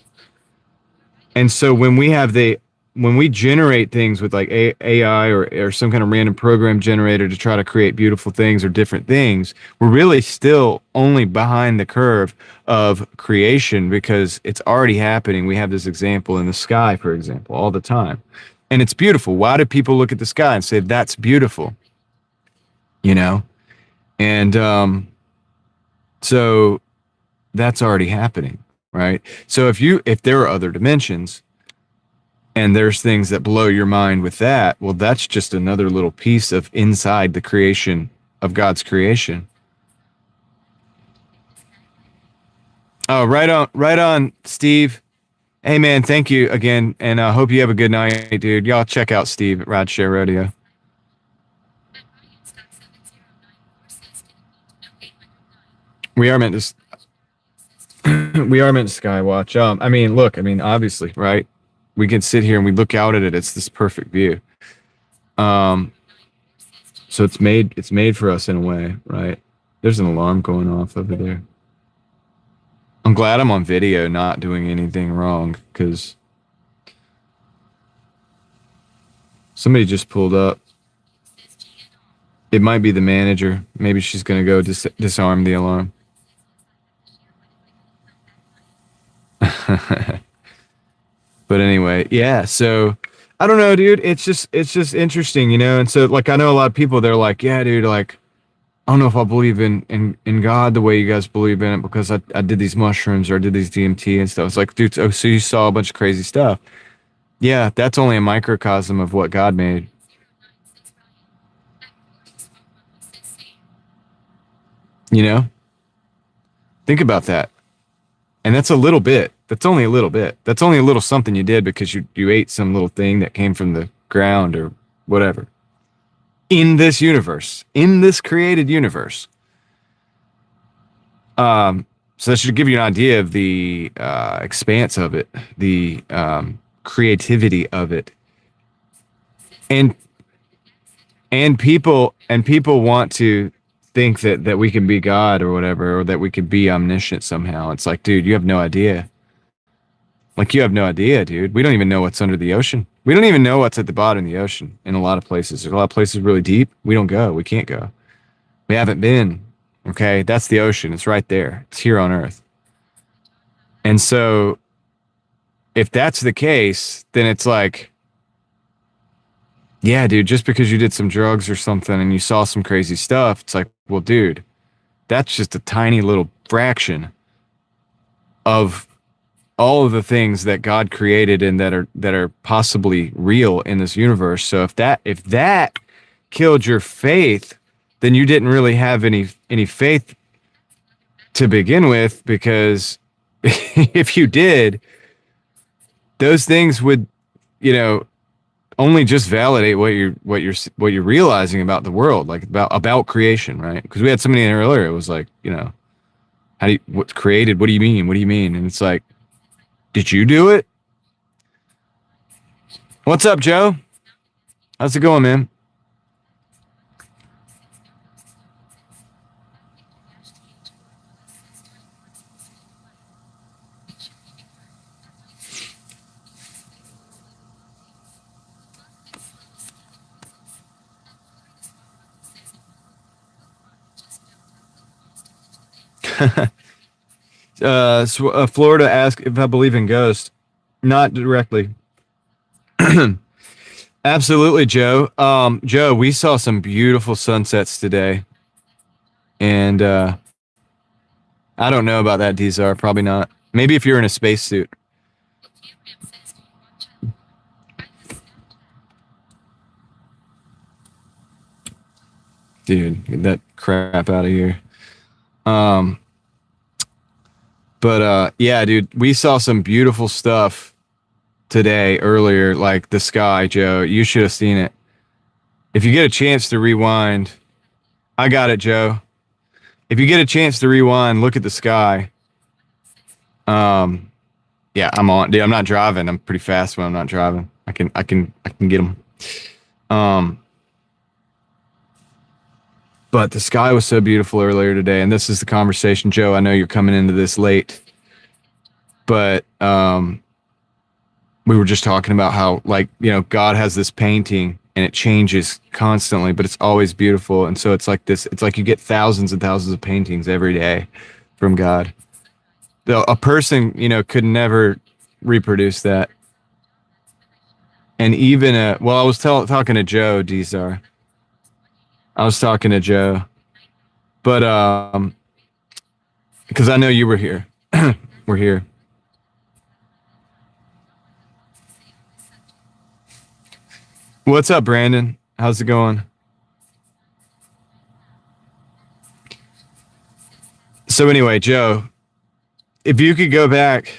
And so when we generate things with like AI or some kind of random program generator to try to create beautiful things or different things, we're really still only behind the curve of creation because it's already happening. We have this example in the sky, for example, all the time. And it's beautiful. Why do people look at the sky and say, that's beautiful? You know? And so that's already happening, right? So if there are other dimensions, and there's things that blow your mind with that, well, that's just another little piece of inside the creation of God's creation. Oh, right on, Steve. Hey, man, thank you again, and I hope you have a good night, dude. Y'all check out Steve at Rideshare Rodeo. We are meant to skywatch. I mean, look, obviously, right? We can sit here and we look out at it. It's this perfect view. So it's made for us in a way, right? There's an alarm going off over there. I'm glad I'm on video, not doing anything wrong, because somebody just pulled up. It might be the manager. Maybe she's going to go disarm the alarm. But anyway, yeah. So I don't know, dude. It's just interesting, you know. And so like I know a lot of people. They're like, yeah, dude. Like I don't know if I believe in God the way you guys believe in it because I did these mushrooms or I did these DMT and stuff. It's like, dude. Oh, so you saw a bunch of crazy stuff. Yeah, that's only a microcosm of what God made. You know, think about that. And that's a little bit. That's only a little bit. That's only a little something you did because you ate some little thing that came from the ground or whatever. In this universe, in this created universe. So that should give you an idea of the expanse of it, the creativity of it. And people want to think that we can be God or whatever, or that we could be omniscient somehow. It's like, dude, you have no idea. Like, you have no idea, dude. We don't even know what's under the ocean. We don't even know what's at the bottom of the ocean in a lot of places. There's a lot of places really deep. We don't go. We can't go. We haven't been. Okay. That's the ocean. It's right there. It's here on Earth. And so if that's the case, then it's like, yeah, dude, just because you did some drugs or something and you saw some crazy stuff, it's like, well, dude, that's just a tiny little fraction of all of the things that God created and that are possibly real in this universe. So if that killed your faith, then you didn't really have any faith to begin with, because if you did, those things would, you know, only just validate what you're realizing about the world, like about creation, right? Because we had somebody in earlier, it was like, you know, what's created? What do you mean? What do you mean? And it's like, did you do it? What's up, Joe? How's it going, man? Florida asked if I believe in ghosts. Not directly. Absolutely, Joe. Joe, we saw some beautiful sunsets today, and I don't know about that, Dzar. Probably not. Maybe if you're in a spacesuit. Dude, get that crap out of here. But yeah, dude, we saw some beautiful stuff today earlier, like the sky, Joe. You should have seen it. If you get a chance to rewind, I got it, Joe. If you get a chance to rewind, look at the sky. Yeah, I'm on. Dude, I'm not driving. I'm pretty fast when I'm not driving. I can get them. But the sky was so beautiful earlier today, and this is the conversation, Joe. I know you're coming into this late, but we were just talking about how, like, you know, God has this painting and it changes constantly, but it's always beautiful. And so it's like this. It's like you get thousands and thousands of paintings every day from God. A person, you know, could never reproduce that. And even well, I was talking to Joe Dzar. I was talking to Joe, but because I know you were here. We're here. What's up, Brandon? How's it going? So anyway, Joe, if you could go back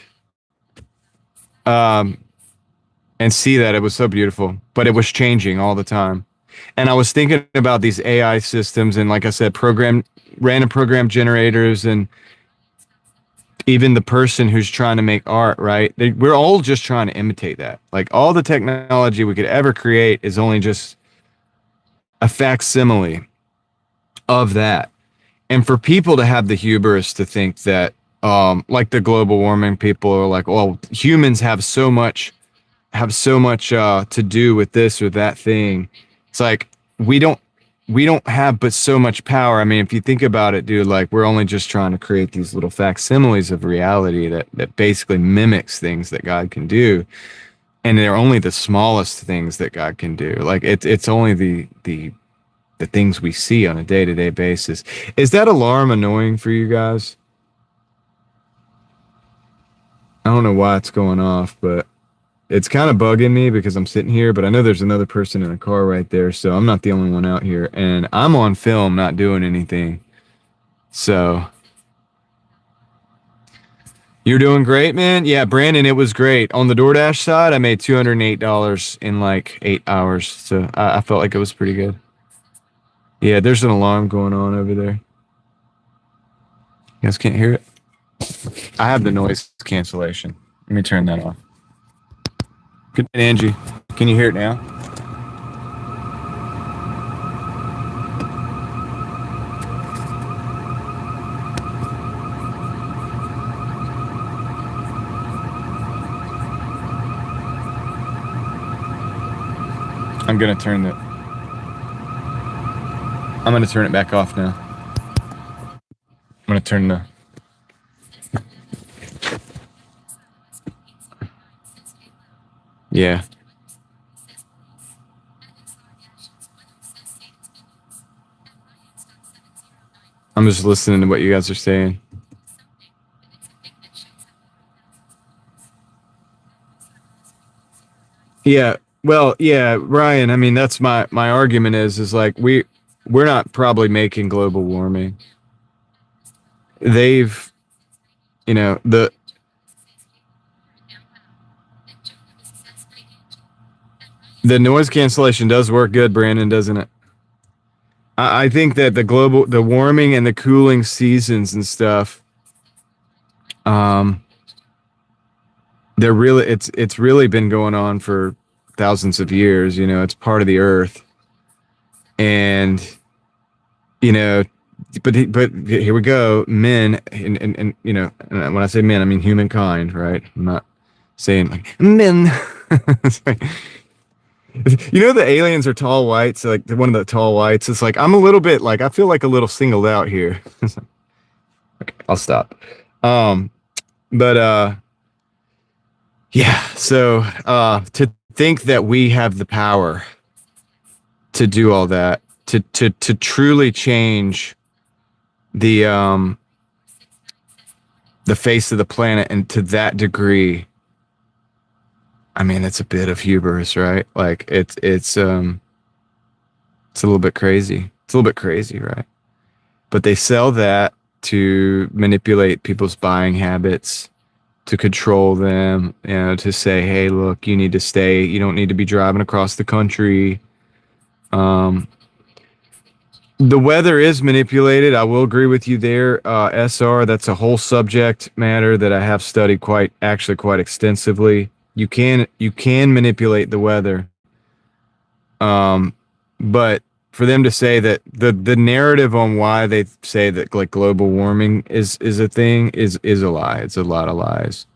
and see that, it was so beautiful, but it was changing all the time. And I was thinking about these AI systems and, like I said, random program generators, and even the person who's trying to make art, right? We're all just trying to imitate that. Like, all the technology we could ever create is only just a facsimile of that. And for people to have the hubris to think that, like the global warming people are like, well, humans have so much to do with this or that thing. It's like, we don't we don't have but so much power. I mean, if you think about it, dude, like we're only just trying to create these little facsimiles of reality that basically mimics things that God can do. And they're only the smallest things that God can do. Like it's only the things we see on a day-to-day basis. Is that alarm annoying for you guys? I don't know why it's going off, but it's kind of bugging me because I'm sitting here, but I know there's another person in a car right there, so I'm not the only one out here. And I'm on film not doing anything. So you're doing great, man. Yeah, Brandon, it was great. On the DoorDash side, I made $208 in like 8 hours. So I felt like it was pretty good. Yeah, there's an alarm going on over there. You guys can't hear it? I have the noise cancellation. Let me turn that off. Good night, Angie. Can you hear it now? I'm gonna turn it back off now. I'm gonna turn the. Yeah. I'm just listening to what you guys are saying. Yeah. Well, yeah, Ryan, I mean that's my argument is like we're not probably making global warming. They've, you know, the noise cancellation does work good, Brandon, doesn't it? I think that the warming and the cooling seasons and stuff, they're really, it's really been going on for thousands of years. You know, it's part of the earth, and you know, but here we go, men, and you know, and when I say men, I mean humankind, right? I'm not saying like men. You know, the aliens are tall whites, like one of the tall whites. It's like I'm a little bit like I feel like a little singled out here. Okay, I'll stop. But yeah, so to think that we have the power to do all that, to truly change the face of the planet, and to that degree, I mean, it's a bit of hubris, right? Like it's a little bit crazy. It's a little bit crazy, right? But they sell that to manipulate people's buying habits, to control them, you know, to say, hey, look, you need to stay. You don't need to be driving across the country. The weather is manipulated. I will agree with you there, SR. That's a whole subject matter that I have studied quite extensively. You can manipulate the weather, but for them to say that the narrative on why they say that like global warming is a thing is a lie. It's a lot of lies.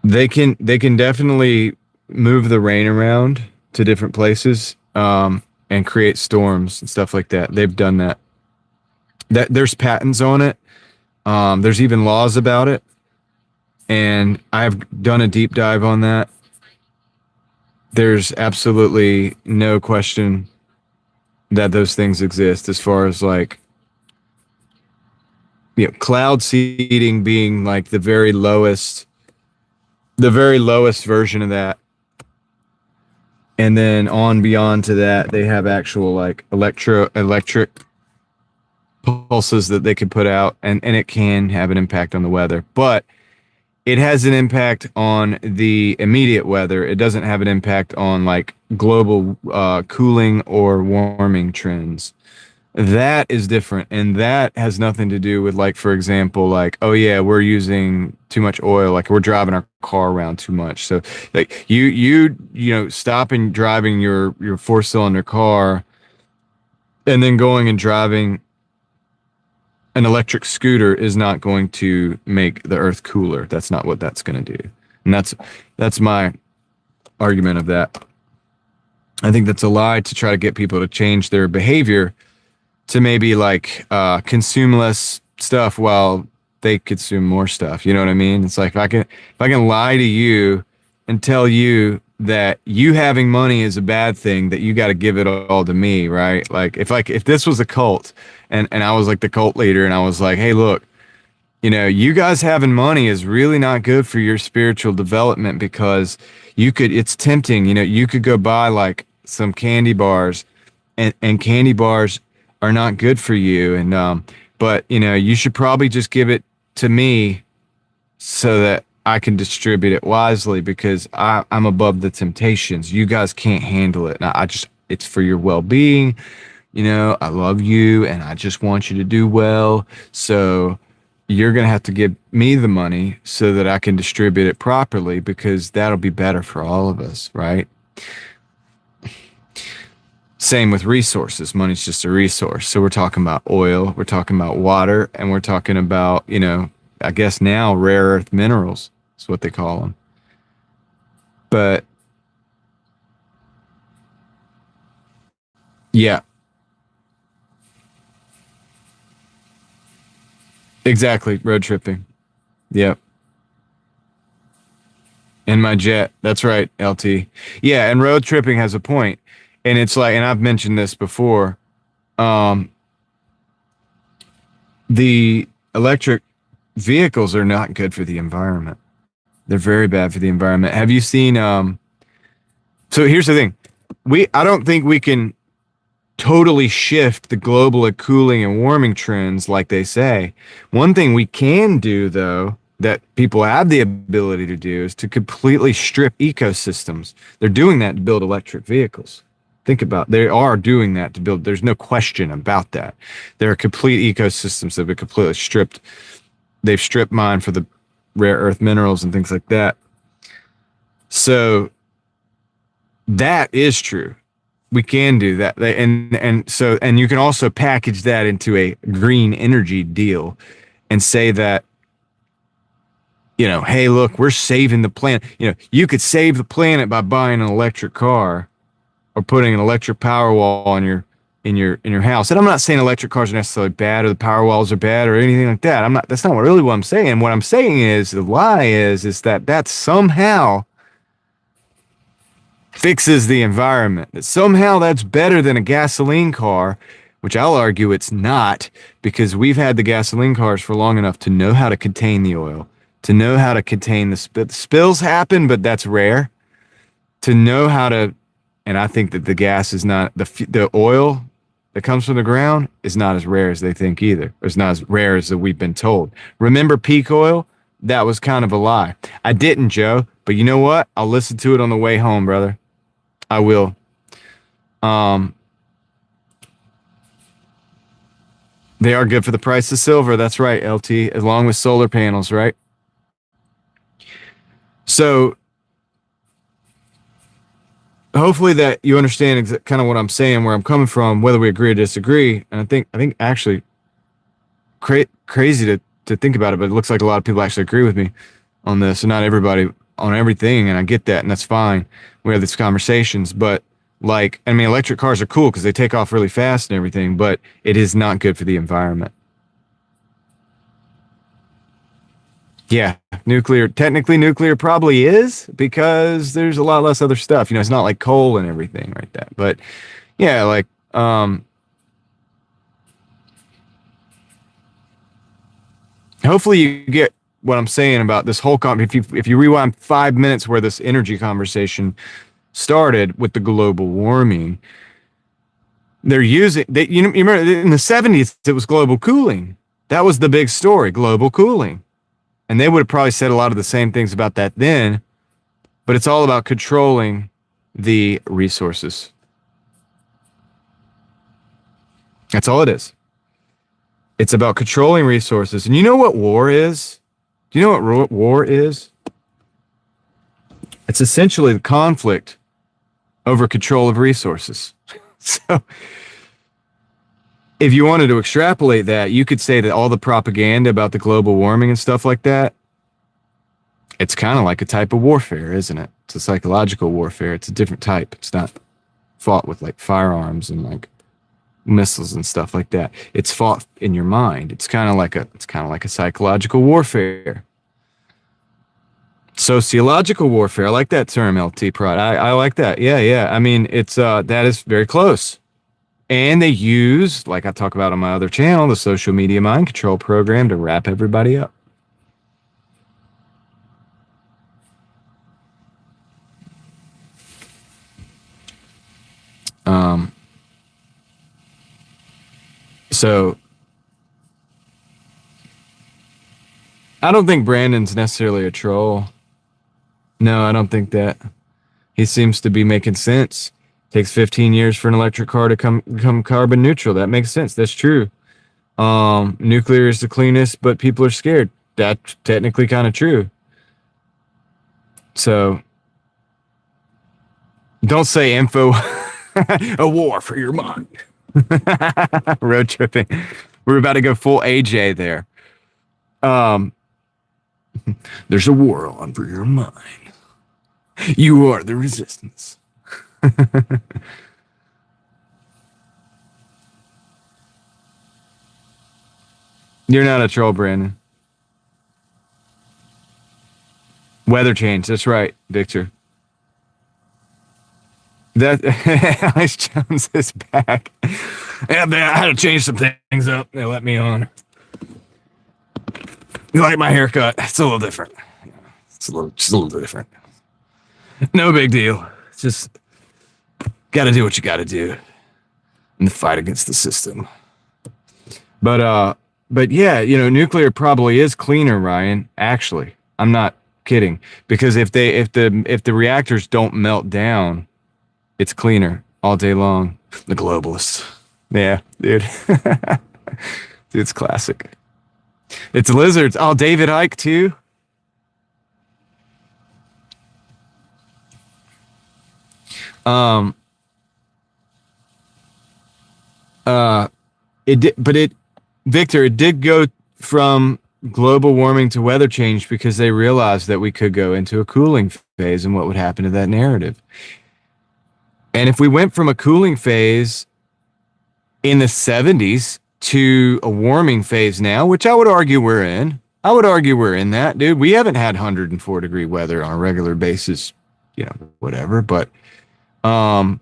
They can definitely move the rain around to different places, and create storms and stuff like that. They've done that. There's patents on it. There's even laws about it. And I've done a deep dive on that. There's absolutely no question that those things exist, as far as like, you know, cloud seeding being like the very lowest version of that. And then on beyond to that, they have actual like electric pulses that they can put out, and it can have an impact on the weather. But it has an impact on the immediate weather. It doesn't have an impact on like global cooling or warming trends. That is different, and that has nothing to do with like, for example, like, oh yeah, we're using too much oil, like we're driving our car around too much. So like you know, stopping driving your 4-cylinder car and then going and driving an electric scooter is not going to make the earth cooler. That's not what that's going to do. And that's my argument of that. I think that's a lie to try to get people to change their behavior to maybe like consume less stuff while they consume more stuff. You know what I mean? It's like if I can lie to you and tell you that you having money is a bad thing, that you got to give it all to me, right? Like if this was a cult and I was like the cult leader and I was like, hey, look, you guys having money is really not good for your spiritual development because it's tempting, you could go buy like some candy bars and candy bars are not good for you. But you should probably just give it to me so that I can distribute it wisely because I'm above the temptations. You guys can't handle it. And it's for your well-being. I love you and I just want you to do well. So you're going to have to give me the money so that I can distribute it properly because that'll be better for all of us, right? Same with resources. Money's just a resource. So we're talking about oil, we're talking about water, and we're talking about, I guess now rare earth minerals is what they call them. But yeah, exactly. Road tripping. Yep. In my jet. That's right, LT. Yeah, and road tripping has a point. And it's like, and I've mentioned this before, the electric vehicles are not good for the environment. They're very bad for the environment. Have you seen, so here's the thing. I don't think we can totally shift the global cooling and warming trends like they say. One thing we can do, though, that people have the ability to do is to completely strip ecosystems. They're doing that to build electric vehicles. They are doing that to build. There's no question about that. There are complete ecosystems that have been completely stripped. They've stripped mine for the rare earth minerals and things like that. So that is true. We can do that. And you can also package that into a green energy deal and say that, hey, look, we're saving the planet. You could save the planet by buying an electric car or putting an electric power wall in your house. And I'm not saying electric cars are necessarily bad or the power walls are bad or anything like that. That's not really what I'm saying. What I'm saying is the lie is that somehow fixes the environment. That somehow that's better than a gasoline car, which I'll argue it's not, because we've had the gasoline cars for long enough to know how to contain the oil, to know how to contain the spills happen, but that's rare. To know how to, and I think that the gas is not, the oil that comes from the ground is not as rare as they think either. It's not as rare as we've been told. Remember peak oil? That was kind of a lie. I didn't, Joe, but you know what? I'll listen to it on the way home, brother. I will. They are good for the price of silver. That's right, LT, along with solar panels, right? So hopefully that you understand kind of what I'm saying, where I'm coming from, whether we agree or disagree. And I think actually crazy to think about it, but it looks like a lot of people actually agree with me on this, and not everybody on everything. And I get that, and that's fine. We have these conversations, but electric cars are cool because they take off really fast and everything, but it is not good for the environment. Yeah, technically nuclear probably is, because there's a lot less other stuff. It's not like coal and everything like that. But yeah, hopefully you get what I'm saying about this whole if you rewind 5 minutes where this energy conversation started with the global warming, you remember in the 70s it was global cooling. That was the big story, global cooling. And they would have probably said a lot of the same things about that then, but it's all about controlling the resources. That's all it is. It's about controlling resources. And you know what war is? Do you know what war is? It's essentially the conflict over control of resources. So if you wanted to extrapolate that, you could say that all the propaganda about the global warming and stuff like that, it's kind of like a type of warfare, isn't it? It's a psychological warfare. It's a different type. It's not fought with like firearms and like missiles and stuff like that. It's fought in your mind. It's kind of like a psychological warfare. Sociological warfare. I like that term, LT Prod. I like that. Yeah. I mean, it's that is very close. And they use, like I talk about on my other channel, the social media mind control program to wrap everybody up. So I don't think Brandon's necessarily a troll. No, I don't think that. He seems to be making sense. Takes 15 years for an electric car to become carbon neutral. That makes sense. That's true. Nuclear is the cleanest, but people are scared. That's technically kind of true. So don't say info. A war for your mind. Road tripping. We're about to go full AJ there. There's a war on for your mind. You are the resistance. You're not a troll, Brandon. Weather change. That's right, Victor. That Alex Jones is back. Yeah, man, I had to change some things up. They let me on. You like my haircut? It's a little different. It's just a little different. No big deal. It's just got to do what you got to do in the fight against the system. But yeah, you know, nuclear probably is cleaner, Ryan. Actually, I'm not kidding, because if the reactors don't melt down, it's cleaner all day long. The globalists. Yeah, dude. Dude, it's classic. It's lizards. Oh, David Icke too. Victor, it did go from global warming to weather change because they realized that we could go into a cooling phase and what would happen to that narrative. And if we went from a cooling phase in the 70s to a warming phase now, which I would argue we're in that, dude. We haven't had 104-degree weather on a regular basis, you know, whatever. But that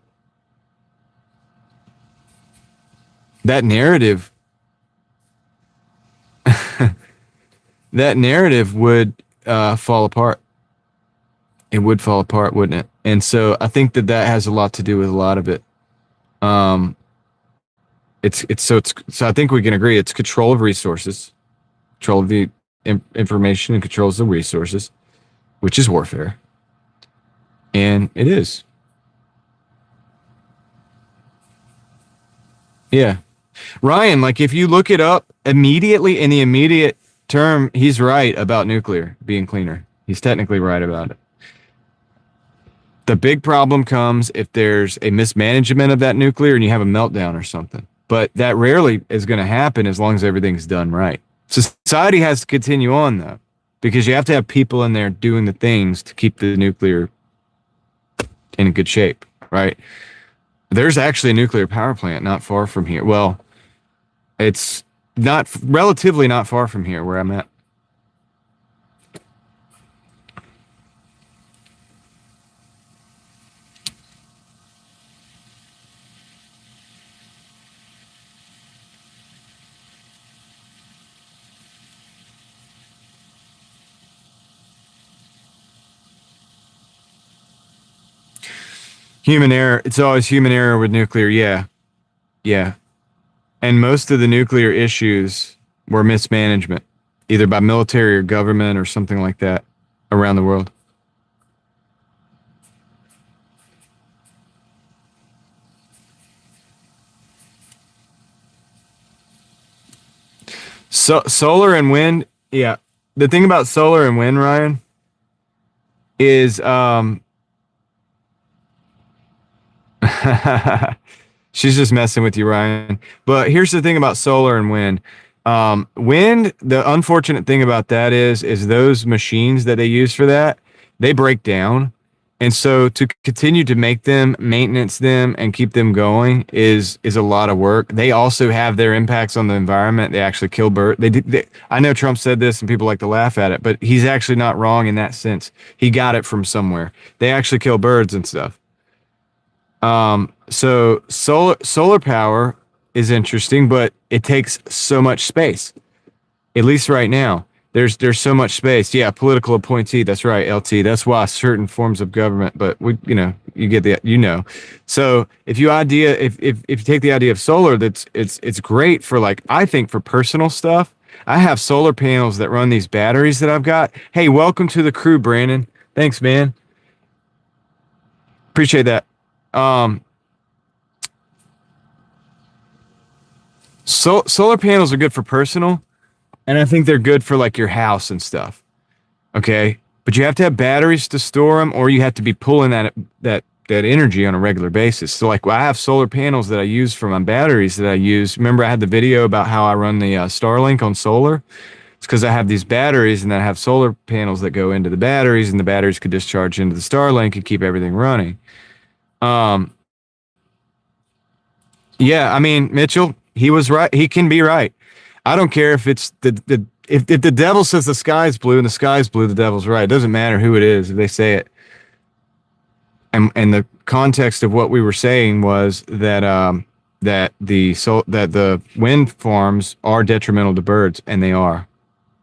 narrative would fall apart. It would fall apart, wouldn't it? And so I think that has a lot to do with a lot of it. So I think we can agree it's control of resources, control of the information, and controls the resources, which is warfare. And it is. Yeah. Ryan, like if you look it up immediately in the immediate term, he's right about nuclear being cleaner. He's technically right about it. The big problem comes if there's a mismanagement of that nuclear and you have a meltdown or something. But that rarely is going to happen as long as everything's done right. Society has to continue on, though, because you have to have people in there doing the things to keep the nuclear in good shape, right? There's actually a nuclear power plant not far from here. Well, it's relatively not far from here where I'm at. Human error. It's always human error with nuclear. Yeah. And most of the nuclear issues were mismanagement, either by military or government or something like that around the world. So solar and wind. Yeah. The thing about solar and wind, Ryan, is she's just messing with you, Ryan. But here's the thing about solar and wind. Wind, the unfortunate thing about that is those machines that they use for that, they break down. And so to continue to make them, maintenance them, and keep them going is a lot of work. They also have their impacts on the environment. They actually kill birds. I know Trump said this, and people like to laugh at it, but he's actually not wrong in that sense. He got it from somewhere. They actually kill birds and stuff. So solar power is interesting, but it takes so much space. At least right now. There's so much space. Yeah, political appointee. That's right, LT. That's why certain forms of government. But you get the. So if you take the idea of solar, it's great for, like, I think for personal stuff. I have solar panels that run these batteries that I've got. Hey, welcome to the crew, Brandon. Thanks, man. Appreciate that. Solar panels are good for personal. And I think they're good for, like, your house and stuff. Okay. But you have to have batteries to store them, or you have to be pulling that energy on a regular basis. So, like, I have solar panels that I use for my batteries that I use. Remember, I had the video about how I run the Starlink on solar? It's because I have these batteries, and then I have solar panels that go into the batteries, and the batteries could discharge into the Starlink and keep everything running. Yeah, I mean, Mitchell, he was right. He can be right. I don't care if it's if the devil says the sky's blue and the sky's blue, the devil's right. It doesn't matter who it is if they say it. And the context of what we were saying was that that the wind farms are detrimental to birds, and they are.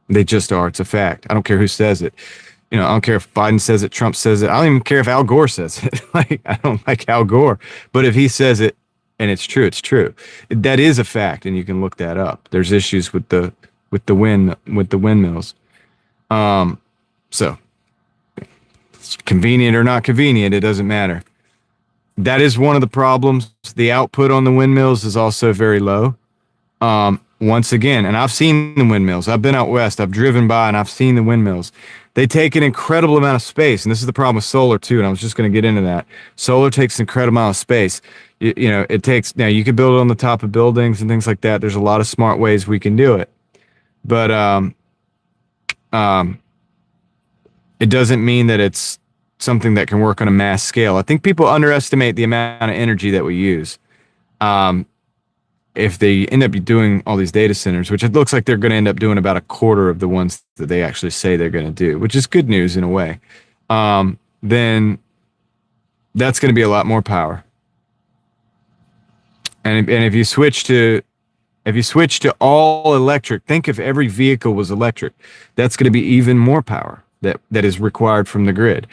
They just are. It's a fact. I don't care who says it. I don't care if Biden says it, Trump says it. I don't even care if Al Gore says it. Like, I don't like Al Gore, but if he says it, and it's true, it's true. That is a fact, and you can look that up. There's issues with the windmills. So it's convenient or not convenient, it doesn't matter. That is one of the problems. The output on the windmills is also very low. Once again, and I've seen the windmills. I've been out west. I've driven by and I've seen the windmills. They take an incredible amount of space, and this is the problem with solar too. And I was just going to get into that. Solar takes an incredible amount of space. It takes, now you can build it on the top of buildings and things like that. There's a lot of smart ways we can do it, but it doesn't mean that it's something that can work on a mass scale. I think people underestimate the amount of energy that we use. If they end up doing all these data centers, which it looks like they're going to end up doing about a quarter of the ones that they actually say they're going to do, which is good news in a way, then that's going to be a lot more power. And if you switch to all electric, think if every vehicle was electric, that's going to be even more power that is required from the grid.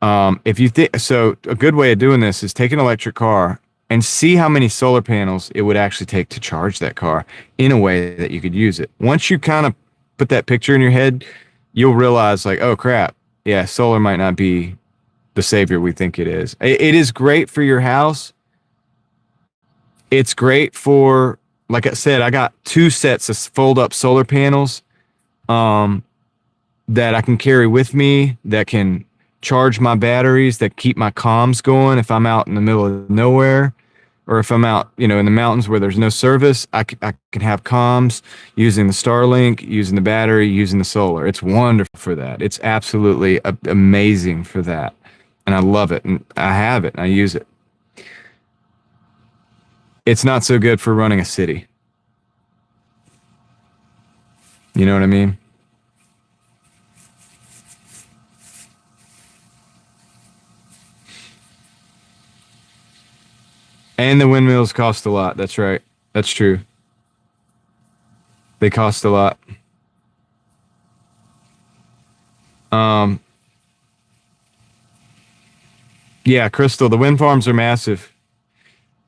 If you think so, a good way of doing this is take an electric car and see how many solar panels it would actually take to charge that car in a way that you could use it. Once you kind of put that picture in your head, you'll realize, like, oh crap, yeah, solar might not be the savior we think it is. It is great for your house. It's great for, like I said, I got 2 sets of fold up solar panels that I can carry with me, that can charge my batteries, that keep my comms going if I'm out in the middle of nowhere, or if I'm out, in the mountains where there's no service. I can have comms using the Starlink, using the battery, using the solar. It's wonderful for that. It's absolutely amazing for that. And I love it. And I have it and I use it. It's not so good for running a city. You know what I mean? And the windmills cost a lot. That's right. That's true. They cost a lot. Yeah, Crystal, the wind farms are massive.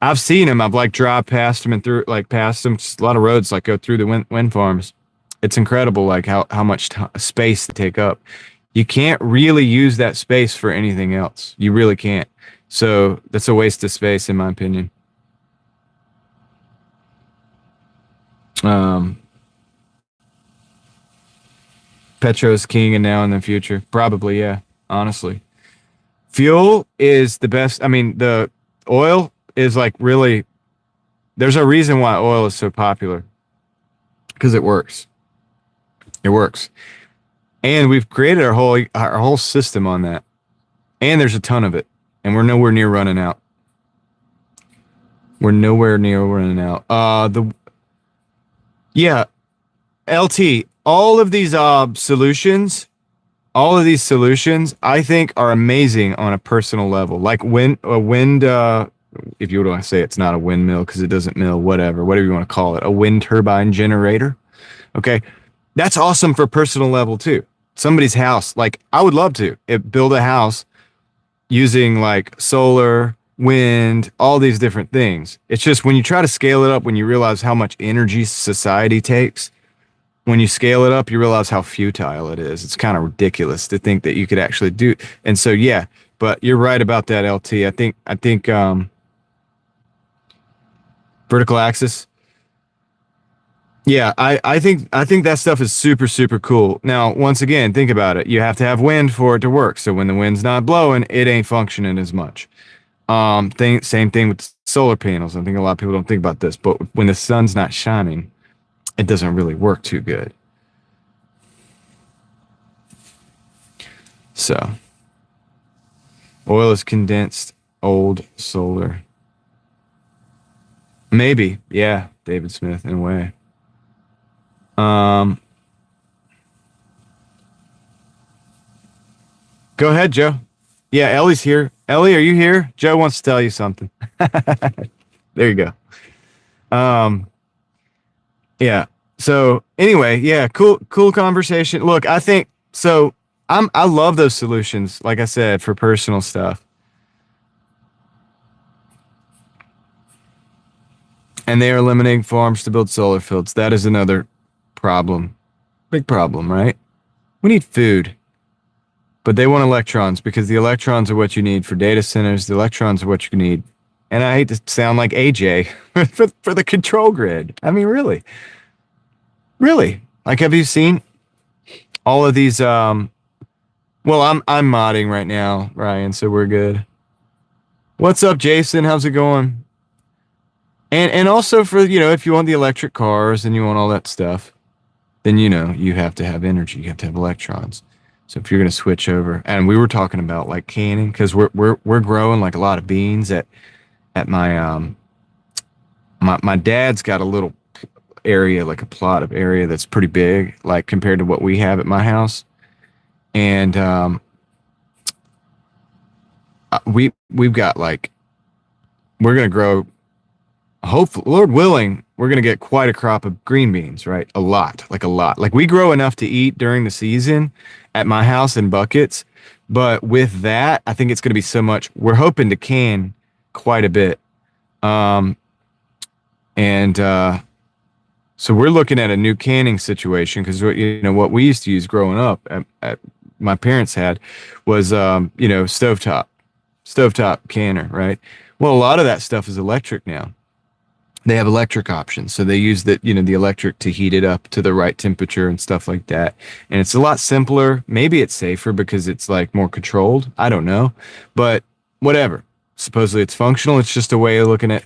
I've seen them. I've drive past them and through, past them. Just a lot of roads go through the wind farms. It's incredible, how much space they take up. You can't really use that space for anything else. You really can't. So that's a waste of space, in my opinion. Petro's king and now in the future. Probably, yeah, honestly. Fuel is the best. I mean, the oil is really, there's a reason why oil is so popular. Because it works. It works. And we've created our whole system on that. And there's a ton of it. And we're nowhere near running out. We're nowhere near running out. Yeah, LT, all of these solutions, I think are amazing on a personal level. Like wind, if you want to say it's not a windmill because it doesn't mill, whatever you want to call it, a wind turbine generator. Okay, that's awesome for personal level too. Somebody's house, like I would love to build a house using like solar, wind, all these different things. It's just when you try to scale it up, when you realize how much energy society takes, when you scale it up, you realize how futile it is. It's kind of ridiculous to think that you could actually do. And so, yeah, but you're right about that, LT. I think vertical axis. Yeah, I think that stuff is super, super cool. Now, once again, think about it. You have to have wind for it to work. So when the wind's not blowing, it ain't functioning as much. Same thing with solar panels. I think a lot of people don't think about this, but when the sun's not shining, it doesn't really work too good. So, oil is condensed, old solar. Maybe, yeah, David Smith, in a way. Go ahead, Joe. Yeah, Ellie's here. Ellie, are you here? Joe wants to tell you something. There you go. Yeah. So anyway, yeah, cool conversation. Look, I think so. I love those solutions, like I said, for personal stuff. And they are eliminating farms to build solar fields. That is another problem. Big problem, right? We need food. But they want electrons because the electrons are what you need for data centers. The electrons are what you need. And I hate to sound like AJ for the control grid. I mean, really. Really? Like, have you seen all of these? Well, I'm modding right now, Ryan, so we're good. What's up, Jason? How's it going? And also for, if you want the electric cars and you want all that stuff, then, you have to have energy. You have to have electrons. So if you're going to switch over, and we were talking about like canning, because we're growing like a lot of beans at my my dad's got a little area, like a plot of area that's pretty big, like compared to what we have at my house, and we've got like, we're going to grow, hopefully, Lord willing, we're going to get quite a crop of green beans, right? A lot. Like we grow enough to eat during the season at my house in buckets. But with that, I think it's going to be so much. We're hoping to can quite a bit. So we're looking at a new canning situation because, what we used to use growing up at my parents had was, stovetop canner, right? Well, a lot of that stuff is electric now. They have electric options. So they use the electric to heat it up to the right temperature and stuff like that. And it's a lot simpler. Maybe it's safer because it's like more controlled. I don't know, but whatever. Supposedly it's functional. It's just a way of looking at,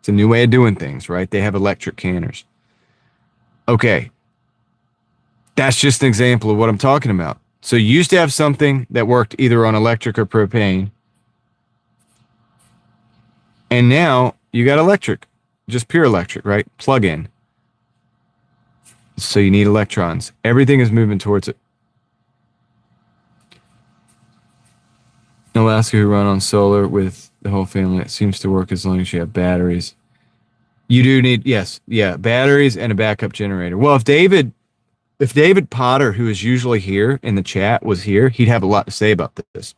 it's a new way of doing things, right? They have electric canners. Okay. That's just an example of what I'm talking about. So you used to have something that worked either on electric or propane. And now you got electric. Just pure electric, right? Plug in. So you need electrons. Everything is moving towards it. In Alaska, who run on solar with the whole family. It seems to work as long as you have batteries. You do need, yes, yeah, batteries and a backup generator. Well, if David Potter, who is usually here in the chat, was here, he'd have a lot to say about this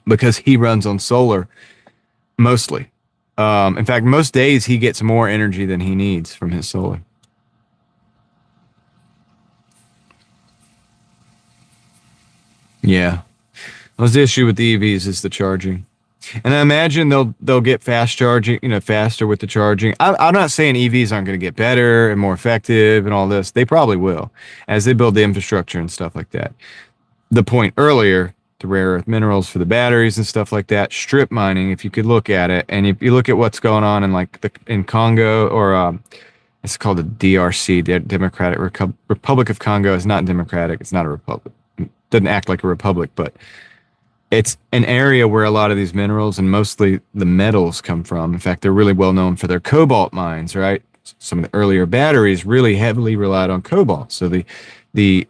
because he runs on solar mostly. In fact, most days he gets more energy than he needs from his solar. Yeah. Well, the issue with the EVs is the charging. And I imagine they'll get fast charging, faster with the charging. I'm not saying EVs aren't going to get better and more effective and all this. They probably will as they build the infrastructure and stuff like that. The point earlier, the rare earth minerals for the batteries and stuff like that, strip mining, if you could look at it, and if you look at what's going on in Congo, or it's called the DRC, the Democratic Republic of Congo. Is not democratic. It's not a republic. It doesn't act like a republic, but it's an area where a lot of these minerals and mostly the metals come from. In fact, they're really well known for their cobalt mines, right? Some of the earlier batteries really heavily relied on cobalt. So the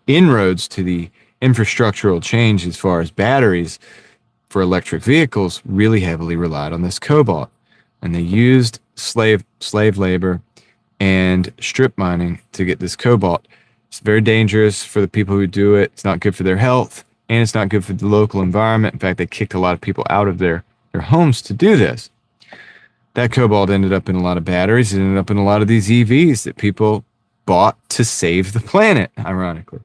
inroads to the infrastructural change as far as batteries for electric vehicles really heavily relied on this cobalt. And they used slave labor and strip mining to get this cobalt. It's very dangerous for the people who do it. It's not good for their health, and it's not good for the local environment. In fact, they kicked a lot of people out of their homes to do this. That cobalt ended up in a lot of batteries. It ended up in a lot of these EVs that people bought to save the planet, ironically.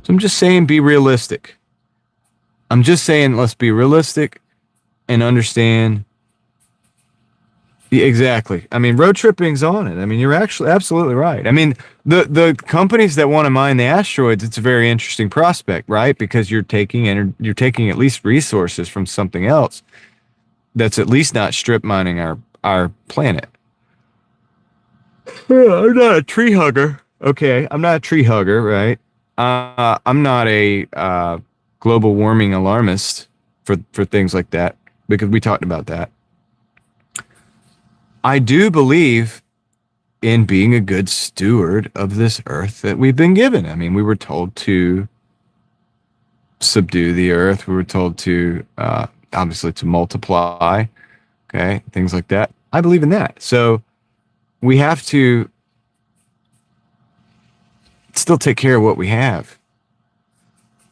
So I'm just saying, be realistic. I'm just saying, let's be realistic and understand. Exactly. I mean, road tripping's on it. I mean, you're actually absolutely right. I mean, the companies that want to mine the asteroids, it's a very interesting prospect, right? Because you're taking at least resources from something else that's at least not strip mining our planet. I'm not a tree hugger. Okay, I'm not a tree hugger, right? I'm not a global warming alarmist for things like that, because we talked about that. I do believe in being a good steward of this earth that we've been given. I mean, we were told to subdue the earth. We were told to, obviously, to multiply, okay, things like that. I believe in that. So we have to still take care of what we have.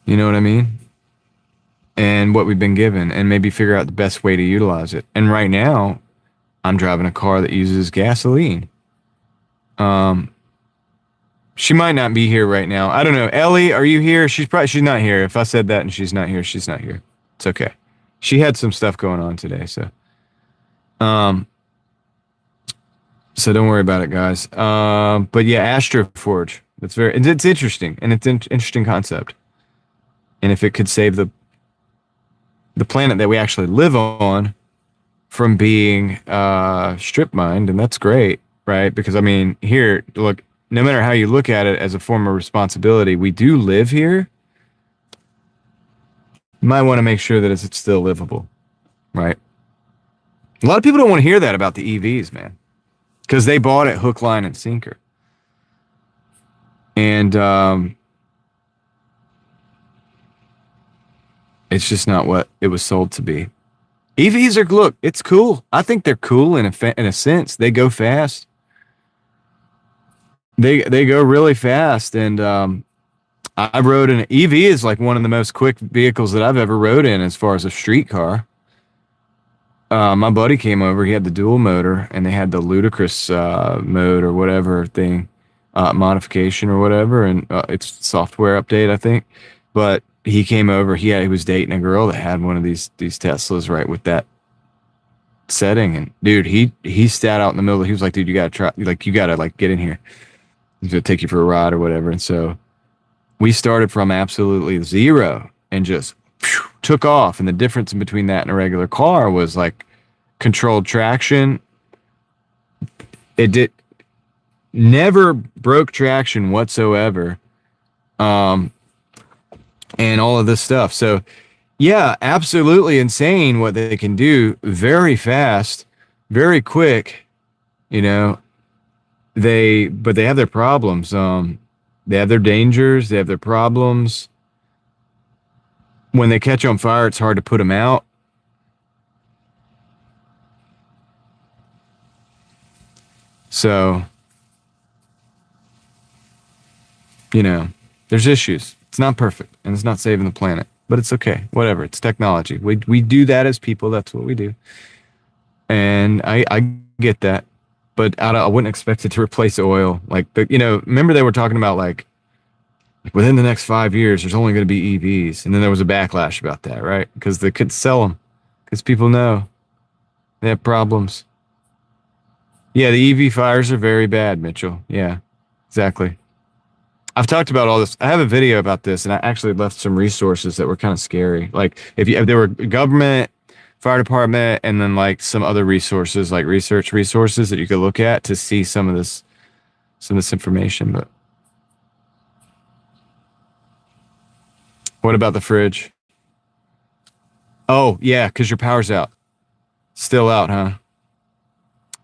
You know what I mean? And what we've been given, and maybe figure out the best way to utilize it. And right now, I'm driving a car that uses gasoline. She might not be here right now. I don't know. Ellie, are you here? She's not here. If I said that and she's not here, she's not here. It's okay. She had some stuff going on today, so don't worry about it, guys. But yeah, Astroforge. It's interesting, and it's an interesting concept. And if it could save the planet that we actually live on from being strip mined, and that's great, right? Because I mean, here, look, no matter how you look at it as a form of responsibility, we do live here. You might want to make sure that it's still livable, right? A lot of people don't want to hear that about the EVs, man, because they bought it hook, line, and sinker. And it's just not what it was sold to be. EVs are, look, it's cool. I think they're cool in a sense. They go fast. They go really fast. And I rode an EV is like one of the most quick vehicles that I've ever rode in as far as a street car. My buddy came over. He had the dual motor, and they had the ludicrous mode or whatever thing, modification or whatever, and it's software update, I think. But he came over. He was dating a girl that had one of these Teslas, right, with that setting. And dude, he sat out in the middle. He was like, dude, you gotta get in here. He's gonna take you for a ride or whatever. And so we started from absolutely zero and just took off. And the difference in between that and a regular car was like controlled traction. It never broke traction whatsoever. And all of this stuff. So yeah, absolutely insane what they can do. Very fast, very quick, you know. But they have their problems. They have their dangers, they have their problems. When they catch on fire, it's hard to put them out. So, you know, there's issues. It's not perfect, and it's not saving the planet, but it's okay. Whatever. It's technology. We do that as people. That's what we do. And I get that, but I wouldn't expect it to replace oil. Like, remember they were talking about like within the next 5 years, there's only going to be EVs. And then there was a backlash about that, right? Because they couldn't sell them because people know they have problems. Yeah, the EV fires are very bad, Mitchell. Yeah, exactly. I've talked about all this. I have a video about this, and I actually left some resources that were kind of scary. Like if there were government, fire department, and then like some other resources, like research resources that you could look at to see some of this information. But what about the fridge? Oh, yeah, because your power's out. Still out, huh?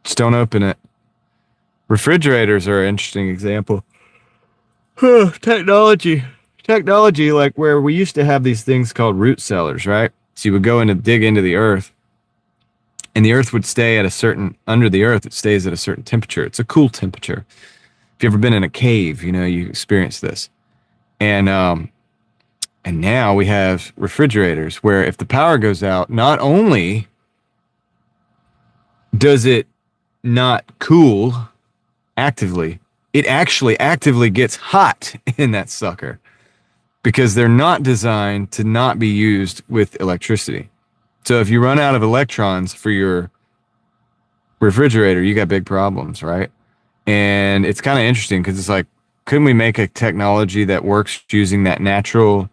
Just don't open it. Refrigerators are an interesting example. Technology. Technology, like where we used to have these things called root cellars, right? So you would go in and dig into the earth, and the earth would stay at a certain, under the earth, it stays at a certain temperature. It's a cool temperature. If you've ever been in a cave, you know, you experience this. And now we have refrigerators where if the power goes out, not only does it not cool actively, it actually actively gets hot in that sucker because they're not designed to not be used with electricity. So if you run out of electrons for your refrigerator, you got big problems, right? And it's kind of interesting because it's like, couldn't we make a technology that works using that natural,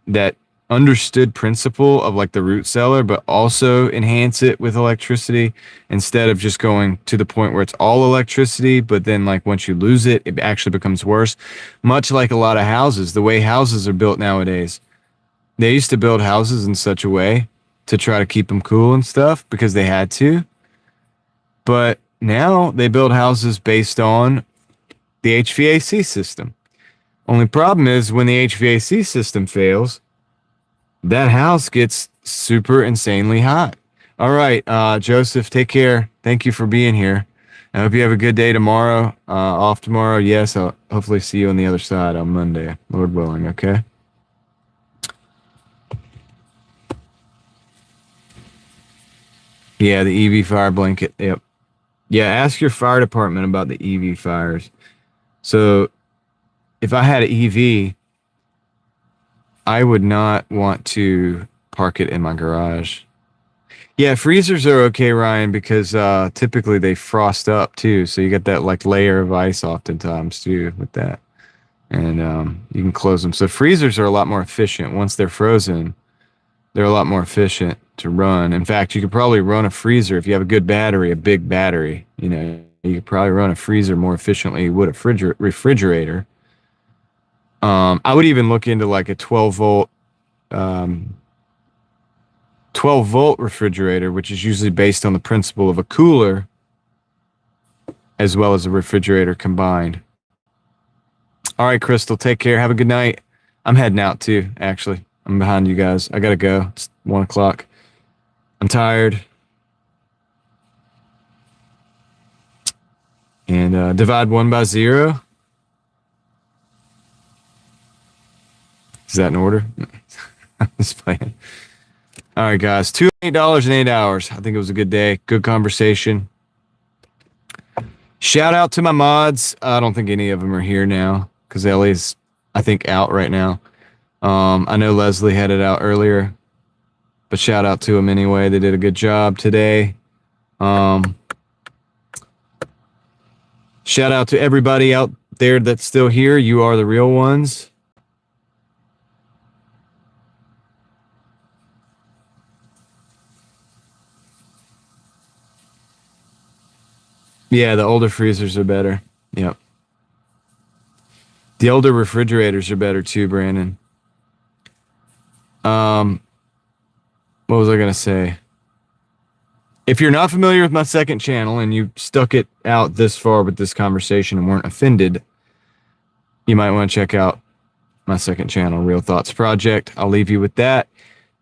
that understood principle of like the root cellar, but also enhance it with electricity instead of just going to the point where it's all electricity, but then like once you lose it, it actually becomes worse. Much like a lot of houses, the way houses are built nowadays. They used to build houses in such a way to try to keep them cool and stuff because they had to. But now they build houses based on the HVAC system. Only problem is when the HVAC system fails, that house gets super insanely hot. All right, Joseph, take care. Thank you for being here. I hope you have a good day tomorrow. Off tomorrow. Yes, I'll hopefully see you on the other side on Monday, Lord willing, okay? Yeah, the EV fire blanket. Yep. Yeah, ask your fire department about the EV fires. So if I had an EV, I would not want to park it in my garage. Yeah, freezers are okay, Ryan, because typically they frost up too. So you get that like layer of ice oftentimes too with that. And you can close them. So freezers are a lot more efficient. Once they're frozen, they're a lot more efficient to run. In fact, you could probably run a freezer if you have a good battery, a big battery. You know, you could probably run a freezer more efficiently than you would a refrigerator. I would even look into like a 12 volt 12-volt refrigerator, which is usually based on the principle of a cooler as well as a refrigerator combined. All right, Crystal, take care. Have a good night. I'm heading out too, actually. I'm behind you guys. I got to go. It's 1 o'clock. I'm tired. And divide 1 by 0. Is that in order? I'm just playing. All right, guys. $208 in 8 hours. I think it was a good day. Good conversation. Shout out to my mods. I don't think any of them are here now because Ellie's, I think, out right now. I know Leslie had it out earlier, but shout out to them anyway. They did a good job today. Shout out to everybody out there that's still here. You are the real ones. Yeah, the older freezers are better. Yep. The older refrigerators are better too, Brandon. What was I going to say? If you're not familiar with my second channel and you stuck it out this far with this conversation and weren't offended, you might want to check out my second channel, Real Thoughts Project. I'll leave you with that.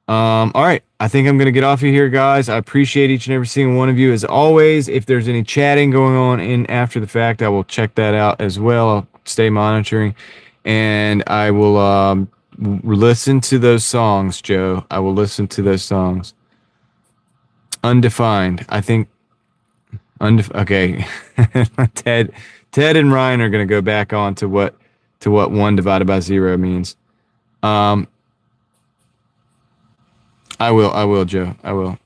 All right. I think I'm going to get off of here, guys. I appreciate each and every single one of you. As always, if there's any chatting going on in after the fact, I will check that out as well. I'll stay monitoring. And I will listen to those songs, Joe. I will listen to those songs. Undefined. I think. Okay. Ted and Ryan are going to go back on to what 1 divided by 0 means. I will, Joe. I will.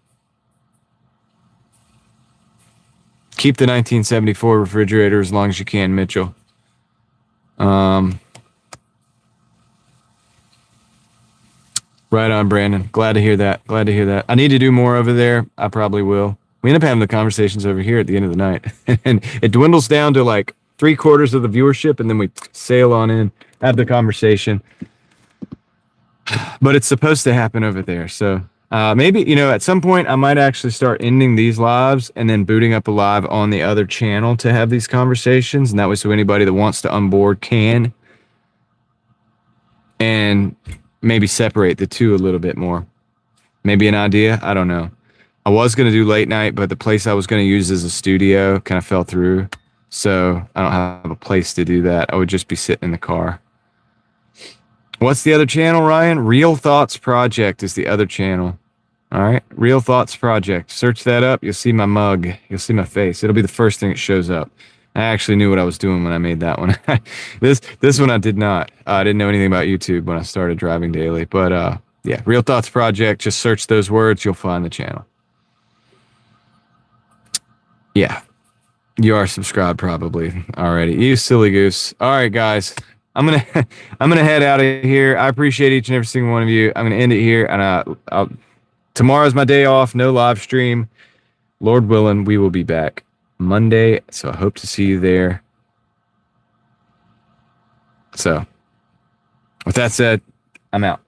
Keep the 1974 refrigerator as long as you can, Mitchell. Right on, Brandon. Glad to hear that. Glad to hear that. I need to do more over there. I probably will. We end up having the conversations over here at the end of the night. And it dwindles down to like 3/4 of the viewership, and then we sail on in, have the conversation. But it's supposed to happen over there, so Maybe, at some point I might actually start ending these lives and then booting up a live on the other channel to have these conversations. And that way, so anybody that wants to onboard can, and maybe separate the two a little bit more. Maybe an idea. I don't know. I was going to do late night, but the place I was going to use as a studio kind of fell through. So I don't have a place to do that. I would just be sitting in the car. What's the other channel, Ryan? Real Thoughts Project is the other channel. All right. Real Thoughts Project. Search that up. You'll see my mug. You'll see my face. It'll be the first thing that shows up. I actually knew what I was doing when I made that one. This one I did not. I didn't know anything about YouTube when I started Driving Daily. But yeah, Real Thoughts Project. Just search those words. You'll find the channel. Yeah. You are subscribed probably already. You silly goose. All right, guys. I'm gonna head out of here. I appreciate each and every single one of you. I'm gonna end it here, and tomorrow's my day off. No live stream. Lord willing, we will be back Monday. So I hope to see you there. So with that said, I'm out.